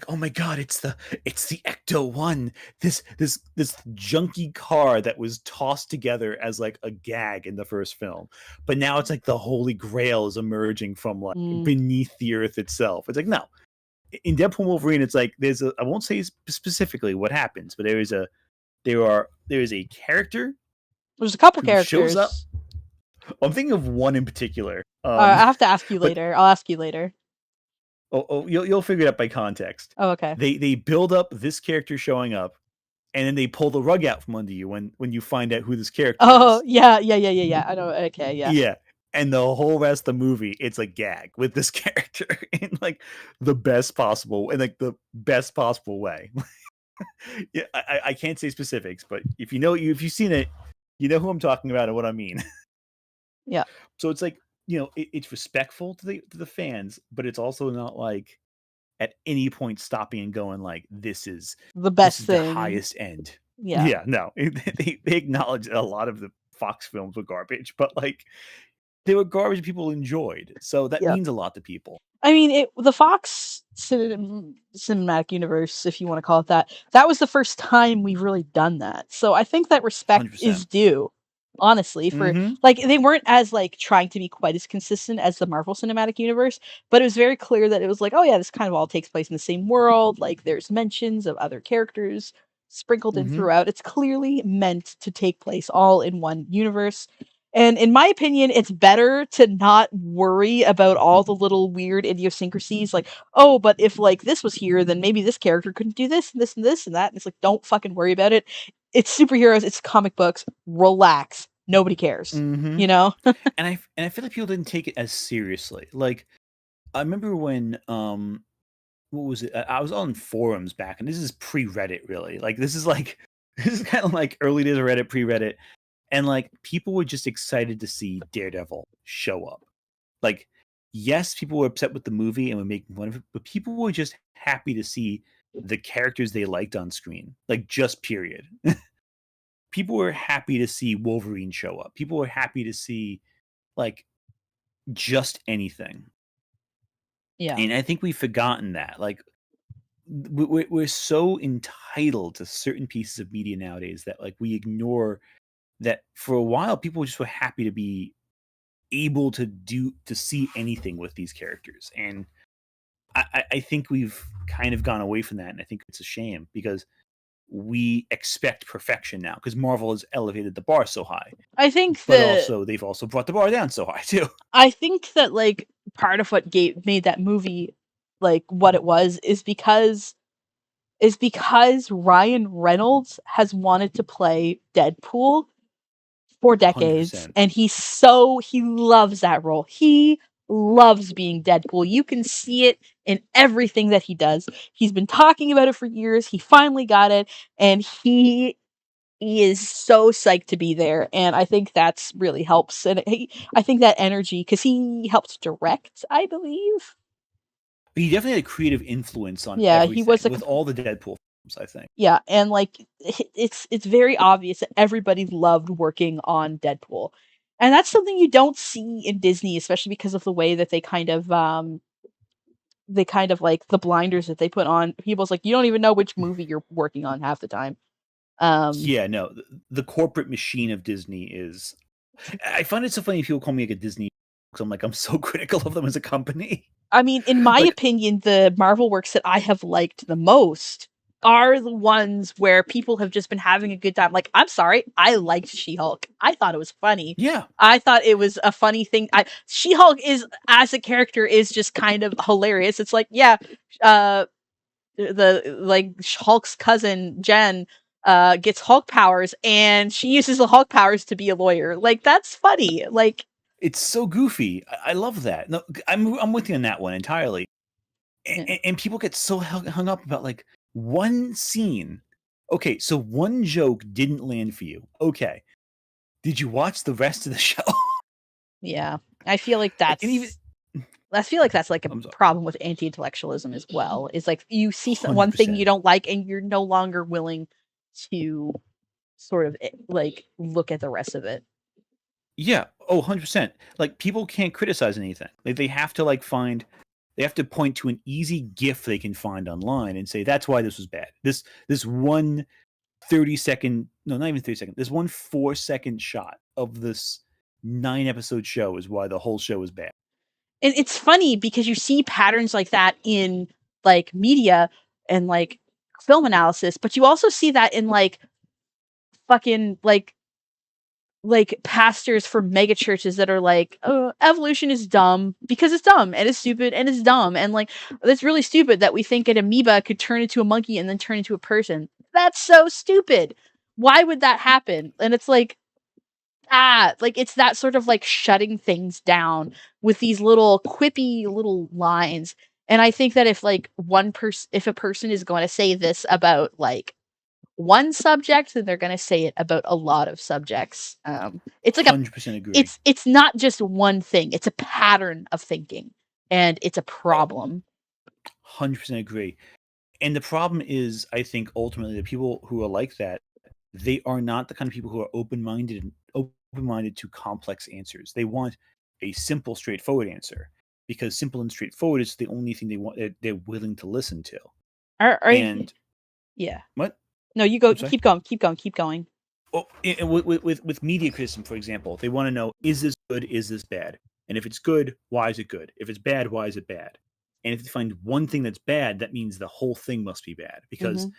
oh my god, it's the Ecto-1, this junky car that was tossed together as like a gag in the first film, but now it's like the Holy Grail is emerging from like beneath the earth itself. It's like, no, in Deadpool Wolverine, it's like I won't say specifically what happens, but there is a character. There's a couple who characters. shows up. I'm thinking of one in particular. I have to ask you but- later. I'll ask you later. Oh, you'll figure it out by context. Oh, okay. They build up this character showing up, and then they pull the rug out from under you when you find out who this character Oh, is. yeah. I know. Okay, yeah. Yeah. And the whole rest of the movie, it's a gag with this character in like the best possible way. Yeah, I can't say specifics, but if you've seen it, you know who I'm talking about and what I mean. Yeah. So it's like, it's respectful to the fans, but it's also not like at any point stopping and going like, this is The best thing. the highest end. Yeah. No, they acknowledge a lot of the Fox films were garbage, but like they were garbage people enjoyed, so that means a lot to people. I mean, the Fox cinematic universe, if you want to call it that, that was the first time we've really done that. So I think that respect 100%. is due, honestly, for like they weren't as like trying to be quite as consistent as the Marvel Cinematic Universe, but it was very clear that it was like, oh yeah, this kind of all takes place in the same world. Like there's mentions of other characters sprinkled in throughout. It's clearly meant to take place all in one universe. And in my opinion, it's better to not worry about all the little weird idiosyncrasies. Like, oh, but if like this was here, then maybe this character couldn't do this and this and this and that. And it's like, don't fucking worry about it. It's superheroes. It's comic books. Relax. Nobody cares. You know? And I feel like people didn't take it as seriously. Like, I remember when what was it? I was on forums back, and this is pre-Reddit, really. Like, this is kind of like early days of Reddit, pre-Reddit. And like people were just excited to see Daredevil show up. Like, yes, people were upset with the movie and were making fun of it, but people were just happy to see the characters they liked on screen. Like, just period. People were happy to see Wolverine show up. People were happy to see like just anything. Yeah. And I think we've forgotten that. Like, we're so entitled to certain pieces of media nowadays that like we ignore that for a while people just were happy to be able to see anything with these characters, and I think we've kind of gone away from that, and I think it's a shame because we expect perfection now because Marvel has elevated the bar so high, I think but the also they've also brought the bar down so high too. I think that like part of what made that movie like what it was is because Ryan Reynolds has wanted to play Deadpool for decades, 100%. and he loves that role. He loves being Deadpool. You can see it in everything that he does. He's been talking about it for years. He finally got it, and he is so psyched to be there, and I think that's really helps. And I think that energy, because he helped direct, I believe. He definitely had a creative influence on Yeah, he everything was a with all the Deadpool films, I think. yeah, and like it's very obvious that everybody loved working on Deadpool. And that's something you don't see in Disney, especially because of the way that they kind of like the blinders that they put on people's like you don't even know which movie you're working on half the time. Yeah, no, the corporate machine of Disney is. I find it so funny people call me like a Disney because I'm like I'm so critical of them as a company. I mean, in my Like, opinion, the Marvel works that I have liked the most are the ones where people have just been having a good time. Like, I'm sorry, I liked She-Hulk. I thought it was funny. yeah, I thought it was a funny thing. She-Hulk is as a character is just kind of hilarious. It's like, yeah, the like Hulk's cousin Jen gets Hulk powers and she uses the Hulk powers to be a lawyer. Like that's funny. Like it's so goofy. I love that. No, I'm with you on that one entirely. yeah. And people get so hung up about like one scene. Okay, so one joke didn't land for you. Okay, did you watch the rest of the show? Yeah. I feel like Like, and even that's like a I'm sorry, problem with anti-intellectualism as well. Is like you see hundred one thing you percent. don't like and you're no longer willing to sort of like look at the rest of it. Yeah. Oh, 100%. Like people can't criticize anything. Like they have to they have to point to an easy GIF they can find online and say that's why this was bad. This one 30-second, no, not even 30-second. This one 4-second shot of this 9-episode show is why the whole show is bad. And it's funny because you see patterns like that in like media and like film analysis, but you also see that in like fucking like pastors for mega churches that are like, oh, evolution is dumb because it's dumb and it's stupid and it's dumb and like it's really stupid that we think an amoeba could turn into a monkey and then turn into a person. That's so stupid. Why would that happen? And it's like like it's that sort of like shutting things down with these little quippy little lines. And I think that if like if a person is going to say this about like one subject, then they're going to say it about a lot of subjects. It's like 100% agree. it's not just one thing; it's a pattern of thinking, and it's a Oh, problem. 100% agree. And the problem is, I think ultimately the people who are like that, they are not the kind of people who are open-minded to complex answers. They want a simple, straightforward answer because simple and straightforward is the only thing they're willing to listen to. Are And yeah. what? No, you go. I'm sorry. Keep going. Keep going. Keep going. Well, with media criticism, for example, they want to know: is this good? Is this bad? And if it's good, why is it good? If it's bad, why is it bad? And if you find one thing that's bad, that means the whole thing must be bad because Mhm.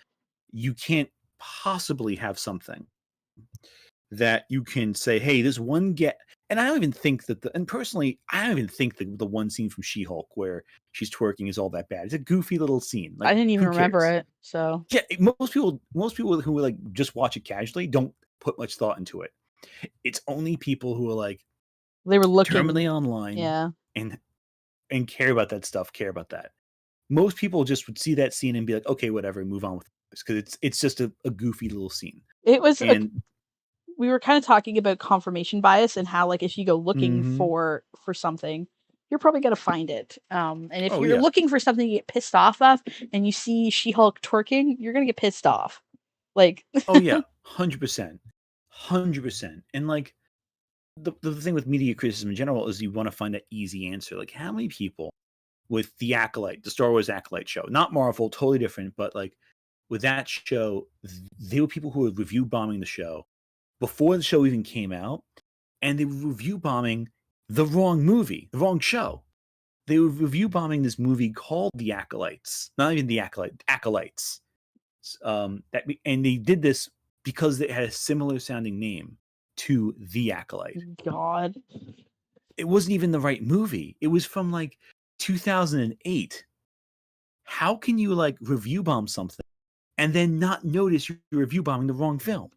you can't possibly have something that you can say, hey, this one get. And I don't even think that and personally, I don't even think the one scene from She-Hulk where she's twerking is all that bad. It's a goofy little scene. I Like, didn't even who remember cares? it. So Yeah, most people who like just watch it casually don't put much thought into it. It's only people who are like they were terminally looking. online Yeah. and care about that stuff, care about that. Most people just would see that scene and be like, okay, whatever, move on with this because it's just a goofy little scene. It was a And we were kind of talking about confirmation bias and how like if you go looking mhm. for something you're probably going to find it and if Oh you're yeah, looking for something you get pissed off of and you see She-Hulk twerking you're going to get pissed off like oh yeah, 100%, 100%. And like the thing with media criticism in general is you want to find that easy answer. Like how many people with the Acolyte, the Star Wars Acolyte show, not Marvel, totally different, but like with that show, there were people who were review bombing the show before the show even came out, and they were review bombing the wrong movie, the wrong show. They were review bombing this movie called The Acolytes, not even The Acolytes. And they did this because it had a similar sounding name to The Acolyte. God. It wasn't even the right movie. It was from like 2008. How can you like review bomb something and then not notice you're review bombing the wrong film?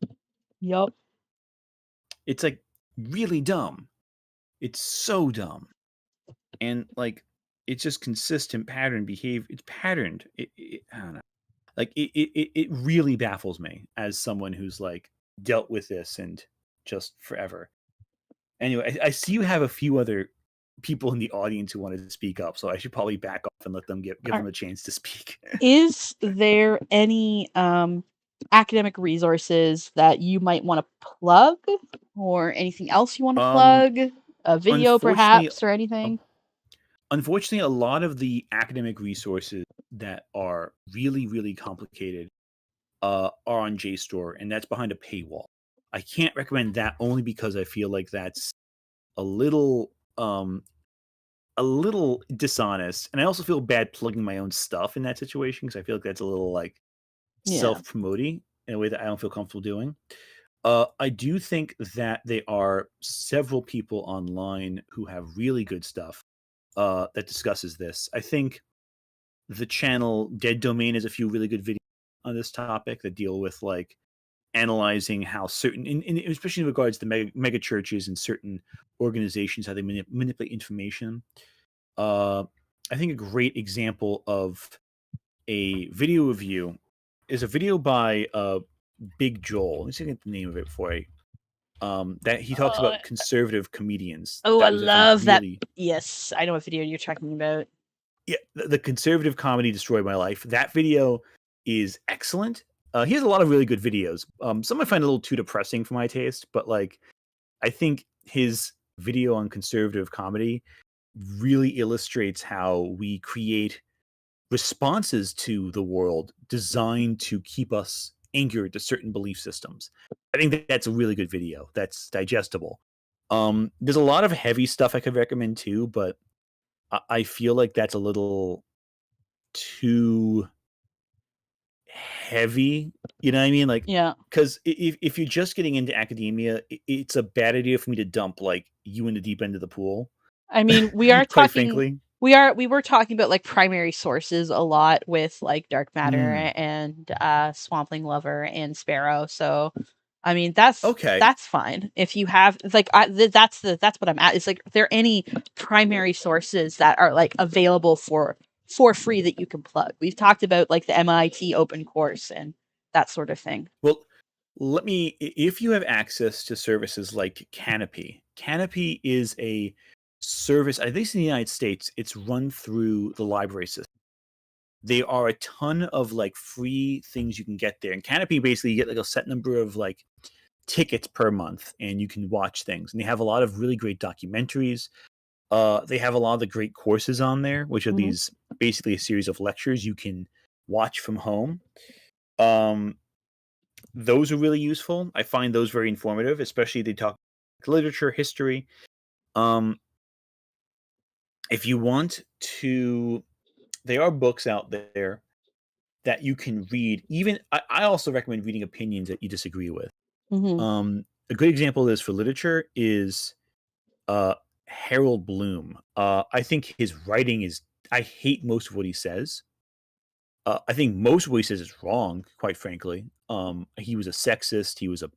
Yup. It's like really dumb. It's so dumb. And like it's just consistent pattern behavior. It's patterned. I don't know. Like it really baffles me as someone who's like dealt with this and just forever. Anyway, I see you have a few other people in the audience who wanted to speak up, so I should probably back off and let them give them a chance to speak. Is there any academic resources that you might want to plug, or anything else you want to plug? A video, perhaps, or anything? Unfortunately, a lot of the academic resources that are really, really complicated are on JSTOR, and that's behind a paywall. I can't recommend that only because I feel like that's a little dishonest, and I also feel bad plugging my own stuff in that situation because I feel like that's a little like self-promoting in a way that I don't feel comfortable doing. I do think that there are several people online who have really good stuff that discusses this. I think the channel Dead Domain has a few really good videos on this topic that deal with like analyzing how certain, especially in regards to mega churches and certain organizations, how they manipulate information. I think a great example of a video review is a video by Big Joel. Let me see if I get the name of it for you. That he talks about conservative comedians. Oh, I love that. Yes, I know what video you're talking about. Yeah, the conservative comedy destroyed my life. That video is excellent. He has a lot of really good videos. Some I find a little too depressing for my taste, but like I think his video on conservative comedy really illustrates how we create responses to the world designed to keep us anchored to certain belief systems. I think that's a really good video. That's digestible. There's a lot of heavy stuff I could recommend too, but I feel like that's a little too heavy. You know what I mean? Like, yeah. Because if you're just getting into academia, it's a bad idea for me to dump like you in the deep end of the pool. I mean, we are quite talking. Frankly. We were talking about like primary sources a lot with like Dark Matter and Swampling Lover and Sparrow. So, I mean, that's fine if you have like that's what I'm at. It's like, are there any primary sources that are like available for free that you can plug? We've talked about like the MIT open course and that sort of thing. Well, if you have access to services like Canopy is a service, at least in the United States, it's run through the library system. There are a ton of like free things you can get there. And Canopy, basically you get like a set number of like tickets per month and you can watch things. And they have a lot of really great documentaries. They have a lot of the great courses on there, which are these basically a series of lectures you can watch from home. Those are really useful. I find those very informative, especially they talk literature, history. If you want to, there are books out there that you can read. Even I also recommend reading opinions that you disagree with. A good example of this for literature is Harold Bloom. I think his writing is, I hate most of what he says. I think most of what he says is wrong, quite frankly. He was a sexist. He was a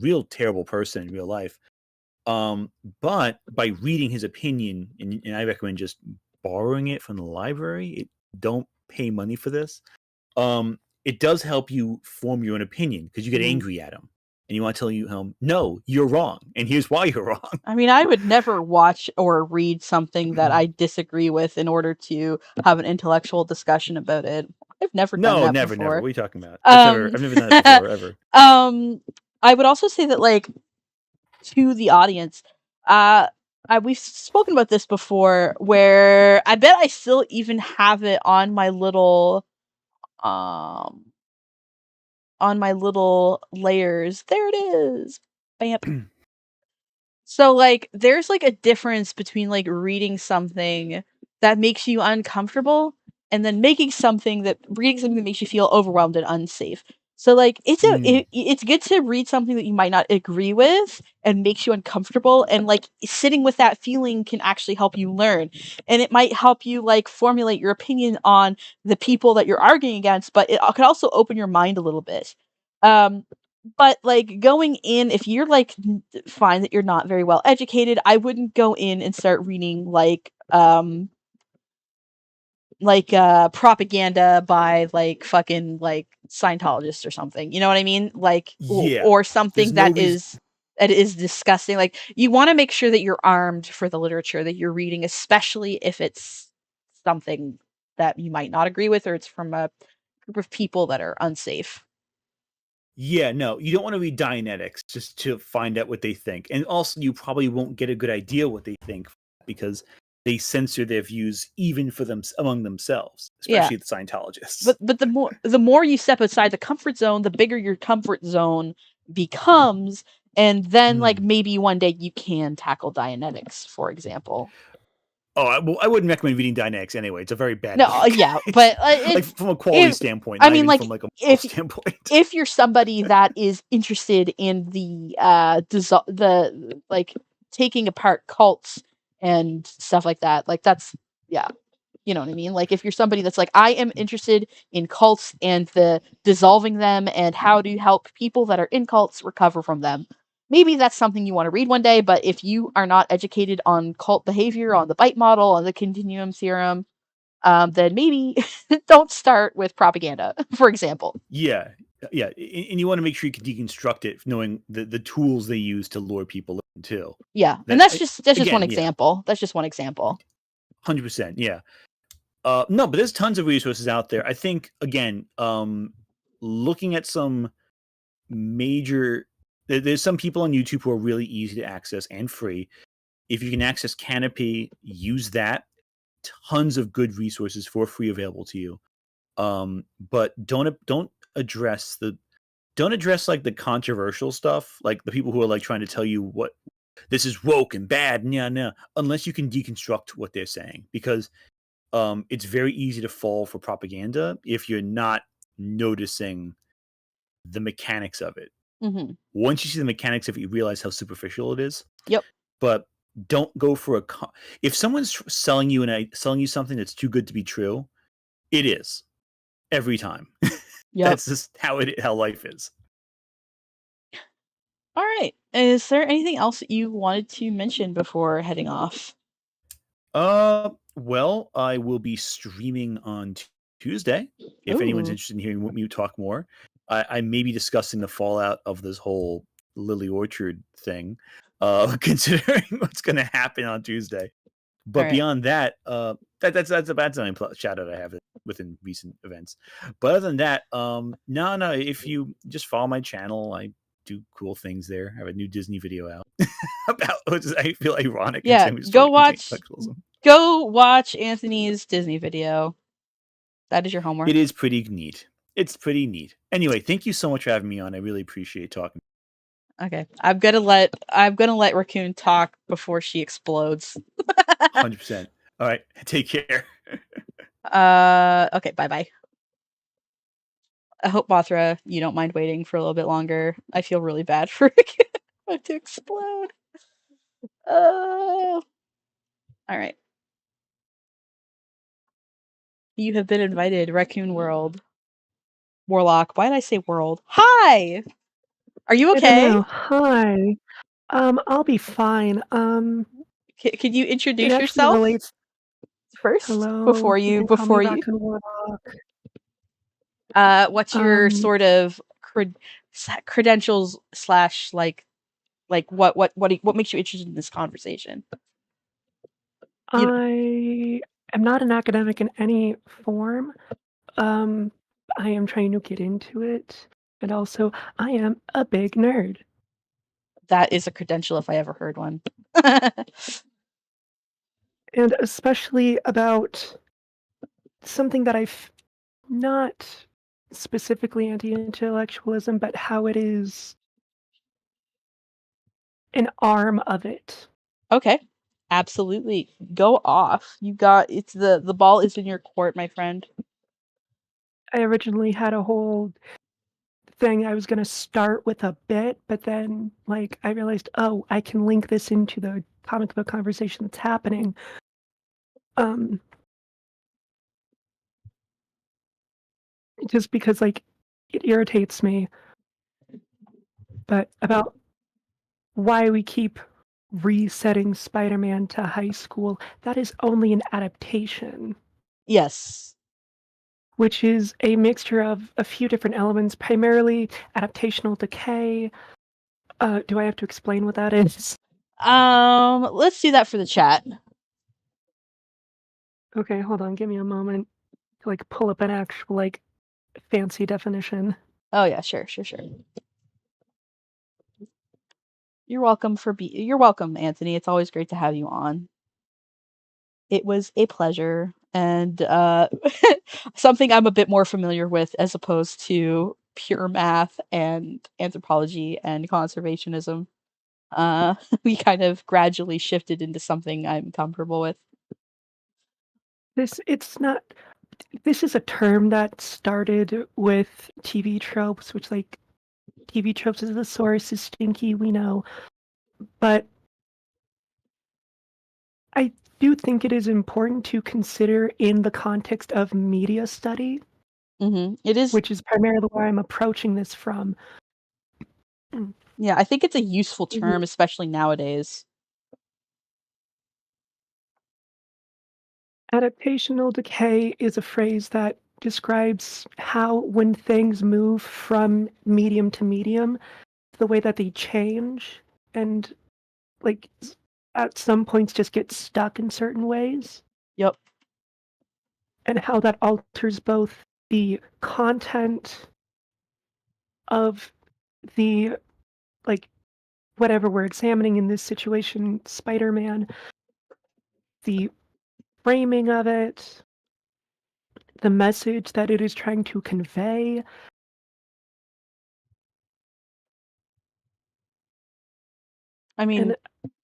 real terrible person in real life. But by reading his opinion, and I recommend just borrowing it from the library, don't pay money for this. It does help you form your own opinion because you get angry at him and you want to tell him, no, you're wrong. And here's why you're wrong. I mean, I would never watch or read something that I disagree with in order to have an intellectual discussion about it. I've never done that before. Never. What are you talking about? I've never done it before, ever. I would also say that, like, to the audience, we've spoken about this before, where I bet I still even have it on my little layers. There it is. Bam. So, like, there's, like, a difference between, like, reading something that makes you uncomfortable and then reading something that makes you feel overwhelmed and unsafe. So, like, it's good to read something that you might not agree with and makes you uncomfortable, and, like, sitting with that feeling can actually help you learn. And it might help you, like, formulate your opinion on the people that you're arguing against, but it could also open your mind a little bit. But, like, going in, if you're, like, find that you're not very well educated, I wouldn't go in and start reading, propaganda by, like, fucking, like, Scientologists or something, you know what I mean? Like, Yeah. or There's something no that is disgusting. Like, you wanna make sure that you're armed for the literature that you're reading, especially if it's something that you might not agree with or it's from a group of people that are unsafe. Yeah, no, you don't want to read Dianetics just to find out what they think. And also, you probably won't get a good idea what they think because they censor their views even for them among themselves, Yeah. especially the Scientologists. But the more you step outside the comfort zone, the bigger your comfort zone becomes, and then, like, maybe one day you can tackle Dianetics, for example. Oh, I wouldn't recommend reading Dianetics anyway. It's a very bad No, book. but like it's from a quality if standpoint, I not mean, even like, from like a moral if standpoint. if you're somebody that is interested in the like taking apart cults and stuff like that, like that's yeah. You know what I mean? Like, if you're somebody that's like, I am interested in cults and the dissolving them and how to help people that are in cults recover from them, maybe that's something you want to read one day. But if you are not educated on cult behavior, on the bite model, on the continuum theorem, then maybe don't start with propaganda, for example. Yeah, yeah, and you want to make sure you can deconstruct it, knowing the tools they use to lure people in too. Yeah, and That that's just one again, yeah, example. That's just one example. 100%, yeah. No, but there's tons of resources out there. I think again, looking at some major, there's some people on YouTube who are really easy to access and free. If you can access Canopy, use that. Tons of good resources for free available to you. But don't address like the controversial stuff, like the people who are like trying to tell you what this is woke and bad, unless you can deconstruct what they're saying, because it's very easy to fall for propaganda if you're not noticing the mechanics of it. Mm-hmm. Once you see the mechanics of it, you realize how superficial it is. Yep. But don't go for if someone's selling you something that's too good to be true, it is every time. Yep. That's just how life is. All right. Is there anything else that you wanted to mention before heading off? Well, I will be streaming on Tuesday. If anyone's Ooh. interested in hearing me talk more, I may be discussing the fallout of this whole Lily Orchard thing, considering what's going to happen on Tuesday. But Alright. beyond that, that's a bad shout out I have within recent events. But other than that, no. If you just follow my channel, I do cool things there. I have a new Disney video out about which I feel ironic. Yeah, go watch Anthony's Disney video. That is your homework. It is pretty neat. It's pretty neat. Anyway, thank you so much for having me on. I really appreciate talking. Okay. I'm gonna let Raccoon talk before she explodes. 100%. All right. Take care. Okay, bye-bye. I hope, Mothra, you don't mind waiting for a little bit longer. I feel really bad for Raccoon to explode. All right. You have been invited, Raccoon Warlock. Why did I say world? Hi! Are you okay? Hello. Hi. I'll be fine. Could you It introduce actually yourself relates. first Hello. before You you can call me Raccoon Warlock. what's your sort of credentials slash like what makes you interested in this conversation? I am not an academic in any form. I am trying to get into it, and also I am a big nerd. That is a credential if I ever heard one. And especially about something that I've not specifically anti-intellectualism, but how it is an arm of it. Okay. Absolutely. Go off. The ball is in your court, my friend. I originally had a whole thing I was gonna start with a bit, but then, like, I realized, oh, I can link this into the comic book conversation that's happening. Um, just because, like, it irritates me, but about why we keep resetting Spider-Man to high school, that is only an adaptation, Yes. which is a mixture of a few different elements, primarily adaptational decay. Do I have to explain what that is? Let's do that for the chat. Okay, hold on, give me a moment to, like, pull up an actual, like, fancy definition. Oh yeah, sure. You're welcome, Anthony. It's always great to have you on. It was a pleasure, and something I'm a bit more familiar with as opposed to pure math and anthropology and conservationism. We kind of gradually shifted into something I'm comfortable with. This is a term that started with TV tropes, which, like, TV tropes is the source is stinky, we know. But I do think it is important to consider in the context of media study, It is. which is primarily where I'm approaching this from. Yeah, I think it's a useful term, especially nowadays. Adaptational decay is a phrase that describes how, when things move from medium to medium, the way that they change and, like, at some points just get stuck in certain ways, Yep. and how that alters both the content of the, like, whatever we're examining, in this situation, Spider-Man, the framing of it, the message that it is trying to convey. I mean, And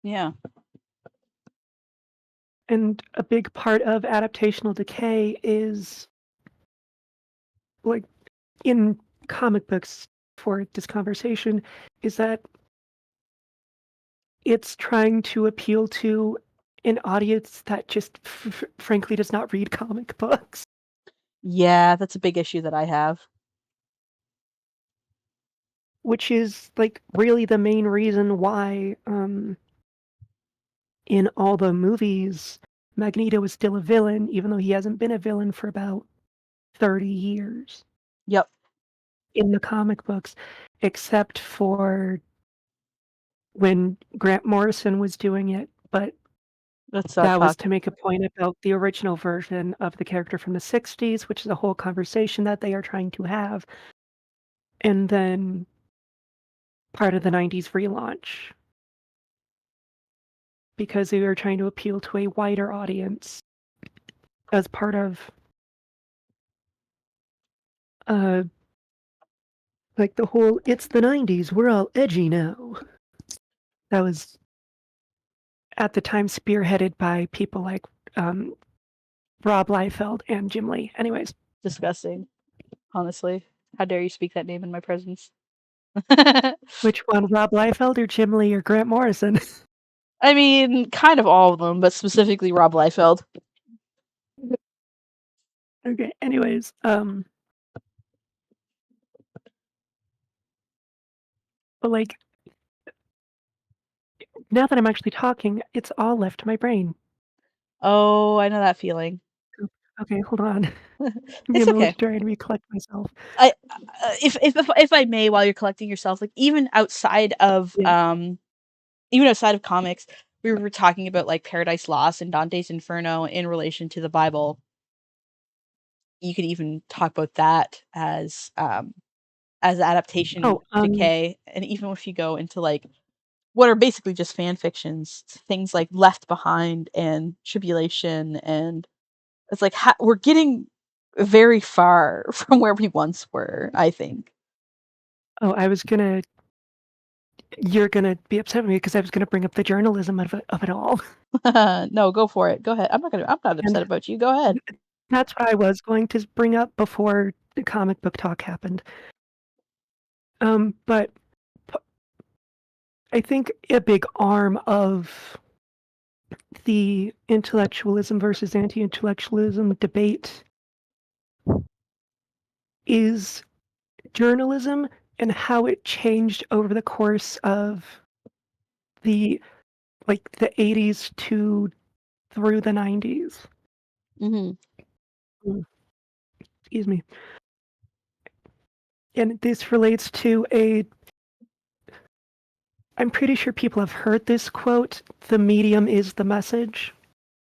yeah. and a big part of adaptational decay is, like, in comic books for this conversation, is that it's trying to appeal to an audience that just frankly does not read comic books. Yeah, that's a big issue that I have. Which is, like, really the main reason why, in all the movies, Magneto is still a villain, even though he hasn't been a villain for about 30 years Yep. in the comic books, except for when Grant Morrison was doing it, but Let's that was talk. to make a point about the original version of the character from the 60s, which is a whole conversation that they are trying to have, and then part of the 90s relaunch, because they were trying to appeal to a wider audience as part of, like, the whole "it's the 90s, we're all edgy now." That was, at the time, spearheaded by people like, Rob Liefeld and Jim Lee. Anyways. Disgusting. Honestly. How dare you speak that name in my presence? Which one, Rob Liefeld or Jim Lee or Grant Morrison? I mean, kind of all of them, but specifically Rob Liefeld. Okay, anyways, but, like, now that I'm actually talking, it's all left my brain. Oh, I know that feeling. Okay, hold on. Give me It's a moment okay. to try and recollect myself. If I may, while you're collecting yourself, like, even outside of comics, we were talking about, like, Paradise Lost and Dante's Inferno in relation to the Bible. You could even talk about that as adaptation decay, and even if you go into, like, what are basically just fan fictions, things like Left Behind and Tribulation, and it's like we're getting very far from where we once were, I think. I was gonna you're gonna be upset with me because I was gonna bring up the journalism of it all. No, go for it. Go ahead. I'm not upset And about you. Go ahead. that's what I was going to bring up before the comic book talk happened. But I think a big arm of the intellectualism versus anti-intellectualism debate is journalism and how it changed over the course of the 80s to through the 90s. Mm-hmm. Excuse me. And this relates to I'm pretty sure people have heard this quote, "The medium is the message."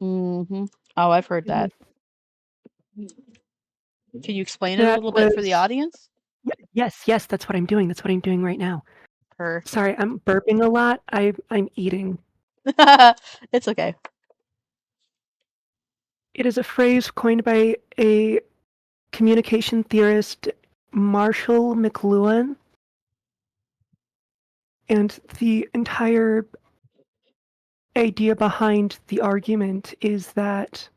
Mm-hmm. Oh, I've heard that. Can you explain it a That little bit for the was audience? yes, that's what I'm doing. That's what I'm doing right now. Her. Sorry, I'm burping a lot. I'm eating. It's okay. It is a phrase coined by a communication theorist, Marshall McLuhan, and the entire idea behind the argument is that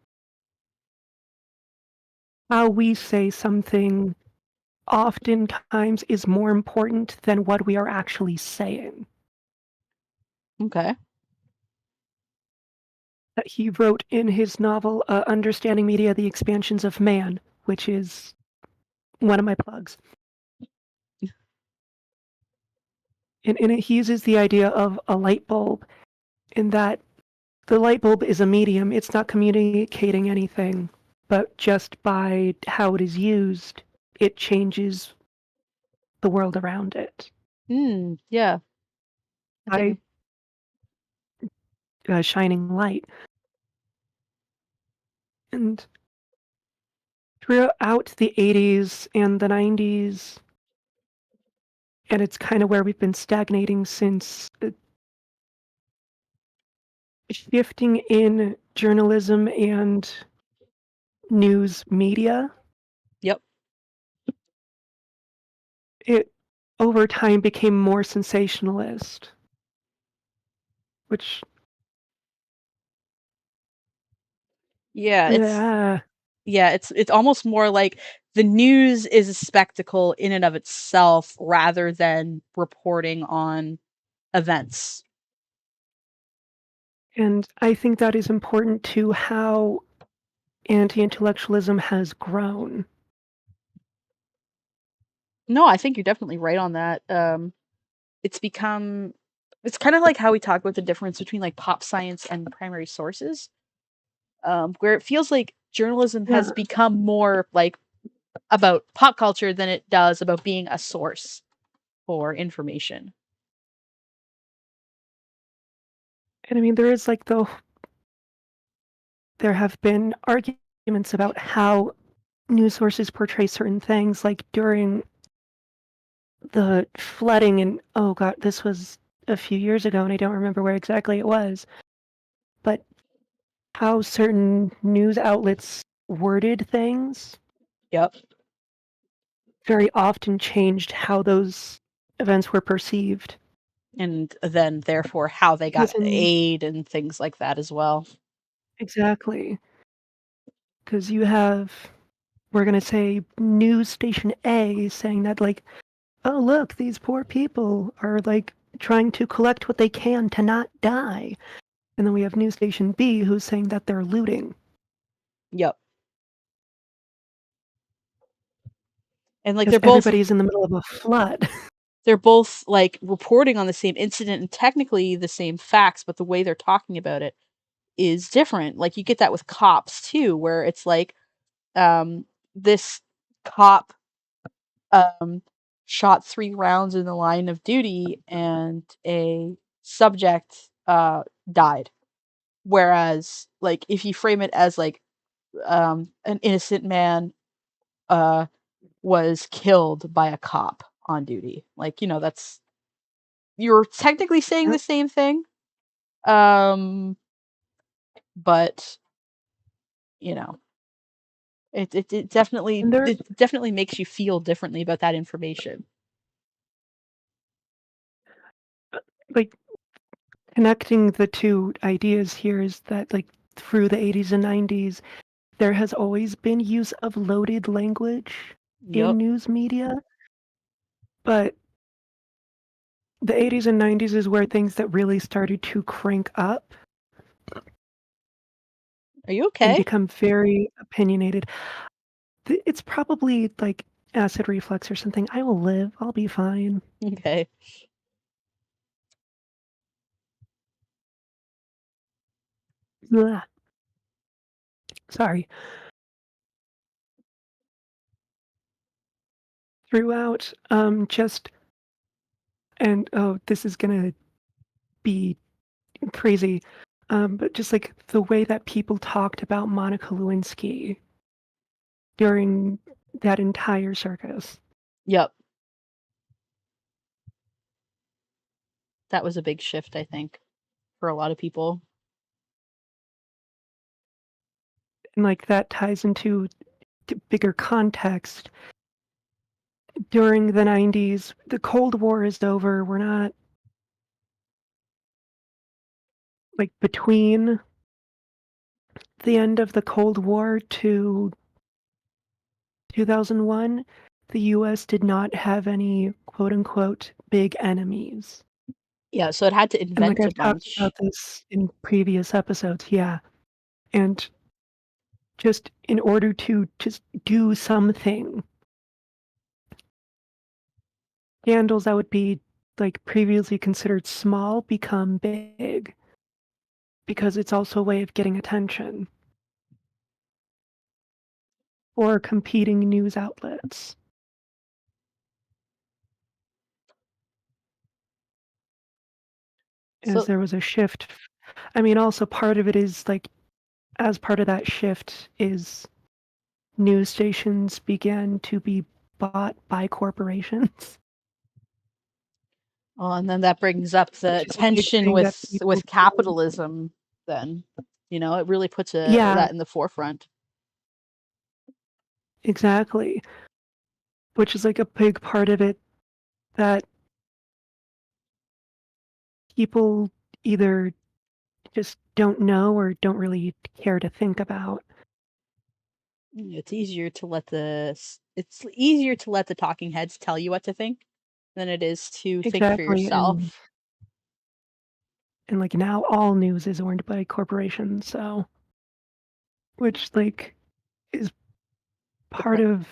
how we say something oftentimes is more important than what we are actually saying. Okay. That he wrote in his novel, Understanding Media, The Expansions of Man, which is one of my plugs. And in it, he uses the idea of a light bulb, in that the light bulb is a medium. It's not communicating anything, but just by how it is used, it changes the world around it. Yeah. By shining light. And throughout the 80s and the 90s, and it's kind of where we've been stagnating since, shifting in journalism and news media. Yep. It over time became more sensationalist, which Yeah, it's almost more like the news is a spectacle in and of itself rather than reporting on events. and I think that is important to how anti-intellectualism has grown. No, I think you're definitely right on that. It's kind of like how we talk about the difference between like pop science and primary sources. Where it feels like journalism has Yeah. become more like about pop culture than it does about being a source for information. And I mean, there have been arguments about how news sources portray certain things, like during the flooding, and oh god, this was a few years ago and I don't remember where exactly it was, but how certain news outlets worded things Yep. very often changed how those events were perceived. And then therefore how they got aid and things like that as well. Exactly. Because you have, we're going to say, news station A saying that, like, oh, look, these poor people are, like, trying to collect what they can to not die. And then we have news station B who's saying that they're looting. Yep. And like everybody's in the middle of a flood. They're both like reporting on the same incident and technically the same facts, but the way they're talking about it is different. Like you get that with cops too, where it's like this cop shot 3 rounds in the line of duty and a subject died. Whereas like if you frame it as like an innocent man was killed by a cop on duty. Like, you know, that's you're technically saying the same thing. But you know, it definitely makes you feel differently about that information. like connecting the two ideas here is that like through the 80s and 90s, there has always been use of loaded language Yep. in news media, but the 80s and 90s is where things that really started to crank up Are you and okay? become very opinionated. It's probably like acid reflux or something. I will live. I'll be fine. Okay. Blah. Sorry. Throughout, just and oh, this is gonna be crazy, but just like the way that people talked about Monica Lewinsky during that entire circus. Yep. That was a big shift, I think, for a lot of people. And like that ties into bigger context. During the 90s, the Cold War is over. We're not like between the end of the Cold War to 2001, the US did not have any quote unquote big enemies. Yeah, so it had to And like invent a I've talked bunch. about this in previous episodes, yeah. And just in order to just do something, scandals that would be like previously considered small become big because it's also a way of getting attention or competing news outlets. As So there was a shift. I mean, also part of it is like, as part of that shift is news stations began to be bought by corporations. well, and then that brings up the Which is a big tension thing that people with capitalism then. You know, it really puts Yeah, that in the forefront. exactly. Which is like a big part of it that people either just don't know or don't really care to think about. It's easier to let it's easier to let the talking heads tell you what to think than it is to think for Exactly. yourself. And like now all news is owned by corporations, so which like is The part pro- of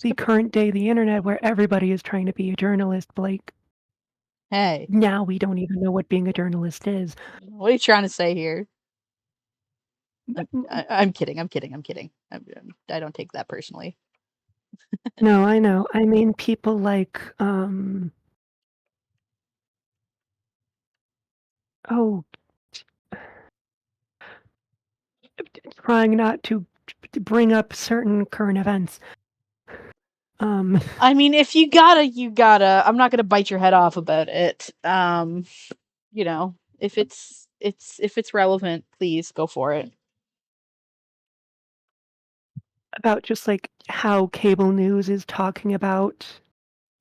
the current day of the internet where everybody is trying to be a journalist, but like Hey, now we don't even know what being a journalist is. what are you trying to say here? I'm kidding. I'm kidding. I'm kidding. I don't take that personally. No, I know. I mean people like oh, trying not to bring up certain current events. I mean, if you gotta, you gotta. I'm not gonna bite your head off about it. You know, if it's relevant, please go for it. about just like how cable news is talking about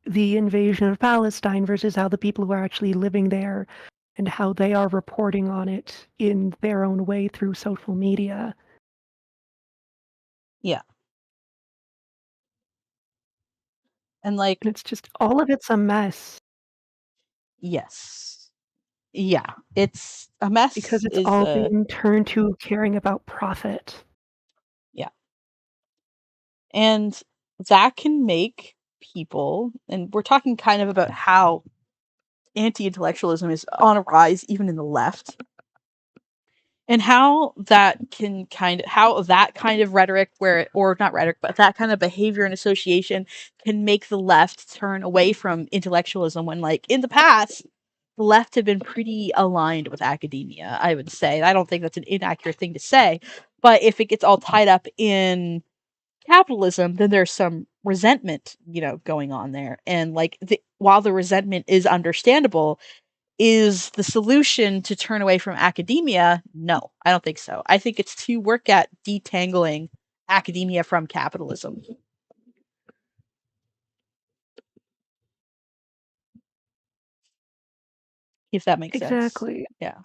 the invasion of Palestine versus how the people who are actually living there and how they are reporting on it in their own way through social media. Yeah, and like, And it's just all of it's a mess yes, yeah, it's a mess. because it's Is all being turned to caring about profit. Yeah, and that can make people, and we're talking kind of about how anti-intellectualism is on a rise, even in the left. And how that can how that kind of rhetoric or not rhetoric, but that kind of behavior and association can make the left turn away from intellectualism when, like, in the past, the left had been pretty aligned with academia, I would say. I don't think that's an inaccurate thing to say, but if it gets all tied up in capitalism, then there's some resentment, going on there. And like, while the resentment is understandable, is the solution to turn away from academia? No, I don't think so. I think it's to work at detangling academia from capitalism. if that makes sense. Exactly. Yeah.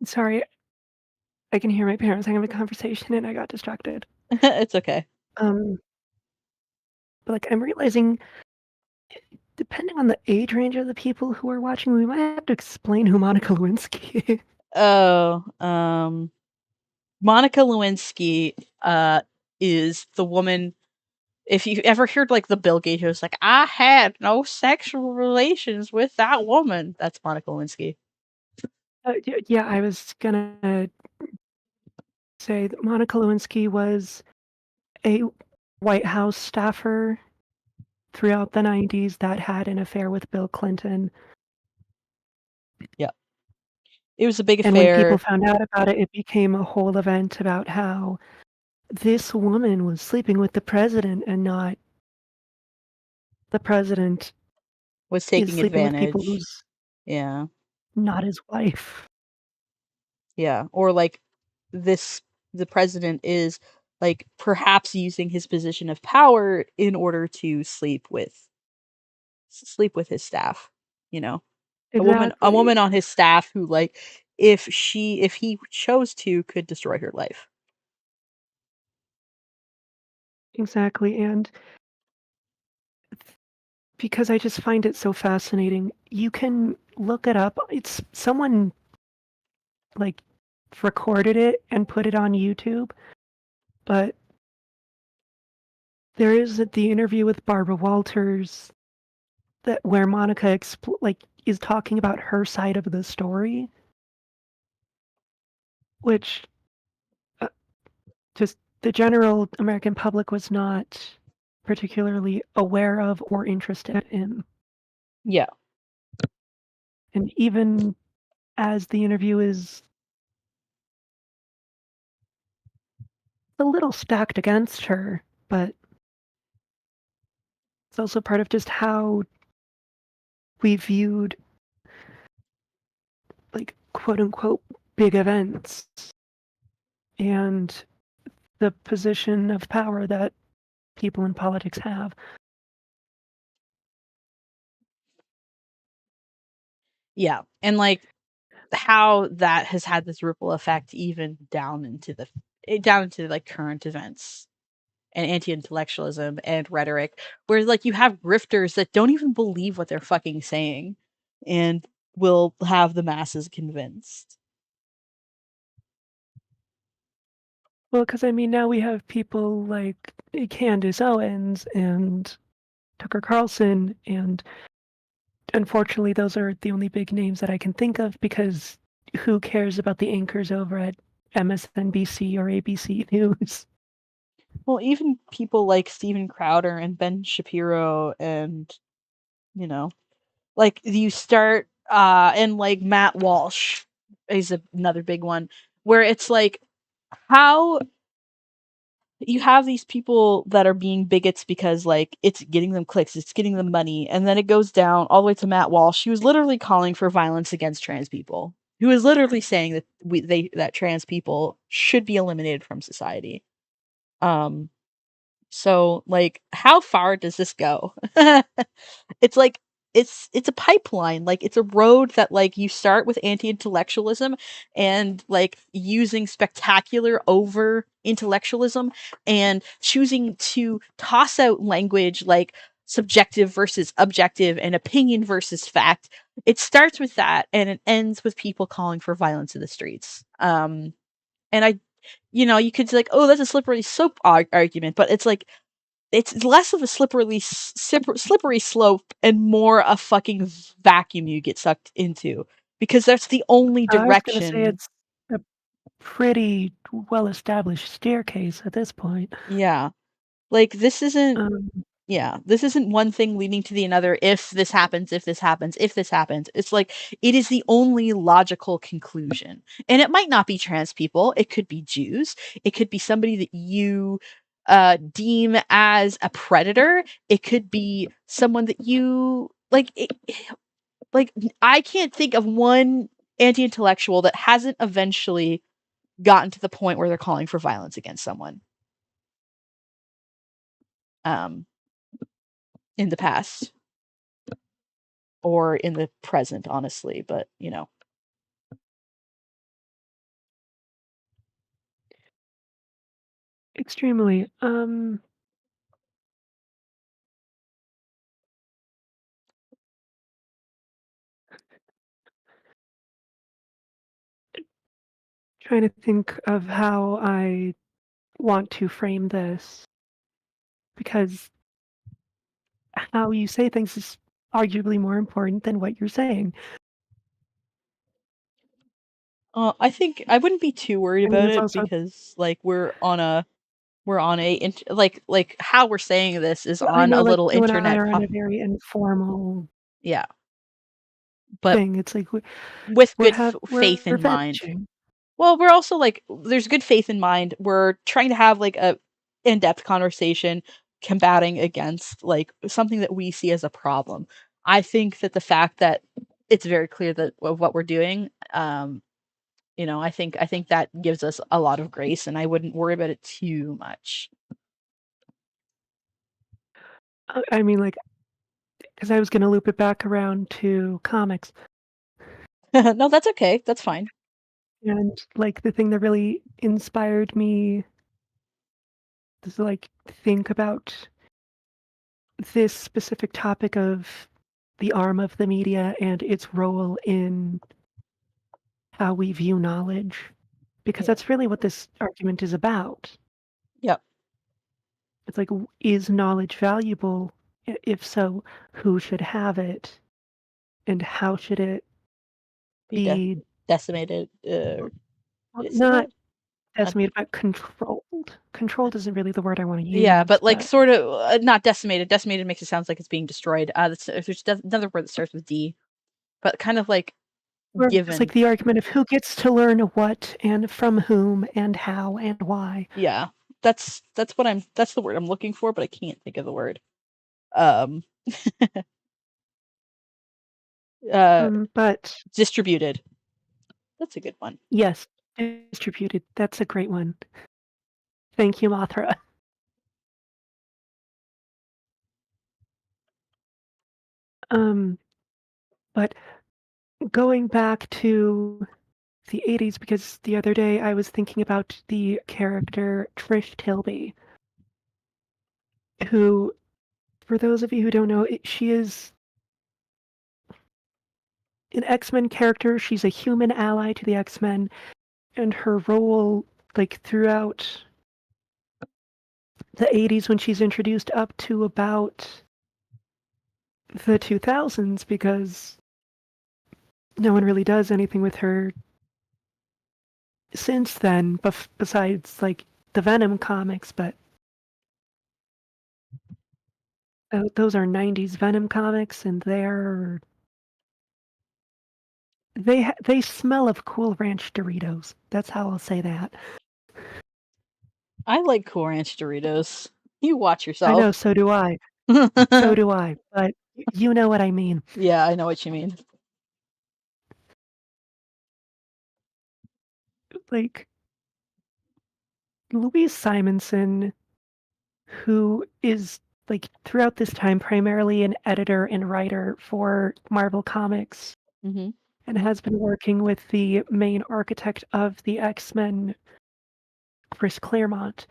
Sorry, I can hear my parents having a conversation and I got distracted. It's okay. But like I'm realizing, depending on the age range of the people who are watching, we might have to explain who Monica Lewinsky is. Oh, Monica Lewinsky is the woman. If you ever heard like the Bill Gates who's like, I had no sexual relations with that woman, that's Monica Lewinsky. Yeah, I was gonna say that Monica Lewinsky was a White House staffer throughout the 90s that had an affair with Bill Clinton. Yeah. It was a big And when people affair. found out about it, it became a whole event about how this woman was sleeping with the president and not the president Was is taking sleeping with people advantage. who's Yeah. not his wife. Yeah. Or like the president is like perhaps using his position of power in order to sleep with his staff, you know. A woman Exactly. on his staff who like if he chose to could destroy her life. Exactly. And because I just find it so fascinating, you can look it up. It's someone like recorded it and put it on YouTube, but there is the interview with Barbara Walters that where Monica is talking about her side of the story, which uh, just the general American public was not particularly aware of or interested in. Yeah. And even as the interview is a little stacked against her, but it's also part of just how we viewed like quote unquote big events and the position of power that people in politics have. Yeah. And like how that has had this ripple effect even down into like current events and anti-intellectualism and rhetoric, where like you have grifters that don't even believe what they're fucking saying and will have the masses convinced. Well, because I mean, now we have people like Candace Owens and Tucker Carlson, and unfortunately, those are the only big names that I can think of because who cares about the anchors over at MSNBC or ABC News? Well, even people like Steven Crowder and Ben Shapiro and, you know, like you start and like Matt Walsh is another big one where it's like how you have these people that are being bigots because like it's getting them clicks, it's getting them money, and then it goes down all the way to Matt Walsh. He was literally calling for violence against trans people. Who was literally saying that that trans people should be eliminated from society. Um so like how far does this go? It's like it's a pipeline. Like it's a road that like you start with anti-intellectualism and like using spectacular over intellectualism and choosing to toss out language like subjective versus objective and opinion versus fact. It starts with that and it ends with people calling for violence in the streets. And I you could say like, oh, that's a slippery slope argument, but it's like it's less of a slippery slope and more a fucking vacuum you get sucked into because that's the only I was going to say direction. it's a pretty well-established staircase at this point. Yeah. Like this isn't Um, this isn't one thing leading to the another. If this happens, if this happens, if this happens, it's like it is the only logical conclusion. And it might not be trans people. It could be Jews. It could be somebody that you deem as a predator. It could be someone that you like. I can't think of one anti-intellectual that hasn't eventually gotten to the point where they're calling for violence against someone. Um, in the past or in the present, honestly, but Extremely. Trying to think of how I want to frame this because how you say things is arguably more important than what you're saying. I think I wouldn't be too worried I mean, about it's it also because like we're on a like how we're saying this is I on know, a like, little you and I internet are on a very informal yeah, but thing. It's like with good we're faith in mind. fetching. Well, we're also like there's good faith in mind. We're trying to have like a in-depth conversation combating against like something that we see as a problem. I think that the fact that it's very clear that of what we're doing, I think that gives us a lot of grace and I wouldn't worry about it too much. I mean, like, because I was gonna loop it back around to comics, No, that's okay. That's fine. and, like, the thing that really inspired me to, like, think about this specific topic of the arm of the media and its role in how we view knowledge, because Yeah. that's really what this argument is about. Yep. It's like, is knowledge valuable? If so, who should have it? And how should it Be be decimated. Is it not that? decimated, but controlled? Controlled isn't really the word I want to Yeah, use, but like but sort of not decimated. Decimated makes it sound like it's being destroyed. There's another word that starts with D, but kind of like or it's given. like the argument of who gets to learn what and from whom and how and why. Yeah, that's the word I'm looking for, but I can't think of the word. Um, uh, But distributed. That's a good one. yes, distributed. That's a great one. Thank you, Mothra. Um, but going back to the 80s, because the other day I was thinking about the character Trish Tilby, who, for those of you who don't know, she is an X-Men character. She's a human ally to the X-Men, and her role, like, throughout the 80s when she's introduced up to about the 2000s, because no one really does anything with her since then, besides, like, the Venom comics, but those are 90s Venom comics, and they smell of Cool Ranch Doritos. That's how I'll say that. I like Cool Ranch Doritos. You watch I know, yourself. so do I. So do I. But you know what I mean. Yeah, I know what you mean. Like, Louise Simonson, who is, like, throughout this time primarily an editor and writer for Marvel Comics, Hmm. and has been working with the main architect of the X-Men, Chris Claremont.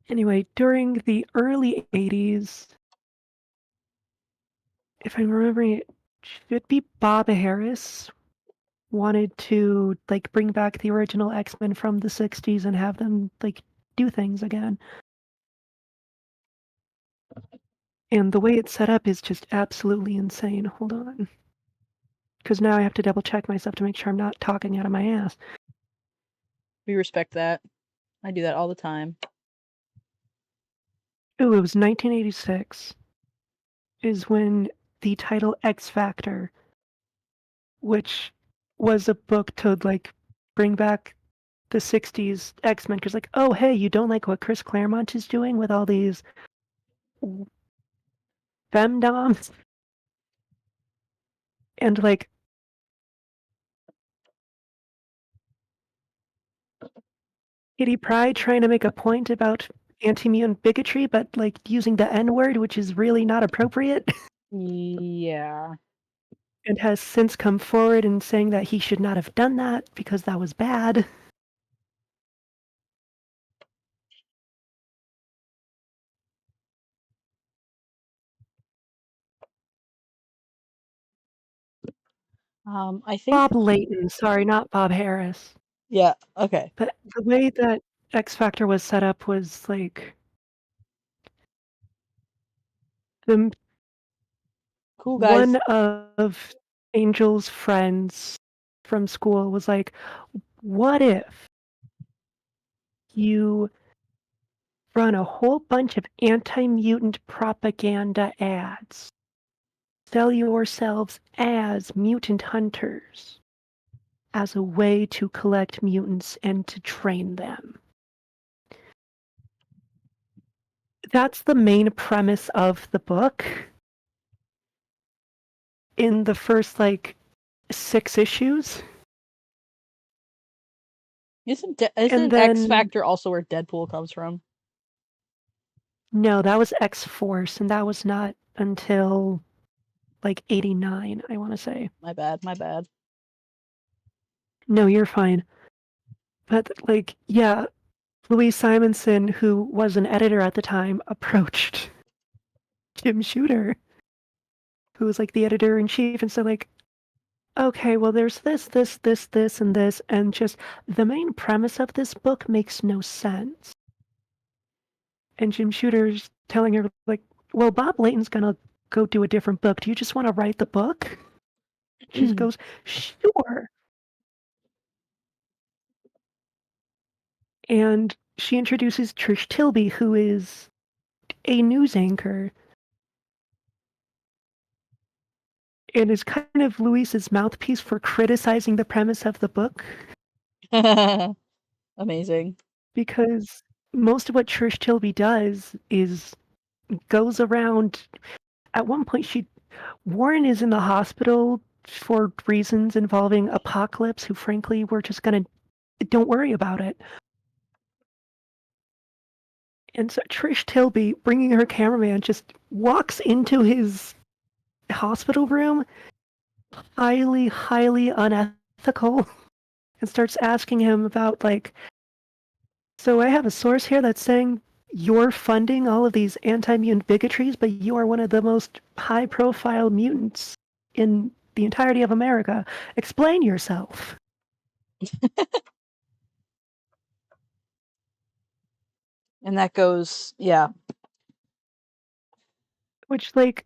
Anyway, during the early 80s, if I'm remembering it, should be Bob Harris wanted to, like, bring back the original X-Men from the 60s and have them, like, do things again. And the way it's set up is just absolutely insane. Hold on. Because now I have to double check myself to make sure I'm not talking out of my ass. We respect that. I do that all the time. Ooh, it was 1986 is when the title X Factor, which was a book to, like, bring back the 60s X-Men, because, like, oh, hey, you don't like what Chris Claremont is doing with all these femdoms? And, like, Kitty Pryde trying to make a point about anti-mutant bigotry, but like using the N-word, which is really not appropriate, Yeah. and has since come forward and saying that he should not have done that because that was bad. I think. Bob Layton, sorry, not Bob Harris. Yeah. Okay. But the way that X Factor was set up was like the Cool guys. one of Angel's friends from school was like, what if you run a whole bunch of anti-mutant propaganda ads, sell yourselves as mutant hunters as a way to collect mutants and to train them? That's the main premise of the book. In the first like 6 issues. Isn't And X then Factor also where Deadpool comes from? no, that was X-Force, and that was not until like 89, I want to say. My bad. My bad. No, you're fine. But like, yeah, Louise Simonson, who was an editor at the time, approached Jim Shooter, who was like the editor in chief, and said like, okay, well, there's this, and this, and just the main premise of this book makes no sense. And Jim Shooter's telling her like, well, Bob Layton's gonna go do a different book. Do you just want to write the book? She just goes, sure. And she introduces Trish Tilby, who is a news anchor and is kind of Luis's mouthpiece for criticizing the premise of the book. Amazing. Because most of what Trish Tilby does is goes around. At one point, Warren is in the hospital for reasons involving Apocalypse, who frankly we're just gonna don't worry about it. And so Trish Tilby, bringing her cameraman, just walks into his hospital room, highly, highly unethical, and starts asking him about, like, so I have a source here that's saying you're funding all of these anti-mutant bigotries, but you are one of the most high-profile mutants in the entirety of America. Explain yourself. And that goes, yeah. Which, like,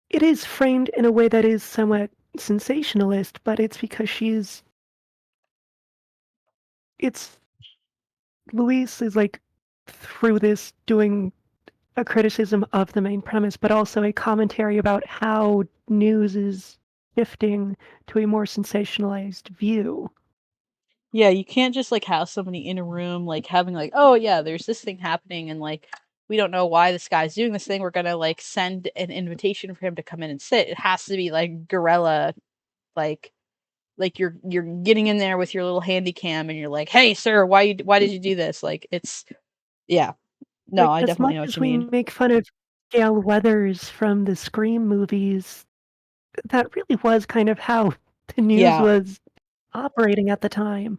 it is framed in a way that is somewhat sensationalist, but it's because Louise is like through this doing a criticism of the main premise, but also a commentary about how news is shifting to a more sensationalized view. Yeah, you can't just like have somebody in a room like having like, oh yeah, there's this thing happening and like we don't know why this guy's doing this thing. We're gonna like send an invitation for him to come in and sit. It has to be like guerrilla, like you're getting in there with your little handy cam and you're like, hey sir, why did you do this? Like it's yeah. No, Like, I as definitely much know what as you we mean. make fun of Gail Weathers from the Scream movies, that really was kind of how the news Yeah. was operating at the time.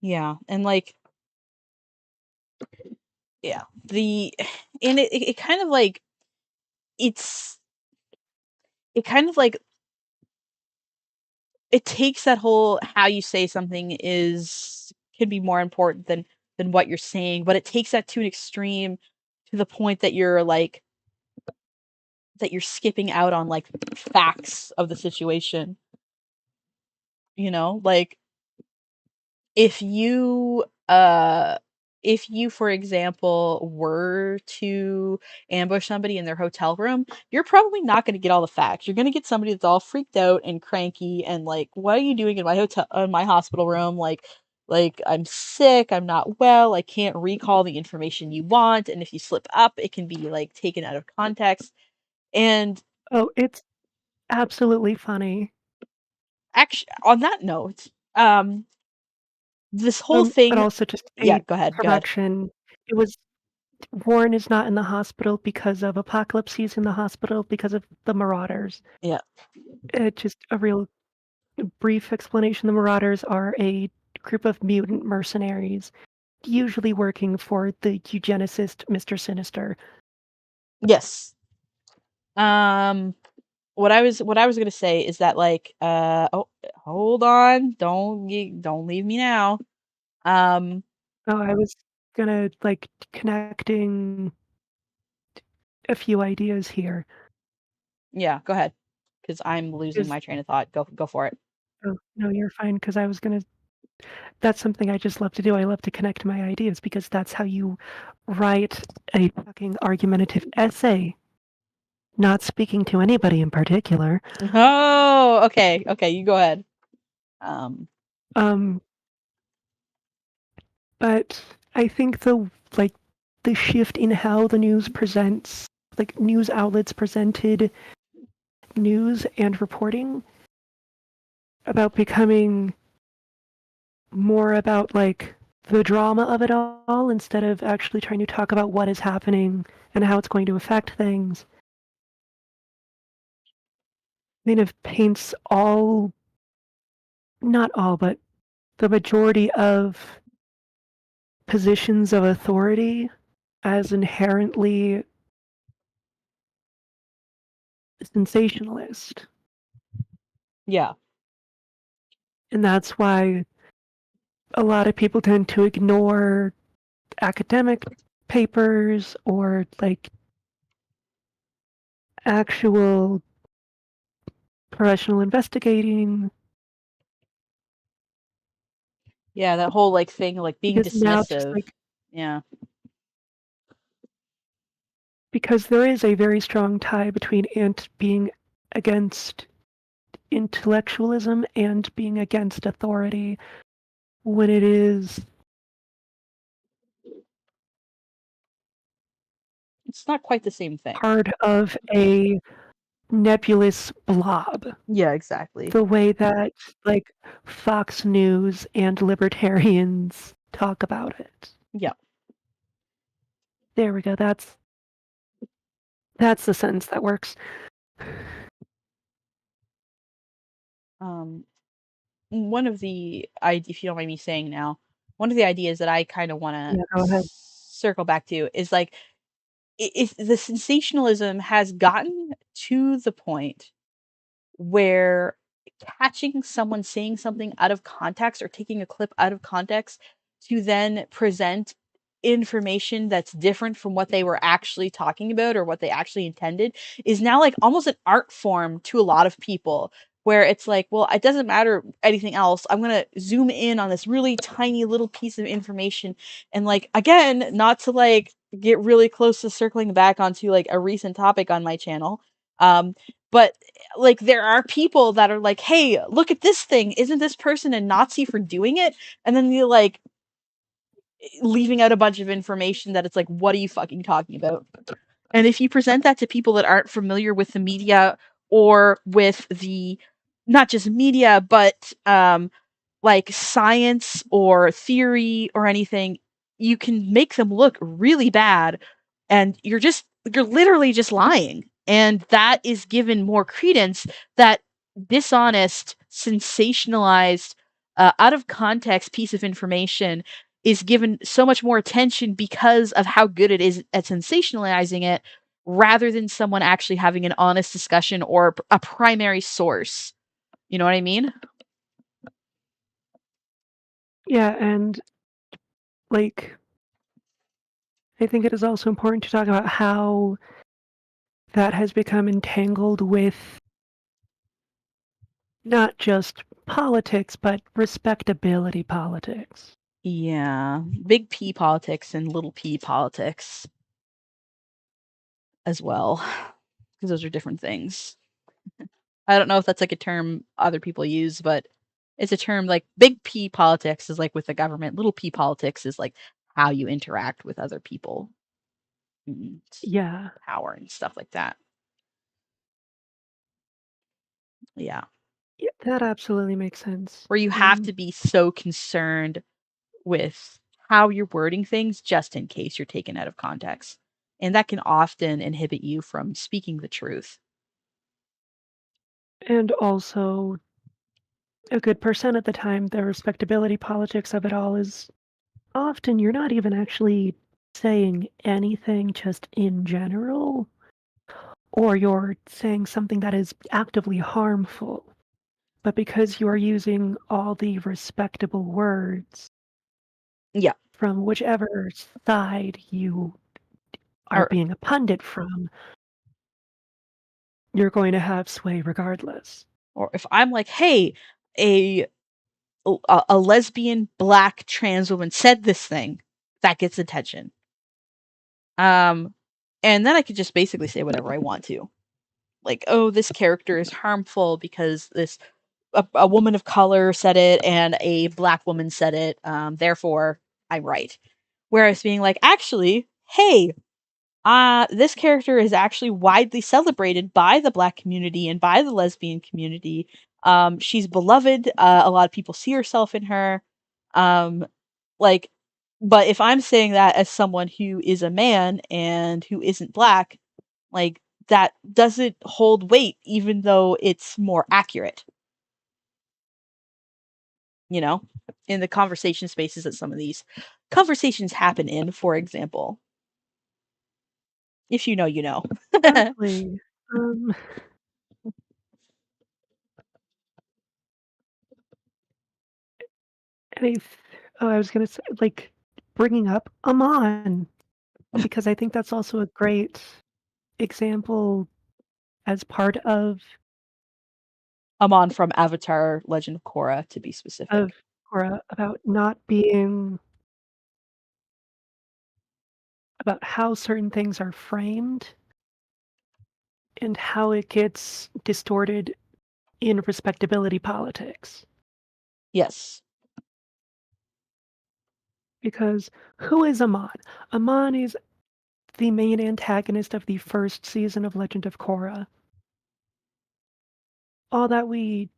Yeah. And like yeah. And it kind of like it kind of like it takes that whole how you say something can be more important than what you're saying, but it takes that to an extreme to the point that you're like that you're skipping out on like facts of the situation. You know, like if you uh if you for example were to ambush somebody in their hotel room, you're probably not going to get all the facts. You're going to get somebody that's all freaked out and cranky and like, what are you doing in my hospital room? Like I'm sick, I'm not well, I can't recall the information you want, and if you slip up it can be like taken out of context. And Oh, it's absolutely funny. actually, on that note, this whole But thing. also just Yeah, a go ahead. Go ahead. correction. It was Warren is not in the hospital because of Apocalypse. He's in the hospital because of the Marauders. Yeah. Just a real brief explanation. The Marauders are a group of mutant mercenaries, usually working for the eugenicist Mr. Sinister. Yes. What I was gonna say is that like oh, hold on, don't leave me now. Oh, I was gonna like connecting a few ideas here. Yeah, go ahead, because I'm losing Is my train of thought. Go for it. Oh, no, you're fine because I was gonna. That's something I just love to do. I love to connect my ideas because that's how you write a fucking argumentative essay. Not speaking to anybody in particular. Oh, okay, you go ahead. Um, but I think the shift in how the news presents, like news outlets presented news and reporting about becoming more about like the drama of it all instead of actually trying to talk about what is happening and how it's going to affect things. Kind of paints all, not all, but the majority of positions of authority as inherently sensationalist. Yeah. And that's why a lot of people tend to ignore academic papers or like actual professional investigating Yeah, that whole like thing, like being because now it's just dismissive. like Yeah. because there is a very strong tie between being against intellectualism and being against authority when it is It's not quite the same thing. part of a nebulous blob. Yeah, exactly. The way that like Fox News and libertarians talk about it. Yeah. There we go. That's the sentence that works. One of the if you don't mind me saying now, one of the ideas that I kind of want Yeah, to go ahead. circle back to is like if the sensationalism has gotten to the point where catching someone saying something out of context or taking a clip out of context to then present information that's different from what they were actually talking about or what they actually intended is now like almost an art form to a lot of people, where it's like, well, it doesn't matter anything else, I'm going to zoom in on this really tiny little piece of information. And like, again, not to like get really close to circling back onto like a recent topic on my channel, but like there are people that are like, hey, look at this thing, isn't this person a Nazi for doing it? And then you're like leaving out a bunch of information that it's like, what are you fucking talking about? And if you present that to people that aren't familiar with the media or with the not just media but like science or theory or anything, you can make them look really bad, and you're literally just lying. And that is given more credence. That dishonest, sensationalized, out of context piece of information is given so much more attention because of how good it is at sensationalizing it, rather than someone actually having an honest discussion or a primary source. You know what I mean? Yeah, and like I think it is also important to talk about how that has become entangled with not just politics, but respectability politics. Yeah. Big P politics and little p politics as well, because those are different things. I don't know if that's like a term other people use, but it's a term. Like big P politics is like with the government, little p politics is like how you interact with other people and Yeah. power and stuff like that. Yeah. Yeah, that absolutely makes sense. where you have to be so concerned with how you're wording things just in case you're taken out of context. And that can often inhibit you from speaking the truth. And also, a good percent of the time, the respectability politics of it all is often you're not even actually saying anything just in general, or you're saying something that is actively harmful. But because you are using all the respectable words Yeah. from whichever side you are Or being a pundit from, you're going to have sway regardless. or if I'm like, "Hey, a a lesbian black trans woman said this thing," that gets attention. And then I could just basically say whatever I want to. Like, "Oh, this character is harmful because this a woman of color said it and a black woman said it, therefore I'm right." Whereas being like, "Actually, hey, this character is actually widely celebrated by the black community and by the lesbian community. She's beloved. A lot of people see herself in her. Um, like, but if I'm saying that as someone who is a man and who isn't black, like that doesn't hold weight, even though it's more accurate. You know, in the conversation spaces that some of these conversations happen in, for example. If you know, you know. Exactly. Um, and I was gonna say, like, bringing up Amon, because I think that's also a great example as part Amon from Avatar: Legend of Korra, to be of specific. Korra about not being about how certain things are framed and how it gets distorted in respectability politics. Yes. Because who is Amon? Amon is the main antagonist of the first season of Legend of Korra. All that we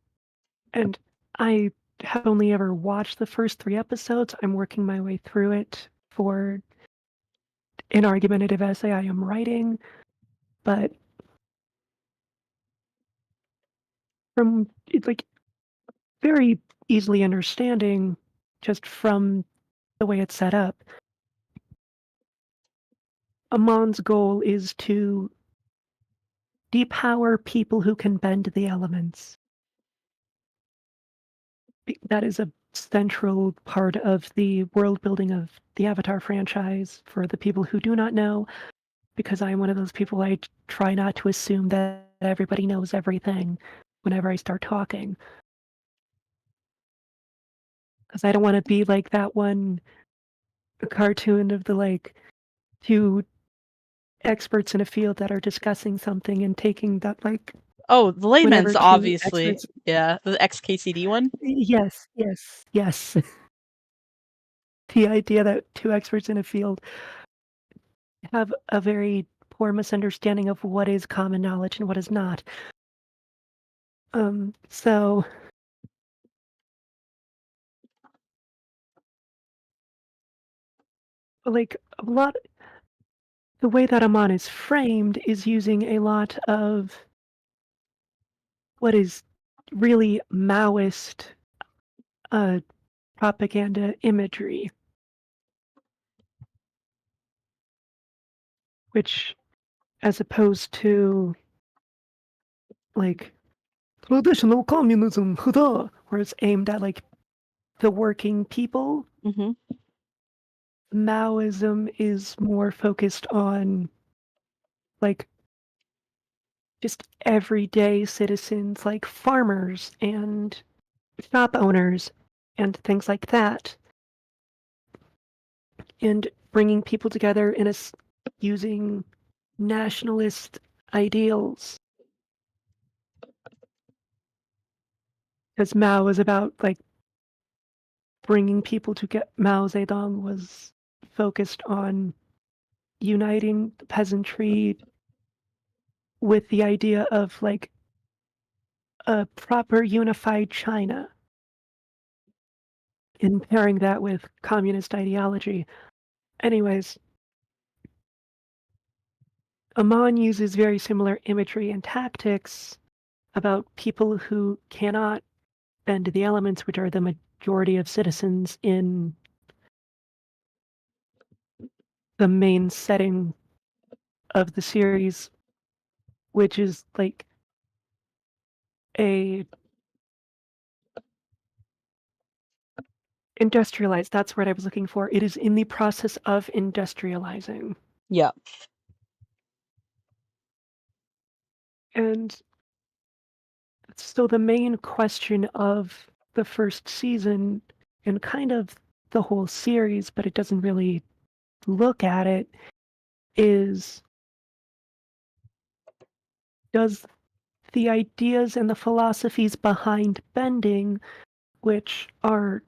and I have only ever watched the first 3 episodes. I'm working my way through it for an argumentative essay I am writing, but from it's like very easily understanding just from the way it's set up. Amon's goal is to depower people who can bend the elements. That is a central part of the world building of the Avatar franchise for the people who do not know, because I am one of those people I try not to assume that everybody knows everything whenever I start talking. Because I don't want to be like that one cartoon of the like two experts in a field that are discussing something and taking that like Oh, the whenever layman's two obviously, experts. yeah, the XKCD one. Yes, yes, yes. The idea that two experts in a field have a very poor misunderstanding of what is common knowledge and what is not. So like a lot the way that Amon is framed is using a lot of what is really Maoist uh, propaganda imagery, which, as opposed to like traditional communism, where it's aimed at like the working people, Mhm. Maoism is more focused on like just everyday citizens like farmers and shop owners and things like that, and bringing people together using nationalist ideals, because Mao was about like bringing people to get Mao Zedong was focused on uniting the peasantry with the idea of like a proper unified China, and pairing that with communist ideology. Anyways, Amon uses very similar imagery and tactics about people who cannot bend the elements, which are the majority of citizens in the main setting of the series, which is like a industrialized, that's what I was looking for. It is in the process of industrializing. Yeah. And so the main question of the first season and kind of the whole series, but it doesn't really look at it, is does the ideas and the philosophies behind bending, which are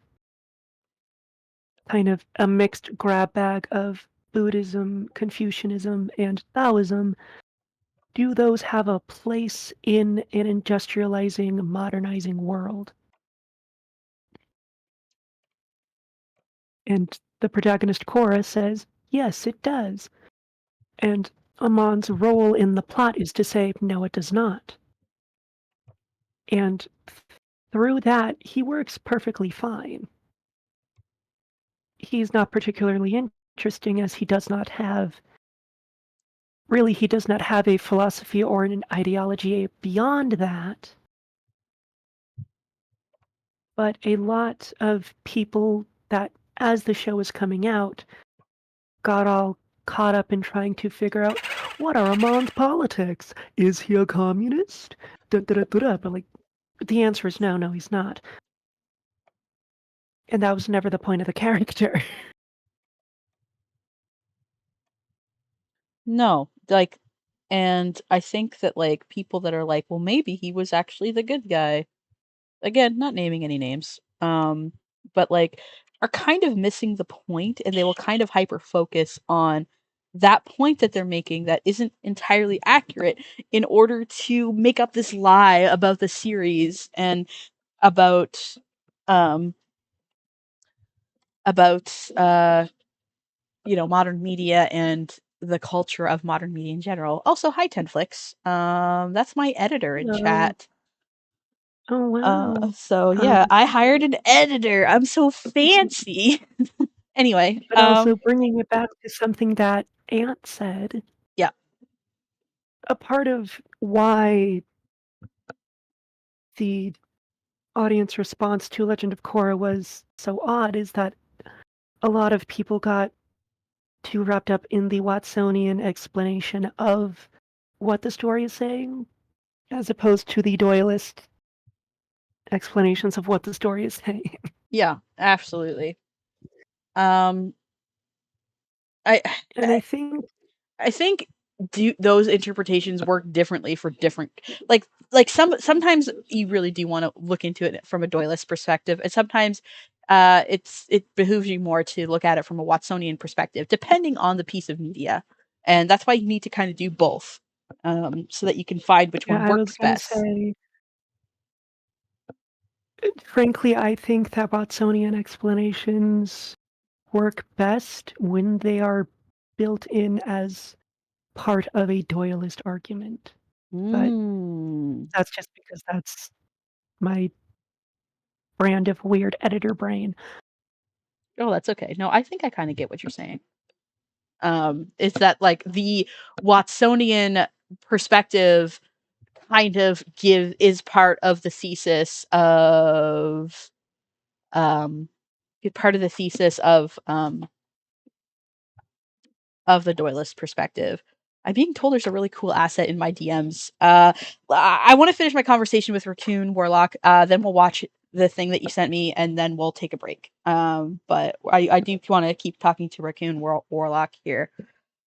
kind of a mixed grab bag of Buddhism, Confucianism, and Taoism, do those have a place in an industrializing, modernizing world? And the protagonist Cora says, yes, it does. And Amon's role in the plot is to say, no, it does not. And through that, he works perfectly fine. He's not particularly interesting as he does not have a philosophy or an ideology beyond that. But a lot of people that, as the show was coming out, got all caught up in trying to figure out what are Amon's politics? Is he a communist? But like, the answer is no, he's not. And that was never the point of the character. No, like, and I think that like people that are like, well, maybe he was actually the good guy. Again, not naming any names. But like are kind of missing the point, and they will kind of hyper focus on that point that they're making that isn't entirely accurate in order to make up this lie about the series and about um about modern media and the culture of modern media in general. Also, hi Tenflix. That's my editor in No. chat. Oh wow. So yeah, I hired an editor. I'm so fancy. Anyway, But also bringing it back to something that Ant said. Yeah. A part of why the audience response to Legend of Korra was so odd is that a lot of people got too wrapped up in the Watsonian explanation of what the story is saying, as opposed to the Doyleist explanations of what the story is saying. Yeah, absolutely. I And I think those interpretations work differently for different like sometimes you really do want to look into it from a Doyleist perspective, and sometimes it behooves you more to look at it from a Watsonian perspective, depending on the piece of media. And that's why you need to kind of do both, so that you can find which one I was works gonna best. say, frankly, I think that Watsonian explanations work best when they are built in as part of a Doyleist argument. But that's just because that's my brand of weird editor brain. Oh, that's okay. No, I think I kind of get what you're saying. Is that like the Watsonian perspective kind of is part of the thesis of the Doyleist perspective. I'm being told there's a really cool asset in my DMs. I want to finish my conversation with Raccoon Warlock. Then we'll watch the thing that you sent me, and then we'll take a break. But I do want to keep talking to Raccoon Warlock here.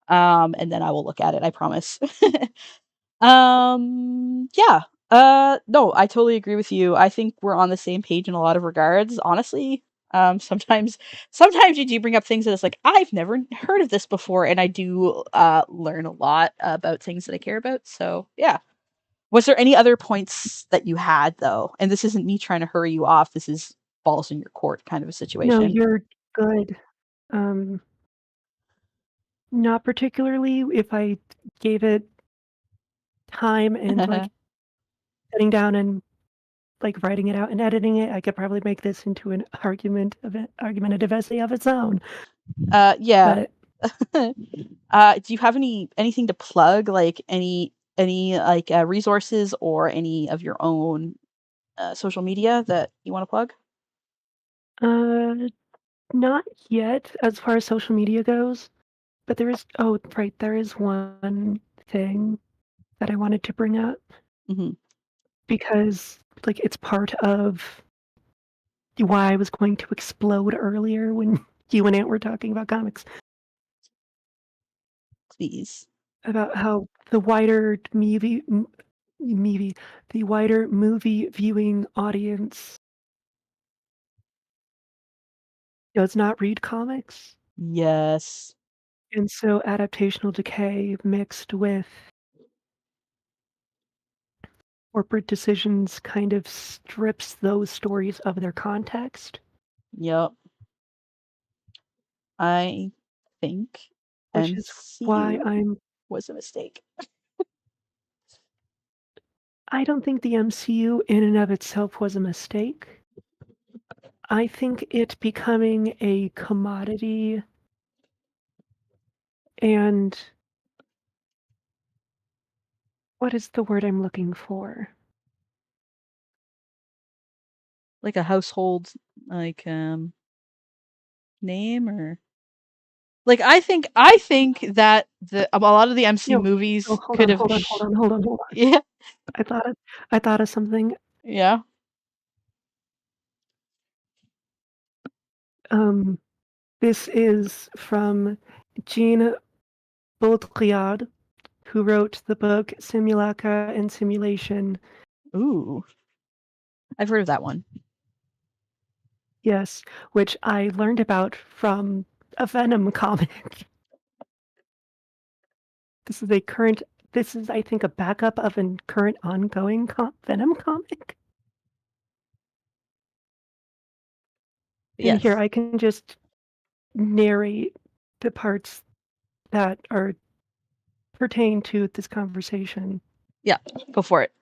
And then I will look at it. I promise. Yeah. No, I totally agree with you. I think we're on the same page in a lot of regards, honestly. Sometimes you do bring up things that it's like, I've never heard of this before, and I do learn a lot about things that I care about. So yeah. Was there any other points that you had, though? And this isn't me trying to hurry you off. This is balls in your court kind of a No, situation. you're good. Not particularly. If I gave it time and like sitting down and like writing it out and editing it, I could probably make this into an argumentative essay of its own. Yeah. But Do you have anything to plug, like any like resources or any of your own social media that you want to plug? not yet as far as social media goes. But there is there is one thing that I wanted to bring up Hmm. because like it's part of why I was going to explode earlier when you and Ant were talking about comics. Please. About how the wider movie viewing audience does not read comics. Yes. And so adaptational decay mixed with corporate decisions kind of strips those stories of their context. Yep. I think Which is why MCU was a mistake. I don't think the MCU in and of itself was a mistake. I think it becoming a commodity and what is the word I'm looking for? Like a household like name, or like I think that a lot of the MCU No, movies hold could on, have hold on. yeah. I thought of something. Yeah. This is from Jean Baudrillard, who wrote the book Simulacra and Simulation. Ooh. I've heard of that one. Yes, which I learned about from a Venom comic. This is, I think, a backup of a current ongoing Venom comic. And here Yes. I can just narrate the parts that are pertain to this conversation. Yeah. Go for it.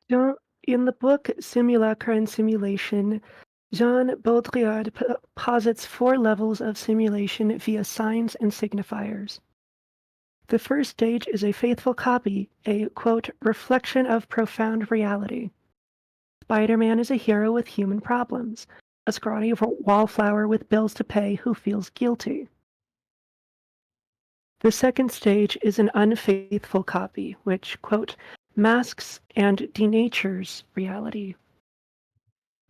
In the book Simulacra and Simulation, Jean Baudrillard posits 4 levels of simulation via signs and signifiers. The first stage is a faithful copy, a, quote, reflection of profound reality. Spider-Man is a hero with human problems, a scrawny wallflower with bills to pay who feels guilty. The second stage is an unfaithful copy, which, quote, masks and denatures reality.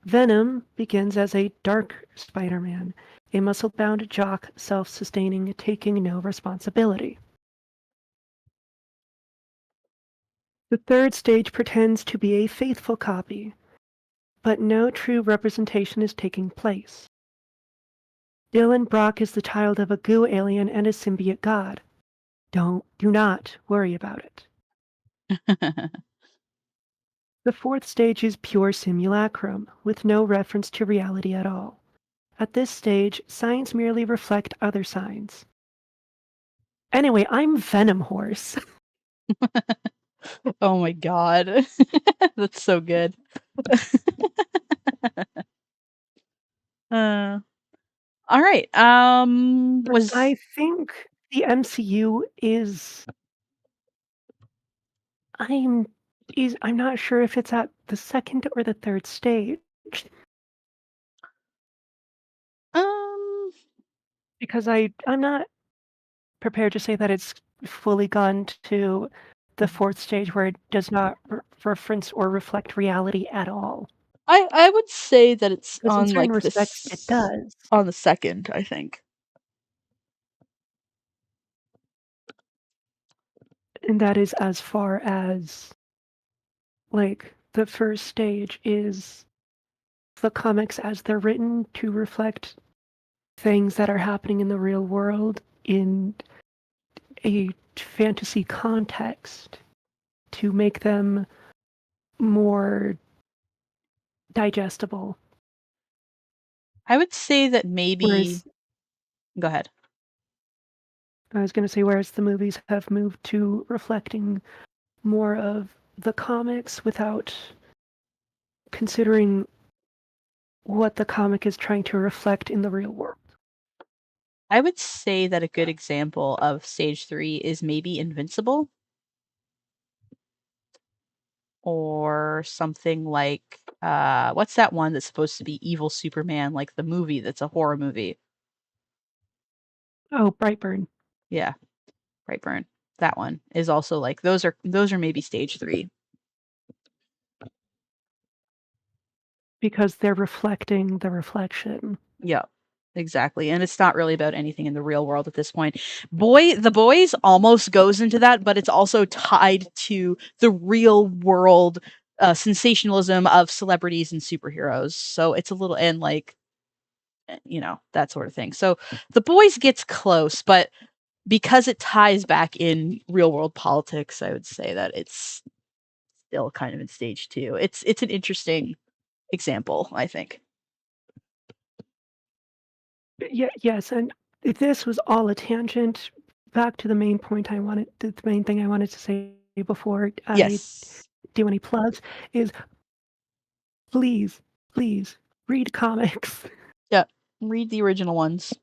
Venom begins as a dark Spider-Man, a muscle-bound jock, self-sustaining, taking no responsibility. The third stage pretends to be a faithful copy, but no true representation is taking place. Dylan Brock is the child of a goo alien and a symbiote god. Do not worry about it. The fourth stage is pure simulacrum, with no reference to reality at all. At this stage, signs merely reflect other signs. Anyway, I'm Venom Horse. Oh my god. That's so good. All right. I think the MCU is I'm not sure if it's at the second or the third stage. Because I'm not prepared to say that it's fully gone to the fourth stage where it does not reference or reflect reality at all. I would say that it's Because in on certain like respects, it does. on the second, I think. And that is as far as like the first stage is the comics as they're written to reflect things that are happening in the real world in a fantasy context. to make them more digestible. I would say that maybe. Whereas, Go ahead. I was going to say, whereas the movies have moved to reflecting more of the comics without considering what the comic is trying to reflect in the real world. I would say that a good example of stage 3 is maybe Invincible. Or something like, what's that one that's supposed to be evil Superman, like the movie that's a horror movie? Oh, Brightburn. Yeah, Brightburn. That one is also like those are maybe stage 3. Because they're reflecting the reflection. Yeah, exactly. And it's not really about anything in the real world at this point. The Boys almost goes into that, but it's also tied to the real world sensationalism of celebrities and superheroes. So it's a little, and like, that sort of thing. So The Boys gets close, but because it ties back in real world politics, I would say that it's still kind of in stage 2. It's an interesting example, I think. Yes, and this was all a tangent. Back to the main point the main thing I wanted to say before I Yes. do any plugs is please read comics. Yeah. Read the original ones.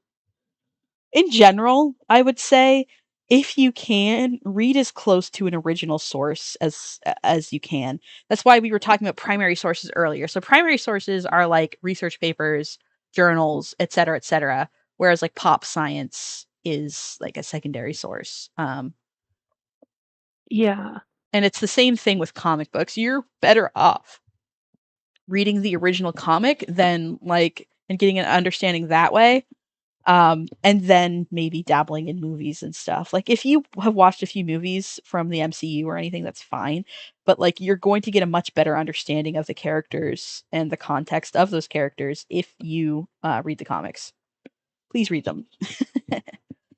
In general, I would say if you can, read as close to an original source as you can. That's why we were talking about primary sources earlier. So primary sources are like research papers, journals, etc., whereas like pop science is like a secondary source. Yeah. And it's the same thing with comic books. You're better off reading the original comic than and getting an understanding that way. And then maybe dabbling in movies and stuff. Like if you have watched a few movies from the MCU or anything, that's fine. But like you're going to get a much better understanding of the characters and the context of those characters if you read the comics. Please read them.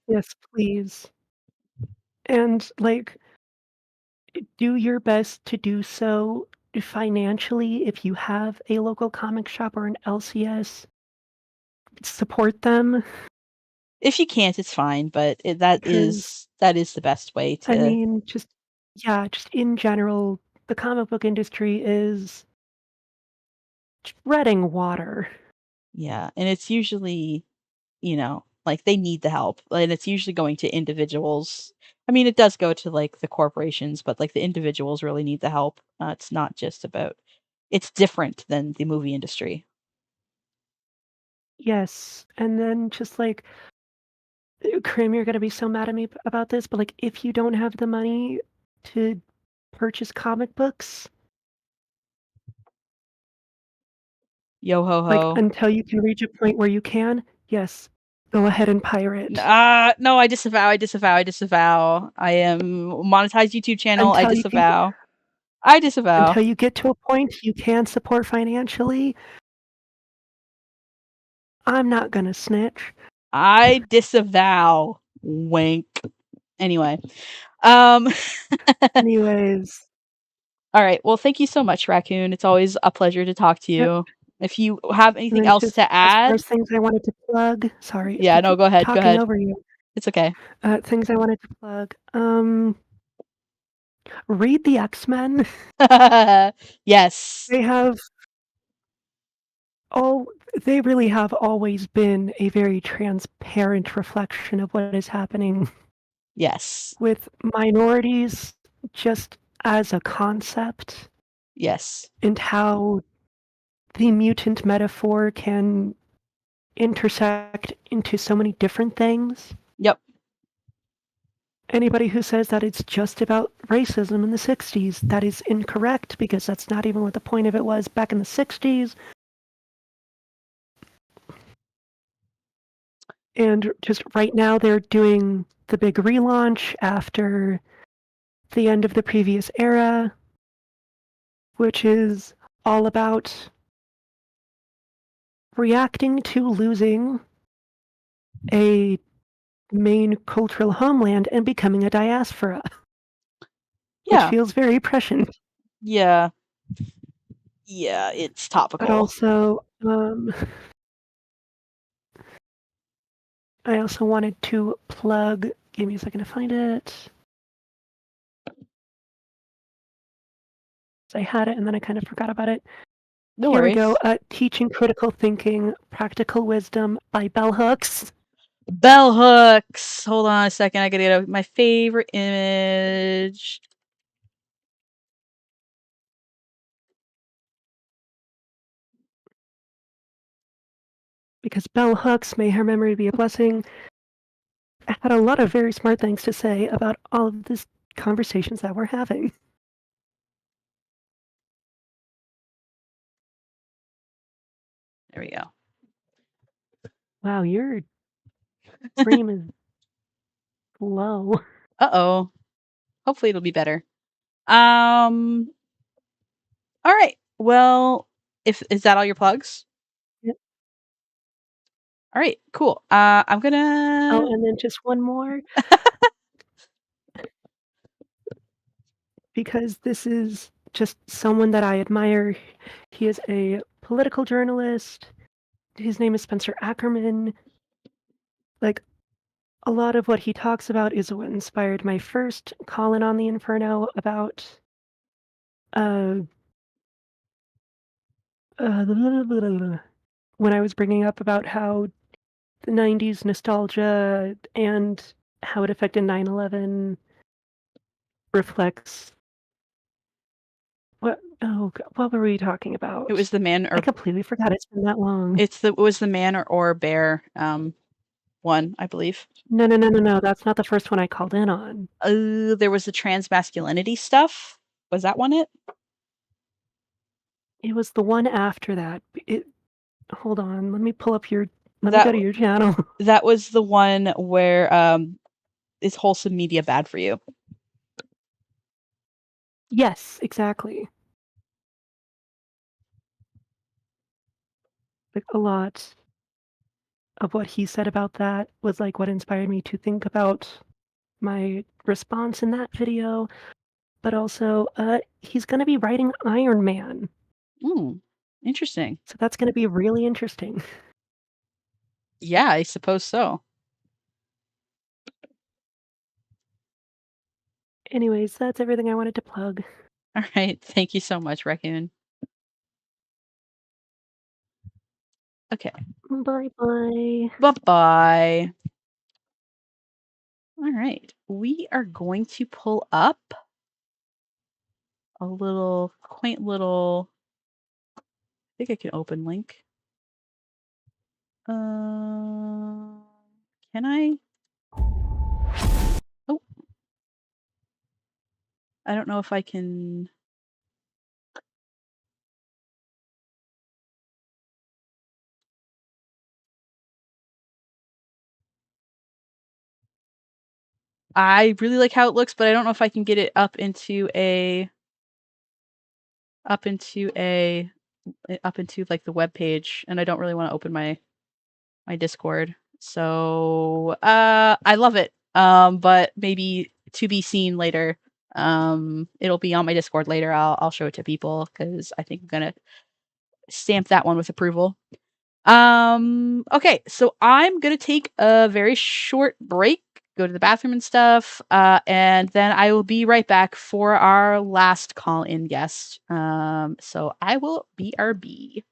Yes, please. And do your best to do so financially if you have a local comic shop or an LCS. Support them. If you can't, it's fine, but that is the best way to. I mean, just in general, the comic book industry is treading water. Yeah, and it's usually, like they need the help, and it's usually going to individuals. I mean, it does go to like the corporations, but like the individuals really need the help. It's not just about. It's different than the movie industry. Yes, and then just Krim, you're gonna be so mad at me about this, but if you don't have the money to purchase comic books, Yo ho ho. until you can reach a point where you can, yes, go ahead and pirate. No, I disavow. I am monetized YouTube channel. I disavow. Until you get to a point you can support financially, I'm not gonna snitch. I disavow. Wink. Anyway. Anyways. All right. Well, thank you so much, Raccoon. It's always a pleasure to talk to you. Yep. If you have anything And else to add. As far as things I wanted to plug, sorry. Yeah, no, go ahead. Talking over you. It's okay. Things I wanted to plug. Read the X-Men. Yes. They really have always been a very transparent reflection of what is happening. Yes. With minorities just as a concept. Yes. And how the mutant metaphor can intersect into so many different things. Yep. Anybody who says that it's just about racism in the 60s, that is incorrect, because that's not even what the point of it was back in the 60s. And just right now they're doing the big relaunch after the end of the previous era, which is all about reacting to losing a main cultural homeland and becoming a diaspora. which Yeah. feels very prescient. Yeah. Yeah, it's topical. But also, I also wanted to plug. Give me a second to find it. I had it and then I kind of forgot about it. No Here worries. we go. Teaching Critical Thinking, Practical Wisdom by Bell Hooks. Bell hooks. Hold on a second. I gotta get my favorite image. Because Bell Hooks, may her memory be a blessing, had a lot of very smart things to say about all of these conversations that we're having. There we go. Wow, your stream is low. Uh-oh. Hopefully it'll be better. All right. Well, is that all your plugs? Yep. All right, cool. I'm gonna Oh, and then just one more. Because this is just someone that I admire. He is a political journalist. His name is Spencer Ackerman. Like, a lot of what he talks about is what inspired my first call-in on the Inferno about when I was bringing up about how the 90s nostalgia and how it affected 9/11 reflects what were we talking about? It was the man I or completely forgot. It's been that long. it was the man or bear one, I believe. No. That's not the first one I called in on. There was the trans masculinity stuff. Was that one it? It was the one after that. Hold on. Let me pull up your. Let me That go to your channel. that was the one where is wholesome media bad for you? Yes, exactly. Like a lot of what he said about that was like what inspired me to think about my response in that video. But also, he's going to be writing Iron Man. Interesting. So that's going to be really interesting. Yeah, I suppose so. Anyways, that's everything I wanted to plug. All right. Thank you so much, Raccoon. Okay. Bye-bye. Bye-bye. All right. We are going to pull up a little quaint little I think I can open link. Can I? Oh. I don't know if I can. I really like how it looks, but I don't know if I can get it up into like the web page, and I don't really want to open my Discord. So I love it. But maybe to be seen later. It'll be on my Discord later. I'll show it to people because I think I'm gonna stamp that one with approval. Okay, so I'm gonna take a very short break, go to the bathroom and stuff, and then I will be right back for our last call-in guest. So I will BRB.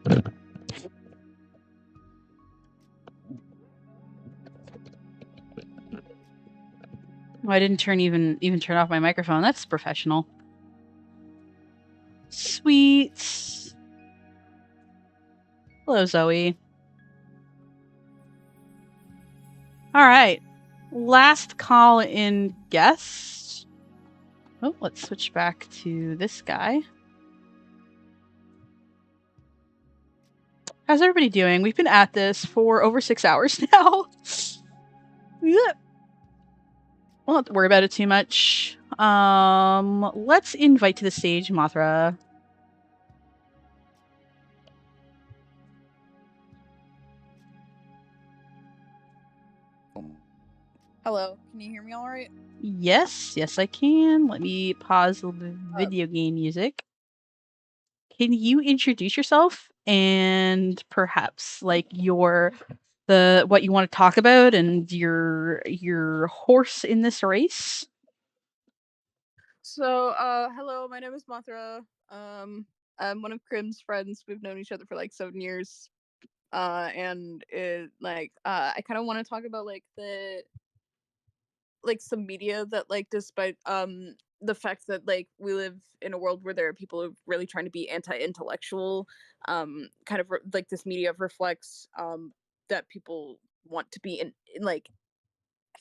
Oh, I didn't even turn off my microphone. That's professional. Sweet. Hello, Zoe. All right. Last call in guest. Oh, let's switch back to this guy. How's everybody doing? We've been at this for over 6 hours now. Yeah. We'll not have to worry about it too much. Let's invite to the stage Mothra. Hello, can you hear me all right? Yes, yes I can. Let me pause the video game music. Can you introduce yourself and perhaps like what you want to talk about and your horse in this race? So, hello, my name is Mothra. I'm one of Krim's friends. We've known each other for like 7 years. And I kind of want to talk about some media that despite the fact that we live in a world where there are people who are really trying to be anti-intellectual, this media reflects that people want to be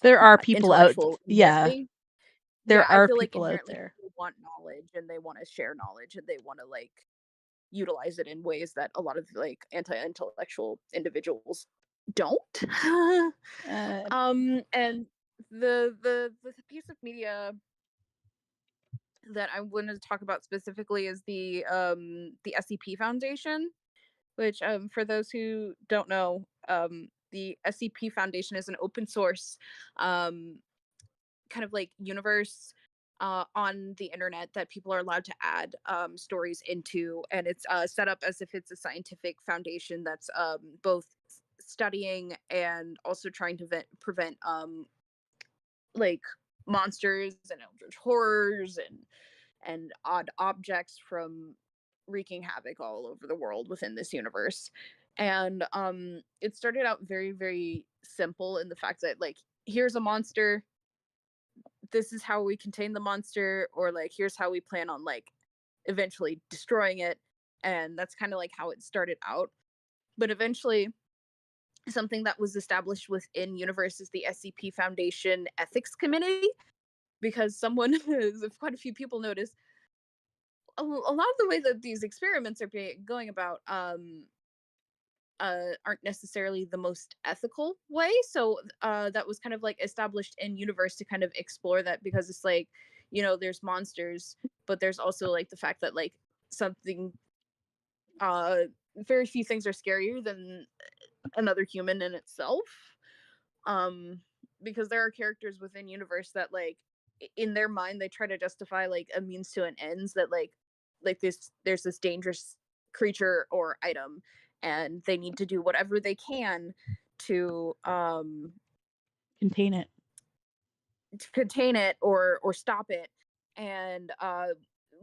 There are people out intellectual in this yeah. way. There I are feel like people out inherently there. people want knowledge and they want to share knowledge and they want to utilize it in ways that a lot of anti-intellectual individuals don't. And the piece of media that I wanted to talk about specifically is the SCP Foundation, which for those who don't know, the SCP Foundation is an open source kind of universe on the internet that people are allowed to add stories into, and it's set up as if it's a scientific foundation that's both studying and also trying to prevent like monsters and eldritch horrors and odd objects from wreaking havoc all over the world within this universe. And it started out very, very simple in the fact that here's a monster, this is how we contain the monster, or here's how we plan on eventually destroying it. And that's kind of how it started out. But eventually something that was established within universe is the SCP Foundation ethics committee, because quite a few people notice a lot of the way that these experiments are going about aren't necessarily the most ethical way. So that was kind of established in universe to kind of explore that, because it's there's monsters, but there's also the fact that something very few things are scarier than another human in itself. Because there are characters within universe that in their mind they try to justify a means to an ends, that there's this dangerous creature or item and they need to do whatever they can to Contain it or stop it, and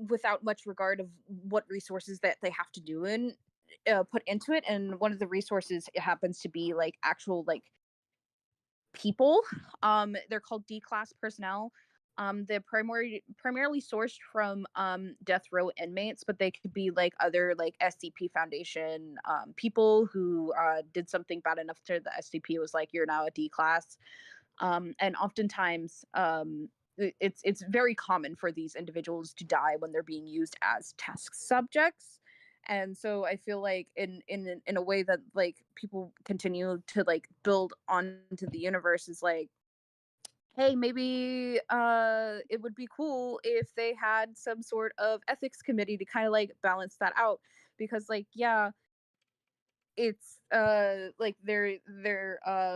without much regard of what resources that they have to do and put into it. And one of the resources, it happens to be actual people. They're called D-class personnel. They're primarily sourced from death row inmates, but they could be other SCP Foundation people who did something bad enough to the SCP was you're now a D-class. And oftentimes it's very common for these individuals to die when they're being used as test subjects. And so I feel in a way that people continue to build onto the universe is hey, maybe it would be cool if they had some sort of ethics committee to kind of balance that out, because yeah, it's their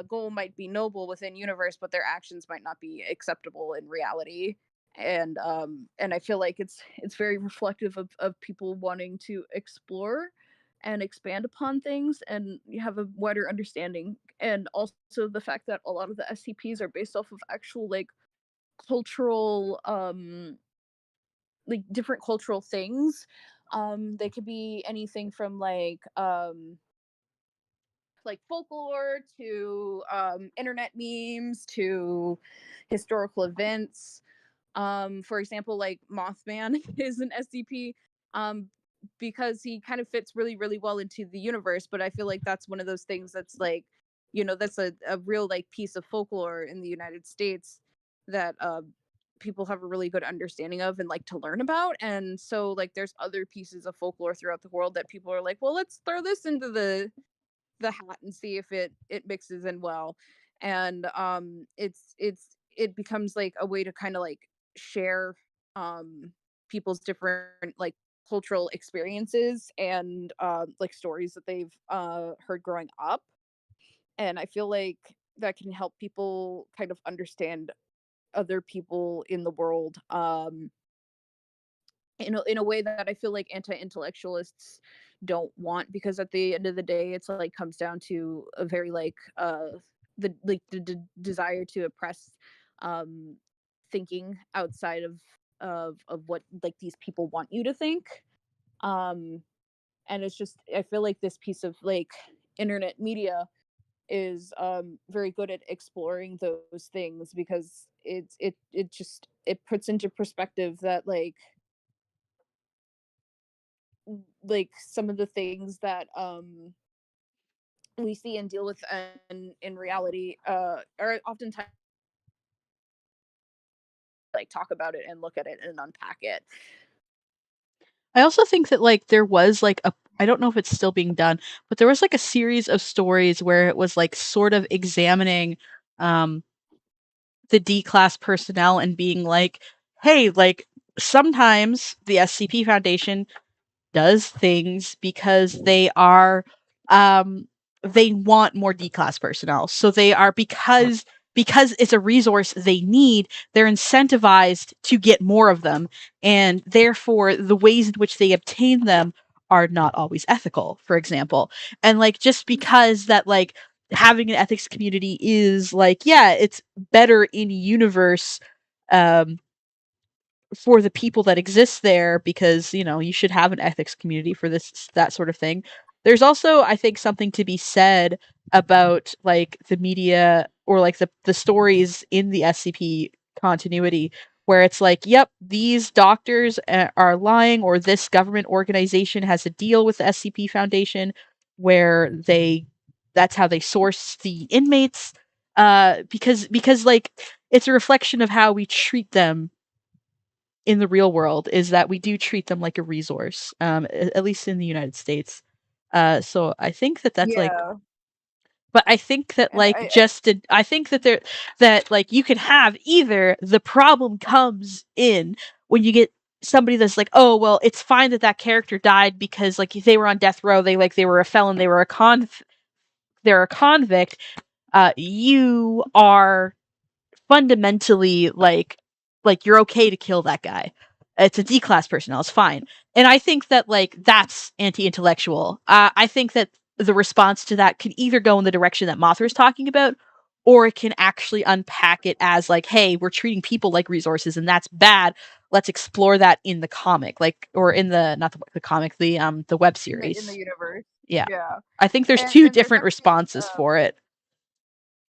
goal might be noble within universe, but their actions might not be acceptable in reality. And I feel it's very reflective of people wanting to explore and expand upon things and have a wider understanding, and also the fact that a lot of the SCPs are based off of actual cultural different cultural things. They could be anything from like folklore to internet memes to historical events. For example, like Mothman is an SCP um, because he kind of fits really, really well into the universe. But I feel like that's one of those things that's like, that's a real like piece of folklore in the United States that people have a really good understanding of and like to learn about. And so like there's other pieces of folklore throughout the world that people are like, well, let's throw this into the hat and see if it mixes in well. And it becomes like a way to kind of like share people's different like cultural experiences and like stories that they've heard growing up. And I feel like that can help people kind of understand other people in the world in a way that I feel like anti-intellectualists don't want, because at the end of the day it's like comes down to a very like the desire to oppress um thinking outside of what like these people want you to think. um and it's just, I feel like this piece of like internet media is very good at exploring those things, because it puts into perspective that like some of the things that we see and deal with in reality are oftentimes like talk about it and look at it and unpack it. I also think that like there was like a I don't know if it's still being done, but there was like a series of stories where it was like sort of examining um the D class personnel and being like, hey, like sometimes the SCP Foundation does things because um they want more D-class personnel. So they are because it's a resource they need, they're incentivized to get more of them, and therefore the ways in which they obtain them are not always ethical, for example. And like just because that like having an ethics community is like, yeah, it's better in universe um for the people that exist there, because you should have an ethics community for that sort of thing. There's also, I think, something to be said about like the media or like the stories in the SCP continuity, where it's like, yep, these doctors are lying, or this government organization has a deal with the SCP Foundation where that's how they source the inmates, because like it's a reflection of how we treat them in the real world, is that we do treat them like a resource, at least in the United States. So I think that that's like, Yeah. but I think that And like I think that like you can have either the problem comes in when you get somebody that's like, oh well, it's fine that that character died because like if they were on death row, they were a felon, they're a convict. You are fundamentally like you're okay to kill that guy. It's a D-class personnel. It's fine. And I think that like that's anti-intellectual. I think that the response to that could either go in the direction that Mothra is talking about, or it can actually unpack it as like, hey, we're treating people like resources and that's bad. Let's explore that in the comic, like, or in the not the comic, the web in the series. universe. Yeah. Yeah. I think there's and two and different responses for it.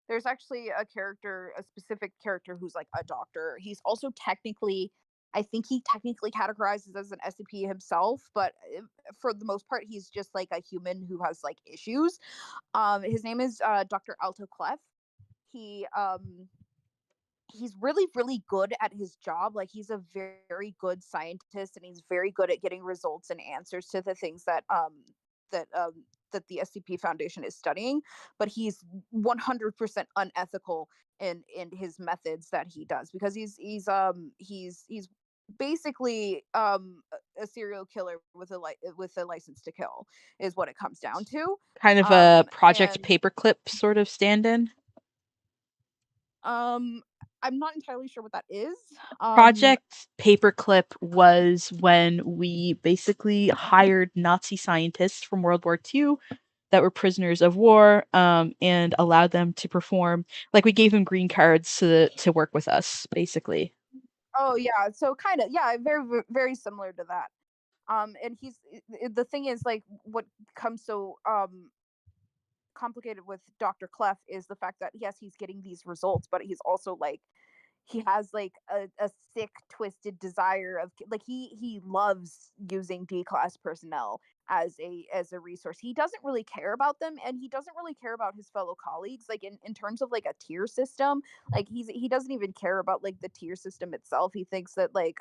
there's actually a specific character who's like a doctor. He's also technically, I think he technically categorizes as an SCP himself, but for the most part, he's just like a human who has like issues. His name is Dr. Alto Clef. He he's really really good at his job. Like he's a very good scientist, and he's very good at getting results and answers to the things that um that the SCP Foundation is studying, but he's 100% unethical in his methods that he does, because he's basically a serial killer with with a license to kill, is what it comes down to. Kind of a Project And Paperclip sort of stand-in. I'm not entirely sure what that is. Project Paperclip was when we basically hired Nazi scientists from World War II that were prisoners of war, and allowed them to perform. Like we gave them green cards to work with us, basically. Oh yeah, so kind of, yeah, very very similar to that. And the thing is, like, what becomes so complicated with Dr. Clef is the fact that yes, he's getting these results, but he's also like he has like a sick twisted desire of like he loves using D-class personnel as a resource. He doesn't really care about them, and he doesn't really care about his fellow colleagues, like in terms of like a tier system. Like he doesn't even care about like the tier system itself. He thinks that like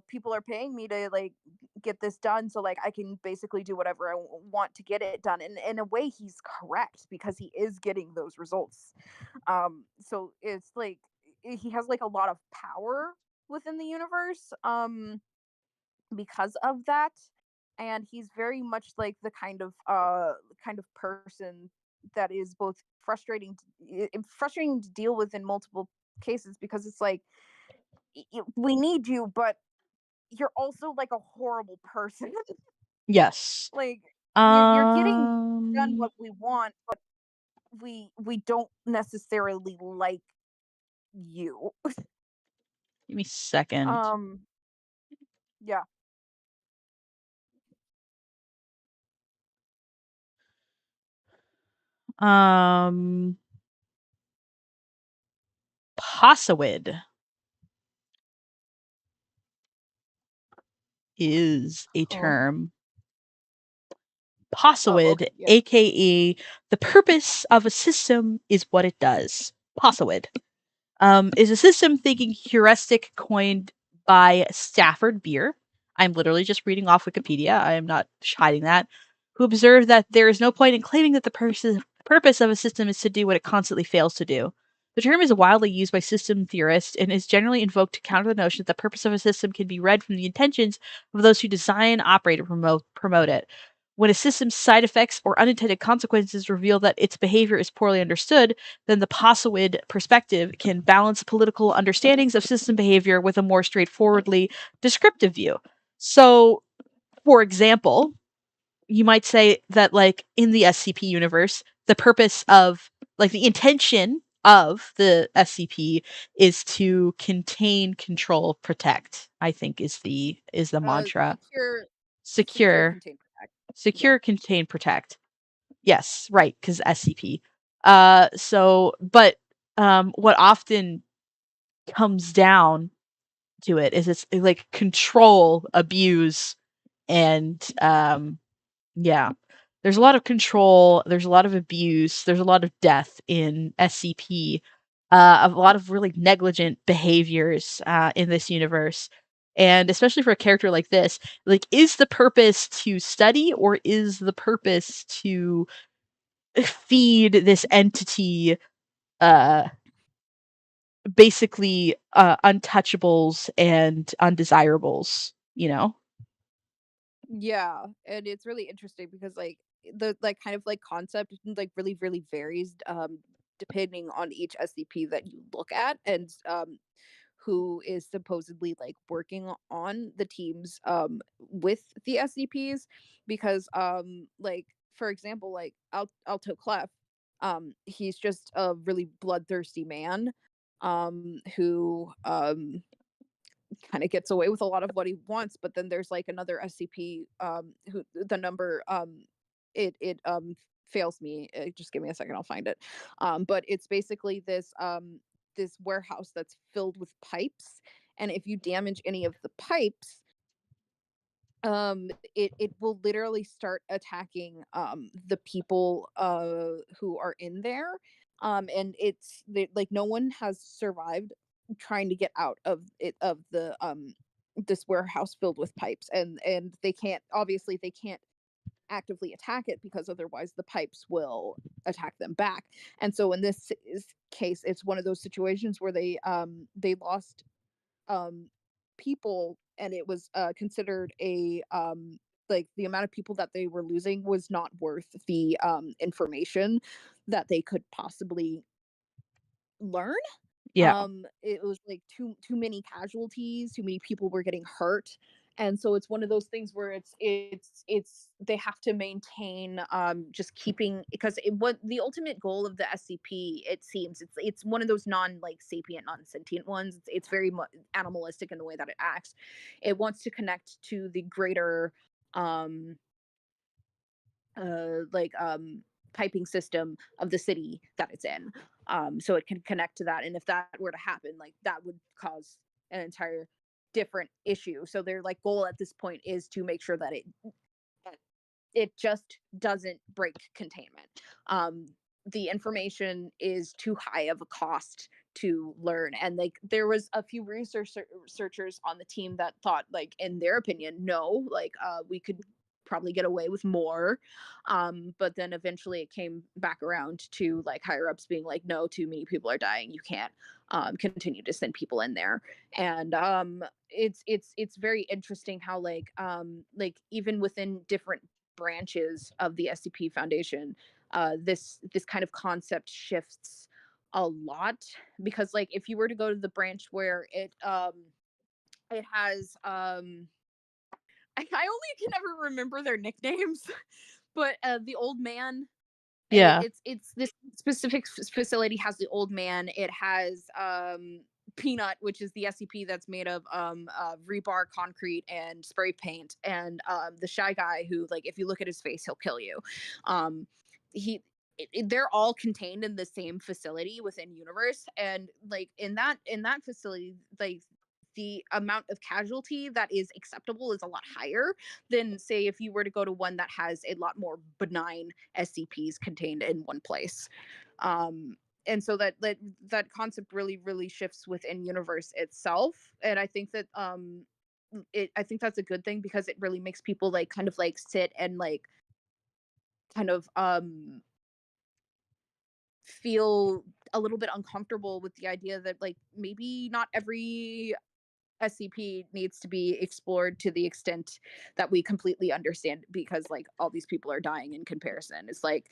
people are paying me to like get this done, so like I can basically do whatever I want to get it done. And in a way he's correct, because he is getting those results. So it's like he has like a lot of power within the universe because of that. And he's very much like the kind of person that is both frustrating to deal with in multiple cases, because it's like we need you, but you're also like a horrible person. Yes. Like you're getting done Um, what we want, but we don't necessarily like you. Give me a second. Um yeah. Um, Possewood is a Oh, term. oh Possewood, okay, yeah. aka the purpose of a system is what it does. Possewood is a system thinking heuristic coined by Stafford Beer. I'm literally just reading off Wikipedia. I am not hiding that. Who observed that there is no point in claiming that the purpose of a system is to do what it constantly fails to do. The term is widely used by system theorists and is generally invoked to counter the notion that the purpose of a system can be read from the intentions of those who design, operate, and promote it. When a system's side effects or unintended consequences reveal that its behavior is poorly understood, then the Possewood perspective can balance political understandings of system behavior with a more straightforwardly descriptive view. So, for example, you might say that, like, in the SCP universe, the purpose of, like, the intention of the SCP is to contain, control, protect, I think is the mantra. Secure, Secure, contain, protect. Yeah. secure, contain, protect. Yes, right, because SCP. But what often comes down to it is it's like control, abuse, and yeah. There's a lot of control, there's a lot of abuse, there's a lot of death in SCP, a lot of really negligent behaviors in this universe. And especially for a character like this, like, is the purpose to study or is the purpose to feed this entity uh basically untouchables and undesirables, you know? Yeah, and it's really interesting because like the like kind of like concept like really really varies depending on each SCP that you look at, and who is supposedly like working on the teams with the SCPs. Because like for example, like Alto Clef, he's just a really bloodthirsty man who kind of gets away with a lot of what he wants. But then there's like another SCP who the number it fails me. Just give me a second, I'll find it. But it's basically this warehouse that's filled with pipes, and if you damage any of the pipes, it will literally start attacking the people who are in there. And like no one has survived trying to get out of it of the this warehouse filled with pipes. And they can't, obviously they can't actively attack it, because otherwise the pipes will attack them back. And so in this case, it's one of those situations where they lost um people, and it was considered a like the amount of people that they were losing was not worth the information that they could possibly learn. Yeah. It was like too many casualties, too many people were getting hurt. And so it's one of those things where it's they have to maintain just keeping, because what the ultimate goal of the SCP, it seems, it's one of those non like sapient, non-sentient ones. It's very animalistic in the way that it acts. It wants to connect to the greater um like piping system of the city that it's in, so it can connect to that. And if that were to happen, like that would cause an entire different issue. So their like goal at this point is to make sure that it just doesn't break containment. Um, the information is too high of a cost to learn, and like there was a few researchers on the team that thought, like in their opinion, no, like we could probably get away with more, but then eventually it came back around to like higher ups being like, no, too many people are dying, you can't continue to send people in there. And it's very interesting how like even within different branches of the SCP Foundation, this kind of concept shifts a lot. Because like if you were to go to the branch where it has I only can ever remember their nicknames, but the old man. Yeah. It's this specific facility has the old man. It has Peanut, which is the SCP that's made of rebar, concrete, and spray paint, and the shy guy who, like, if you look at his face, he'll kill you. Um, he. They're all contained in the same facility within universe, and like in that facility, like the amount of casualty that is acceptable is a lot higher than, say, if you were to go to one that has a lot more benign SCPs contained in one place. And so that concept really shifts within universe itself, and I think that I think that's a good thing, because it really makes people like kind of like sit and like kind of feel a little bit uncomfortable with the idea that like maybe not every SCP needs to be explored to the extent that we completely understand, because like all these people are dying in comparison. It's like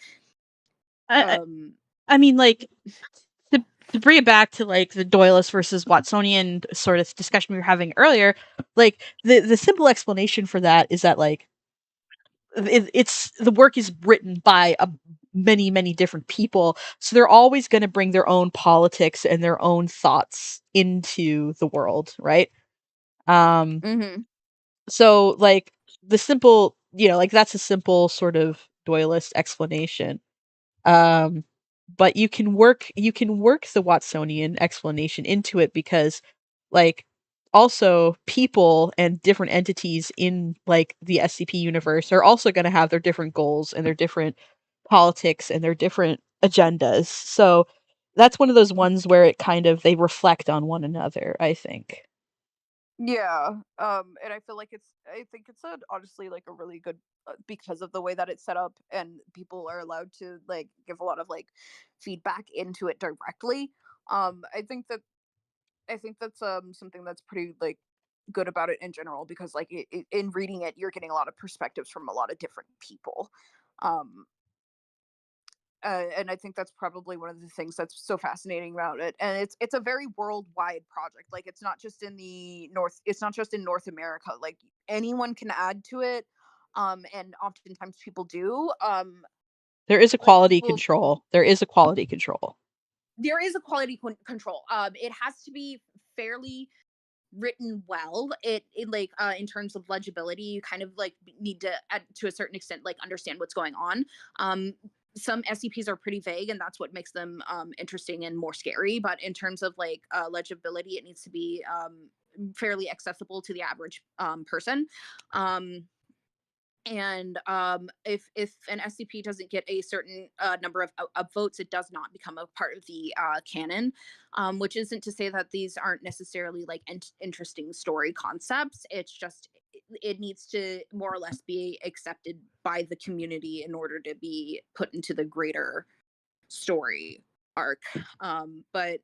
I, um I mean, like, to bring it back to like the Doylist versus Watsonian sort of discussion we were having earlier, like the simple explanation for that is that like it's the work is written by many different people, so they're always going to bring their own politics and their own thoughts into the world, right? Um, mhm. so like the simple, like that's a simple sort of Doylist explanation. Um, but you can work the Watsonian explanation into it, because like also people and different entities in like the SCP universe are also going to have their different goals and their different politics and their different agendas. So that's one of those ones where it kind of they reflect on one another, I think. Yeah, and I think it's honestly like a really good, because of the way that it's set up, and people are allowed to like give a lot of like feedback into it directly. I think that I think that's something that's pretty like good about it in general, because like in reading it, you're getting a lot of perspectives from a lot of different people. Um, and I think that's probably one of the things that's so fascinating about it. And it's a very worldwide project. Like it's not just in the North. It's not just in North America. Like anyone can add to it, and oftentimes people do. There is a Like quality people, control. There is a quality control. there is a quality control. It has to be fairly written well. It like in terms of legibility, you kind of like need to, to a certain extent, like understand what's going on. um some SCPs are pretty vague, and that's what makes them interesting and more scary. But in terms of like legibility, it needs to be fairly accessible to the average person. um and if an SCP doesn't get a certain number of votes, it does not become a part of the canon. Which isn't to say that these aren't necessarily like interesting story concepts. It's just it needs to more or less be accepted by the community in order to be put into the greater story arc. But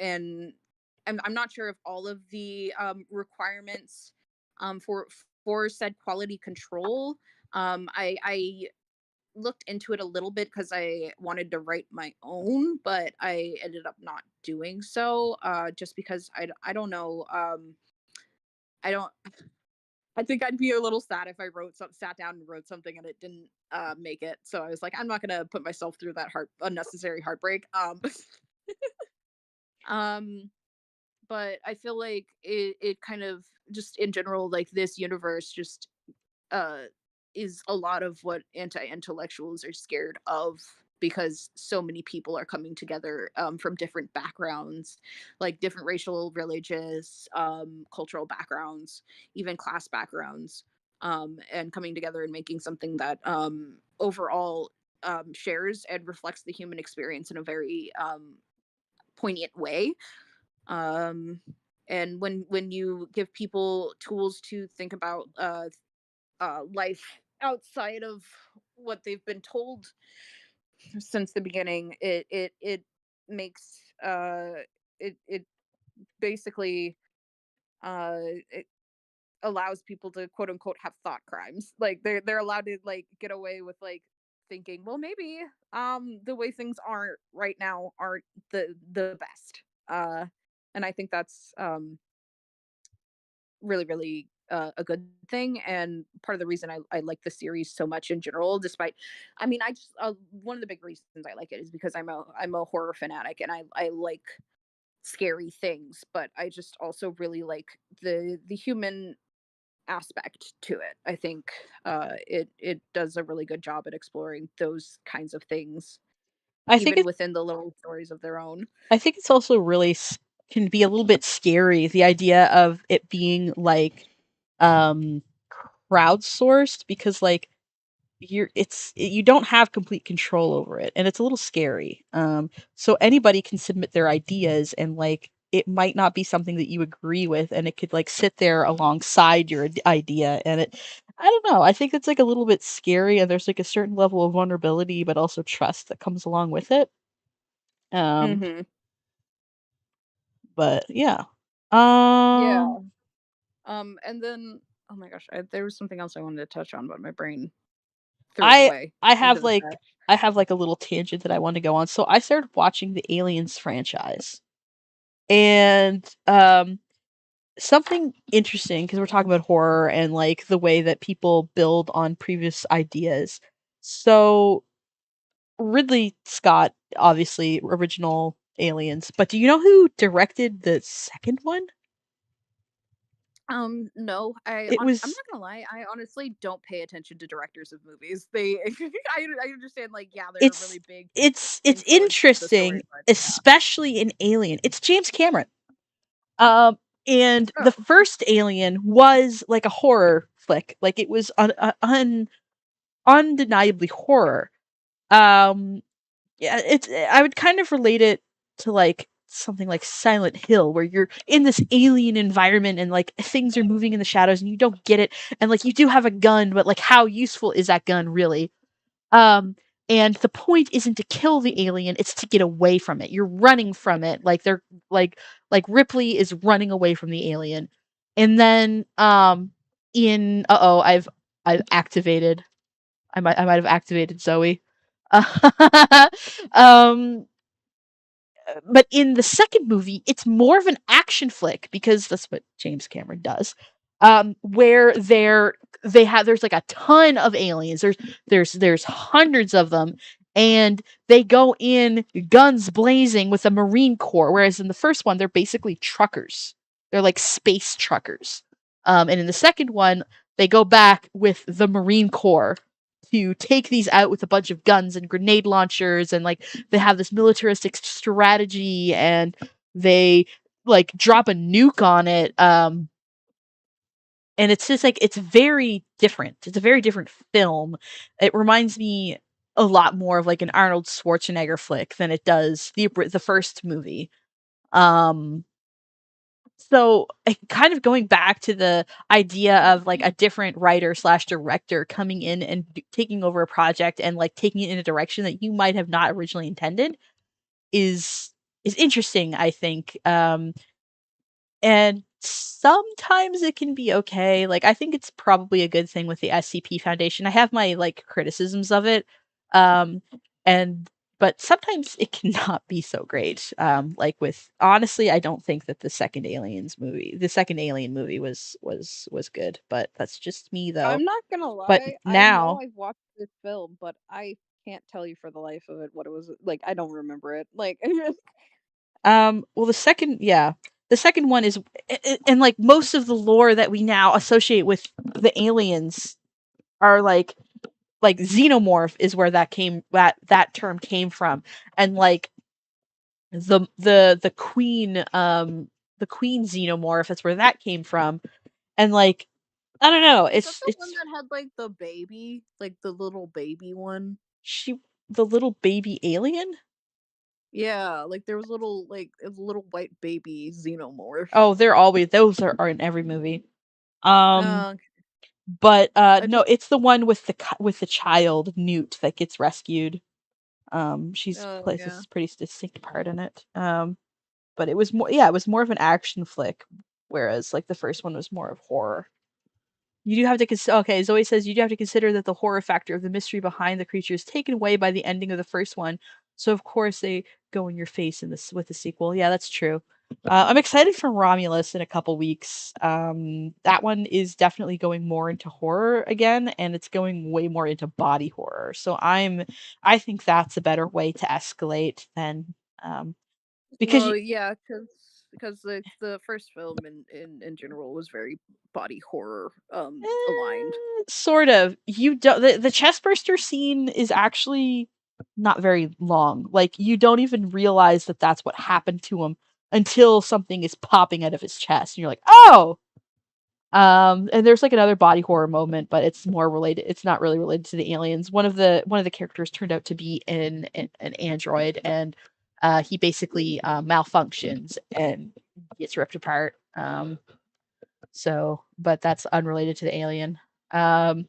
and I'm not sure if all of the requirements for said quality control. I looked into it a little bit because I wanted to write my own, but I ended up not doing so, just because I don't know. I don't. I think I'd be a little sad if I sat down and wrote something and it didn't make it. So I was like, I'm not gonna put myself through that unnecessary heartbreak. Um, but I feel like it kind of just in general, like this universe just uh is a lot of what anti-intellectuals are scared of, because so many people are coming together from different backgrounds, like different racial, religious, cultural backgrounds, even class backgrounds, and coming together and making something that overall shares and reflects the human experience in a very poignant way. um and when you give people tools to think about life outside of what they've been told since the beginning, it makes it basically uh it allows people to quote unquote have thought crimes. Like they're allowed to like get away with like thinking, well, maybe the way things are right now aren't the best. And I think that's really, really a good thing, and part of the reason I like the series so much in general. Despite, I mean, I just one of the big reasons I like it is because I'm a horror fanatic, and I like scary things, but I just also really like the human aspect to it. I think it does a really good job at exploring those kinds of things, I think even it's within the little stories of their own. I think it's also really can be a little bit scary, the idea of it being like um crowdsourced, because like you don't have complete control over it, and it's a little scary. So anybody can submit their ideas, and like it might not be something that you agree with, and it could like sit there alongside your idea, and I don't know, I think it's like a little bit scary, and there's like a certain level of vulnerability but also trust that comes along with it. um Mm-hmm. but yeah. Yeah. um And then, oh my gosh, there was something else I wanted to touch on, but my brain threw it I away I into have the like trash. I have like a little tangent that I want to go on. So I started watching the Aliens franchise. And something interesting, because we're talking about horror and like the way that people build on previous ideas. So Ridley Scott, obviously original Aliens, but do you know who directed the second one? No, It I'm was not gonna lie. I honestly don't pay attention to directors of movies. They, I understand, like, yeah, they're a it's really big it's influence of the story, interesting, but yeah. especially in Alien. It's James Cameron. Um, and the Oh, first Alien was like a horror flick. Like it was undeniably horror. Yeah, I would kind of relate it to like something like Silent Hill, where you're in this alien environment and like things are moving in the shadows and you don't get it, and like you do have a gun, but like how useful is that gun really? Um, and the point isn't to kill the alien, it's to get away from it. You're running from it. Like they're like Ripley is running away from the alien. And then in I've activated I might have activated Zoe. um but in the second movie, it's more of an action flick, because that's what James Cameron does. Where there's like a ton of aliens. There's hundreds of them, and they go in guns blazing with the Marine Corps. Whereas in the first one, they're basically truckers. They're like space truckers. And in the second one, they go back with the Marine Corps to take these out with a bunch of guns and grenade launchers, and like they have this militaristic strategy, and they like drop a nuke on it. And it's just like it's very different. It's a very different film. It reminds me a lot more of like an Arnold Schwarzenegger flick than it does the first movie. um so kind of going back to the idea of like a different writer slash director coming in and taking over a project and like taking it in a direction that you might have not originally intended is interesting, I think. And sometimes it can be okay. Like I think it's probably a good thing with the SCP Foundation. I have my like criticisms of it. Um and but sometimes it cannot be so great. Like with honestly, I don't think that the second Alien movie was good, but that's just me though. I'm not gonna But lie. I know now, I've watched this film, but I can't tell you for the life of it what it was like. I don't remember it. Like, well, the second one is, and like most of the lore that we now associate with the aliens are like xenomorph is where that term came from, and like the queen xenomorph, that's where that came from, and like I don't know, is that the one it's that had like the baby, like the little baby one? she the little baby alien. Yeah, like there was a little white baby xenomorph. Oh, those are in every movie. Um, Uh, but I no, just it's the one with the child Newt that gets rescued. She's plays yeah. this pretty distinct part in it. But it was more of an action flick, whereas like the first one was more of horror. You do have to consider. Okay, Zoe says you do have to consider that the horror factor of the mystery behind the creature is taken away by the ending of the first one. So of course they go in your face in this with the sequel. Yeah, that's true. I'm excited for Romulus in a couple weeks. That one is definitely going more into horror again, and it's going way more into body horror. So I think that's a better way to escalate than because Well, yeah, because the first film in general was very body horror aligned. Sort of. You don't the chestburster scene is actually not very long. Like you don't even realize that that's what happened to him until something is popping out of his chest, and you're like, "Oh!" And there's like another body horror moment, but it's more related. It's not really related to the aliens. One of the characters turned out to be an android, and he basically malfunctions and gets ripped apart. But that's unrelated to the alien. Um,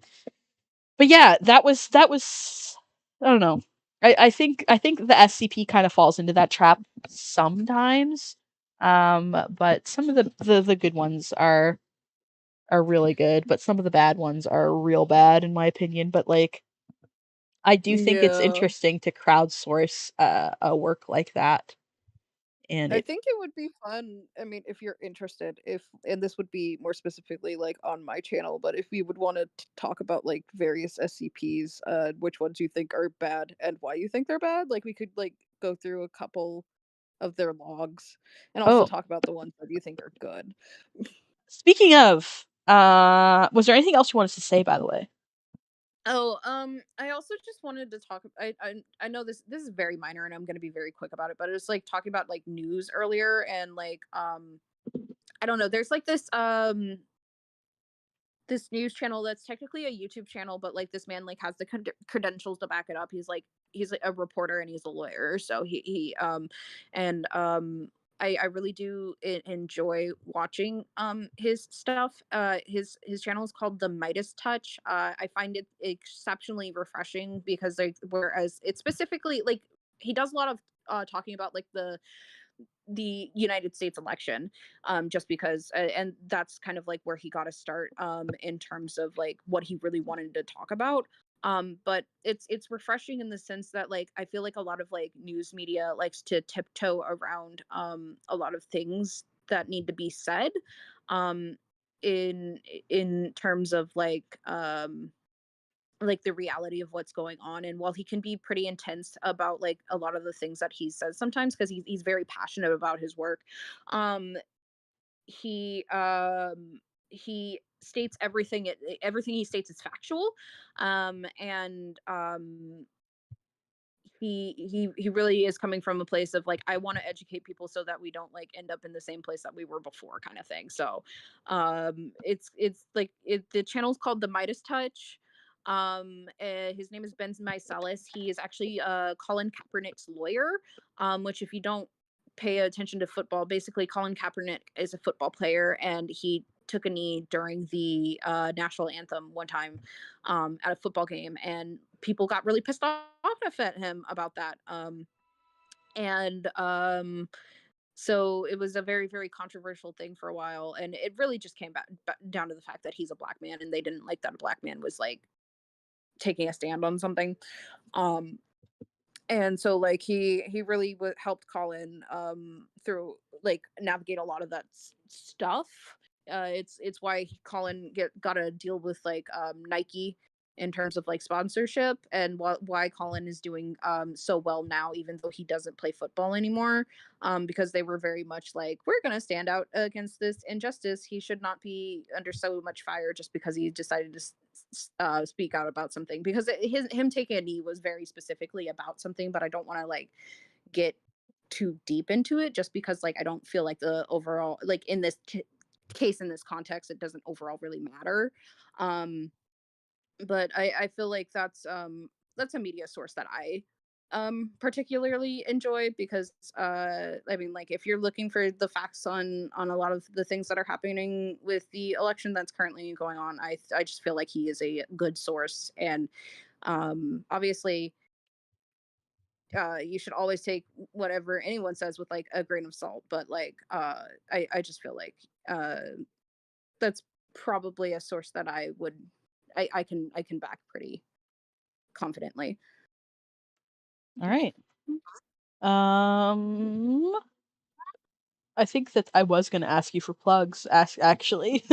but yeah, that was I don't know. I think the SCP kind of falls into that trap sometimes. But some of the good ones are really good, but some of the bad ones are real bad in my opinion. But like I do think it's Yeah. interesting to crowdsource a work like that. And I it think it would be fun. I mean, if you're interested, if and this would be more specifically like on my channel, but if you would want to talk about like various SCPs, which ones you think are bad and why you think they're bad, like we could like go through a couple of their logs and also oh, talk about the ones that you think are good. speaking of, was there anything else you wanted to say by the way? Oh, I also just wanted to talk. I know this is very minor, and I'm gonna be very quick about it. But it's like talking about like news earlier, and like I don't know. There's like this news channel that's technically a YouTube channel, but like this man like has the credentials to back it up. He's like a reporter and he's a lawyer, so he and I really do enjoy watching his stuff. His channel is called the Midas Touch. I find it exceptionally refreshing because like whereas it's specifically like he does a lot of talking about like the United States election, just because, and that's kind of like where he got to start, in terms of like what he really wanted to talk about. But it's refreshing in the sense that like I feel like a lot of like news media likes to tiptoe around a lot of things that need to be said, um, in terms of like the reality of what's going on. And while he can be pretty intense about like a lot of the things that he says sometimes because he's very passionate about his work, um he he states everything he states is factual, and he really is coming from a place of like I want to educate people so that we don't like end up in the same place that we were before kind of thing. So it's like the channel's called the Midas Touch. His name is Ben Mysalis. He is actually Colin Kaepernick's lawyer, which if you don't pay attention to football, basically Colin Kaepernick is a football player and he took a knee during the national anthem one time, at a football game, and people got really pissed off at him about that. And So it was a very, very controversial thing for a while, and it really just came back down to the fact that he's a black man, and they didn't like that a black man was like taking a stand on something. Um, and so like he really helped Colin through like navigate a lot of that stuff. It's why Colin got a deal with like Nike in terms of like sponsorship, and why Colin is doing so well now, even though he doesn't play football anymore, because they were very much like, we're gonna stand out against this injustice. He should not be under so much fire just because he decided to speak out about something, because him taking a knee was very specifically about something, but I don't want to like get too deep into it, just because like I don't feel like the overall, like in this case, in this context, it doesn't overall really matter. But I feel like that's a media source that I particularly enjoy, because I mean, like, if you're looking for the facts on a lot of the things that are happening with the election that's currently going on, I just feel like he is a good source. And obviously you should always take whatever anyone says with like a grain of salt, but like I just feel like that's probably a source that I can back pretty confidently. All right. I think that I was going to ask you for plugs, actually.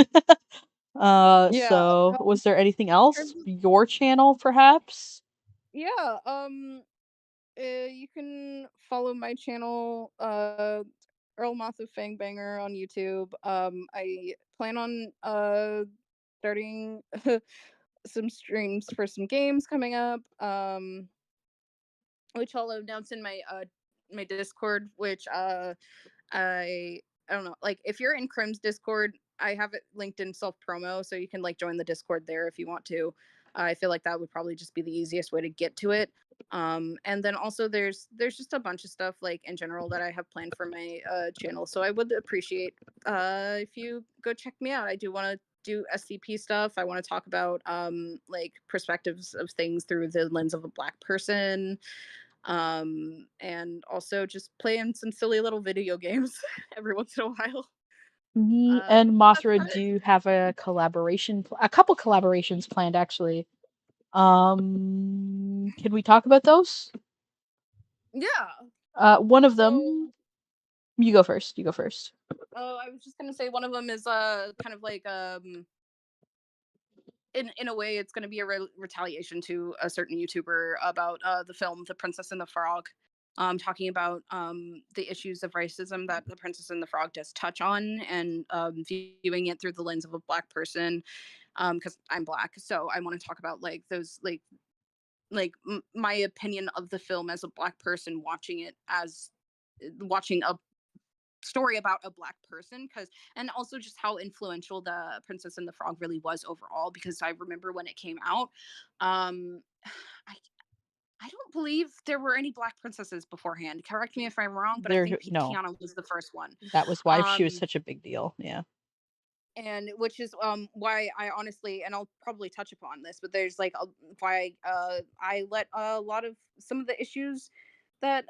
Yeah. So was there anything else? terms of- Your channel, perhaps? Yeah. You can follow my channel, Earl Moth of Fangbanger on YouTube. I plan on starting some streams for some games coming up. Which I'll announce in my Discord, which I I don't know. Like, if you're in Crim's Discord, I have it linked in self promo, so you can like join the Discord there if you want to. I feel like that would probably just be the easiest way to get to it. And then also there's just a bunch of stuff like in general that I have planned for my channel. So I would appreciate if you go check me out. I do want to do SCP stuff. I want to talk about like perspectives of things through the lens of a Black person, and also just playing some silly little video games every once in a while. Me and That's Mothra about it. do have a collaboration, a couple collaborations planned, actually. Can we talk about those? Yeah. One of So, them, you go first. You go first. I was just gonna say one of them is kind of like in a way it's gonna be a retaliation to a certain YouTuber about the film The Princess and the Frog. Talking about the issues of racism that The Princess and the Frog does touch on, and viewing it through the lens of a Black person, because I'm Black, so I want to talk about like those my opinion of the film as a Black person watching it, as watching a story about a Black person, because and also just how influential The Princess and the Frog really was overall, because I remember when it came out, um I I don't believe there were any Black princesses beforehand. Correct me if I'm wrong, but I think No, Tiana was the first one. that was why she was Um such a big deal. Yeah. and which is why I honestly, and I'll probably touch upon this, but there's like why I let a lot of some of the issues that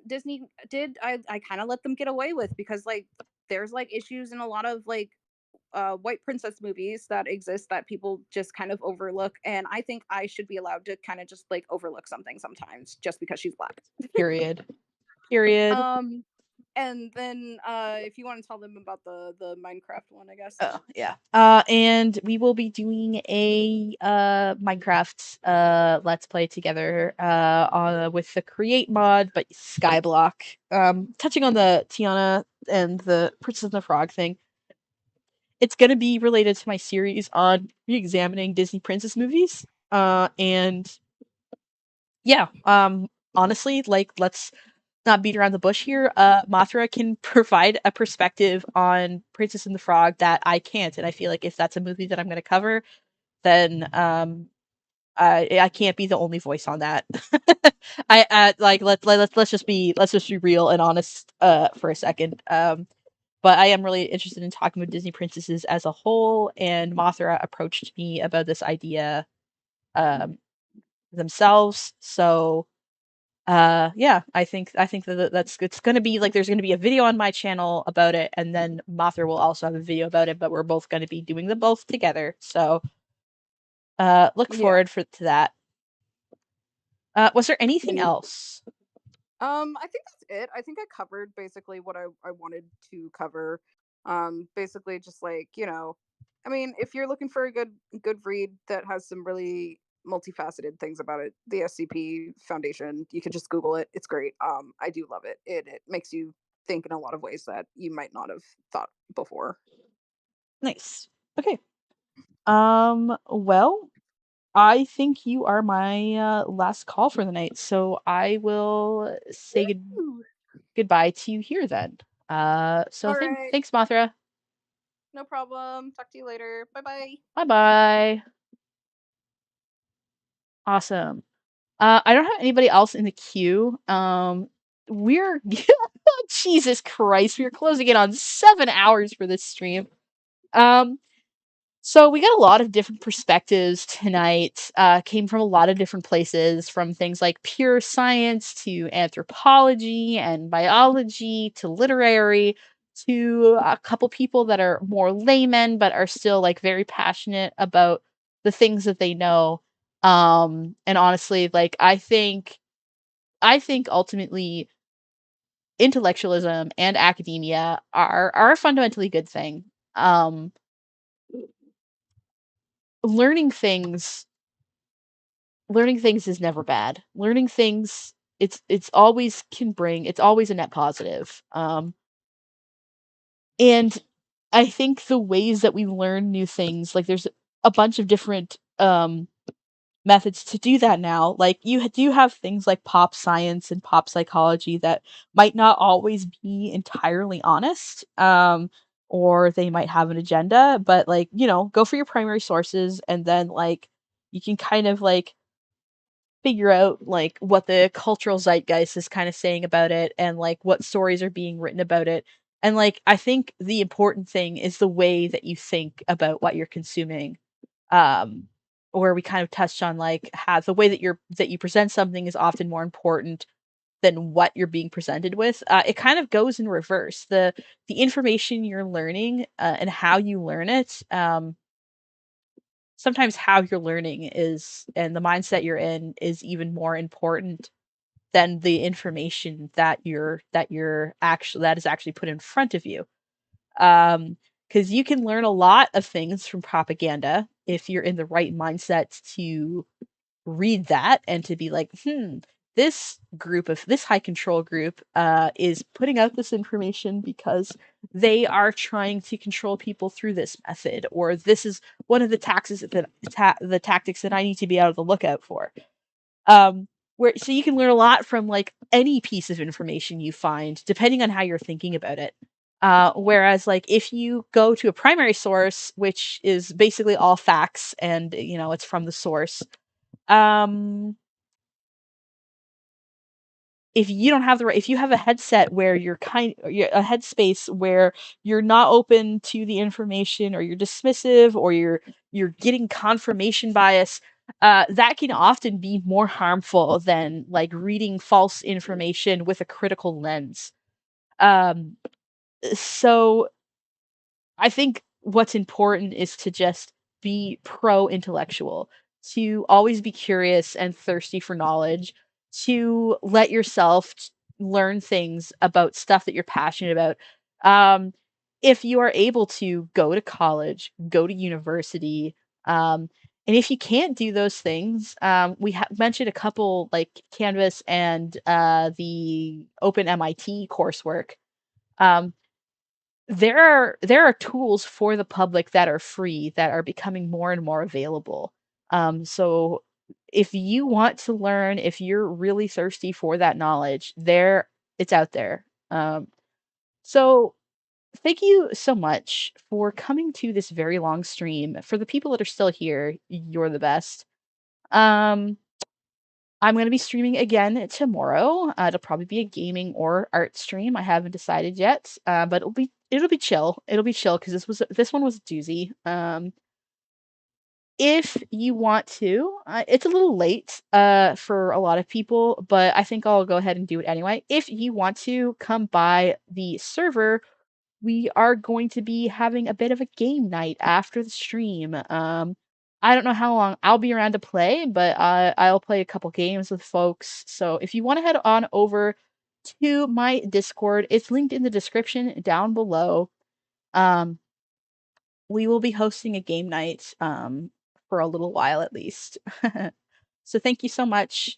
Disney did, I kind of let them get away with, because like there's like issues in a lot of like white princess movies that exist that people just kind of overlook, and I think I should be allowed to kind of just like overlook something sometimes just because she's Black. Period. Period. And then if you want to tell them about the Minecraft one, I guess. Oh, yeah. And we will be doing a Minecraft let's play together with the create mod, but Skyblock. Touching on the Tiana and the Princess and the Frog thing. It's gonna be related to my series on re-examining Disney princess movies. And yeah, honestly, like, let's not beat around the bush here. Mothra can provide a perspective on Princess and the Frog that I can't, and I feel like if that's a movie that I'm going to cover, then I can't be the only voice on that. I like let's just be real and honest for a second. But I am really interested in talking with Disney princesses as a whole, and Mothra approached me about this idea themselves. So yeah, I think that's it's gonna be like there's gonna be a video on my channel about it, and then Mothra will also have a video about it, but we're both gonna be doing them both together. So look Yeah. forward to that. Was there anything else? I think that's it. I think I covered basically what I wanted to cover. Basically just like, I mean, if you're looking for a good read that has some really multifaceted things about it, the SCP Foundation, you can just Google it. It's great. I do love it. It makes you think in a lot of ways that you might not have thought before. Nice. Okay. Well, I think you are my last call for the night, so I will say Woo! goodbye to you here then. So All right. thanks, Mothra. No problem. Talk to you later. Bye bye. Bye bye. Awesome. I don't have anybody else in the queue. We're Jesus Christ, we're closing in on 7 hours for this stream. So we got a lot of different perspectives tonight. Came from a lot of different places, from things like pure science to anthropology and biology to literary to a couple people that are more laymen but are still like very passionate about the things that they know. And honestly, like I think ultimately intellectualism and academia are a fundamentally good thing. Um, learning things learning things is never bad. Learning things it's always it's always a net positive. And I think the ways that we learn new things, like there's a bunch of different methods to do that now. Like you do have things like pop science and pop psychology that might not always be entirely honest. Or they might have an agenda, but like, go for your primary sources and then like you can kind of like figure out like what the cultural zeitgeist is kind of saying about it and like what stories are being written about it. And like I think the important thing is the way that you think about what you're consuming. Um where we kind of touched on like how the way that you present something is often more important than what you're being presented with. It kind of goes in reverse. The information you're learning and how you learn it, sometimes how you're learning is and the mindset you're in is even more important than the information that is actually put in front of you. Because you can learn a lot of things from propaganda if you're in the right mindset to read that and to be like, this high control group is putting out this information because they are trying to control people through this method, or this is one of the the tactics that I need to be out of the lookout for. So you can learn a lot from like any piece of information you find, depending on how you're thinking about it. Whereas like if you go to a primary source, which is basically all facts and it's from the source, um if you don't have if you have a headset where you're a headspace where you're not open to the information, or you're dismissive, or you're getting confirmation bias, that can often be more harmful than like reading false information with a critical lens. um so I think what's important is to just be pro-intellectual, to always be curious and thirsty for knowledge, to let yourself learn things about stuff that you're passionate about. Um, if you are able to go to college, go to university, and if you can't do those things, we mentioned a couple like Canvas and the Open MIT coursework. Um, there are tools for the public that are free that are becoming more and more available. So if you want to learn, if you're really thirsty for that knowledge, it's out there. So thank you so much for coming to this very long stream. For the people that are still here, you're the best. Um, I'm going to be streaming again tomorrow. It'll probably be a gaming or art stream. I haven't decided yet, but it'll be chill. It'll be chill because this one was a doozy. If you want to, it's a little late for a lot of people, but I think I'll go ahead and do it anyway. If you want to come by the server, we are going to be having a bit of a game night after the stream. I don't know how long I'll be around to play, but I'll play a couple games with folks. So if you want to head on over to my Discord. It's linked in the description down below. We will be hosting a game night for a little while at least. So thank you so much.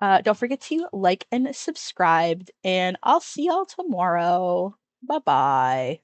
Don't forget to like and subscribe, and I'll see y'all tomorrow. Bye bye.